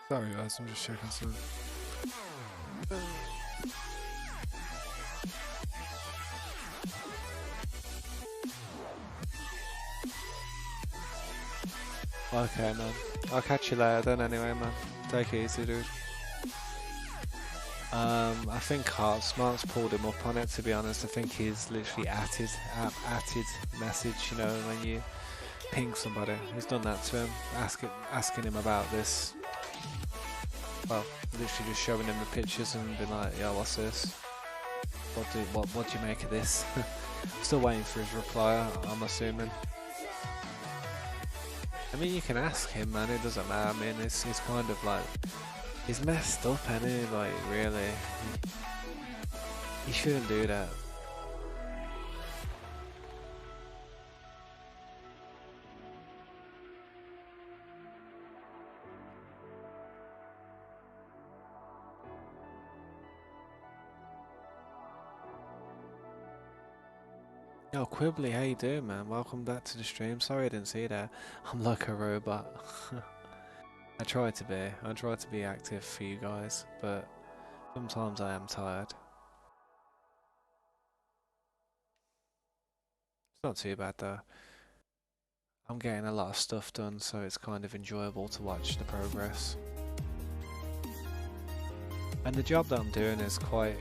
Sorry guys, I'm just checking something. Okay man, I'll catch you later then anyway man. Take it easy dude. I think Smart's pulled him up on it, to be honest. I think he's literally atted message, you know, when you ping somebody. He's done that to him, asking him about this. Well, literally just showing him the pictures and being like, "Yo, what's this? What do you make of this?" Still waiting for his reply, I'm assuming. I mean, you can ask him, man. It doesn't matter. I mean, it's kind of like he's messed up, ain't he? Like, really, he shouldn't do that. Yo, Quibbly, how you doing, man? Welcome back to the stream. Sorry I didn't see that. I'm like a robot. I try to be active for you guys, but sometimes I am tired. It's not too bad though. I'm getting a lot of stuff done, so it's kind of enjoyable to watch the progress. And the job that I'm doing is quite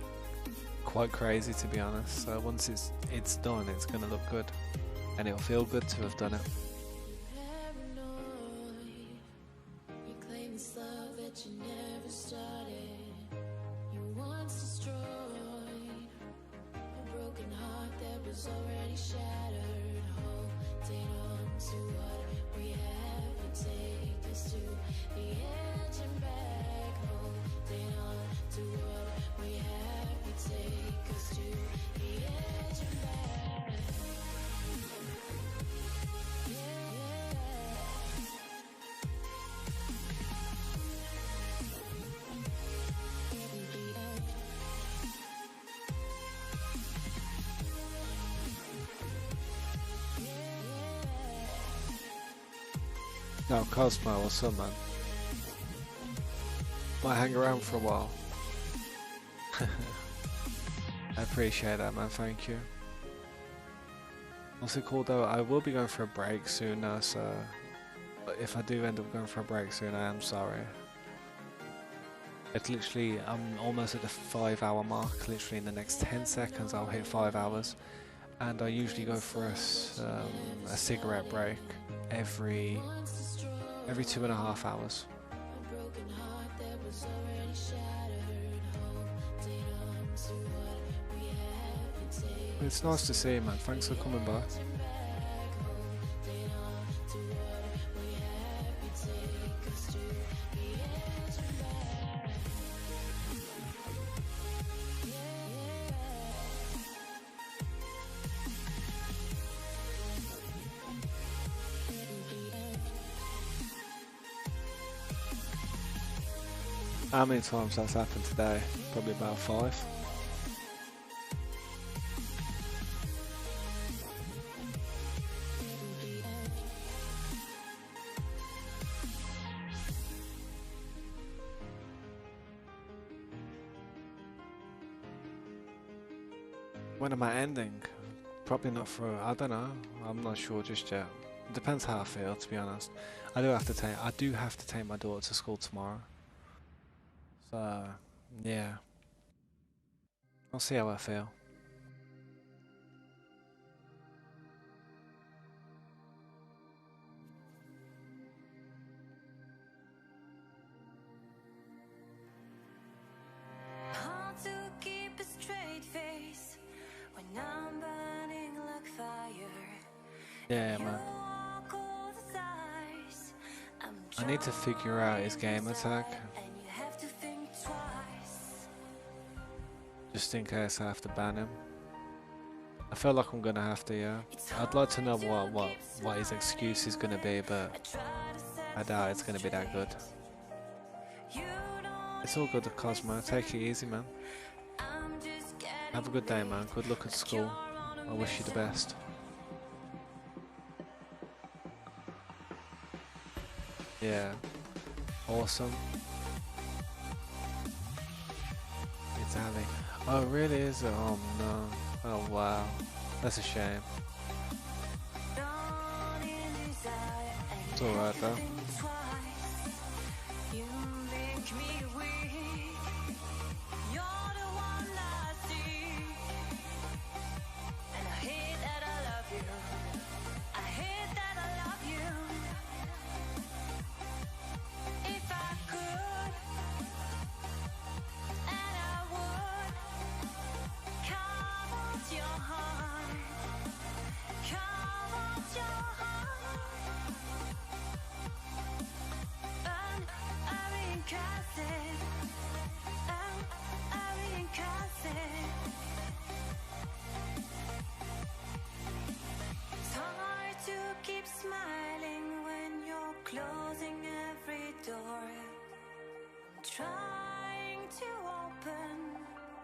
crazy, to be honest. So once it's done, it's gonna look good, and it'll feel good to have done it. No, Cosmo or some man. Might hang around for a while. I appreciate that, man. Thank you. What's it called though? I will be going for a break soon now, so if I do end up going for a break soon, I am sorry. It's literally, I'm almost at the 5-hour mark. Literally in the next 10 seconds I'll hit 5 hours. And I usually go for a cigarette break every 2.5 hours. It's nice to see you, man. Thanks for coming by. How many times that's happened today? Probably about 5. When am I ending? Probably not for, I don't know. I'm not sure just yet. It depends how I feel, to be honest. I do have to take my daughter to school tomorrow. So, yeah. I'll see how I feel. Hard to keep a straight face when I'm burning like fire. Yeah, man. I need to figure out his game attack. Just in case I have to ban him. I feel like I'm gonna have to, yeah. I'd like to know what his excuse is gonna be, but I doubt it's gonna be that good. It's all good, Cosmo. Take it easy, man. Have a good day, man. Good luck at school. I wish you the best. Yeah. Awesome. It's Ali. Oh, really is it? Oh, no. Oh, wow. That's a shame. It's alright, though.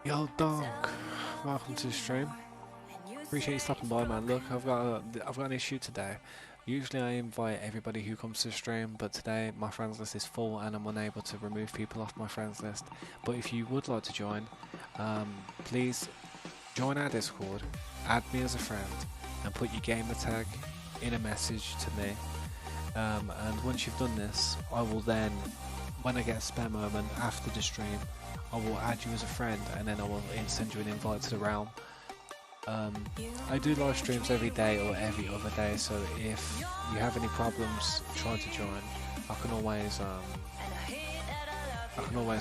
Yo, Donk, welcome to the stream. Appreciate you stopping by, man. Look, I've got an issue today. Usually I invite everybody who comes to the stream, but today my friends list is full and I'm unable to remove people off my friends list. But if you would like to join, please join our Discord, add me as a friend, and put your gamer tag in a message to me. And once you've done this, I will then, when I get a spare moment after the stream, I will add you as a friend and then I will send you an invite to the realm. I do live streams every day or every other day, so if you have any problems trying to join, I can always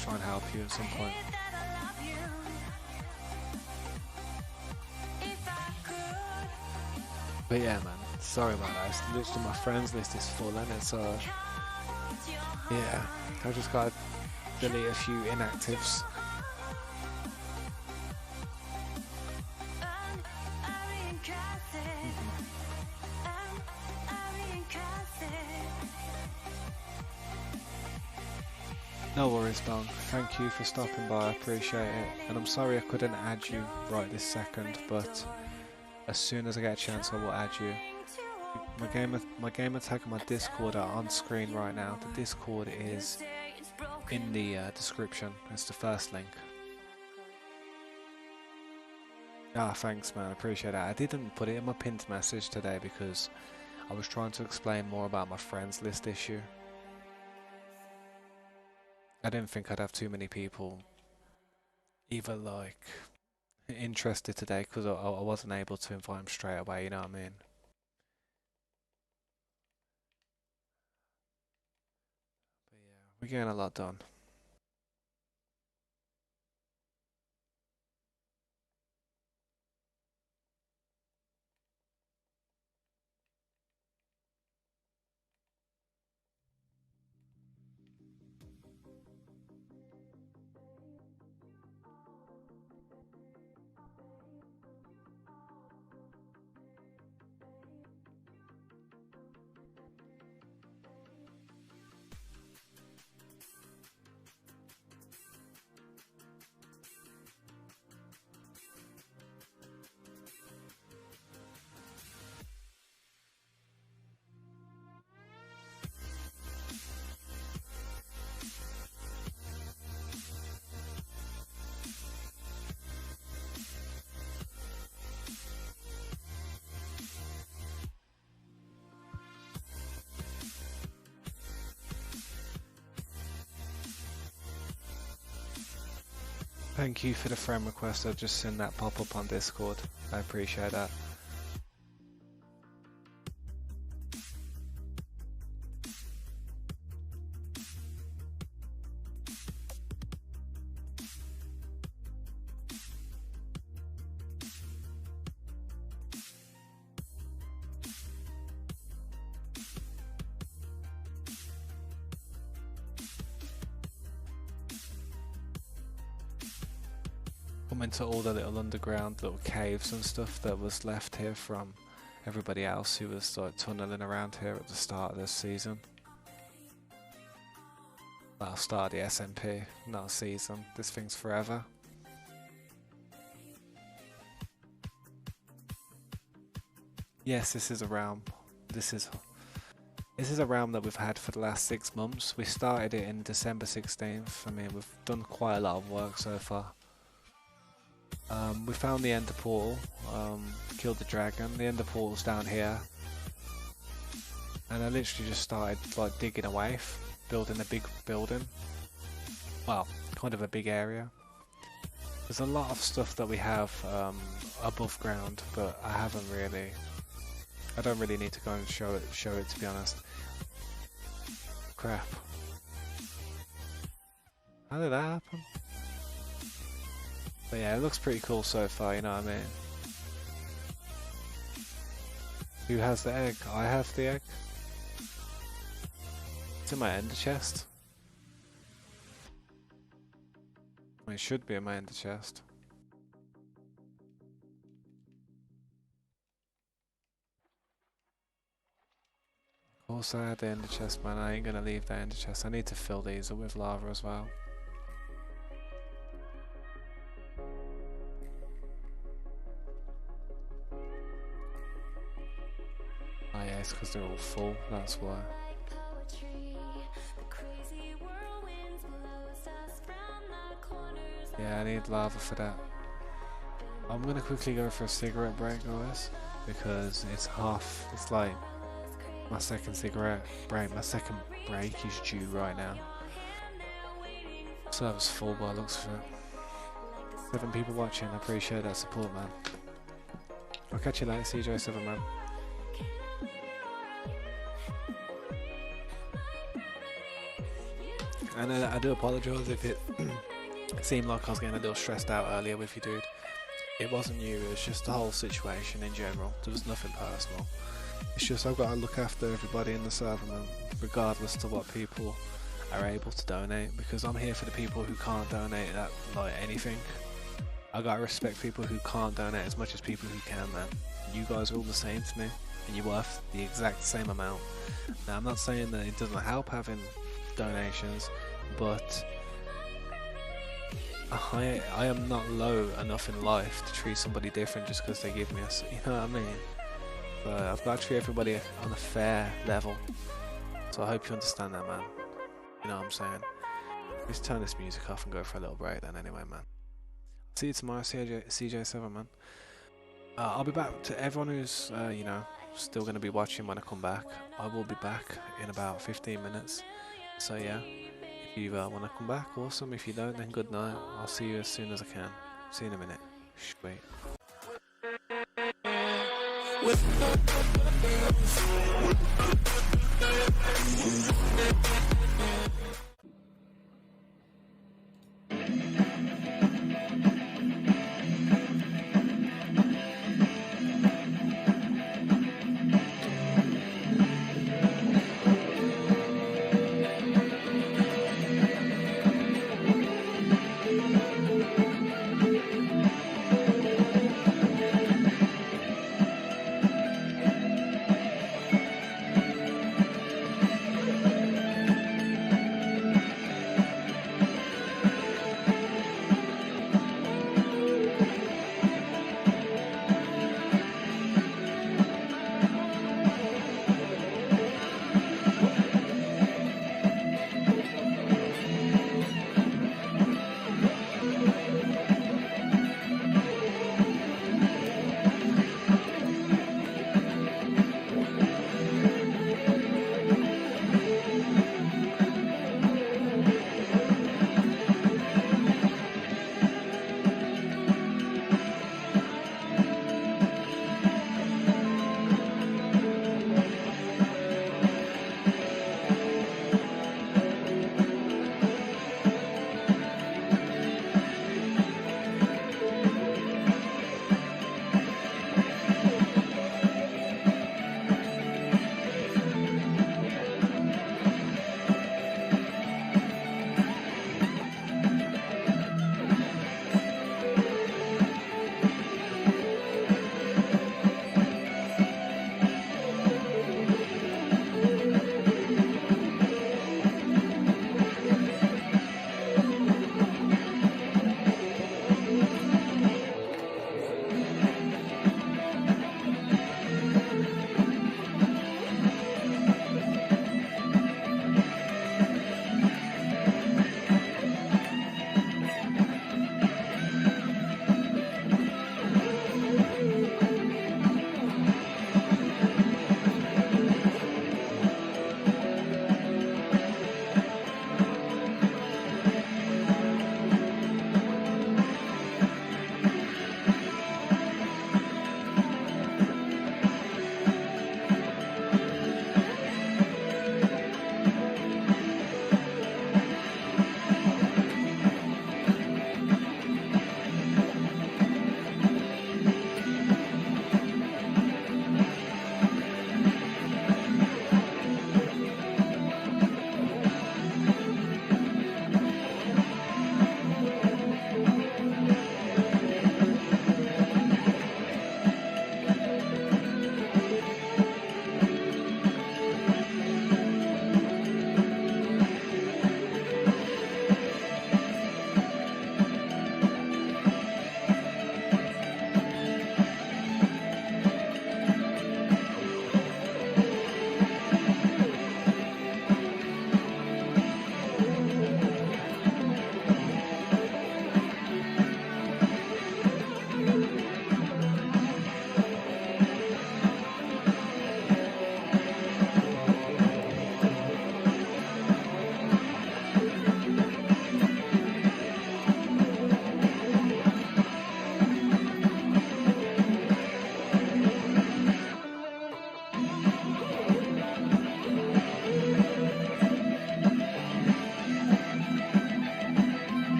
try and help you at some point. But yeah, man, sorry about that. It's literally my friends list is full, and it's yeah, I just gotta delete a few inactives. No worries, Don. Thank you for stopping by, I appreciate it. And I'm sorry I couldn't add you right this second, but as soon as I get a chance I will add you. my gamer tag and my Discord are on screen right now. The Discord is in the description. It's the first link. Ah, thanks, man. I appreciate that. I didn't put it in my pinned message today because I was trying to explain more about my friends list issue. I didn't think I'd have too many people either like interested today because I wasn't able to invite them straight away, you know what I mean? But yeah, we're getting a lot done. Thank you for the friend request. I've just seen that pop up on Discord. I appreciate that. Into all the little underground little caves and stuff that was left here from everybody else who was like tunneling around here at the start of this season. Well, start of the SMP, not a season. This thing's forever. Yes, this is a realm. This is a realm that we've had for the last 6 months. We started it in December 16th. I mean, we've done quite a lot of work so far. We found the ender portal, killed the dragon. The ender portal's down here, and I literally just started like digging away, building a big building. Well, kind of a big area. There's a lot of stuff that we have above ground, but I don't really need to go and show it to be honest. Crap. How did that happen? But yeah, it looks pretty cool so far, you know what I mean? Who has the egg? I have the egg. It's in my ender chest. It should be in my ender chest. Of course I had the ender chest, man. I ain't gonna leave the ender chest. I need to fill these up with lava as well. Because they're all full, that's why. Yeah, I need lava for that. I'm gonna quickly go for a cigarette break, guys, because it's like my second cigarette break. My second break is due right now. So that was full by the looks of it. 7 people watching, I appreciate that support, man. I'll catch you later, CJ7, man. And I do apologise if it seemed like I was getting a little stressed out earlier with you, dude. It wasn't you, it was just the whole situation in general. There was nothing personal. It's just I've got to look after everybody in the server, man, regardless to what people are able to donate, because I'm here for the people who can't donate that, like anything. I gotta respect people who can't donate as much as people who can, man. You guys are all the same to me, and you're worth the exact same amount. Now, I'm not saying that it doesn't help having donations, but I am not low enough in life to treat somebody different just because they give me a, you know what I mean? but I've got to treat everybody on a fair level. So I hope you understand that, man. You know what I'm saying? Let's turn this music off and go for a little break then anyway, man. See you tomorrow, CJ7, man. I'll be back to everyone who's, you know, still going to be watching when I come back. I will be back in about 15 minutes. So yeah, if you want to come back, awesome. If you don't, then good night. I'll see you as soon as I can. See you in a minute. Sweet.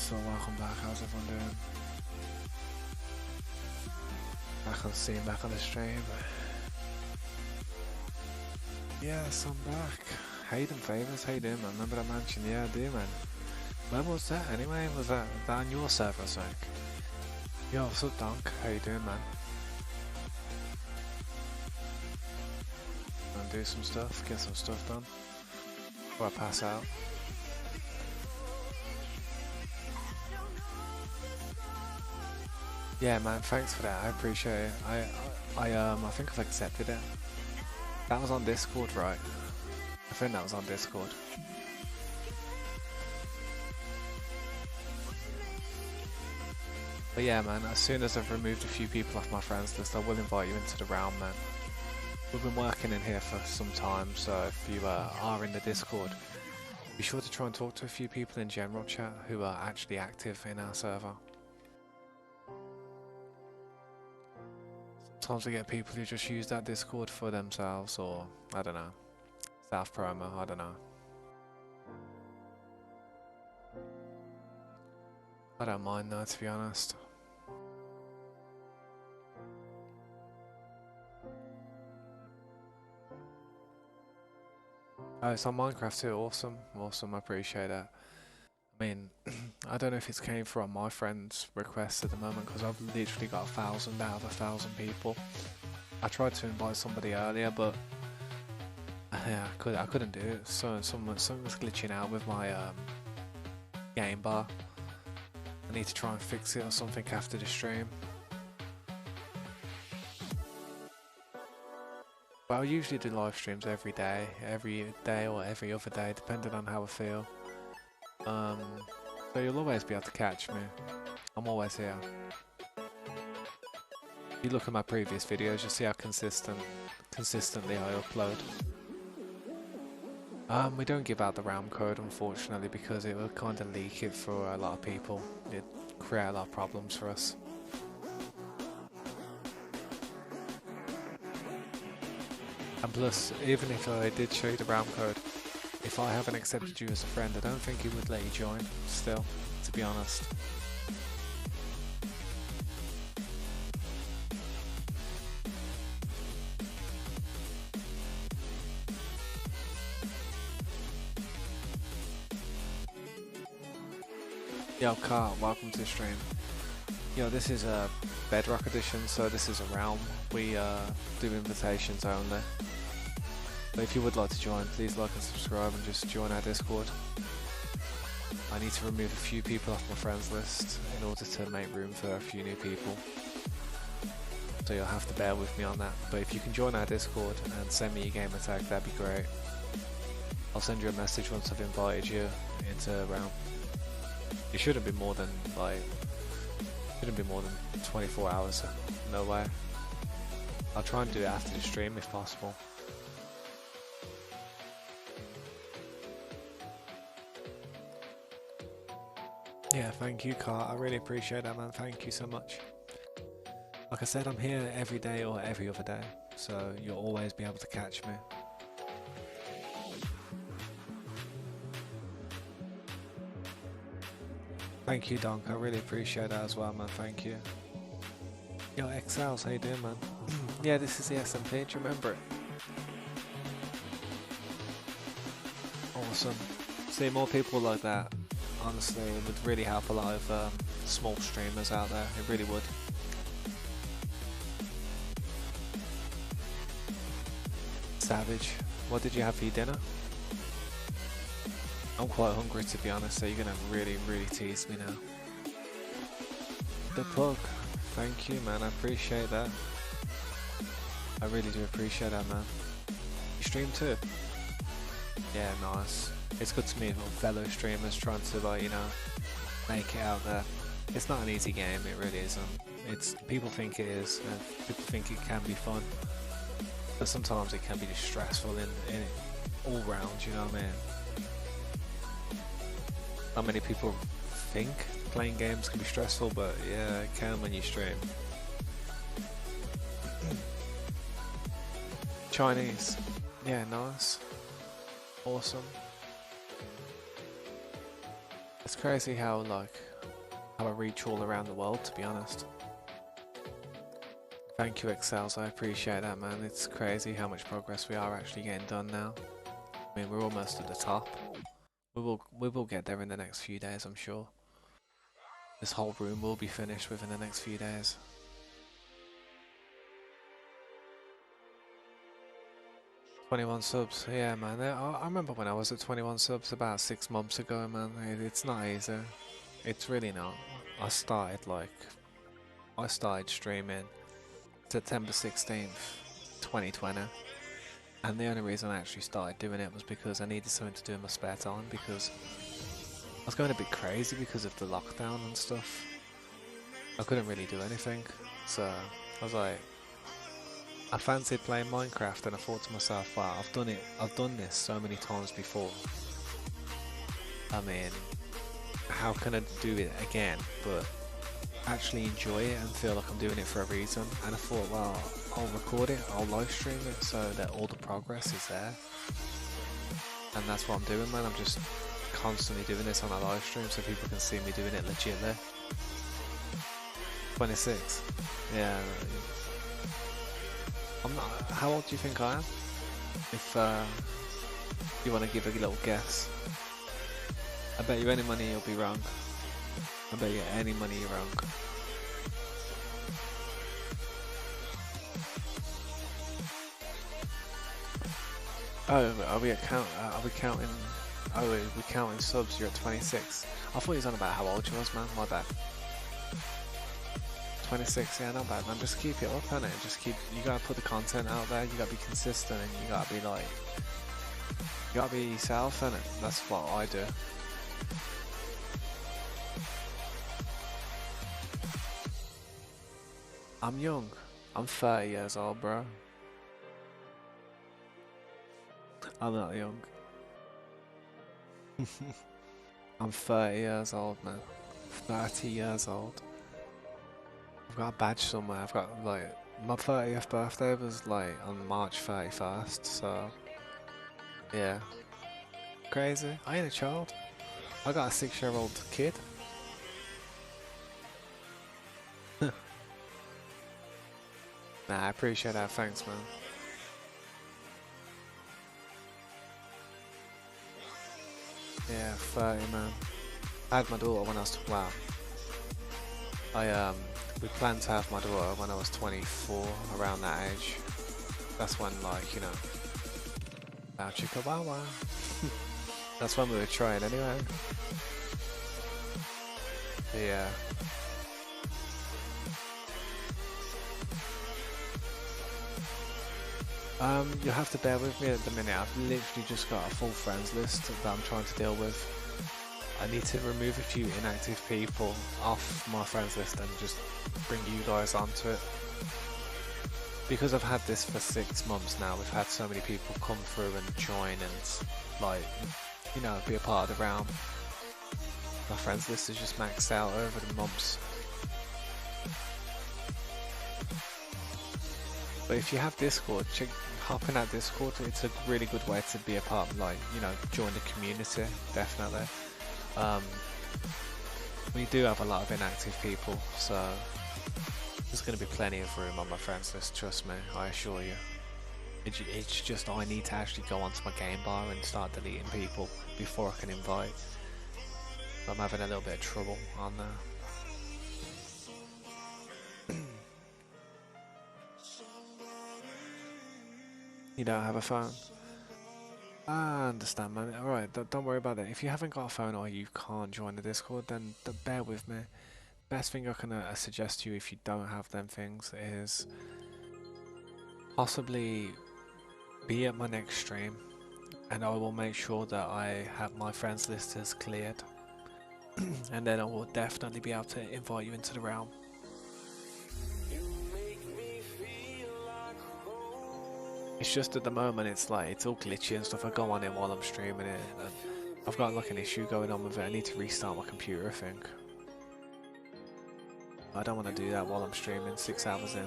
So welcome back, how's everyone doing? Back on the scene, back on the stream. Yes, I'm back. Hayden Favors, how you doing, man? Remember that mansion? Yeah, I do, man. When was that anyway? Was that on your server, Zach? Yo, what's up, Donk? How you doing, man? Gonna do some stuff, get some stuff done before I pass out. Yeah, man, thanks for that. I appreciate it. I think I've accepted it. That was on Discord, right? I think that was on Discord. But yeah, man, as soon as I've removed a few people off my friends list, I will invite you into the realm, man. We've been working in here for some time, so if you are in the Discord, be sure to try and talk to a few people in general chat who are actually active in our server. Sometimes we get people who just use that Discord for themselves, or I don't know, self promo, I don't know. I don't mind though, to be honest. Oh, it's on Minecraft too, awesome, awesome, I appreciate that. I mean, I don't know if it's came from my friend's requests at the moment because I've literally got 1,000 out of 1,000 people. I tried to invite somebody earlier, but yeah, I couldn't do it. So something was glitching out with my game bar. I need to try and fix it or something after the stream. Well, I usually do live streams every day or every other day, depending on how I feel. So you'll always be able to catch me. I'm always here. If you look at my previous videos, you'll see how consistently I upload. We don't give out the realm code, unfortunately, because it will kind of leak it for a lot of people. It'd create a lot of problems for us. And plus, even if I did show you the realm code, if I haven't accepted you as a friend, I don't think it would let you join, still, to be honest. Yo, Carl, welcome to the stream. Yo, this is a Bedrock edition, so this is a realm. We do invitations only. But if you would like to join, please like and subscribe and just join our Discord. I need to remove a few people off my friends list in order to make room for a few new people. So you'll have to bear with me on that. But if you can join our Discord and send me your gamer tag, that'd be great. I'll send you a message once I've invited you into a realm. It shouldn't be more than 24 hours, no way. I'll try and do it after the stream if possible. Yeah, thank you, Car. I really appreciate that, man. Thank you so much. Like I said, I'm here every day or every other day, so you'll always be able to catch me. Thank you, Donk. I really appreciate that as well, man. Thank you. Yo, XLs, how you doing, man? Yeah, this is the SMP. Do you remember it? Awesome. See, more people like that. Honestly, it would really help a lot of small streamers out there. It really would. Savage, what did you have for your dinner? I'm quite hungry, to be honest, so you're gonna really tease me now. The Pug, thank you, man. I appreciate that. I really do appreciate that, man. You stream too? Yeah, nice. It's good to meet fellow streamers trying to, like, you know, make it out there. It's not an easy game, it really isn't. People think it is, and people think it can be fun, but sometimes it can be just stressful in all round, you know what I mean? Not many people think playing games can be stressful, but yeah, it can when you stream. Chinese, yeah, nice, awesome. It's crazy how, like, have a reach all around the world, to be honest. Thank you, Excels. I appreciate that, man. It's crazy how much progress we are actually getting done now. I mean, we're almost at the top. We will get there in the next few days, I'm sure. This whole room will be finished within the next few days. 21 subs, yeah, man. I remember when I was at 21 subs about 6 months ago, man. It's not easy. It's really not. I started streaming September 16th, 2020. And the only reason I actually started doing it was because I needed something to do in my spare time, because I was going a bit crazy because of the lockdown and stuff. I couldn't really do anything, so I was like, I fancied playing Minecraft, and I thought to myself, wow, I've done this so many times before. I mean, how can I do it again, but actually enjoy it and feel like I'm doing it for a reason? And I thought, well, I'll record it, I'll live stream it so that all the progress is there. And that's what I'm doing, man. I'm just constantly doing this on a live stream so people can see me doing it legitly. 26. Yeah. I'm not. How old do you think I am? If you want to give a little guess. I bet you any money you'll be wrong. I bet you any money you're wrong. Oh, are we counting? Oh, we're counting subs. You're at 26. I thought he was on about how old you was, man. My bad. 26, yeah, not bad, man. Just keep it up, innit? Just keep. You gotta put the content out there. You gotta be consistent, and you gotta be like, you gotta be yourself, innit? That's what I do. I'm young. I'm 30 years old, bro. I'm not young. I'm 30 years old, man. 30 years old. I've got a badge somewhere. I've got like my 30th birthday was like on March 31st, so yeah. Crazy. I ain't a child. I got a 6-year-old kid. Nah, I appreciate that. Thanks, man. Yeah, 30, man. I had my daughter when I was wow. We planned to have my daughter when I was 24, around that age. That's when, like, you know, wow, chicka wow wow. That's when we were trying anyway. Yeah. You'll have to bear with me at the minute. I've literally just got a full friends list that I'm trying to deal with. I need to remove a few inactive people off my friends list and just bring you guys onto it. Because I've had this for 6 months now, we've had so many people come through and join and, like, you know, be a part of the realm. My friends list is just maxed out over the months. But if you have Discord, hop in that Discord. It's a really good way to be a part of, like, you know, join the community, definitely. We do have a lot of inactive people, so there's going to be plenty of room on my friends list, trust me, I assure you. It's just I need to actually go onto my game bar and start deleting people before I can invite. I'm having a little bit of trouble on there. You don't have a phone? I understand, man. Alright, don't worry about that. If you haven't got a phone or you can't join the Discord, then bear with me. Best thing I can suggest to you if you don't have them things is possibly be at my next stream, and I will make sure that I have my friends list is cleared. And then I will definitely be able to invite you into the realm. It's just at the moment it's like it's all glitchy and stuff. I go on it while I'm streaming it and I've got like an issue going on with it. I need to restart my computer, I think. I don't want to do that while I'm streaming 6 hours in.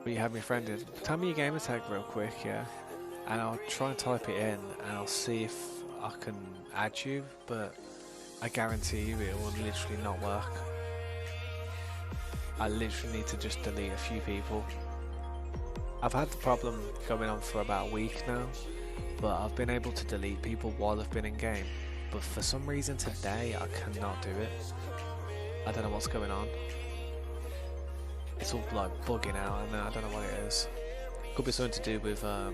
But you have me friended. Tell me your gamer tag real quick, yeah? And I'll try and type it in and I'll see if I can add you, but I guarantee you it will literally not work. I literally need to just delete a few people. I've had the problem going on for about a week now, but I've been able to delete people while I've been in game. But for some reason today I cannot do it. I don't know what's going on. It's all like bugging out and I don't know what it is. Could be something to do with the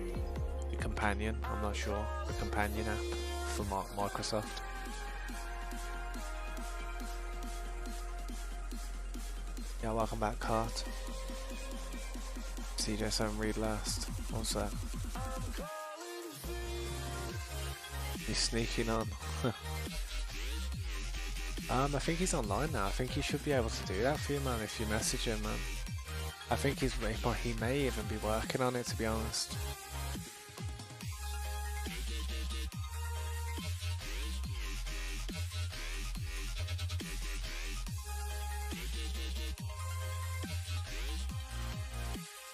companion, I'm not sure. The companion app for Microsoft. Yeah, welcome back, Cart. CJ7 read last. What's that? He's sneaking on. I think he's online now. I think he should be able to do that for you, man, if you message him, man. I think he may even be working on it, to be honest.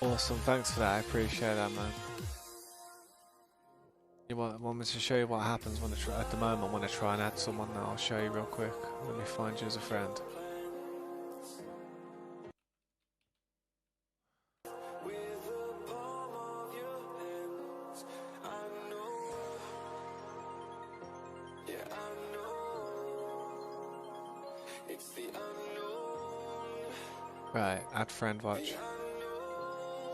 Awesome, thanks for that, I appreciate that, man. You want me to show you what happens when at the moment when I try and add someone now? I'll show you real quick. Let me find you as a friend. Right, add friend, watch.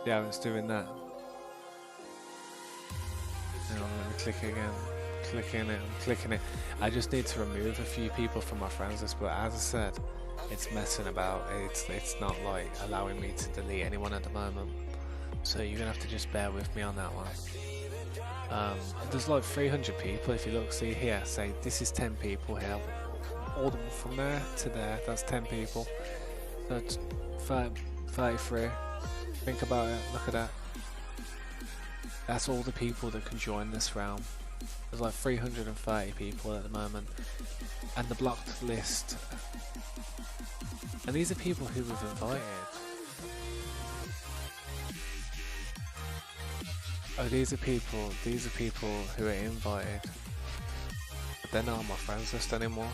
Yeah, it's doing that. Let me click again. Clicking it, I'm clicking it. I just need to remove a few people from my friends list, but as I said, it's messing about. It's not like allowing me to delete anyone at the moment. So you're gonna have to just bear with me on that one. There's like 300 people. If you look, see here, say this is 10 people here. All the from there to there, that's 10 people. So it's 33. Think about it. Look at that. That's all the people that can join this realm. There's like 330 people at the moment. And the blocked list. And these are people who we've invited. Oh, these are people who are invited. But they're not on my friends list anymore.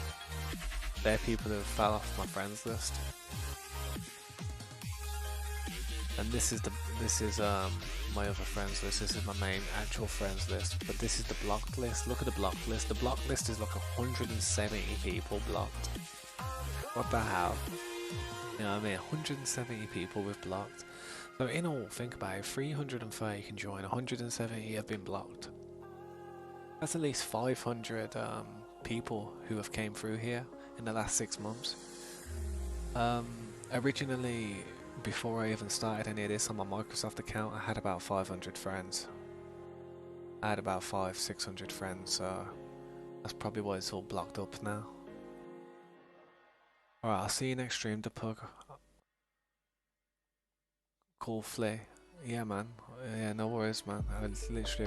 They're people who fell off my friends list. And this is my other friends list. This is my main actual friends list. But this is the blocked list. Look at the blocked list. The blocked list is like 170 people blocked. What the hell? You know what I mean? 170 people we've blocked. So in all, think about it. 330 can join. 170 have been blocked. That's at least 500 people who have came through here in the last 6 months. Originally, before I even started any of this on my Microsoft account, I had about 500 friends. I had about 500-600 friends, so that's probably why it's all blocked up now. Alright, I'll see you next stream, the pug. Cool Flea. Yeah, man. Yeah, no worries, man. I've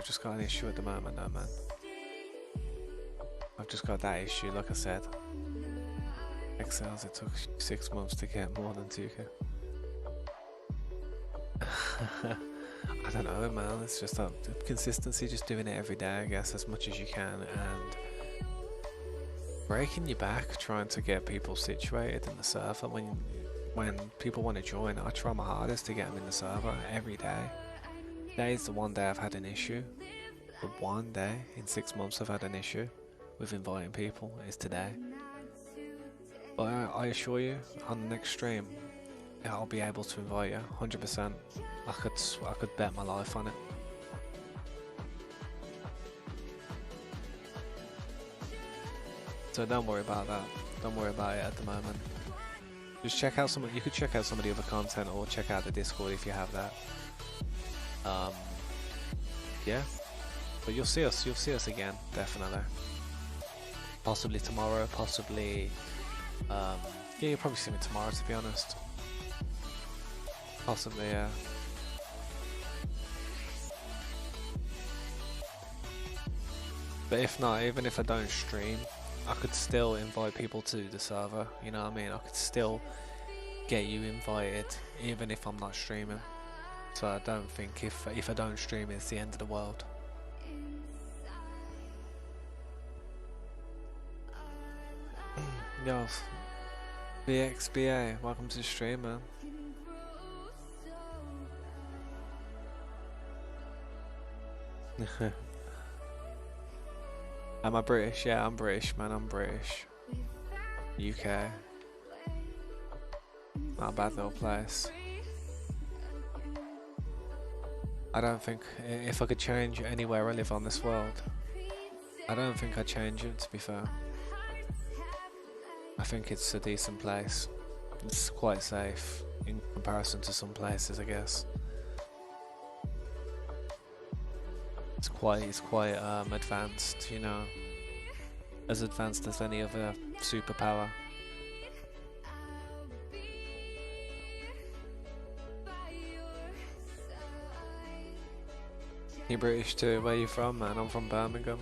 just got an issue at the moment, though, man. I've just got that issue, like I said. Excels, it took 6 months to get more than 2K. I don't know, man. It's just consistency, just doing it every day, I guess, as much as you can, and breaking your back trying to get people situated in the server. When people want to join, I try my hardest to get them in the server every day. Today is the one day I've had an issue. The one day in 6 months I've had an issue with inviting people is today. But I assure you, on the next stream, I'll be able to invite you 100%. I could bet my life on it. So don't worry about that. Don't worry about it at the moment. Just check out some. You could check out some of the other content, or check out the Discord if you have that. Yeah, but you'll see us. You'll see us again, definitely. Possibly tomorrow. Possibly. Yeah, you'll probably see me tomorrow, to be honest. Possibly, yeah. But if not, even if I don't stream, I could still invite people to the server, you know what I mean? I could still get you invited, even if I'm not streaming. So I don't think if I don't stream, it's the end of the world. Yo, BXBA, welcome to the stream, man. Am I British? Yeah, I'm British, man. I'm British. UK. Not a bad little place. I don't think if I could change anywhere I live on this world, I don't think I'd change it, to be fair. I think it's a decent place. It's quite safe in comparison to some places, I guess. It's quite advanced, you know, as advanced as any other superpower. You're British too. Where you from, man? I'm from Birmingham.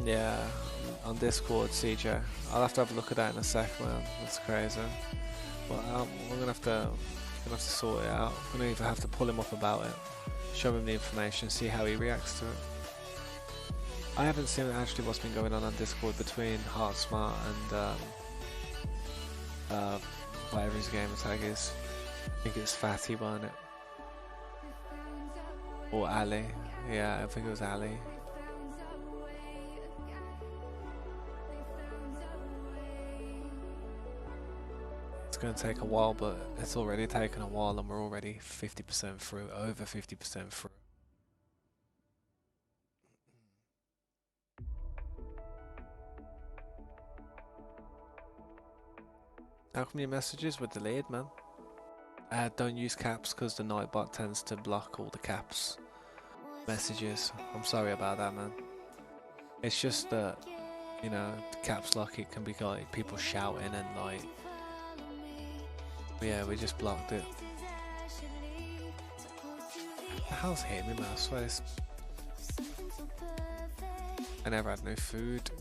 Yeah, on Discord, CJ. I'll have to have a look at that in a sec, man. That's crazy. But we're gonna have to sort it out. I'm gonna either have to pull him up about it, show him the information, see how he reacts to it. I haven't seen actually what's been going on Discord between Heart Smart and whatever his gamer tag is. I think it's Fatty, wasn't it? Or Ali. Yeah, I think it was Ali. It's going to take a while, but it's already taken a while and we're already 50% through, over 50% through. How come your messages were delayed, man? Don't use caps because the Nightbot tends to block all the caps messages. I'm sorry about that, man. It's just that, you know, the caps lock, it can be like people shouting and like, yeah, we just blocked it. The hell's hitting me, man? I swear this. I never had no food.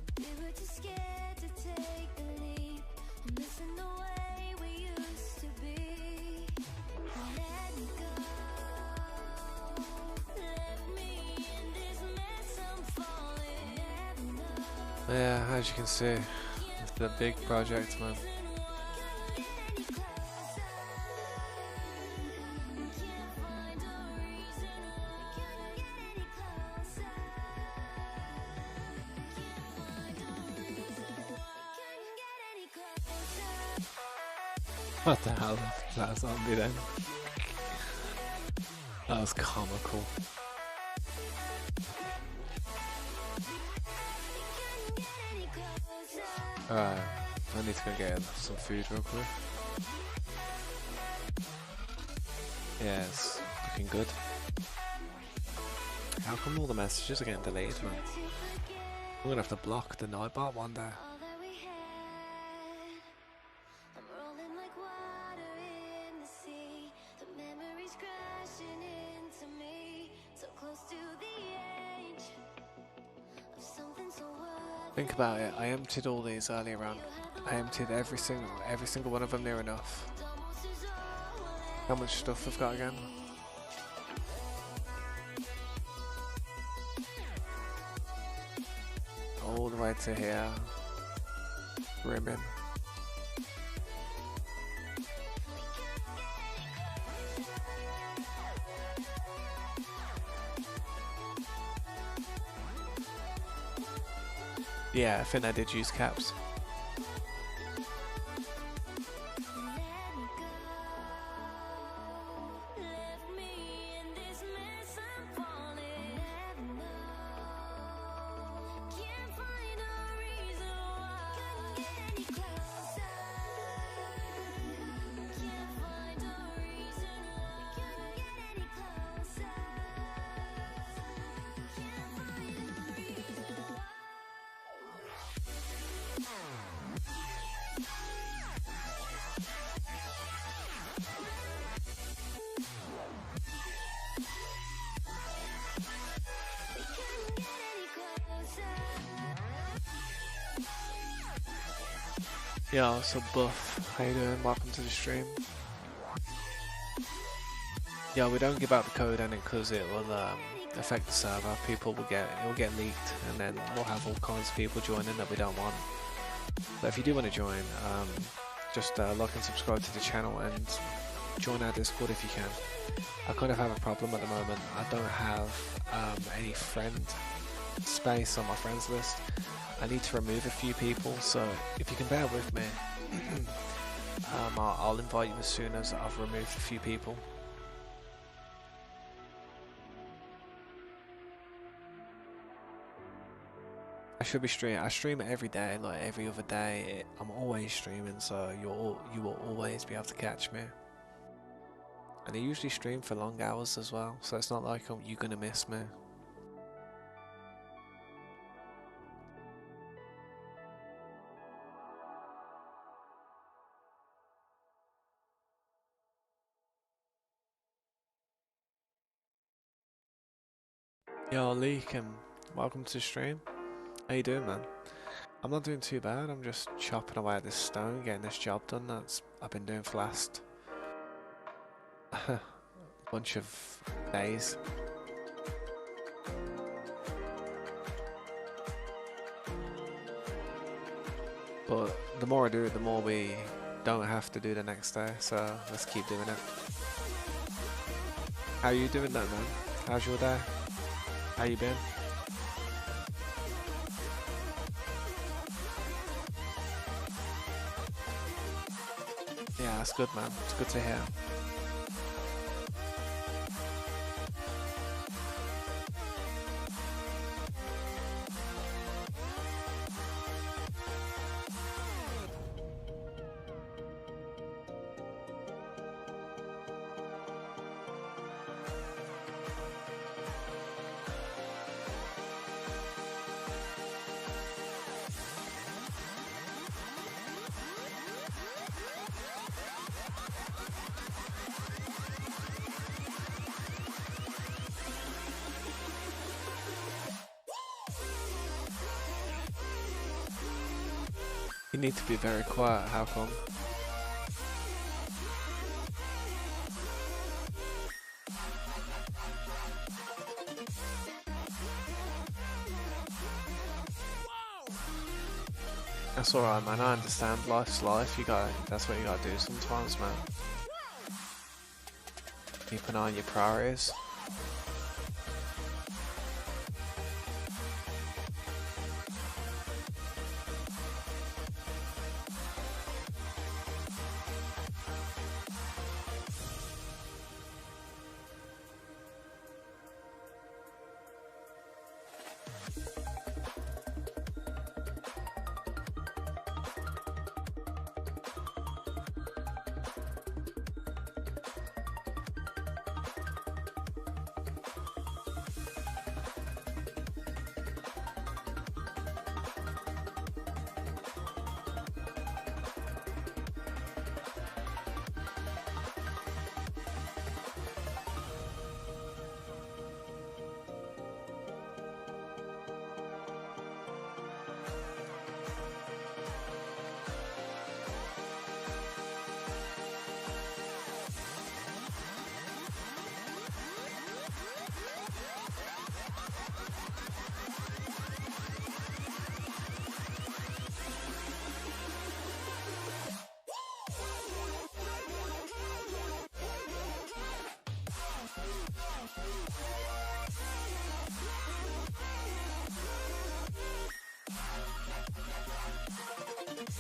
Yeah, as you can see, it's a big project, man. What the hell? That zombie then? That was comical. Alright, I need to go get some food real quick. Yeah, it's looking good. How come all the messages are getting delayed, man? We're gonna have to block the Nightbot one day. Think about it, I emptied all these earlier on. I emptied every single one of them near enough. How much stuff we've got again? All the way to here. Rimming. Yeah, I think I did use caps. Yo, what's up, Buff? How you doing? Welcome to the stream. Yeah, we don't give out the code in it because it will affect the server. People will it will get leaked, and then we'll have all kinds of people joining that we don't want. But if you do want to join, just like and subscribe to the channel and join our Discord if you can. I kind of have a problem at the moment. I don't have any friend space on my friends list. I need to remove a few people, so if you can bear with me, I'll invite you as soon as I've removed a few people. I should be streaming. I stream every day, like every other day. I'm always streaming, so you will always be able to catch me. And I usually stream for long hours as well, so it's not like you're gonna miss me. Yo, Leek, welcome to the stream. How you doing, man? I'm not doing too bad. I'm just chopping away at this stone, getting this job done. That's I've been doing for the last bunch of days. But the more I do it, the more we don't have to do the next day. So let's keep doing it. How you doing, though, man? How's your day? How you been? Yeah, that's good, man. It's good to hear. You need to be very quiet, how come? That's alright, man. I understand. Life's life. That's what you gotta do sometimes, man. Keep an eye on your priorities.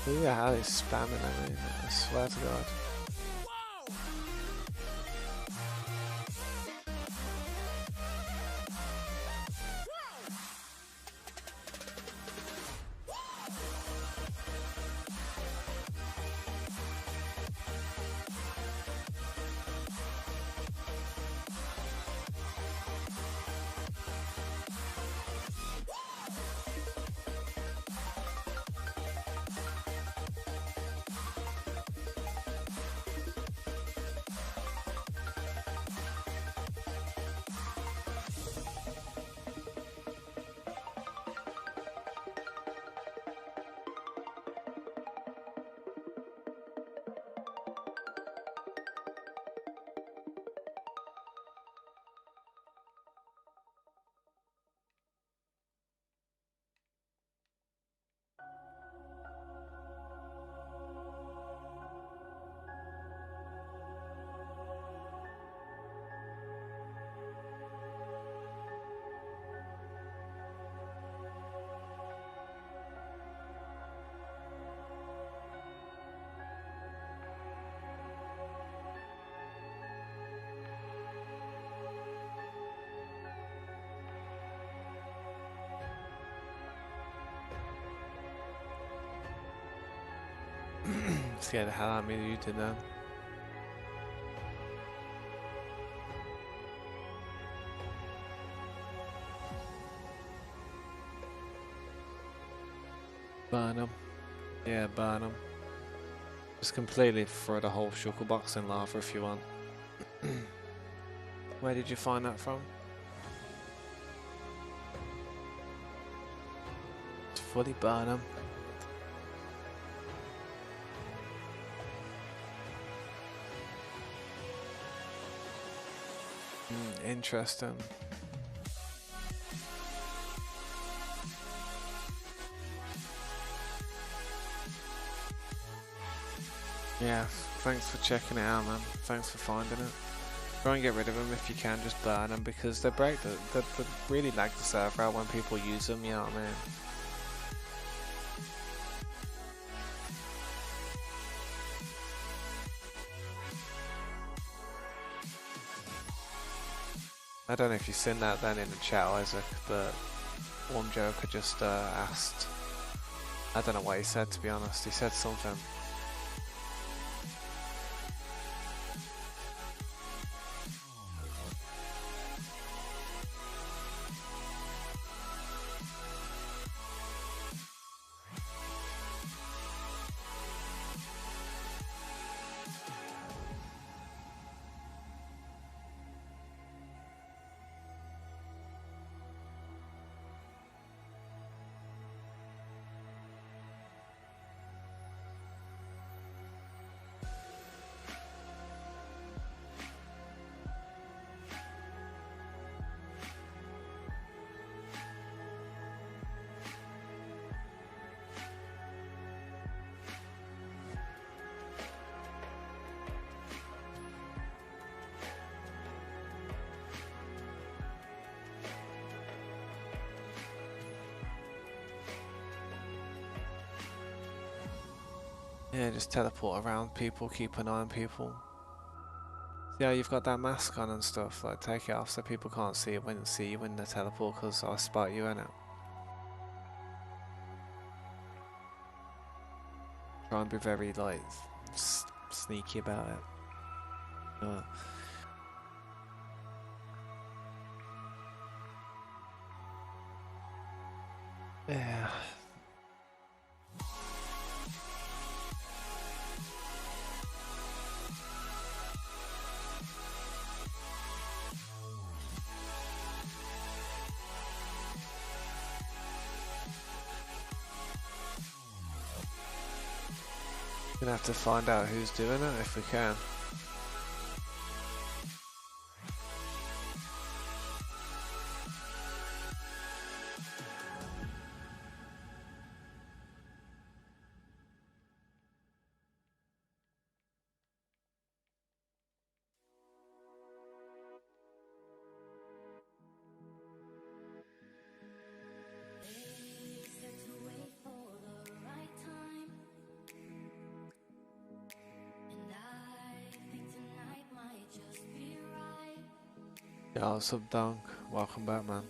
Look at how he's spamming at me, I swear to God. Scared the hell out of me that you did that. Burn them. Yeah, burn them. Just completely throw the whole shulker box in lava if you want. Where did you find that from? Just fully burn them. Interesting. Yeah, thanks for checking it out, man. Thanks for finding it. Try and get rid of them if you can, just burn them because they break they really lag the server out when people use them, you know what I mean? I don't know if you've seen that then in the chat, Isaac, but one Joker just asked. I don't know what he said, to be honest. He said something. Yeah, just teleport around people, keep an eye on people. Yeah, you've got that mask on and stuff, like take it off so people can't see you when they teleport because I spot you in it. Try and be very like sneaky about it. Yeah. Gonna have to find out who's doing it if we can. Yeah, what's up, Dunk? Welcome back, man.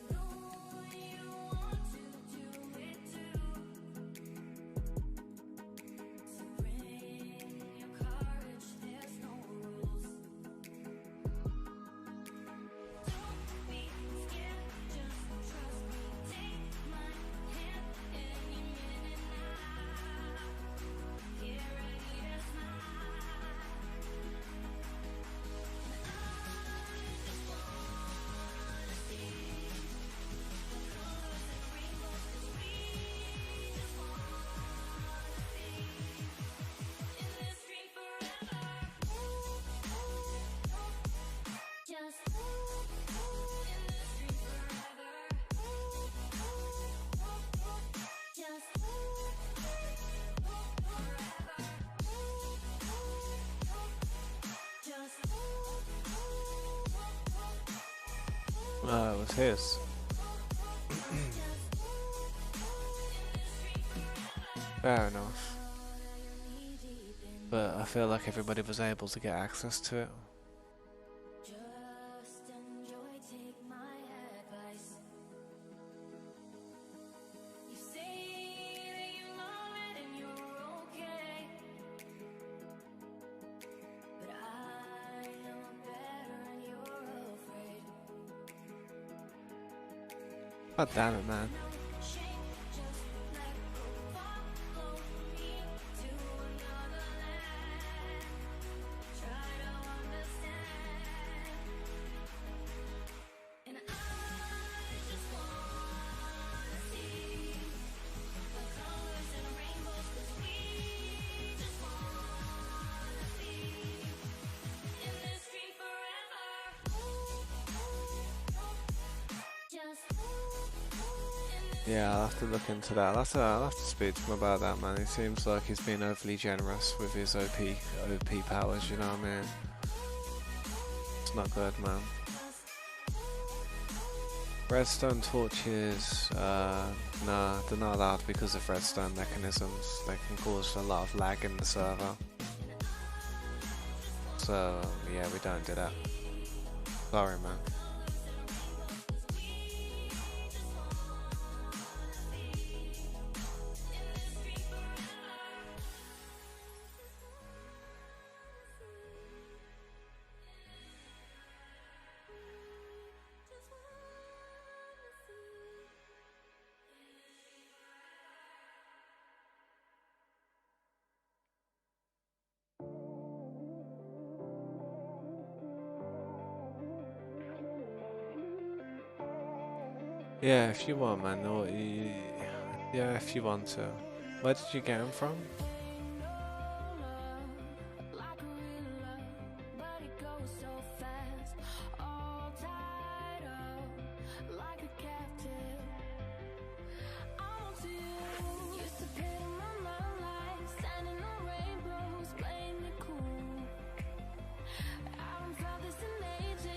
It was his. Fair enough. But I feel like everybody was able to get access to it. God damn it, man. Yeah, I'll have to look into that. I'll have to speak to him about that, man. It seems like he's been overly generous with his OP powers, you know what I mean? It's not good, man. Redstone torches, nah, they're not allowed because of redstone mechanisms. They can cause a lot of lag in the server. So, yeah, we don't do that. Sorry, man. Yeah, if you want, man. Or yeah, if you want to. Where did you get them from?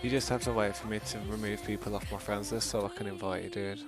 You just have to wait for me to remove people off my friends list so I can invite you, dude.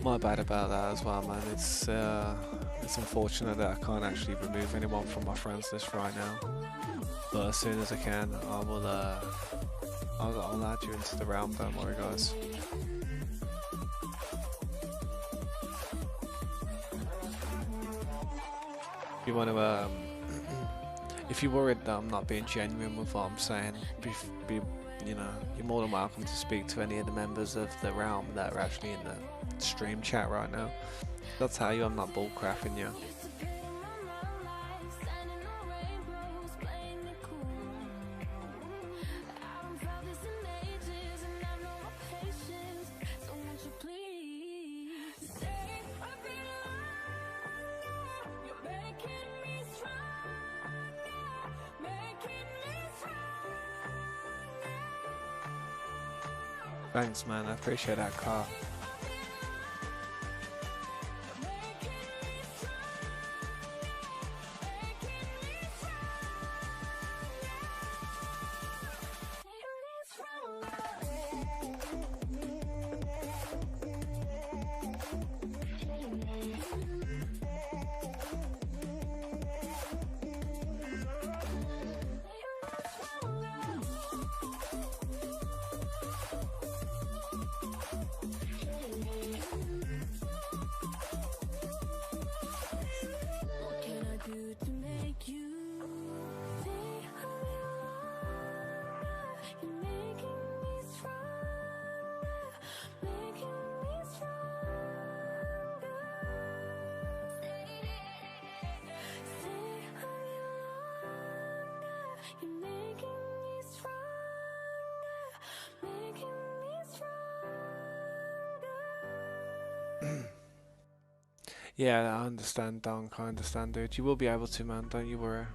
My bad about that as well, man. It's unfortunate that I can't actually remove anyone from my friends list right now. But as soon as I can, I will. I'll add you into the realm. Don't worry, guys. You want to if you're worried that I'm not being genuine with what I'm saying, you know, you're more than welcome to speak to any of the members of the realm that are actually in the stream chat right now. I'll tell you I'm not bullcrapping you. Thanks, man. I appreciate that car. Yeah, I understand, Dunk. I understand, dude. You will be able to, man. Don't you worry.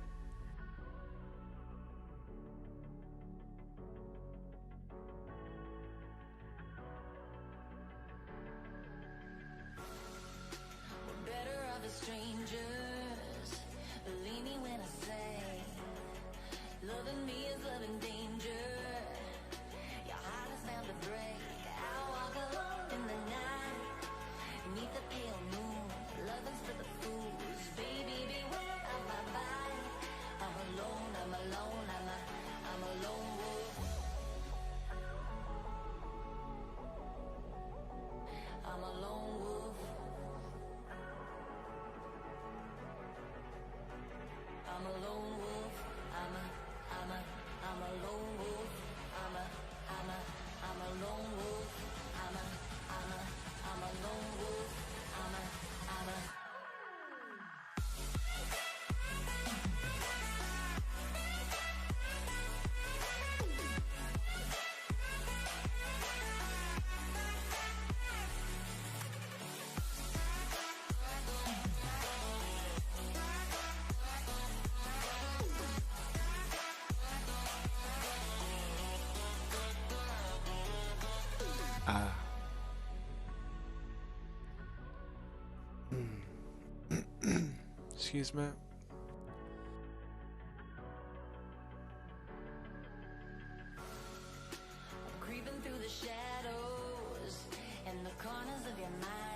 Excuse me.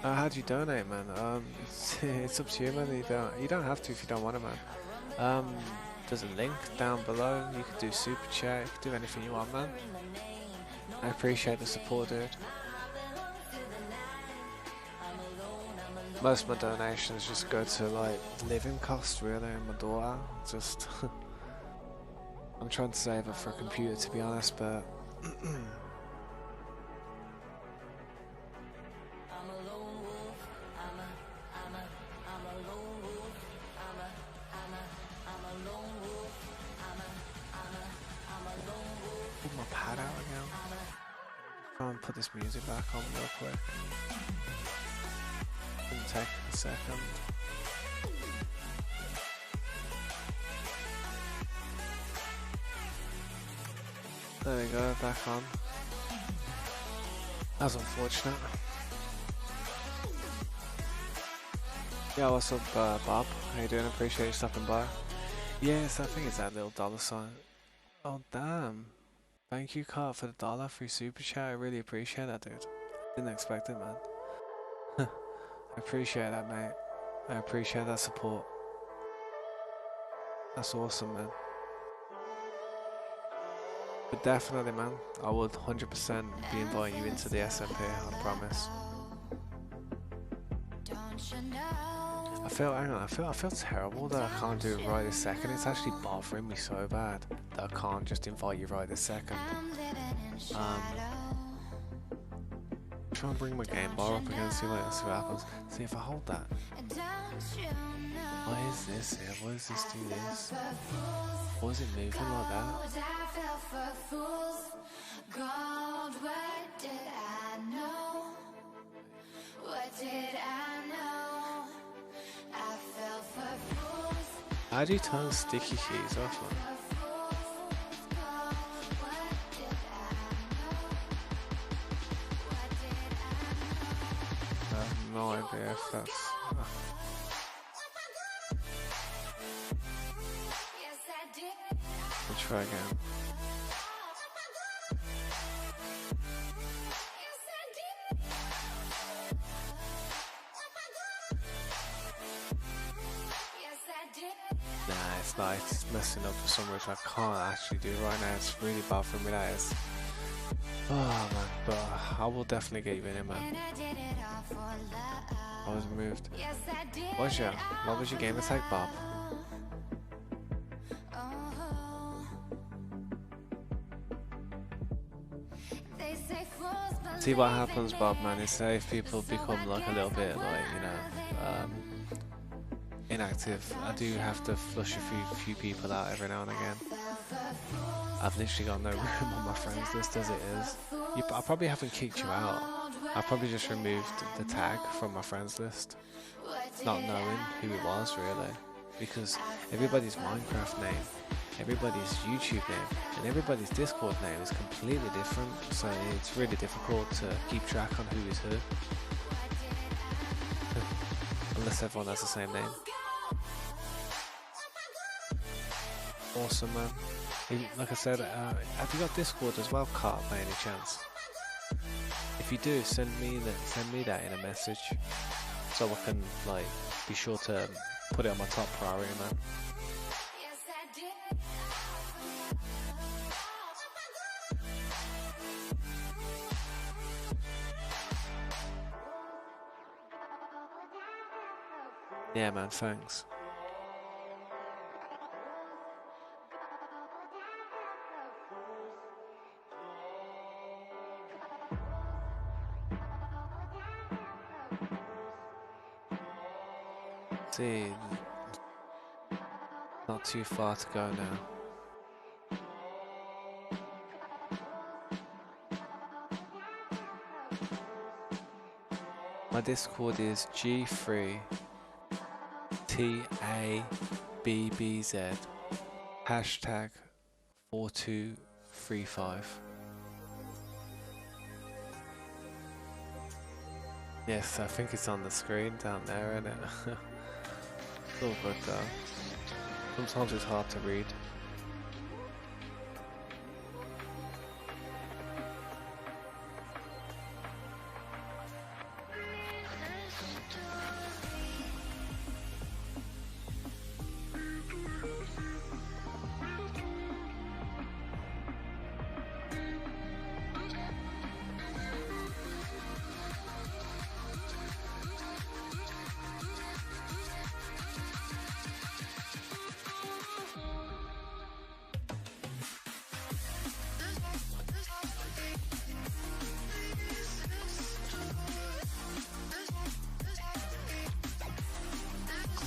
How'd you donate, man? It's up to you, man. You don't have to if you don't want to, man. There's a link down below. You can do super chat. You can do anything you want, man. I appreciate the support, dude. Most of my donations just go to like living costs, really, and my daughter. Just, I'm trying to save her for a computer, to be honest, but. Pull my pad out again. Try and put this music back on real quick. It'll take a second. There we go, back on. That's unfortunate. Yeah, what's up, Bob? How you doing? Appreciate you stopping by. Yes, I think it's that little dollar sign. Oh, damn. Thank you, Carl, for the dollar free super chat. I really appreciate that, dude. Didn't expect it, man. I appreciate that, mate. I appreciate that support. That's awesome, man. But definitely, man, I would 100% be inviting you into the SMP, I promise. I feel terrible that I can't do it right this second. It's actually bothering me so bad that I can't just invite you right this second. Try and bring my game bar up again, see what happens. See if I hold that. What is this here? What does this do this? Why is it moving like that? How do you turn sticky keys off, man? I have no idea if that's... We'll try again. Nah, it's not. It's messing up for some reason. I can't actually do it right now. It's really bad for me, that is. Oh man, but I will definitely get you in here, man. I was moved. What was your game attack, Bob? See what happens, Bob, man, is say if people become like a little bit like, you know, inactive, I do have to flush a few people out every now and again. I've literally got no room on my friends list as it is. I probably haven't kicked you out. I probably just removed the tag from my friends list, not knowing who it was really, because everybody's Minecraft name, everybody's YouTube name, and everybody's Discord name is completely different, so it's really difficult to keep track on who is who. Unless everyone has the same name. Awesome, man. Like I said, have you got Discord as well, Carl, by any chance? If you do, send me that in a message, so I can like be sure to put it on my top priority, man. Yeah, man. Thanks. See, not too far to go now. My Discord is G3TABBZ hashtag 4235. Yes, I think it's on the screen down there, isn't it? It's all good though. Sometimes it's hard to read.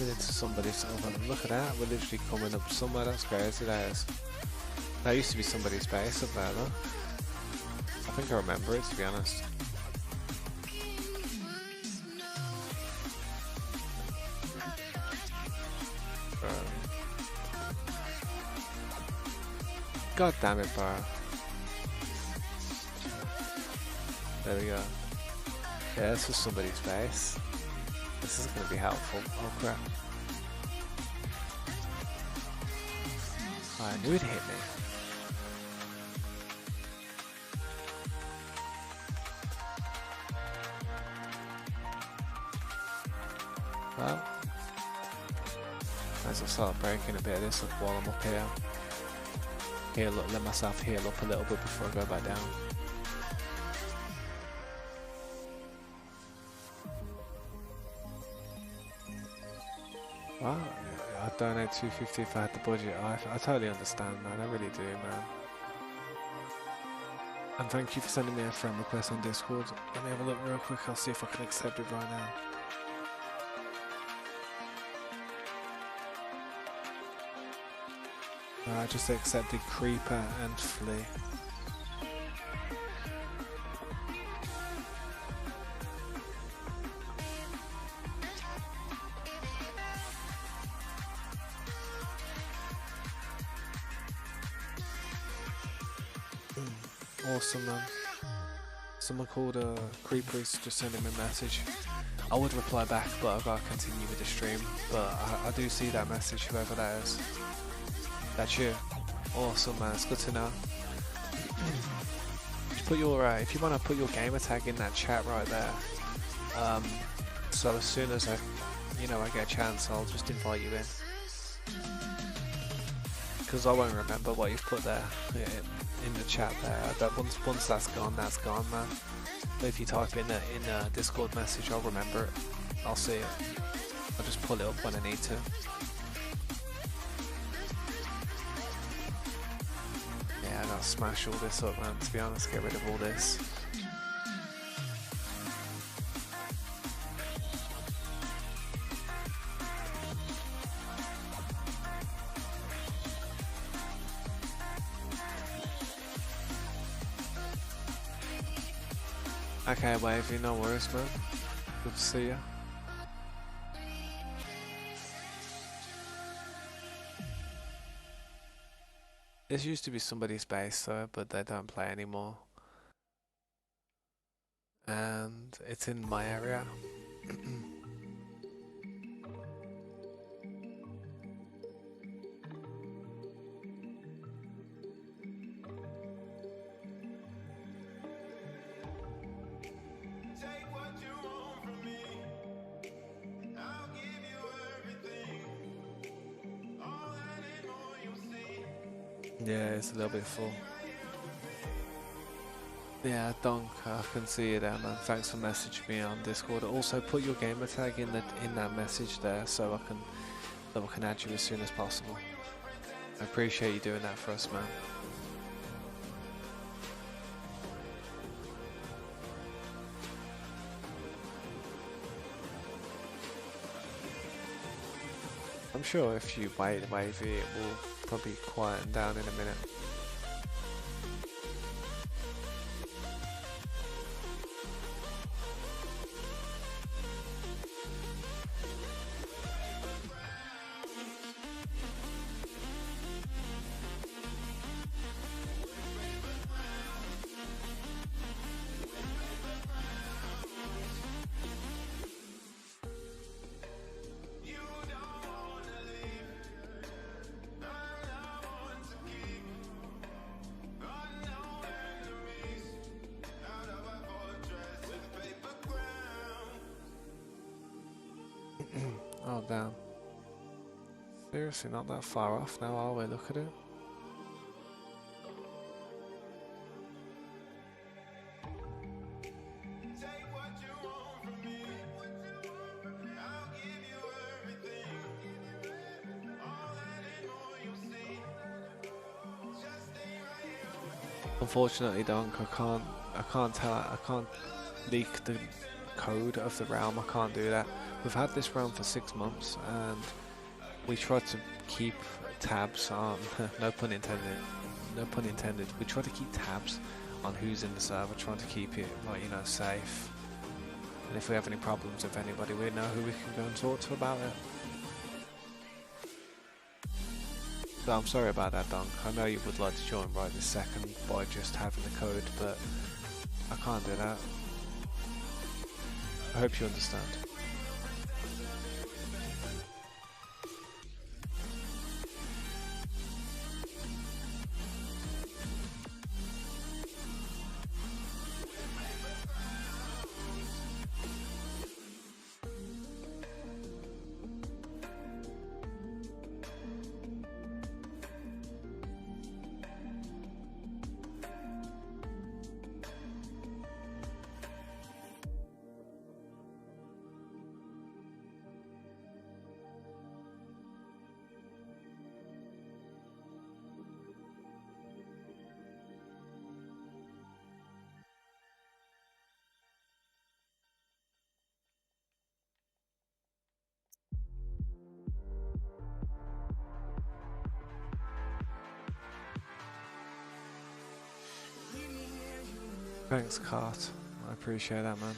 Into somebody's somewhere. Look at that, we're literally coming up somewhere. That's crazy, that is. That used to be somebody's base up there though. I think I remember it, to be honest. God damn it, bro. There we go. Yeah, this was somebody's base. This is going to be helpful. Oh crap. I knew it hit me. Well, might as well start breaking a bit of this up while I'm up here. Heal up, let myself heal up a little bit before I go back down. Wow, I'd donate $250 if I had the budget. I totally understand, man. I really do, man. And thank you for sending me a friend request on Discord. Let me have a look real quick. I'll see if I can accept it right now. I just accepted Creeper and Flea. Awesome, man. Someone called Creepers just sent him a message. I would reply back, but I've got to continue with the stream. But I do see that message, whoever that is. That's you. Awesome, man. It's good to know. Just put your if you want to put your gamer tag in that chat right there. So as soon as I get a chance, I'll just invite you in. Because I won't remember what you've put there in the chat there. That once that's gone, man. But if you type in a Discord message, I'll remember it. I'll see it. I'll just pull it up when I need to. Yeah, I gotta smash all this up, man, to be honest, get rid of all this. Okay, Wavy, no worries, man. Good to see you. This used to be somebody's base though, but they don't play anymore. And it's in my area. Yeah, it's a little bit full. Yeah, Donk, I can see you there, man. Thanks for messaging me on Discord. Also, put your gamer tag in that message there, so I can add you as soon as possible. I appreciate you doing that for us, man. I'm sure if you wait, Wavy, it will probably quieten down in a minute. Oh damn. Seriously, not that far off now, are we? Look at it. Unfortunately, Dunk, I can't leak the code of the realm. I can't do that. We've had this realm for 6 months, and we tried to keep tabs on. No pun intended. No pun intended. We try to keep tabs on who's in the server, trying to keep it, like, you know, safe. And if we have any problems with anybody, we know who we can go and talk to about it. So I'm sorry about that, Dunk. I know you would like to join right this second by just having the code, but I can't do that. I hope you understand. Thanks, Cart. I appreciate that, man.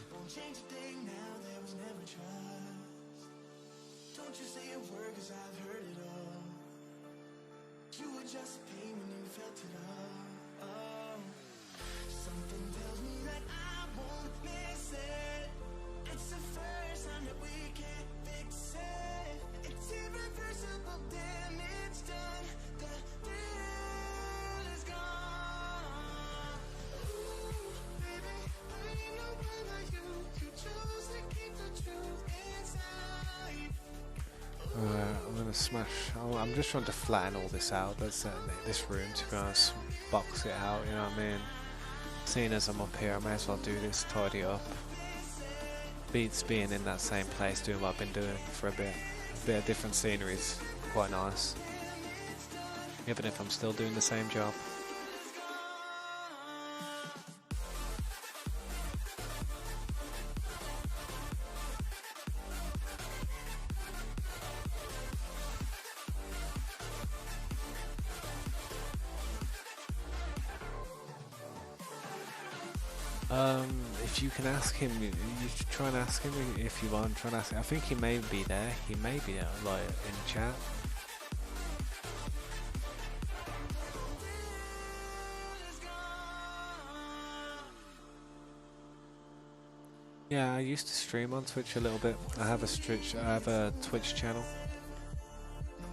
I'm gonna smash. I'm just trying to flatten all this out. That's this room, to be honest, box it out. You know what I mean? Seeing as I'm up here, I may as well do this, tidy it up. Beats being in that same place, doing what I've been doing for a bit. A bit of different scenery is quite nice, even if I'm still doing the same job. If you can ask him, you should try and ask him if you want. Try and ask him. I think he may be there. He may be there, like in chat. Yeah, I used to stream on Twitch a little bit. I have a Twitch channel.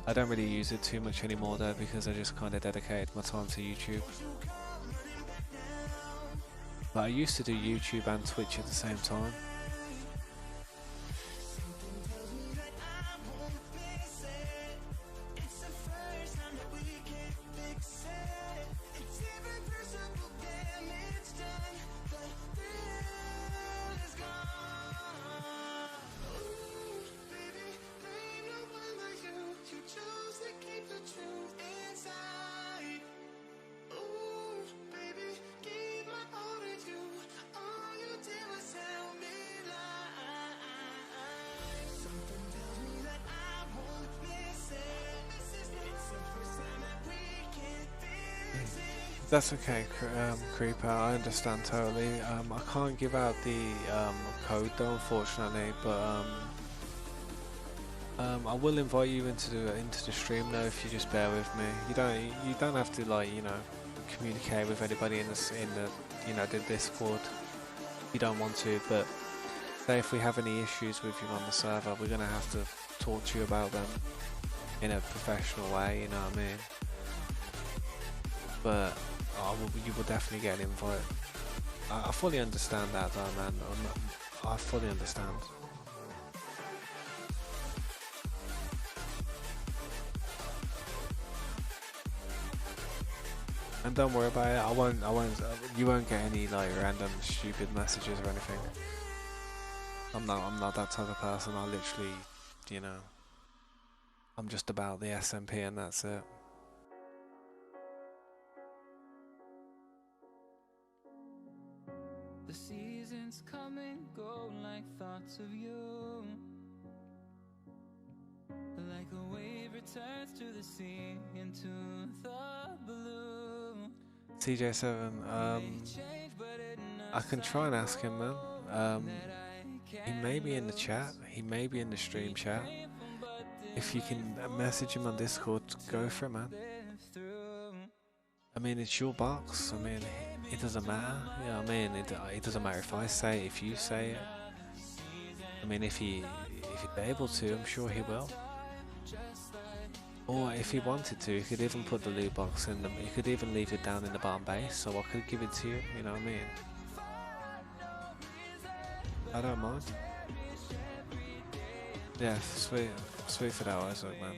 I don't really use it too much anymore though, because I just kind of dedicated my time to YouTube. But I used to do YouTube and Twitch at the same time. That's okay, Creeper, I understand totally. I can't give out the code though, unfortunately, but I will invite you into the stream though, if you just bear with me. You don't have to, like, you know, communicate with anybody in the Discord. You don't want to, but say if we have any issues with you on the server, we're gonna have to talk to you about them in a professional way. You know what I mean? But you will definitely get an invite. I fully understand that though, man. I fully understand. And don't worry about it. You won't get any like random stupid messages or anything. I'm not that type of person. I literally, you know, I'm just about the SMP and that's it. The seasons come and go like thoughts of you. Like a wave returns to the sea into the blue. CJ7, I can try and ask him, man. He may be in the chat. He may be in the stream chat. If you can message him on Discord, go for it, man. I mean, it's your box. I mean, it doesn't matter. You know what I mean? It doesn't matter if I say it, if you say it. I mean, if he's able to, I'm sure he will. Or if he wanted to, he could even put the loot box in them. He could even leave it down in the bottom base, so I could give it to you. You know what I mean? I don't mind. Yeah, sweet for that, Isaac, man.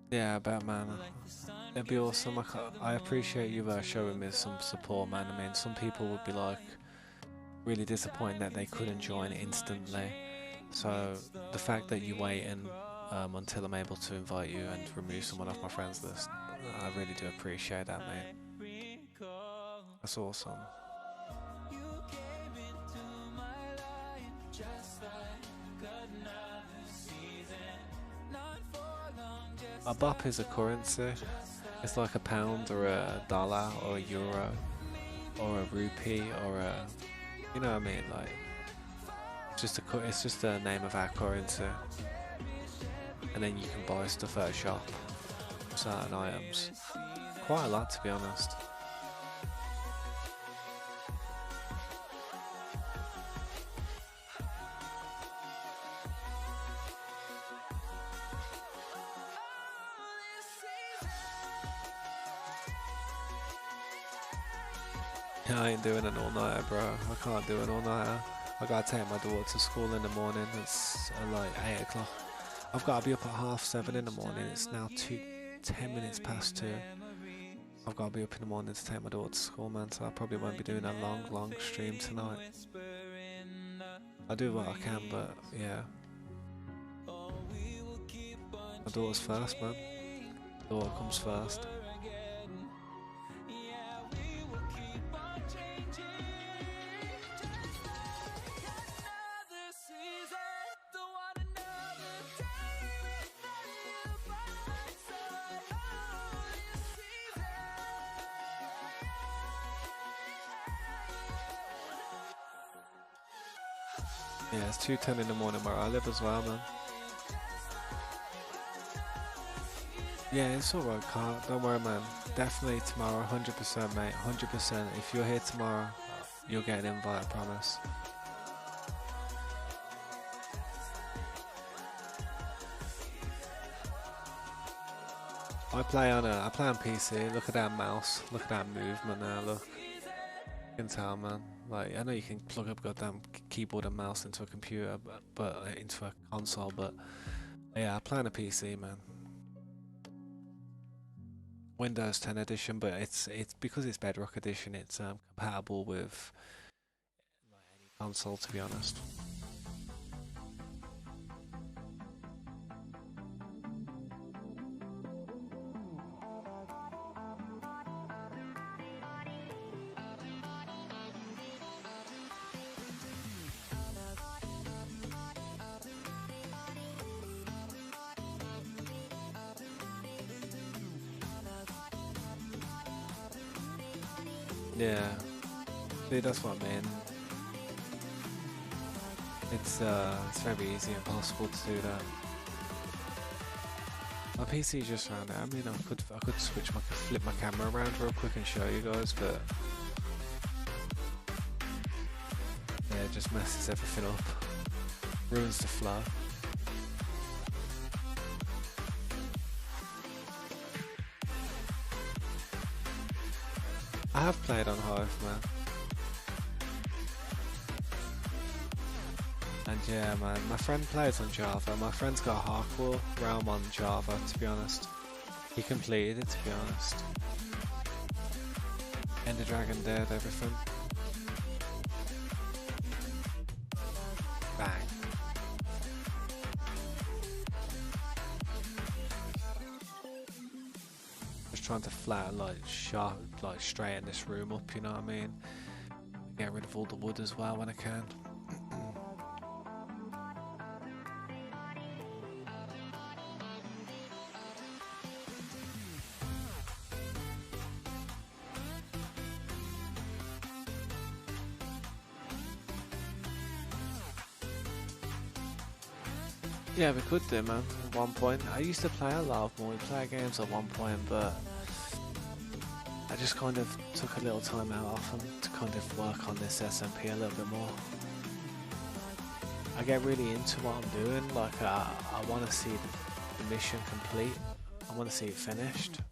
Yeah, I bet, man. It'd be awesome. I appreciate you showing me some support, man. I mean, some people would be like really disappointed that they couldn't join instantly. So the fact that you waiting until I'm able to invite you and remove someone off my friends list, I really do appreciate that, mate. That's awesome. A bop is a currency. It's like a pound or a dollar or a euro or a rupee or a, you know what I mean? Like, it's just a name of our currency. And then you can buy stuff at a shop, certain items. Quite a lot, to be honest. I ain't doing an all-nighter, bro. I can't do an all-nighter. I gotta take my daughter to school in the morning. It's like 8 o'clock. I've got to be up at 7:30 in the morning. It's now 10 minutes past 2. I've got to be up in the morning to take my daughter to school, man. So I probably won't be doing a long stream tonight. I do what I can, but yeah. My daughter's first, man. Daughter comes first. Yeah, it's 2:10 in the morning where I live as well, man. Yeah, it's alright, Carl. Don't worry, man. Definitely tomorrow, 100%, mate. 100%. If you're here tomorrow, you'll get an invite, I promise. I play on PC. Look at that mouse. Look at that movement now. Look, you can tell, man. Like, I know you can plug up goddamn keyboard and mouse into a computer, but into a console. But yeah, I play on a PC, man. Windows 10 edition, but it's because it's Bedrock edition. It's compatible with like, any console, to be honest. Yeah, see, that's what I mean. It's very easy and possible to do that. My PC just ran out. I mean, I could flip my camera around real quick and show you guys, but yeah, it just messes everything up, ruins the flow. I have played on Hive, man. And yeah, man, my friend plays on Java. My friend's got a hardcore realm on Java, to be honest. He completed it, to be honest. Ender Dragon dead, everything. Bang. Just trying to flatten, like, sharp, like, straighten this room up, you know what I mean? Get rid of all the wood as well when I can. Yeah, we could do, man, at one point. I used to play a lot of multiplayer games at one point, but I just kind of took a little time out of them to kind of work on this SMP a little bit more. I get really into what I'm doing, like I want to see the mission complete, I want to see it finished.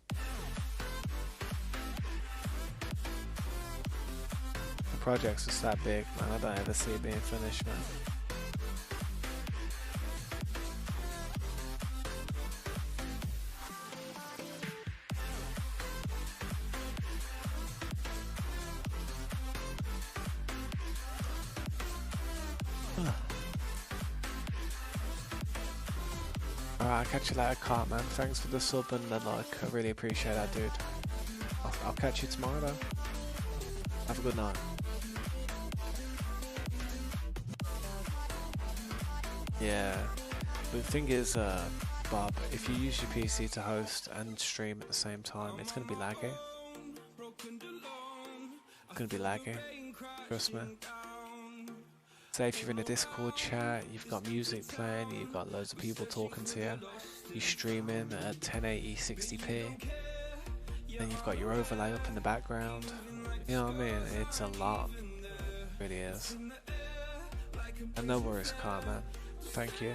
The project's just that big, man, I don't ever see it being finished, man. Alright, I'll catch you later, Cart, man. Thanks for the sub and the like. I really appreciate that, dude. I'll catch you tomorrow, though. Have a good night. Yeah. But the thing is, Bob, if you use your PC to host and stream at the same time, it's going to be laggy. It's going to be laggy. Trust me. Say if you're in a Discord chat, you've got music playing, you've got loads of people talking to you, you're streaming at 1080 60p, then you've got your overlay up in the background, you know what I mean? It's a lot, it really is. And no worries, Car, man. Thank you.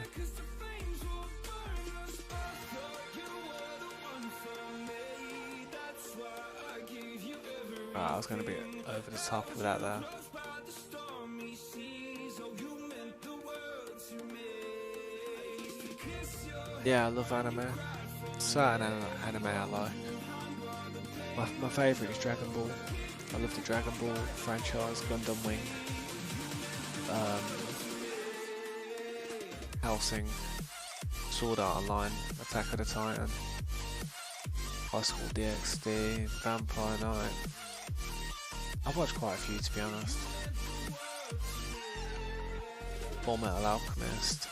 I was going to be over the top with that there. Yeah, I love anime. Certain anime I like. My favourite is Dragon Ball. I love the Dragon Ball franchise, Gundam Wing, Hellsing, Sword Art Online, Attack of the Titan, High School DxD, Vampire Knight. I've watched quite a few, to be honest. Full Metal Alchemist.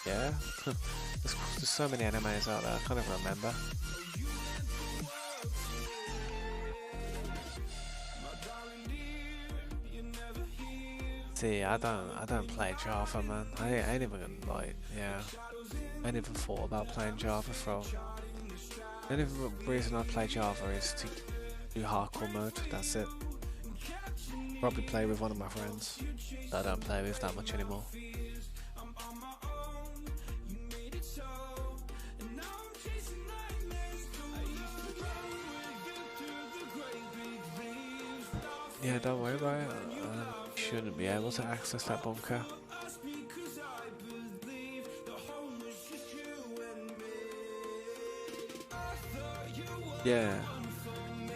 Yeah, there's so many animes out there, I can't even remember. See, I don't play Java, man. I ain't even like, yeah, I ain't even thought about playing Java for. The only reason I play Java is to do hardcore mode. That's it. Probably play with one of my friends that I don't play with that much anymore. Yeah, don't worry about it. You shouldn't be able to access that bunker. Yeah,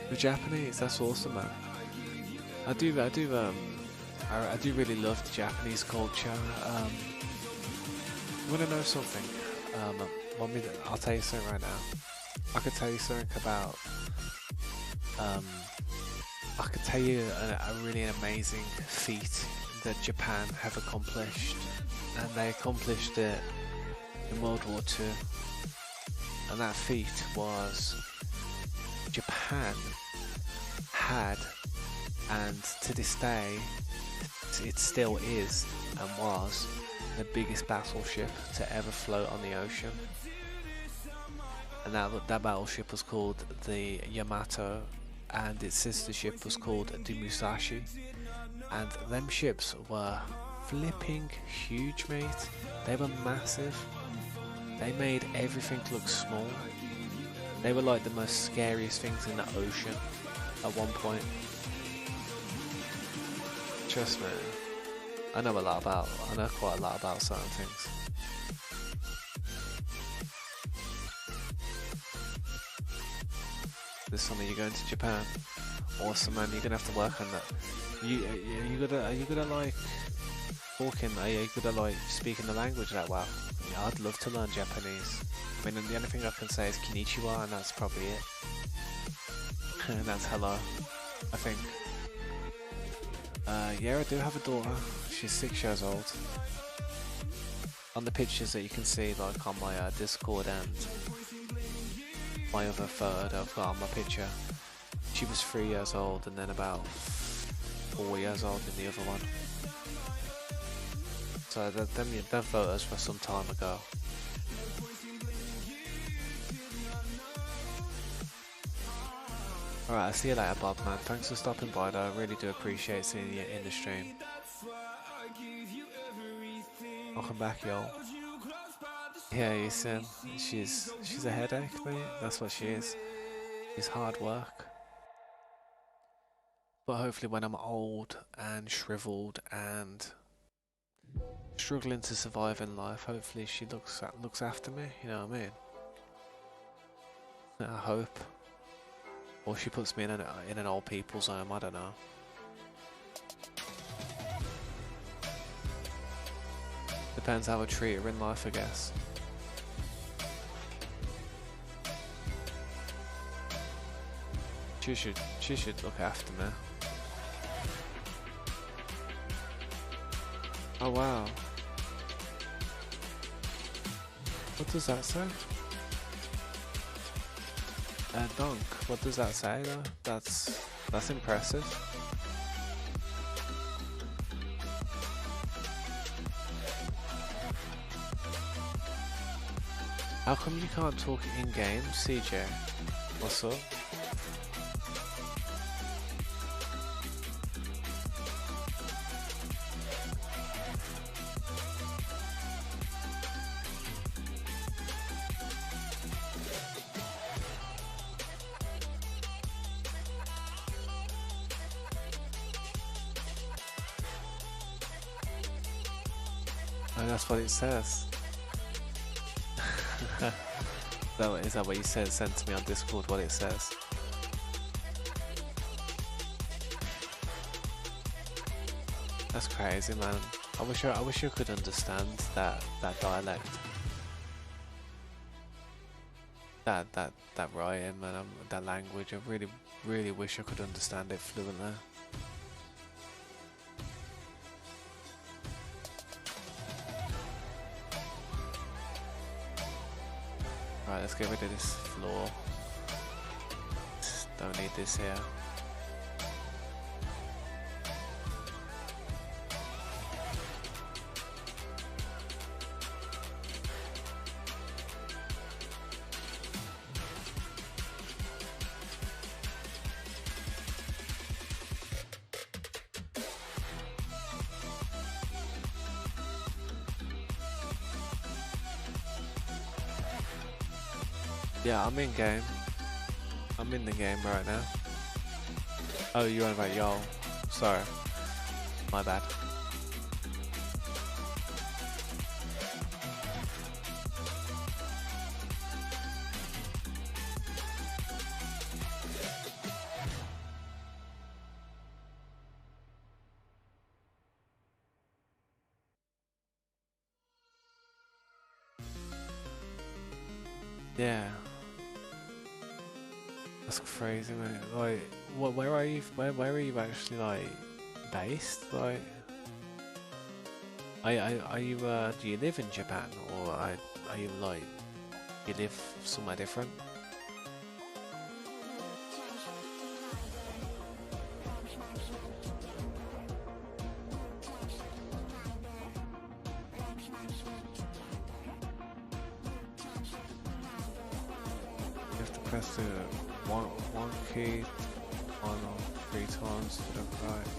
the Japanese, that's awesome, man. I do really love the Japanese culture. You wanna know something? I'll tell you something right now. I could tell you something about. I could tell you a really amazing feat that Japan have accomplished, and they accomplished it in World War II. And that feat was Japan had, and to this day it still is and was, the biggest battleship to ever float on the ocean. And that battleship was called the Yamato, and its sister ship was called the Musashi. And them ships were flipping huge, mate. They were massive. They made everything look small. They were like the most scariest things in the ocean at one point. Trust me, I know quite a lot about certain things. This summer you're going to Japan. Awesome, man. You're gonna have to work on that. Are you gonna like talking? Are you gonna like speaking the language that well? Yeah, I'd love to learn Japanese. I mean, the only thing I can say is konnichiwa, and that's probably it. And that's hello, I think. Yeah, I do have a daughter. She's 6 years old. On the pictures that you can see, like on my Discord and my other photo that I've got on my picture, she was 3 years old, and then about 4 years old in the other one. So them photos were some time ago. Alright, I'll see you later, Bob, man. Thanks for stopping by, though. I really do appreciate seeing you in the stream. Welcome back, y'all. Yeah, you see, she's a headache, mate. That's what she is. She's hard work. But hopefully when I'm old and shriveled and struggling to survive in life, hopefully she looks after me, you know what I mean? I hope. Or she puts me in an old people's home, I don't know. Depends how I treat her in life, I guess. She should look after me. Oh wow. What does that say? Dunk. What does that say though? That's impressive. How come you can't talk in game, CJ? What's up? That's what it says. Is that what you said? Sent to me on Discord what it says. That's crazy, man. I wish I could understand that dialect. That writing, man. That language. I really wish I could understand it fluently. Right, let's get rid of this floor. Don't need this here. Yeah, I'm in game. I'm in the game right now. Oh, you're on about y'all. Sorry. My bad. Yeah. That's crazy, man. Like, where are you? Where are you actually like based? Like, are you? Do you live in Japan, or are you like you live somewhere different? press the one key 1 or 3 times to the right.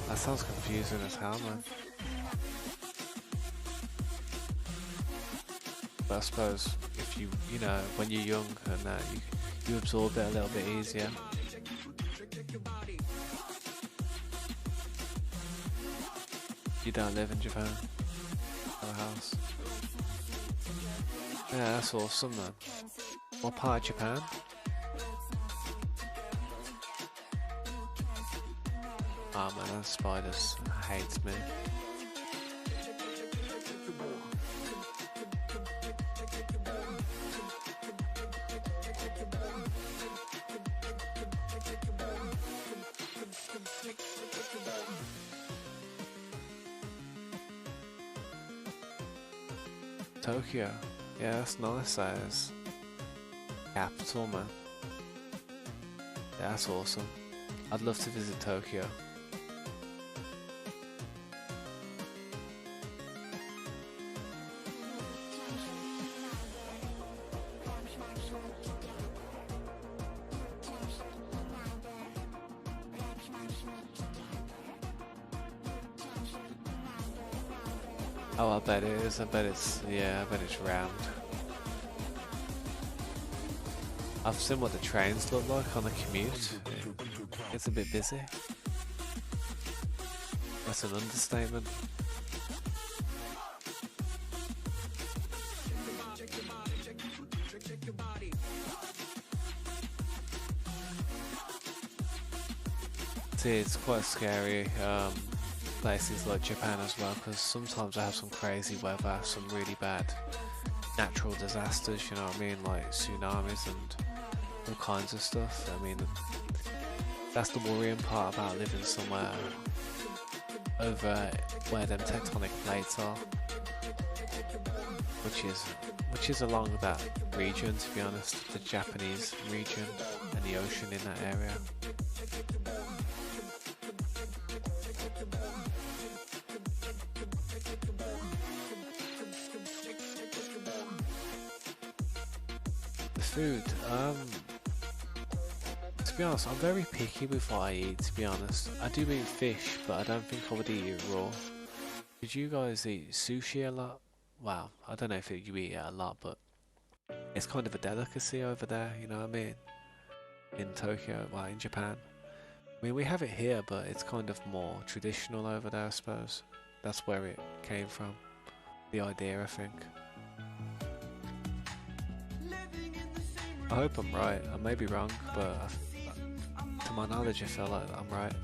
That sounds confusing as hell, man. But I suppose if you know, when you're young and that, you absorb it a little bit easier. You don't live in Japan? Have a house? Yeah, that's awesome, man. What part of Japan? Oh man, that spiders hates me. Tokyo. Yeah, that's nice, that is. Capital, man. Yeah, that's awesome. I'd love to visit Tokyo. Oh, I bet it is. I bet it's, yeah, I bet it's round. I've seen what the trains look like on the commute. It's a bit busy. That's an understatement. See, it's quite scary. Places like Japan as well, because sometimes I have some crazy weather, some really bad natural disasters, you know what I mean, like tsunamis and all kinds of stuff. I mean, that's the worrying part about living somewhere over where them tectonic plates are, which is along that region, to be honest, the Japanese region and the ocean in that area. Food, to be honest, I'm very picky with what I eat, to be honest. I do eat fish, but I don't think I would eat it raw. Did you guys eat sushi a lot? Well, I don't know if you eat it a lot, but it's kind of a delicacy over there, you know what I mean? In Tokyo, well, in Japan. I mean, we have it here, but it's kind of more traditional over there, I suppose. That's where it came from, the idea, I think. I hope I'm right. I may be wrong, but to my knowledge I feel like I'm right.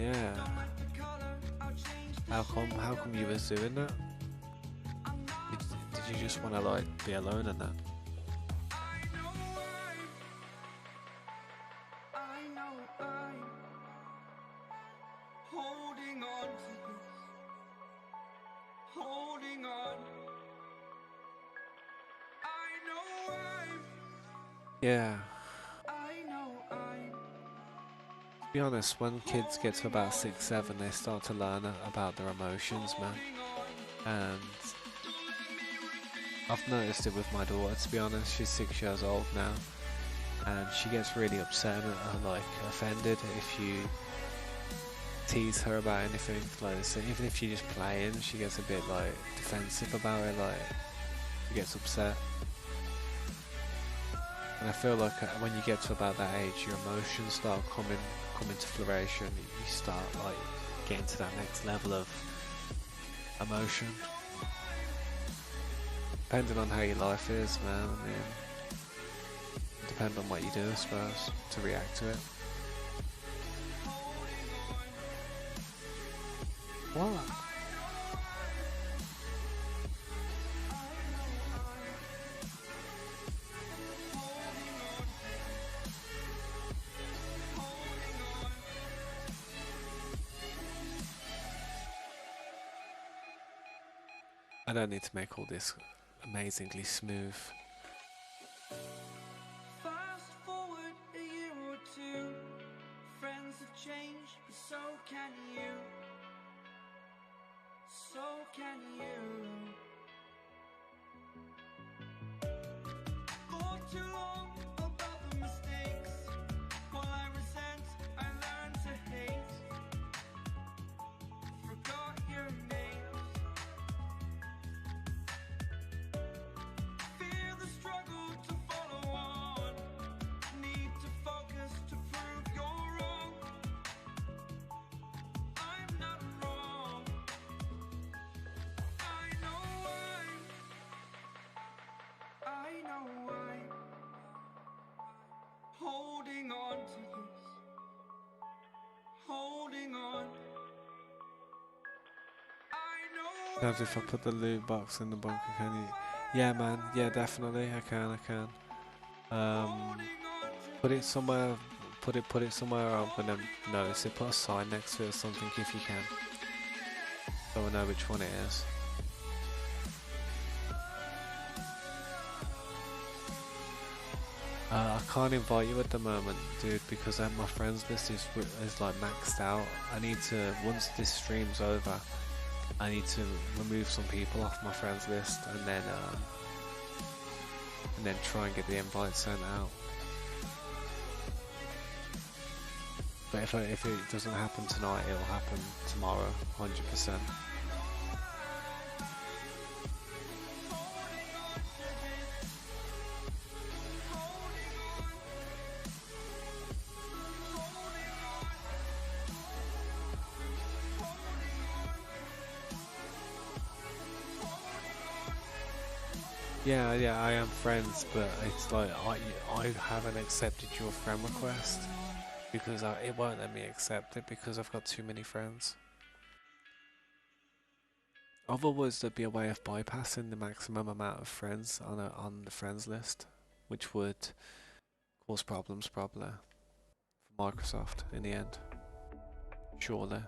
Yeah. How come you was doing that? Did you just want to like be alone in that? Yeah. To be honest, when kids get to about 6, 7, they start to learn about their emotions, man. And I've noticed it with my daughter, to be honest. She's 6 years old now, and she gets really upset and like offended if you tease her about anything. Like, so even if you're just playing, she gets a bit like defensive about it. Like, she gets upset. And I feel like when you get to about that age, your emotions start coming to flourishing. You start like getting to that next level of emotion. Depending on how your life is, man. I mean, depend on what you do, I suppose, to react to it. What? I don't need to make all this amazingly smooth. Fast forward a year or two, friends have changed, but so can you? For too long about the mistakes, while I resent, I learned to hate. Forgot your names. Fear the struggle to follow on. Need to focus to prove you're wrong. I'm not wrong. I know why. Holding on to this. Holding on. I know As if I put the loot box in the bunker, can you? Yeah, man. Yeah, definitely. I can. Put it somewhere. Put it somewhere I'm gonna notice it. Put a sign next to it or something if you can, so I know which one it is. I can't invite you at the moment, dude, because my friends list is like maxed out. I need to, once this stream's over, I need to remove some people off my friends list and then try and get the invite sent out. But if it doesn't happen tonight, it'll happen tomorrow, 100%. Yeah, I am friends, but it's like I haven't accepted your friend request because it won't let me accept it because I've got too many friends. Otherwise, there'd be a way of bypassing the maximum amount of friends on the friends list, which would cause problems probably for Microsoft in the end. Surely.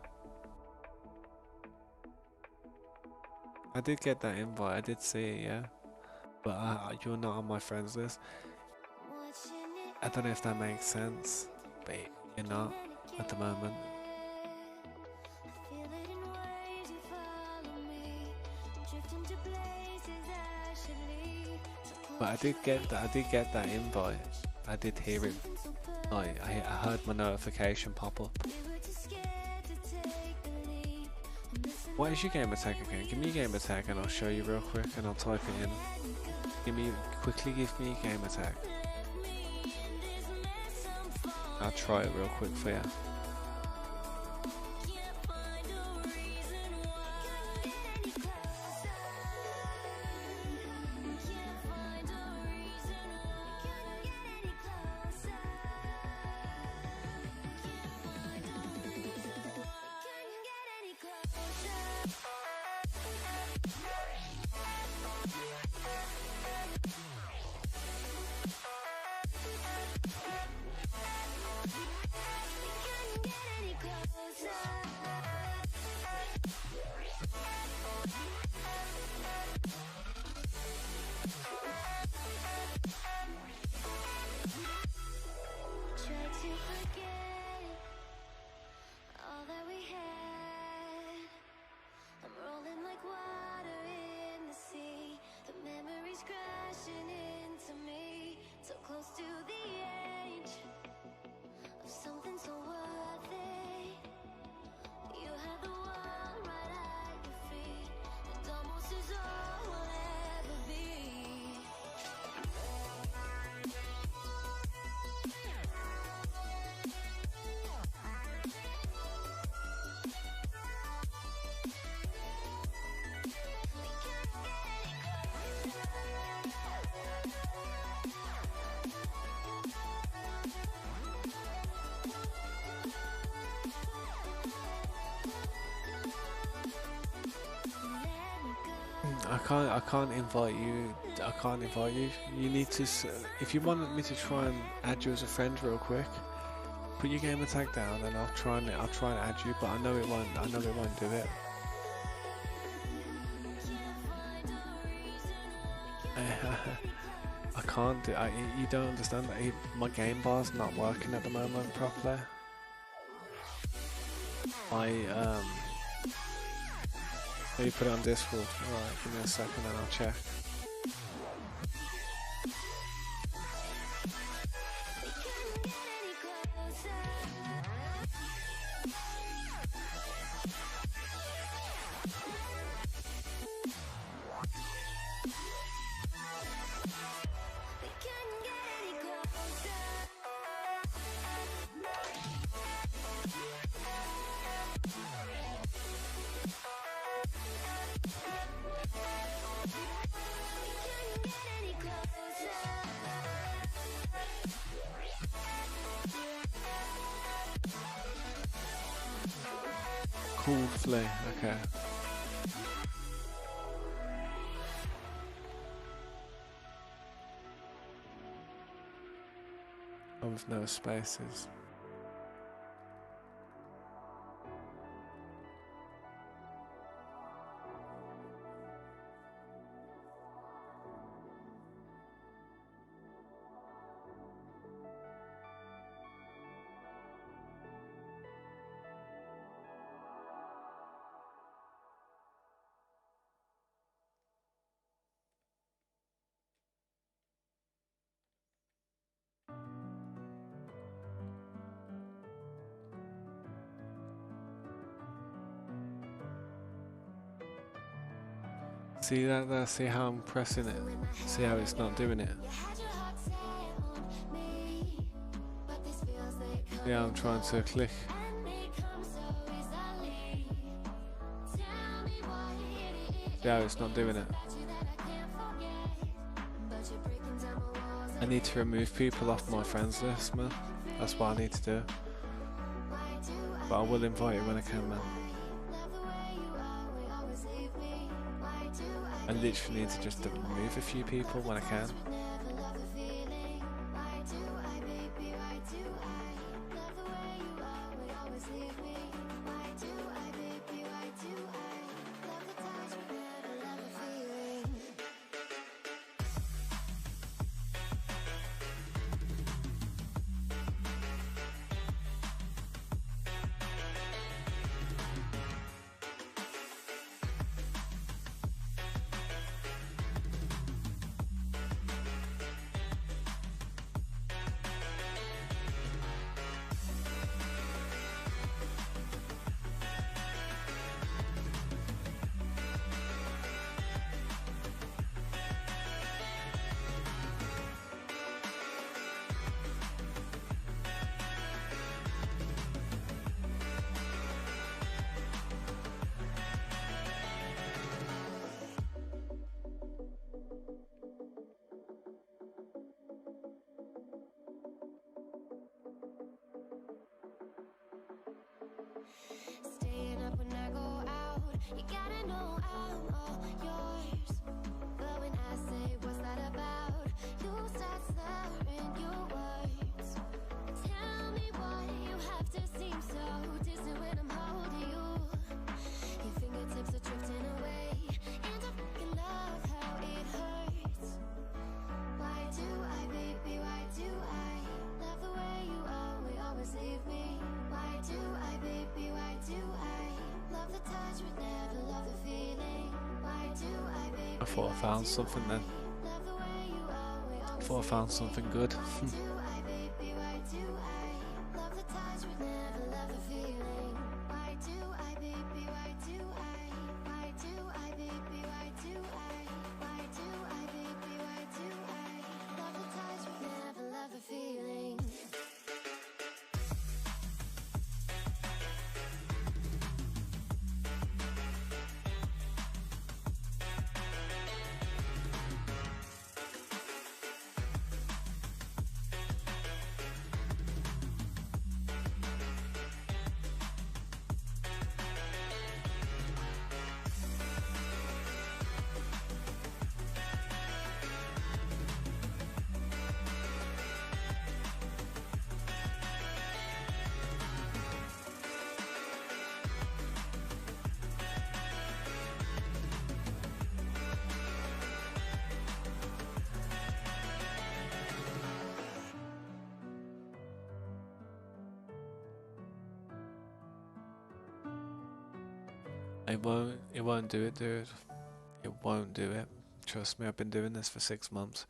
I did get that invite. I did see it, yeah. But you're not on my friends list. I don't know if that makes sense, but you're not at the moment. But I did get that invite. I did hear it. Like I heard my notification pop up. What is your gamer tag again? Give me your gamer tag and I'll show you real quick and I'll type it in. Quickly give me your gamer tag. I'll try it real quick for you. I can't invite you. I can't invite you. You need to. If you want me to try and add you as a friend real quick, put your gamer tag down, and I'll try and add you. But I know it won't. I know it won't do it. I can't do. You don't understand that my game bar's not working at the moment properly. You put it on Discord. Alright, give me a second and I'll check. Cool flea, okay. Oh, with no spaces. See that there? See how I'm pressing it? See how it's not doing it? Yeah, I'm trying to click. See how it's not doing it? I need to remove people off my friends list, man. That's what I need to do. But I will invite you when I can, man. I literally need to just remove a few people when I can. Staying up when I go out, you gotta know I'm all yours. But when I say what's that about, you start slurring your words. Tell me why you have to seem so distant when I'm holding you. Your fingertips are drifting away, and I fucking love how it hurts. Why do I, baby, why do I love the way you always leave me? Why do I, baby, why do I love the touch but never love the feeling? Why do I, baby, I thought I found something then. love the way you I thought I found something good. why do I, baby, why do I love the touch but never love the feeling? Why do I, baby, why do why do I, baby, why do why do I, baby, why do I love the touch but never love the feeling? It won't do it, dude. It won't do it. Trust me, I've been doing this for 6 months.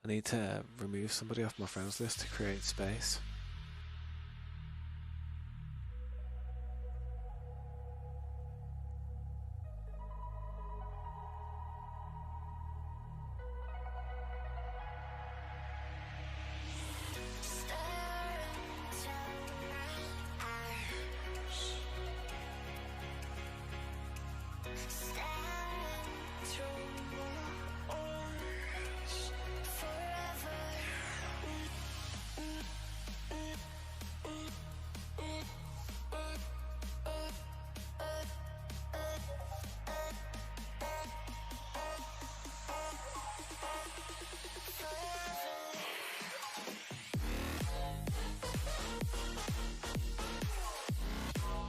I need to remove somebody off my friends list to create space.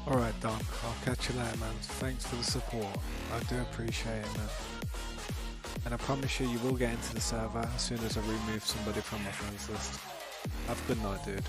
Alright, Don, I'll catch you later, man. Thanks for the support. I do appreciate it, man. And I promise you, you will get into the server as soon as I remove somebody from my friends list. Have a good night, dude.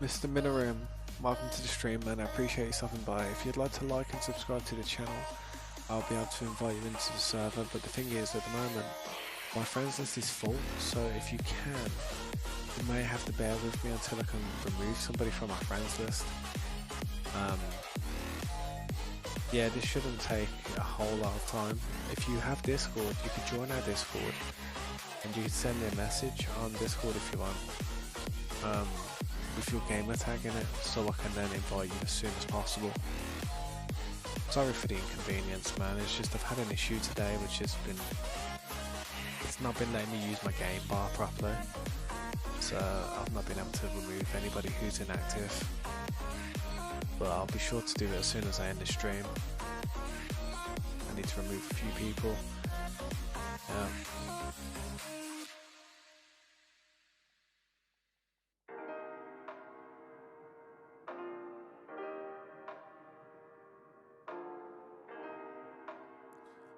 Mr. Minarim, welcome to the stream, man. I appreciate you stopping by. If you'd like to like and subscribe to the channel, I'll be able to invite you into the server. But the thing is, at the moment, my friends list is full, so if you can, you may have to bear with me until I can remove somebody from my friends list. Yeah, this shouldn't take a whole lot of time. If you have Discord, you can join our Discord, and you can send me a message on Discord if you want. With your gamer tag in it, so I can then invite you as soon as possible. Sorry for the inconvenience, man. It's just I've had an issue today which has been, it's not been letting me use my game bar properly, so I've not been able to remove anybody who's inactive, but I'll be sure to do it as soon as I end the stream. I need to remove a few people.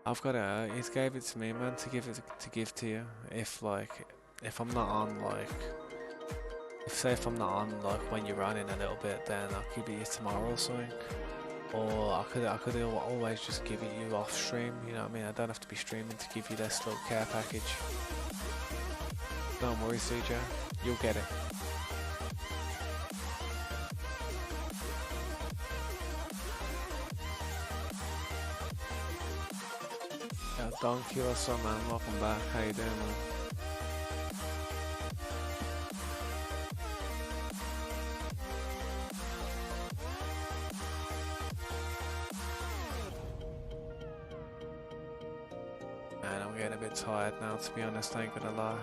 I've got it. He's gave it to me, man, to give to you. If I'm not on, if I'm not on, when you're running a little bit, then I'll give it you tomorrow or something. Or I could always just give it you off stream. You know what I mean? I don't have to be streaming to give you this little care package. Don't worry, CJ. You'll get it. Thank you also, man. Welcome back. How you doing, man? Man, I'm getting a bit tired now, to be honest, I ain't gonna lie.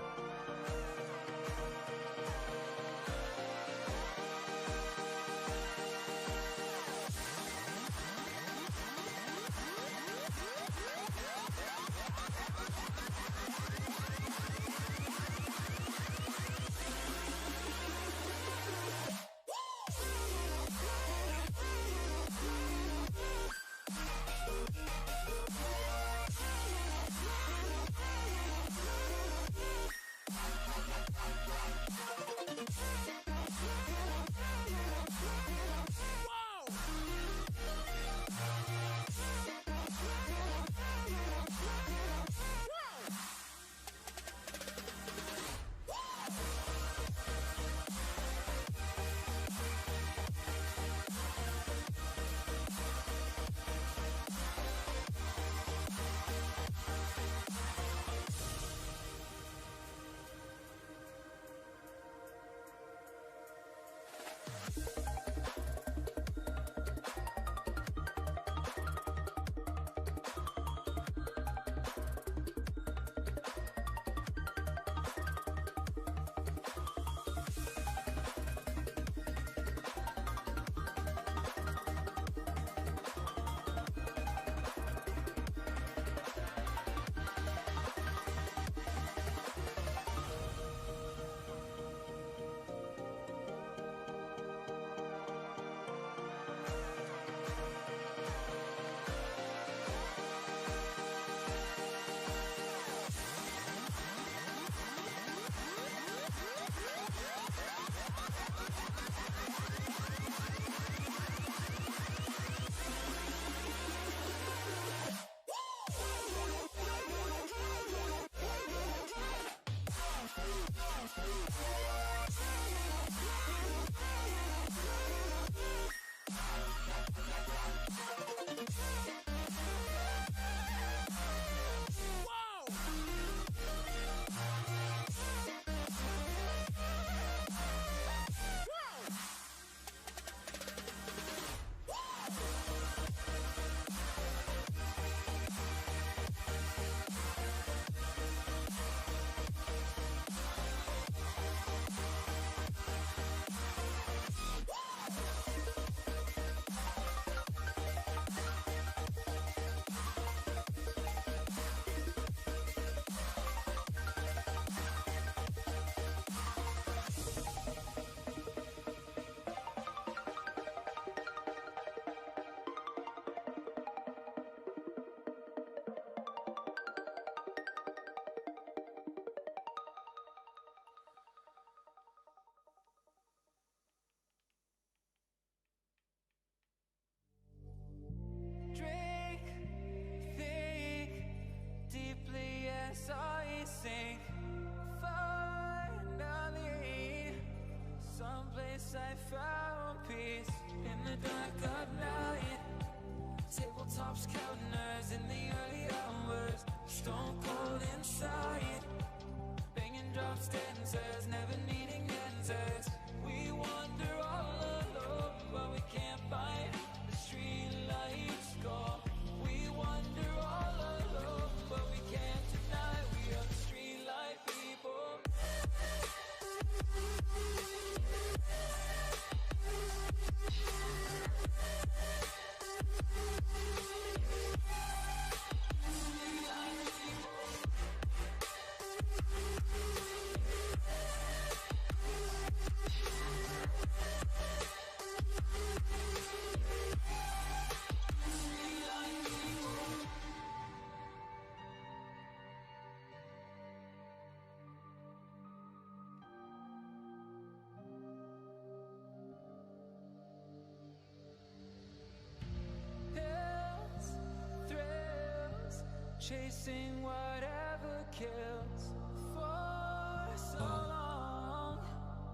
chasing whatever kills. For so long,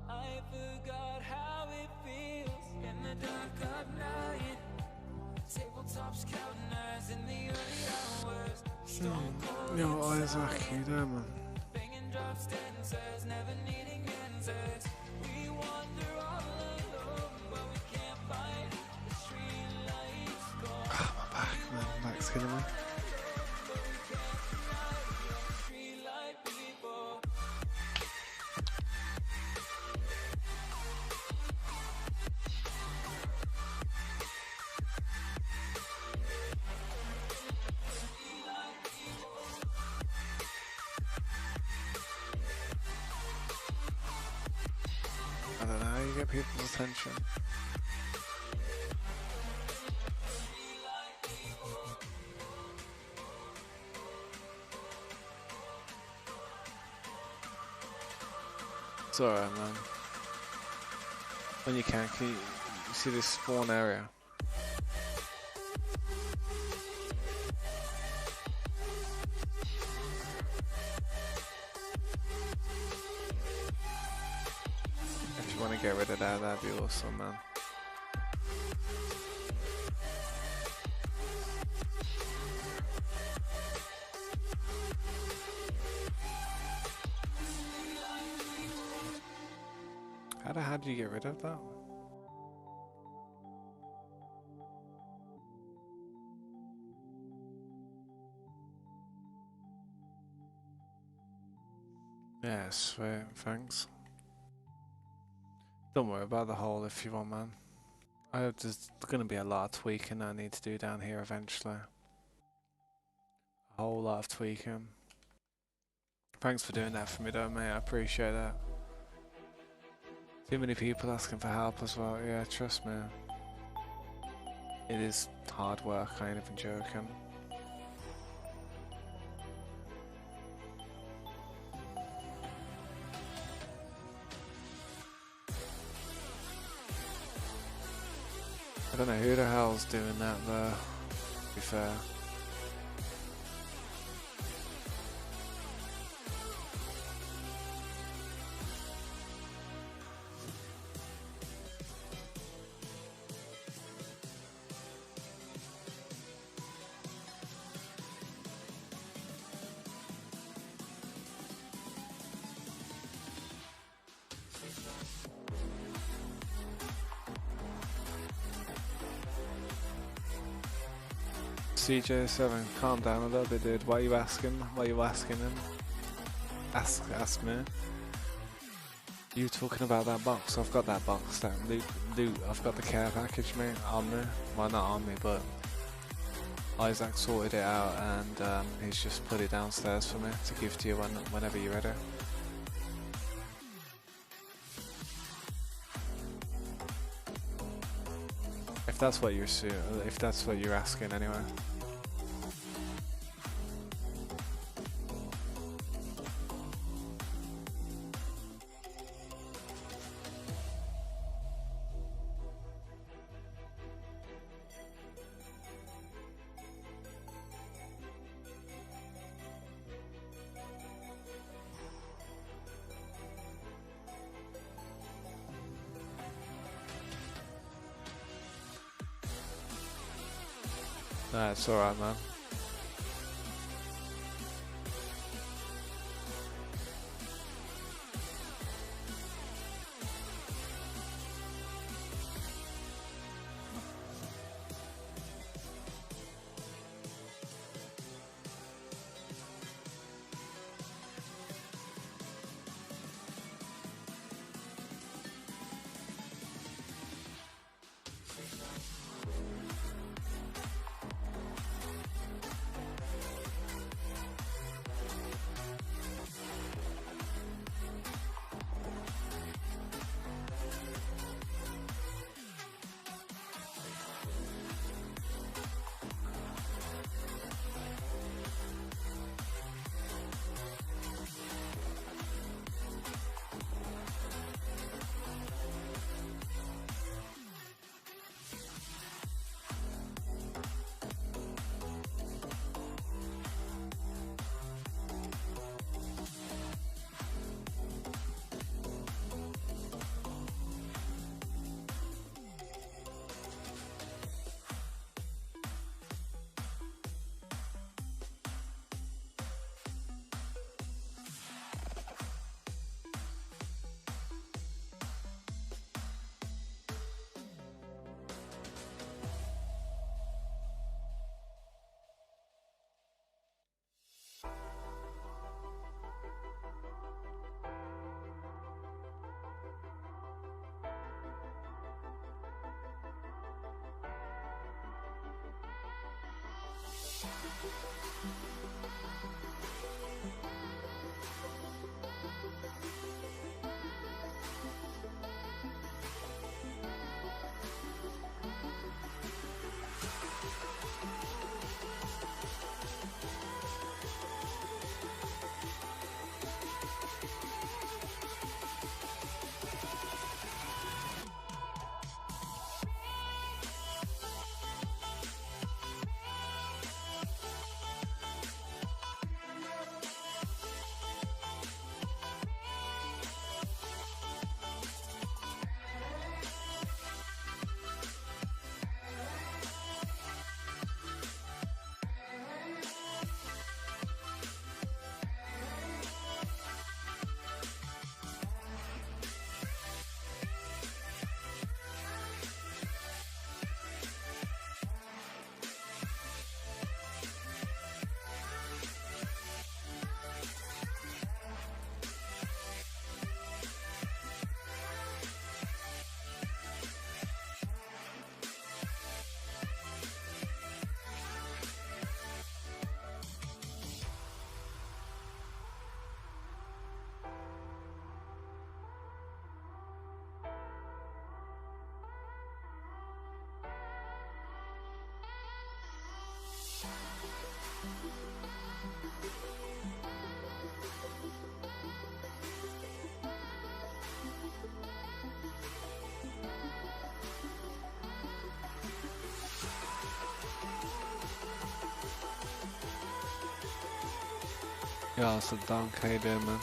I forgot how it feels. In the dark of night, tabletops counting eyes in the early hours. Stone cold Yo, Isaac, you there, man? banging drop stanzas, never needing answers. We wander all alone, but we can't find the street lights gone. My back, man. My back's killing me. Street light people. I don't know how you get people's attention. It's alright, man. When you can you see this spawn area? If you want to get rid of that, that'd be awesome, man. How do you get rid of that? Yeah, sweet, thanks. Don't worry about the hole if you want, man. There's gonna be a lot of tweaking I need to do down here eventually. A whole lot of tweaking. Thanks for doing that for me though, mate, I appreciate that. Too many people asking for help as well, yeah, trust me. It is hard work, I ain't even joking. I don't know who the hell's doing that though, to be fair. CJ7, calm down a little bit, dude. What are you asking? What are you asking him? Ask me. You talking about that box? I've got that box, that loot. I've got the care package, mate, on me. Well, not on me, but Isaac sorted it out and he's just put it downstairs for me to give to you whenever you're ready. If that's what you're asking, anyway. Nah, it's alright, man. Yeah, so Don, how you doing, man?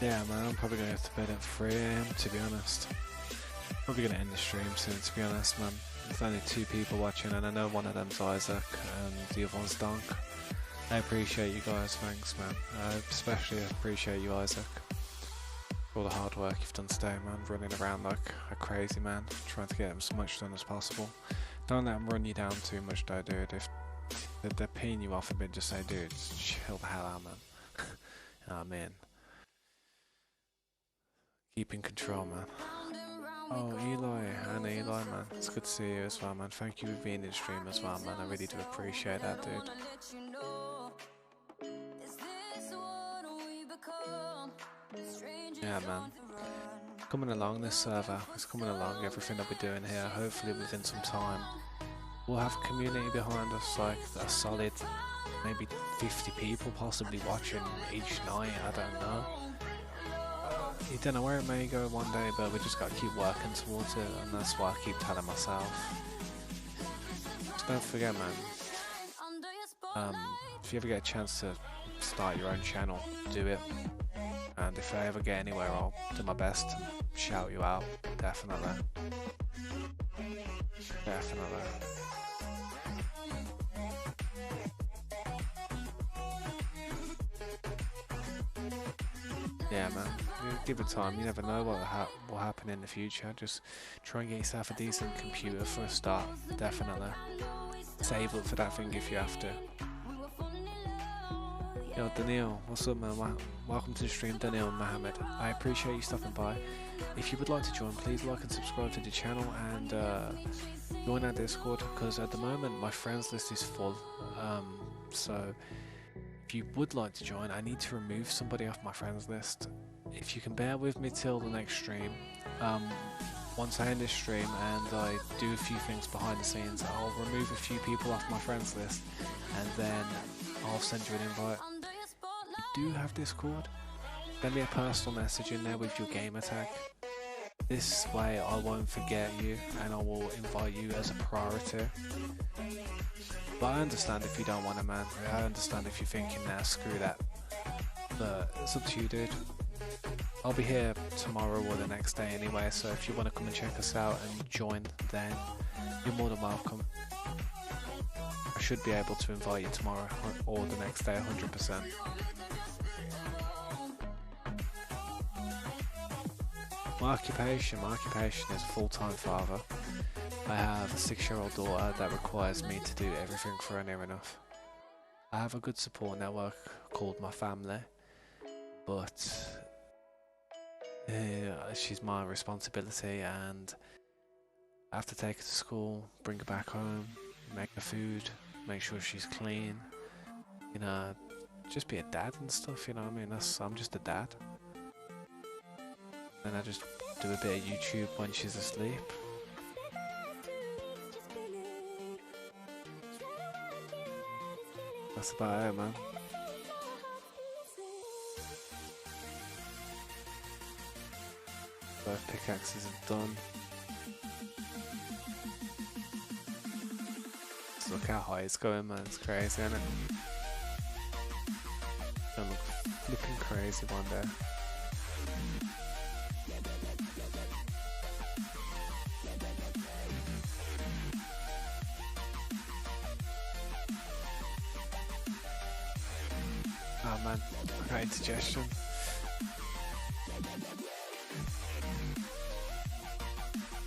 Yeah, man, I'm probably gonna have to bed at 3 AM to be honest. Probably gonna end the stream soon, to be honest, man. There's only 2 people watching, and I know one of them's Isaac, and the other one's Donk. I appreciate you guys, thanks, man. I especially appreciate you, Isaac, for all the hard work you've done today, man. Running around like a crazy man, trying to get as much done as possible. Don't let them run you down too much, though, dude. If they're peeing you off a bit, just say, dude, just chill the hell out, man. Amen. Keep in control, man. Oh, Eli, and Eli, man. It's good to see you as well, man. Thank you for being in the stream as well, man. I really do appreciate that, dude. Yeah, man. Coming along, this server. It's coming along, everything that we're doing here. Hopefully within some time, we'll have a community behind us, like a solid, maybe 50 people possibly watching each night. I don't know. You don't know where it may go one day, but we just got to keep working towards it, and that's what I keep telling myself. Just don't forget, man. If you ever get a chance to start your own channel, do it. And if I ever get anywhere, I'll do my best to shout you out. Definitely. Definitely. Yeah, man. Give it time. You never know what will happen in the future. Just try and get yourself a decent computer for a start. Definitely. Save up for that thing if you have to. Yo, Daniel, what's up, man? Welcome to the stream, Daniel and Mohammed. I appreciate you stopping by. If you would like to join, please like and subscribe to the channel and join our Discord, because at the moment my friends list is full. So if you would like to join, I need to remove somebody off my friends list. If you can bear with me till the next stream, once I end this stream and I do a few things behind the scenes, I'll remove a few people off my friends list, and then I'll send you an invite. You do have Discord? Send me a personal message in there with your gamer tag. This way I won't forget you, and I will invite you as a priority. But I understand if you don't want to, man. I understand if you're thinking, nah, screw that. But it's up to you, dude. I'll be here tomorrow or the next day anyway, so if you want to come and check us out and join, then you're more than welcome. I should be able to invite you tomorrow or the next day, 100%. My occupation is a full-time father. I have a 6-year-old daughter that requires me to do everything for her near enough. I have a good support network called my family, but she's my responsibility, and I have to take her to school, bring her back home, make her food, make sure she's clean, you know, just be a dad and stuff, you know what I mean? I'm just a dad. And I just do a bit of YouTube when she's asleep. That's about it, man. Both pickaxes are done. Just look how high it's going, man. It's crazy, isn't it? It's gonna look flipping crazy one day. Oh man, I got indigestion.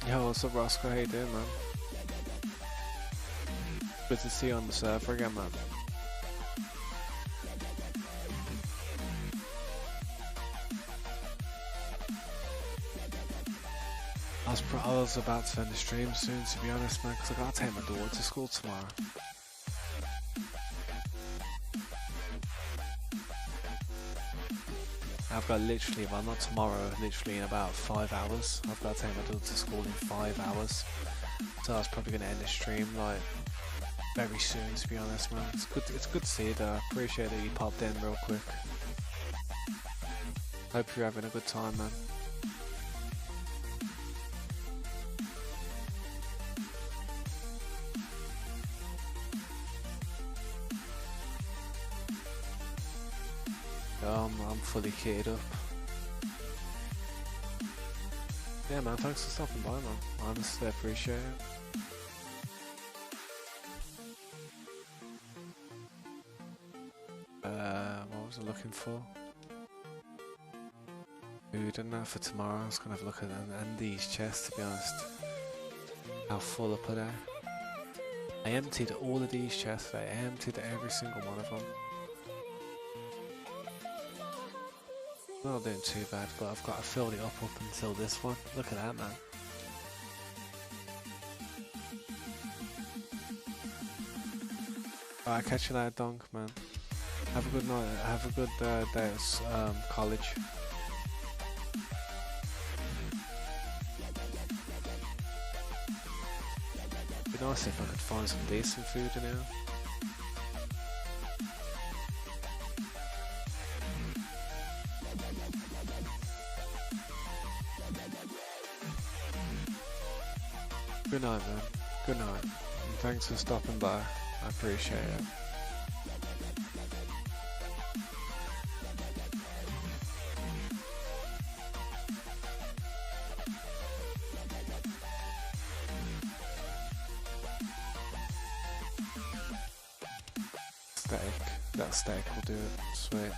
Yo, what's up, Roscoe? How you doing, man? Good to see you on the server again, man. I was about to end the stream soon, to be honest, man, because I gotta take my daughter to school tomorrow. I've got literally, well not tomorrow, literally in about 5 hours. I've got to take my daughter to school in 5 hours. So I was probably going to end the stream like very soon, to be honest, man. It's good to see you though. I appreciate that you popped in real quick. Hope you're having a good time, man. I'm fully kitted up. Yeah, man, thanks for stopping by, man. I honestly appreciate it. What was I looking for? Food and that for tomorrow. I was gonna have a look at them and these chests, to be honest. How full up are they? I emptied all of these chests today. I emptied every single one of them. Not doing too bad, but I've got to fill it up until this one. Look at that, man. Alright, catch you later, Donk, man. Have a good night. Have a good day at college. It'd be nice if I could find some decent food in here. Good night, man. Good night. And thanks for stopping by. I appreciate it. Steak. That steak will do it. Sweet.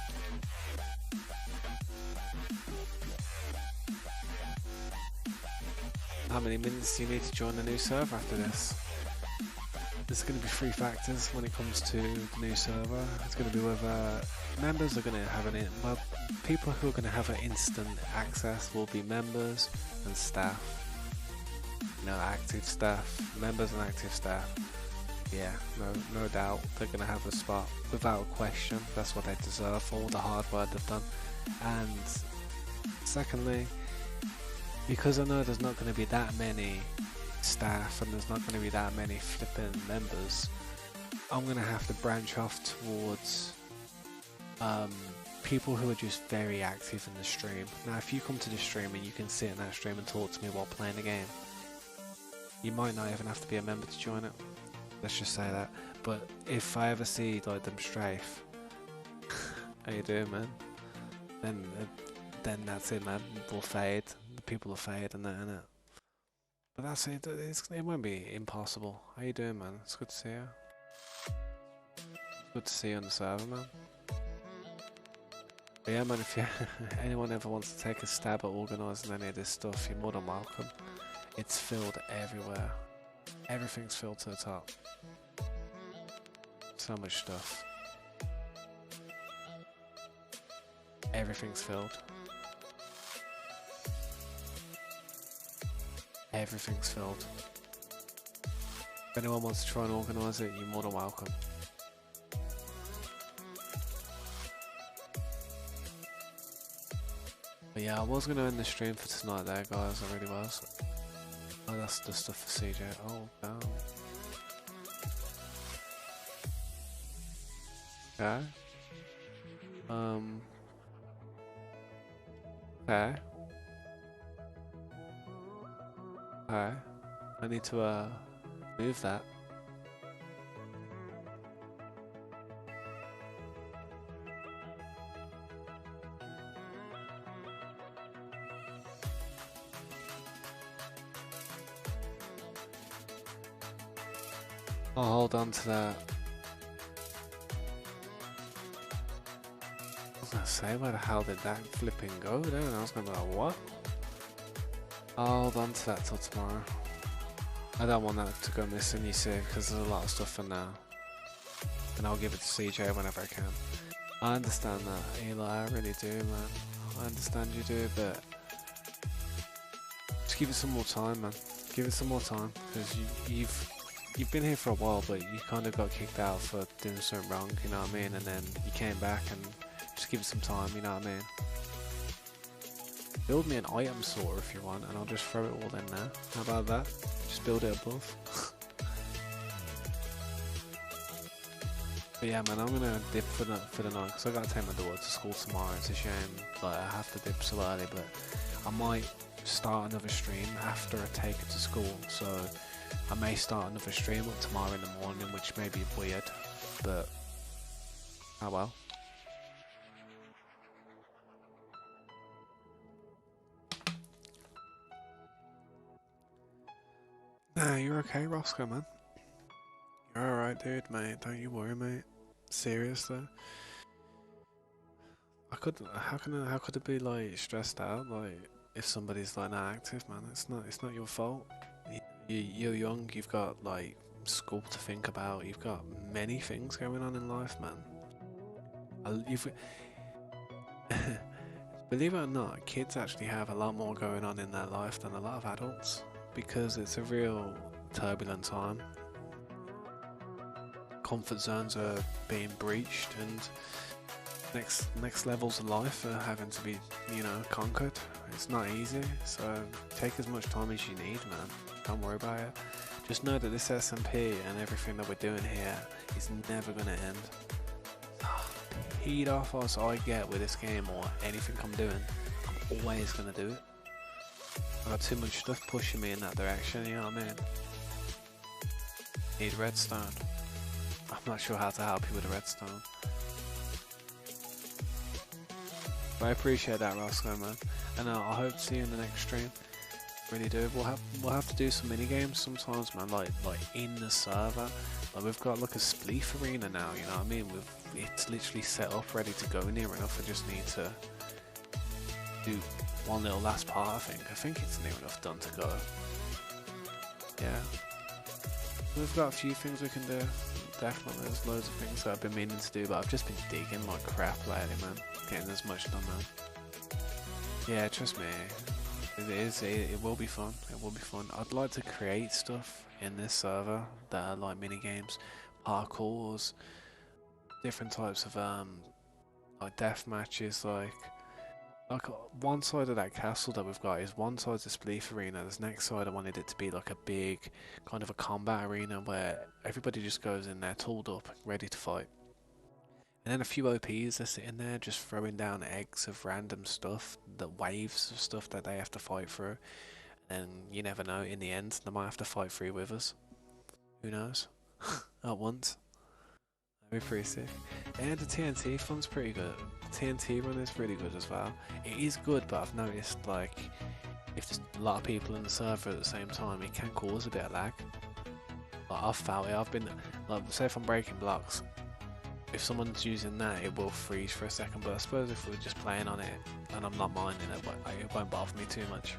How many minutes do you need to join the new server after this? There's going to be 3 factors when it comes to the new server. It's going to be whether members are going to have well, people who are going to have an instant access will be members and staff. You know, active staff, members and active staff. Yeah, no doubt they're going to have a spot without question. That's what they deserve for all the hard work they've done. And secondly, because I know there's not going to be that many staff and there's not going to be that many flipping members, I'm going to have to branch off towards people who are just very active in the stream. Now if you come to the stream and you can sit in that stream and talk to me while playing the game, you might not even have to be a member to join it. Let's just say that. But if I ever see like them strafe, how you doing, man? Then that's it, man. We'll fade. The people will fade and that, innit? But that's it. It won't be impossible. How you doing, man? It's good to see you. Good to see you on the server, man. But yeah, man, if anyone ever wants to take a stab at organising any of this stuff, you're more than welcome. It's filled everywhere. Everything's filled to the top. So much stuff. Everything's filled. Everything's filled. If anyone wants to try and organise it, you're more than welcome. But yeah, I was going to end the stream for tonight there, guys, I really was. Oh, that's the stuff for CJ. Oh, damn. Okay. Okay. Okay. I need to, move that. I'll hold on to that. I was gonna say, where the hell did that flipping go then? I was gonna be like, what? I'll hold on to that till tomorrow. I don't want that to go missing, you see, because there's a lot of stuff in there. And I'll give it to CJ whenever I can. I understand that, Eli, I really do, man. I understand you do, but just Just give it some more time, man. Give it some more time, because you've been here for a while, but you kind of got kicked out for doing something wrong, you know what I mean? And then you came back, and just give it some time, you know what I mean? Build me an item sorter if you want, and I'll just throw it all in there. How about that? Just build it above. But yeah, man, I'm gonna dip for the night, because I gotta take my daughter to school tomorrow. It's a shame, like, I have to dip so early, but I might start another stream after I take her to school. So I may start another stream up tomorrow in the morning, which may be weird, but oh well. Nah, you're okay, Roscoe, man. You're alright, dude, mate. Don't you worry, mate. Seriously. How could it be like stressed out? Like if somebody's like not active, man. It's not your fault. You're young. You've got like school to think about. You've got many things going on in life, man. Believe it or not, kids actually have a lot more going on in their life than a lot of adults, because it's a real turbulent time. Comfort zones are being breached, and next levels of life are having to be, you know, conquered. It's not easy, so take as much time as you need, man. Don't worry about it. Just know that this SMP and everything that we're doing here is never gonna end. Heat off as I get with this game or anything I'm doing, I'm always gonna do it. I've got too much stuff pushing me in that direction, you know what I mean? Need redstone. I'm not sure how to help you with the redstone. But I appreciate that, Roscoe, man. And I hope to see you in the next stream. Really do. We'll have to do some mini games sometimes, man. Like in the server. Like we've got like a spleef arena now. You know what I mean? It's literally set up, ready to go near enough. I just need to do one little last part. I think it's near enough done to go. Yeah. We've got a few things we can do. Definitely, there's loads of things that I've been meaning to do, but I've just been digging like crap lately, man. Getting as much done, man. Yeah, trust me, it will be fun. It will be fun. I'd like to create stuff in this server that are like mini games, parkours, different types of like death matches, like one side of that castle that we've got is one side's a spleef arena. This next side I wanted it to be like a big kind of a combat arena where everybody just goes in there tooled up, ready to fight. And then a few OPs are sitting there just throwing down eggs of random stuff, the waves of stuff that they have to fight through. And you never know, in the end they might have to fight through with us. Who knows? At once. That'd be pretty sick. Yeah, the TNT fun's pretty good. The TNT run is really good as well. It is good, but I've noticed like if there's a lot of people in the server at the same time, it can cause a bit of lag. Like I've felt it. I've been like, say if I'm breaking blocks, if someone's using that, it will freeze for a second. But I suppose if we're just playing on it and I'm not minding it, it won't bother me too much.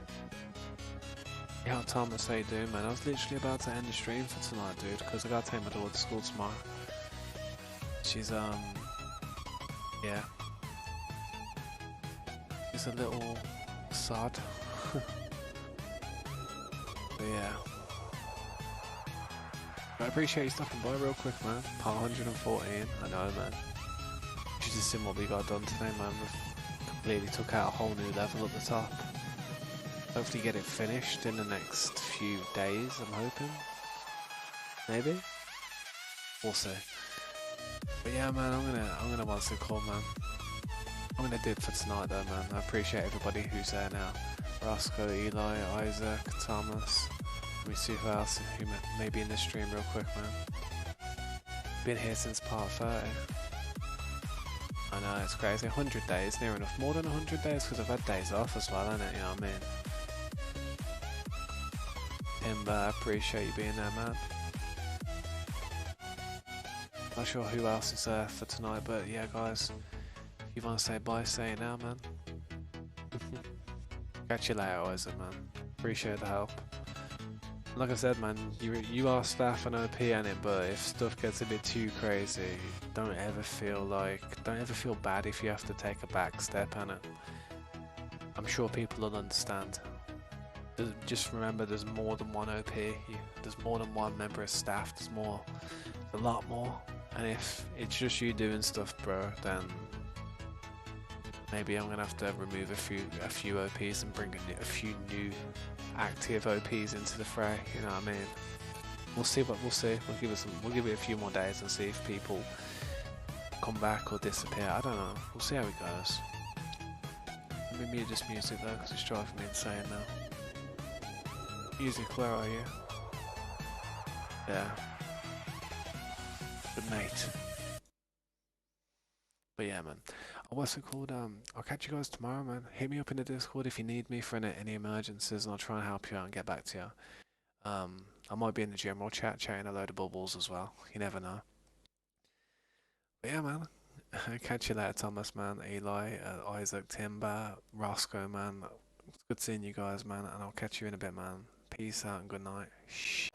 Yeah, how Thomas say doing, man? I was literally about to end the stream for tonight, dude, because I gotta take my daughter to school tomorrow. She's yeah. She's a little sad. But yeah. I appreciate you stopping by real quick, man. Part 114, I know, man. You should have seen what we got done today, man. We've completely took out a whole new level at the top. Hopefully get it finished in the next few days, I'm hoping. Maybe? We'll see. But yeah, man, I'm gonna what's it called, man. I'm gonna dip for tonight though, man. I appreciate everybody who's there now. Roscoe, Eli, Isaac, Thomas. Let me see who else who may be in this stream real quick, man. Been here since part 30. I know, it's crazy. 100 days, near enough. More than 100 days because I've had days off as well, innit? You know what I mean? Timber, I appreciate you being there, man. Not sure who else is there for tonight, but yeah, guys, if you want to say bye, say it now, man. Catch you later, Isaac, man. Appreciate the help. Like I said, man, you are staff and OP in it, but if stuff gets a bit too crazy, don't ever feel bad if you have to take a back step on it. I'm sure people will understand. Just remember, there's more than one OP. There's more than one member of staff. There's a lot more. And if it's just you doing stuff, bro, then maybe I'm gonna have to remove a few OPs and bring a few new active OPs into the fray. You know what I mean? We'll see. We'll give it a few more days and see if people come back or disappear. I don't know. We'll see how it goes. Let me mute this music though, because it's driving me insane now. Music, where are you? Yeah. Good night. But yeah, man. What's it called? I'll catch you guys tomorrow, man. Hit me up in the Discord if you need me for any emergencies, and I'll try and help you out and get back to you. I might be in the general chat chatting a load of bubbles as well. You never know. But yeah, man. Catch you later, Thomas, man. Eli, Isaac, Timber, Roscoe, man. It's good seeing you guys, man. And I'll catch you in a bit, man. Peace out and good night. Shh.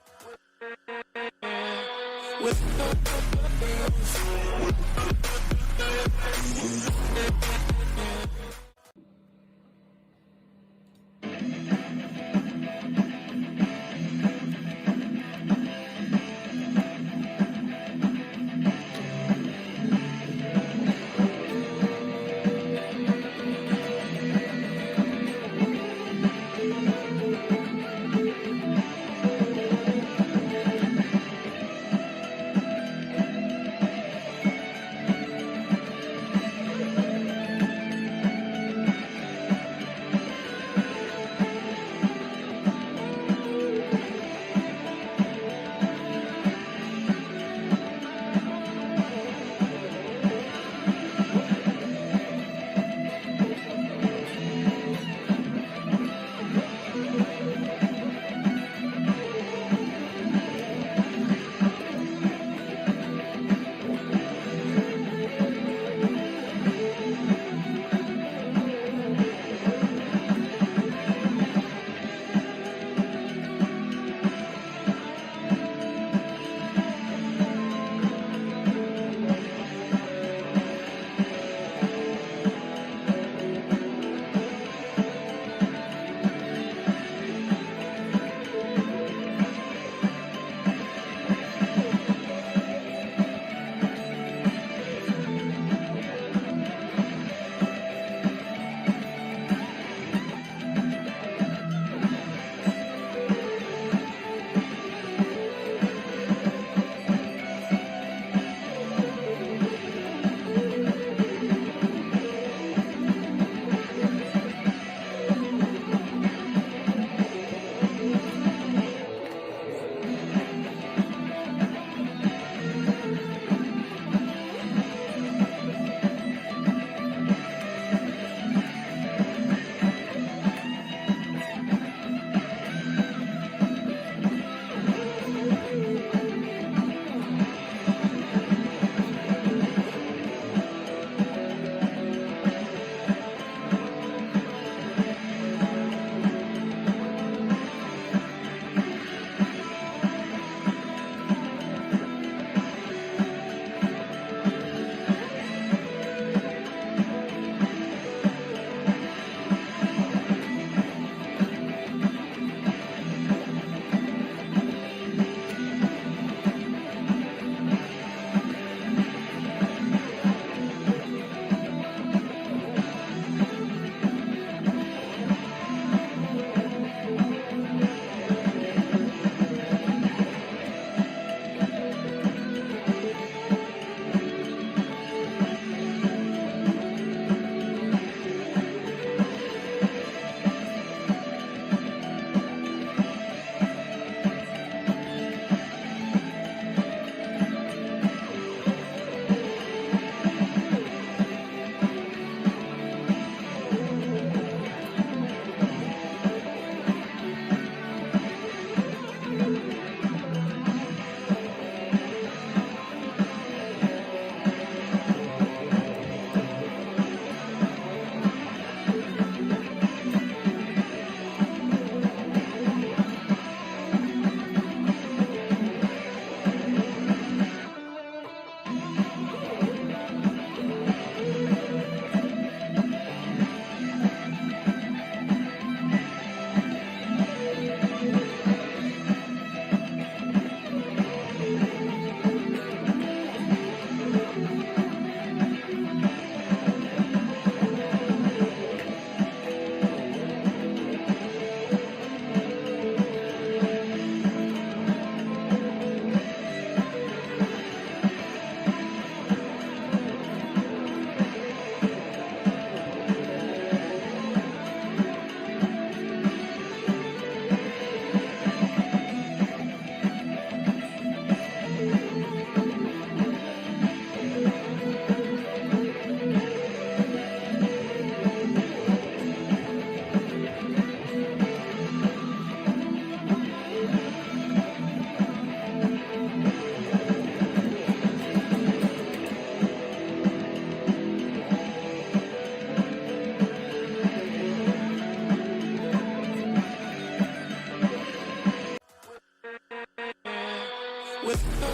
With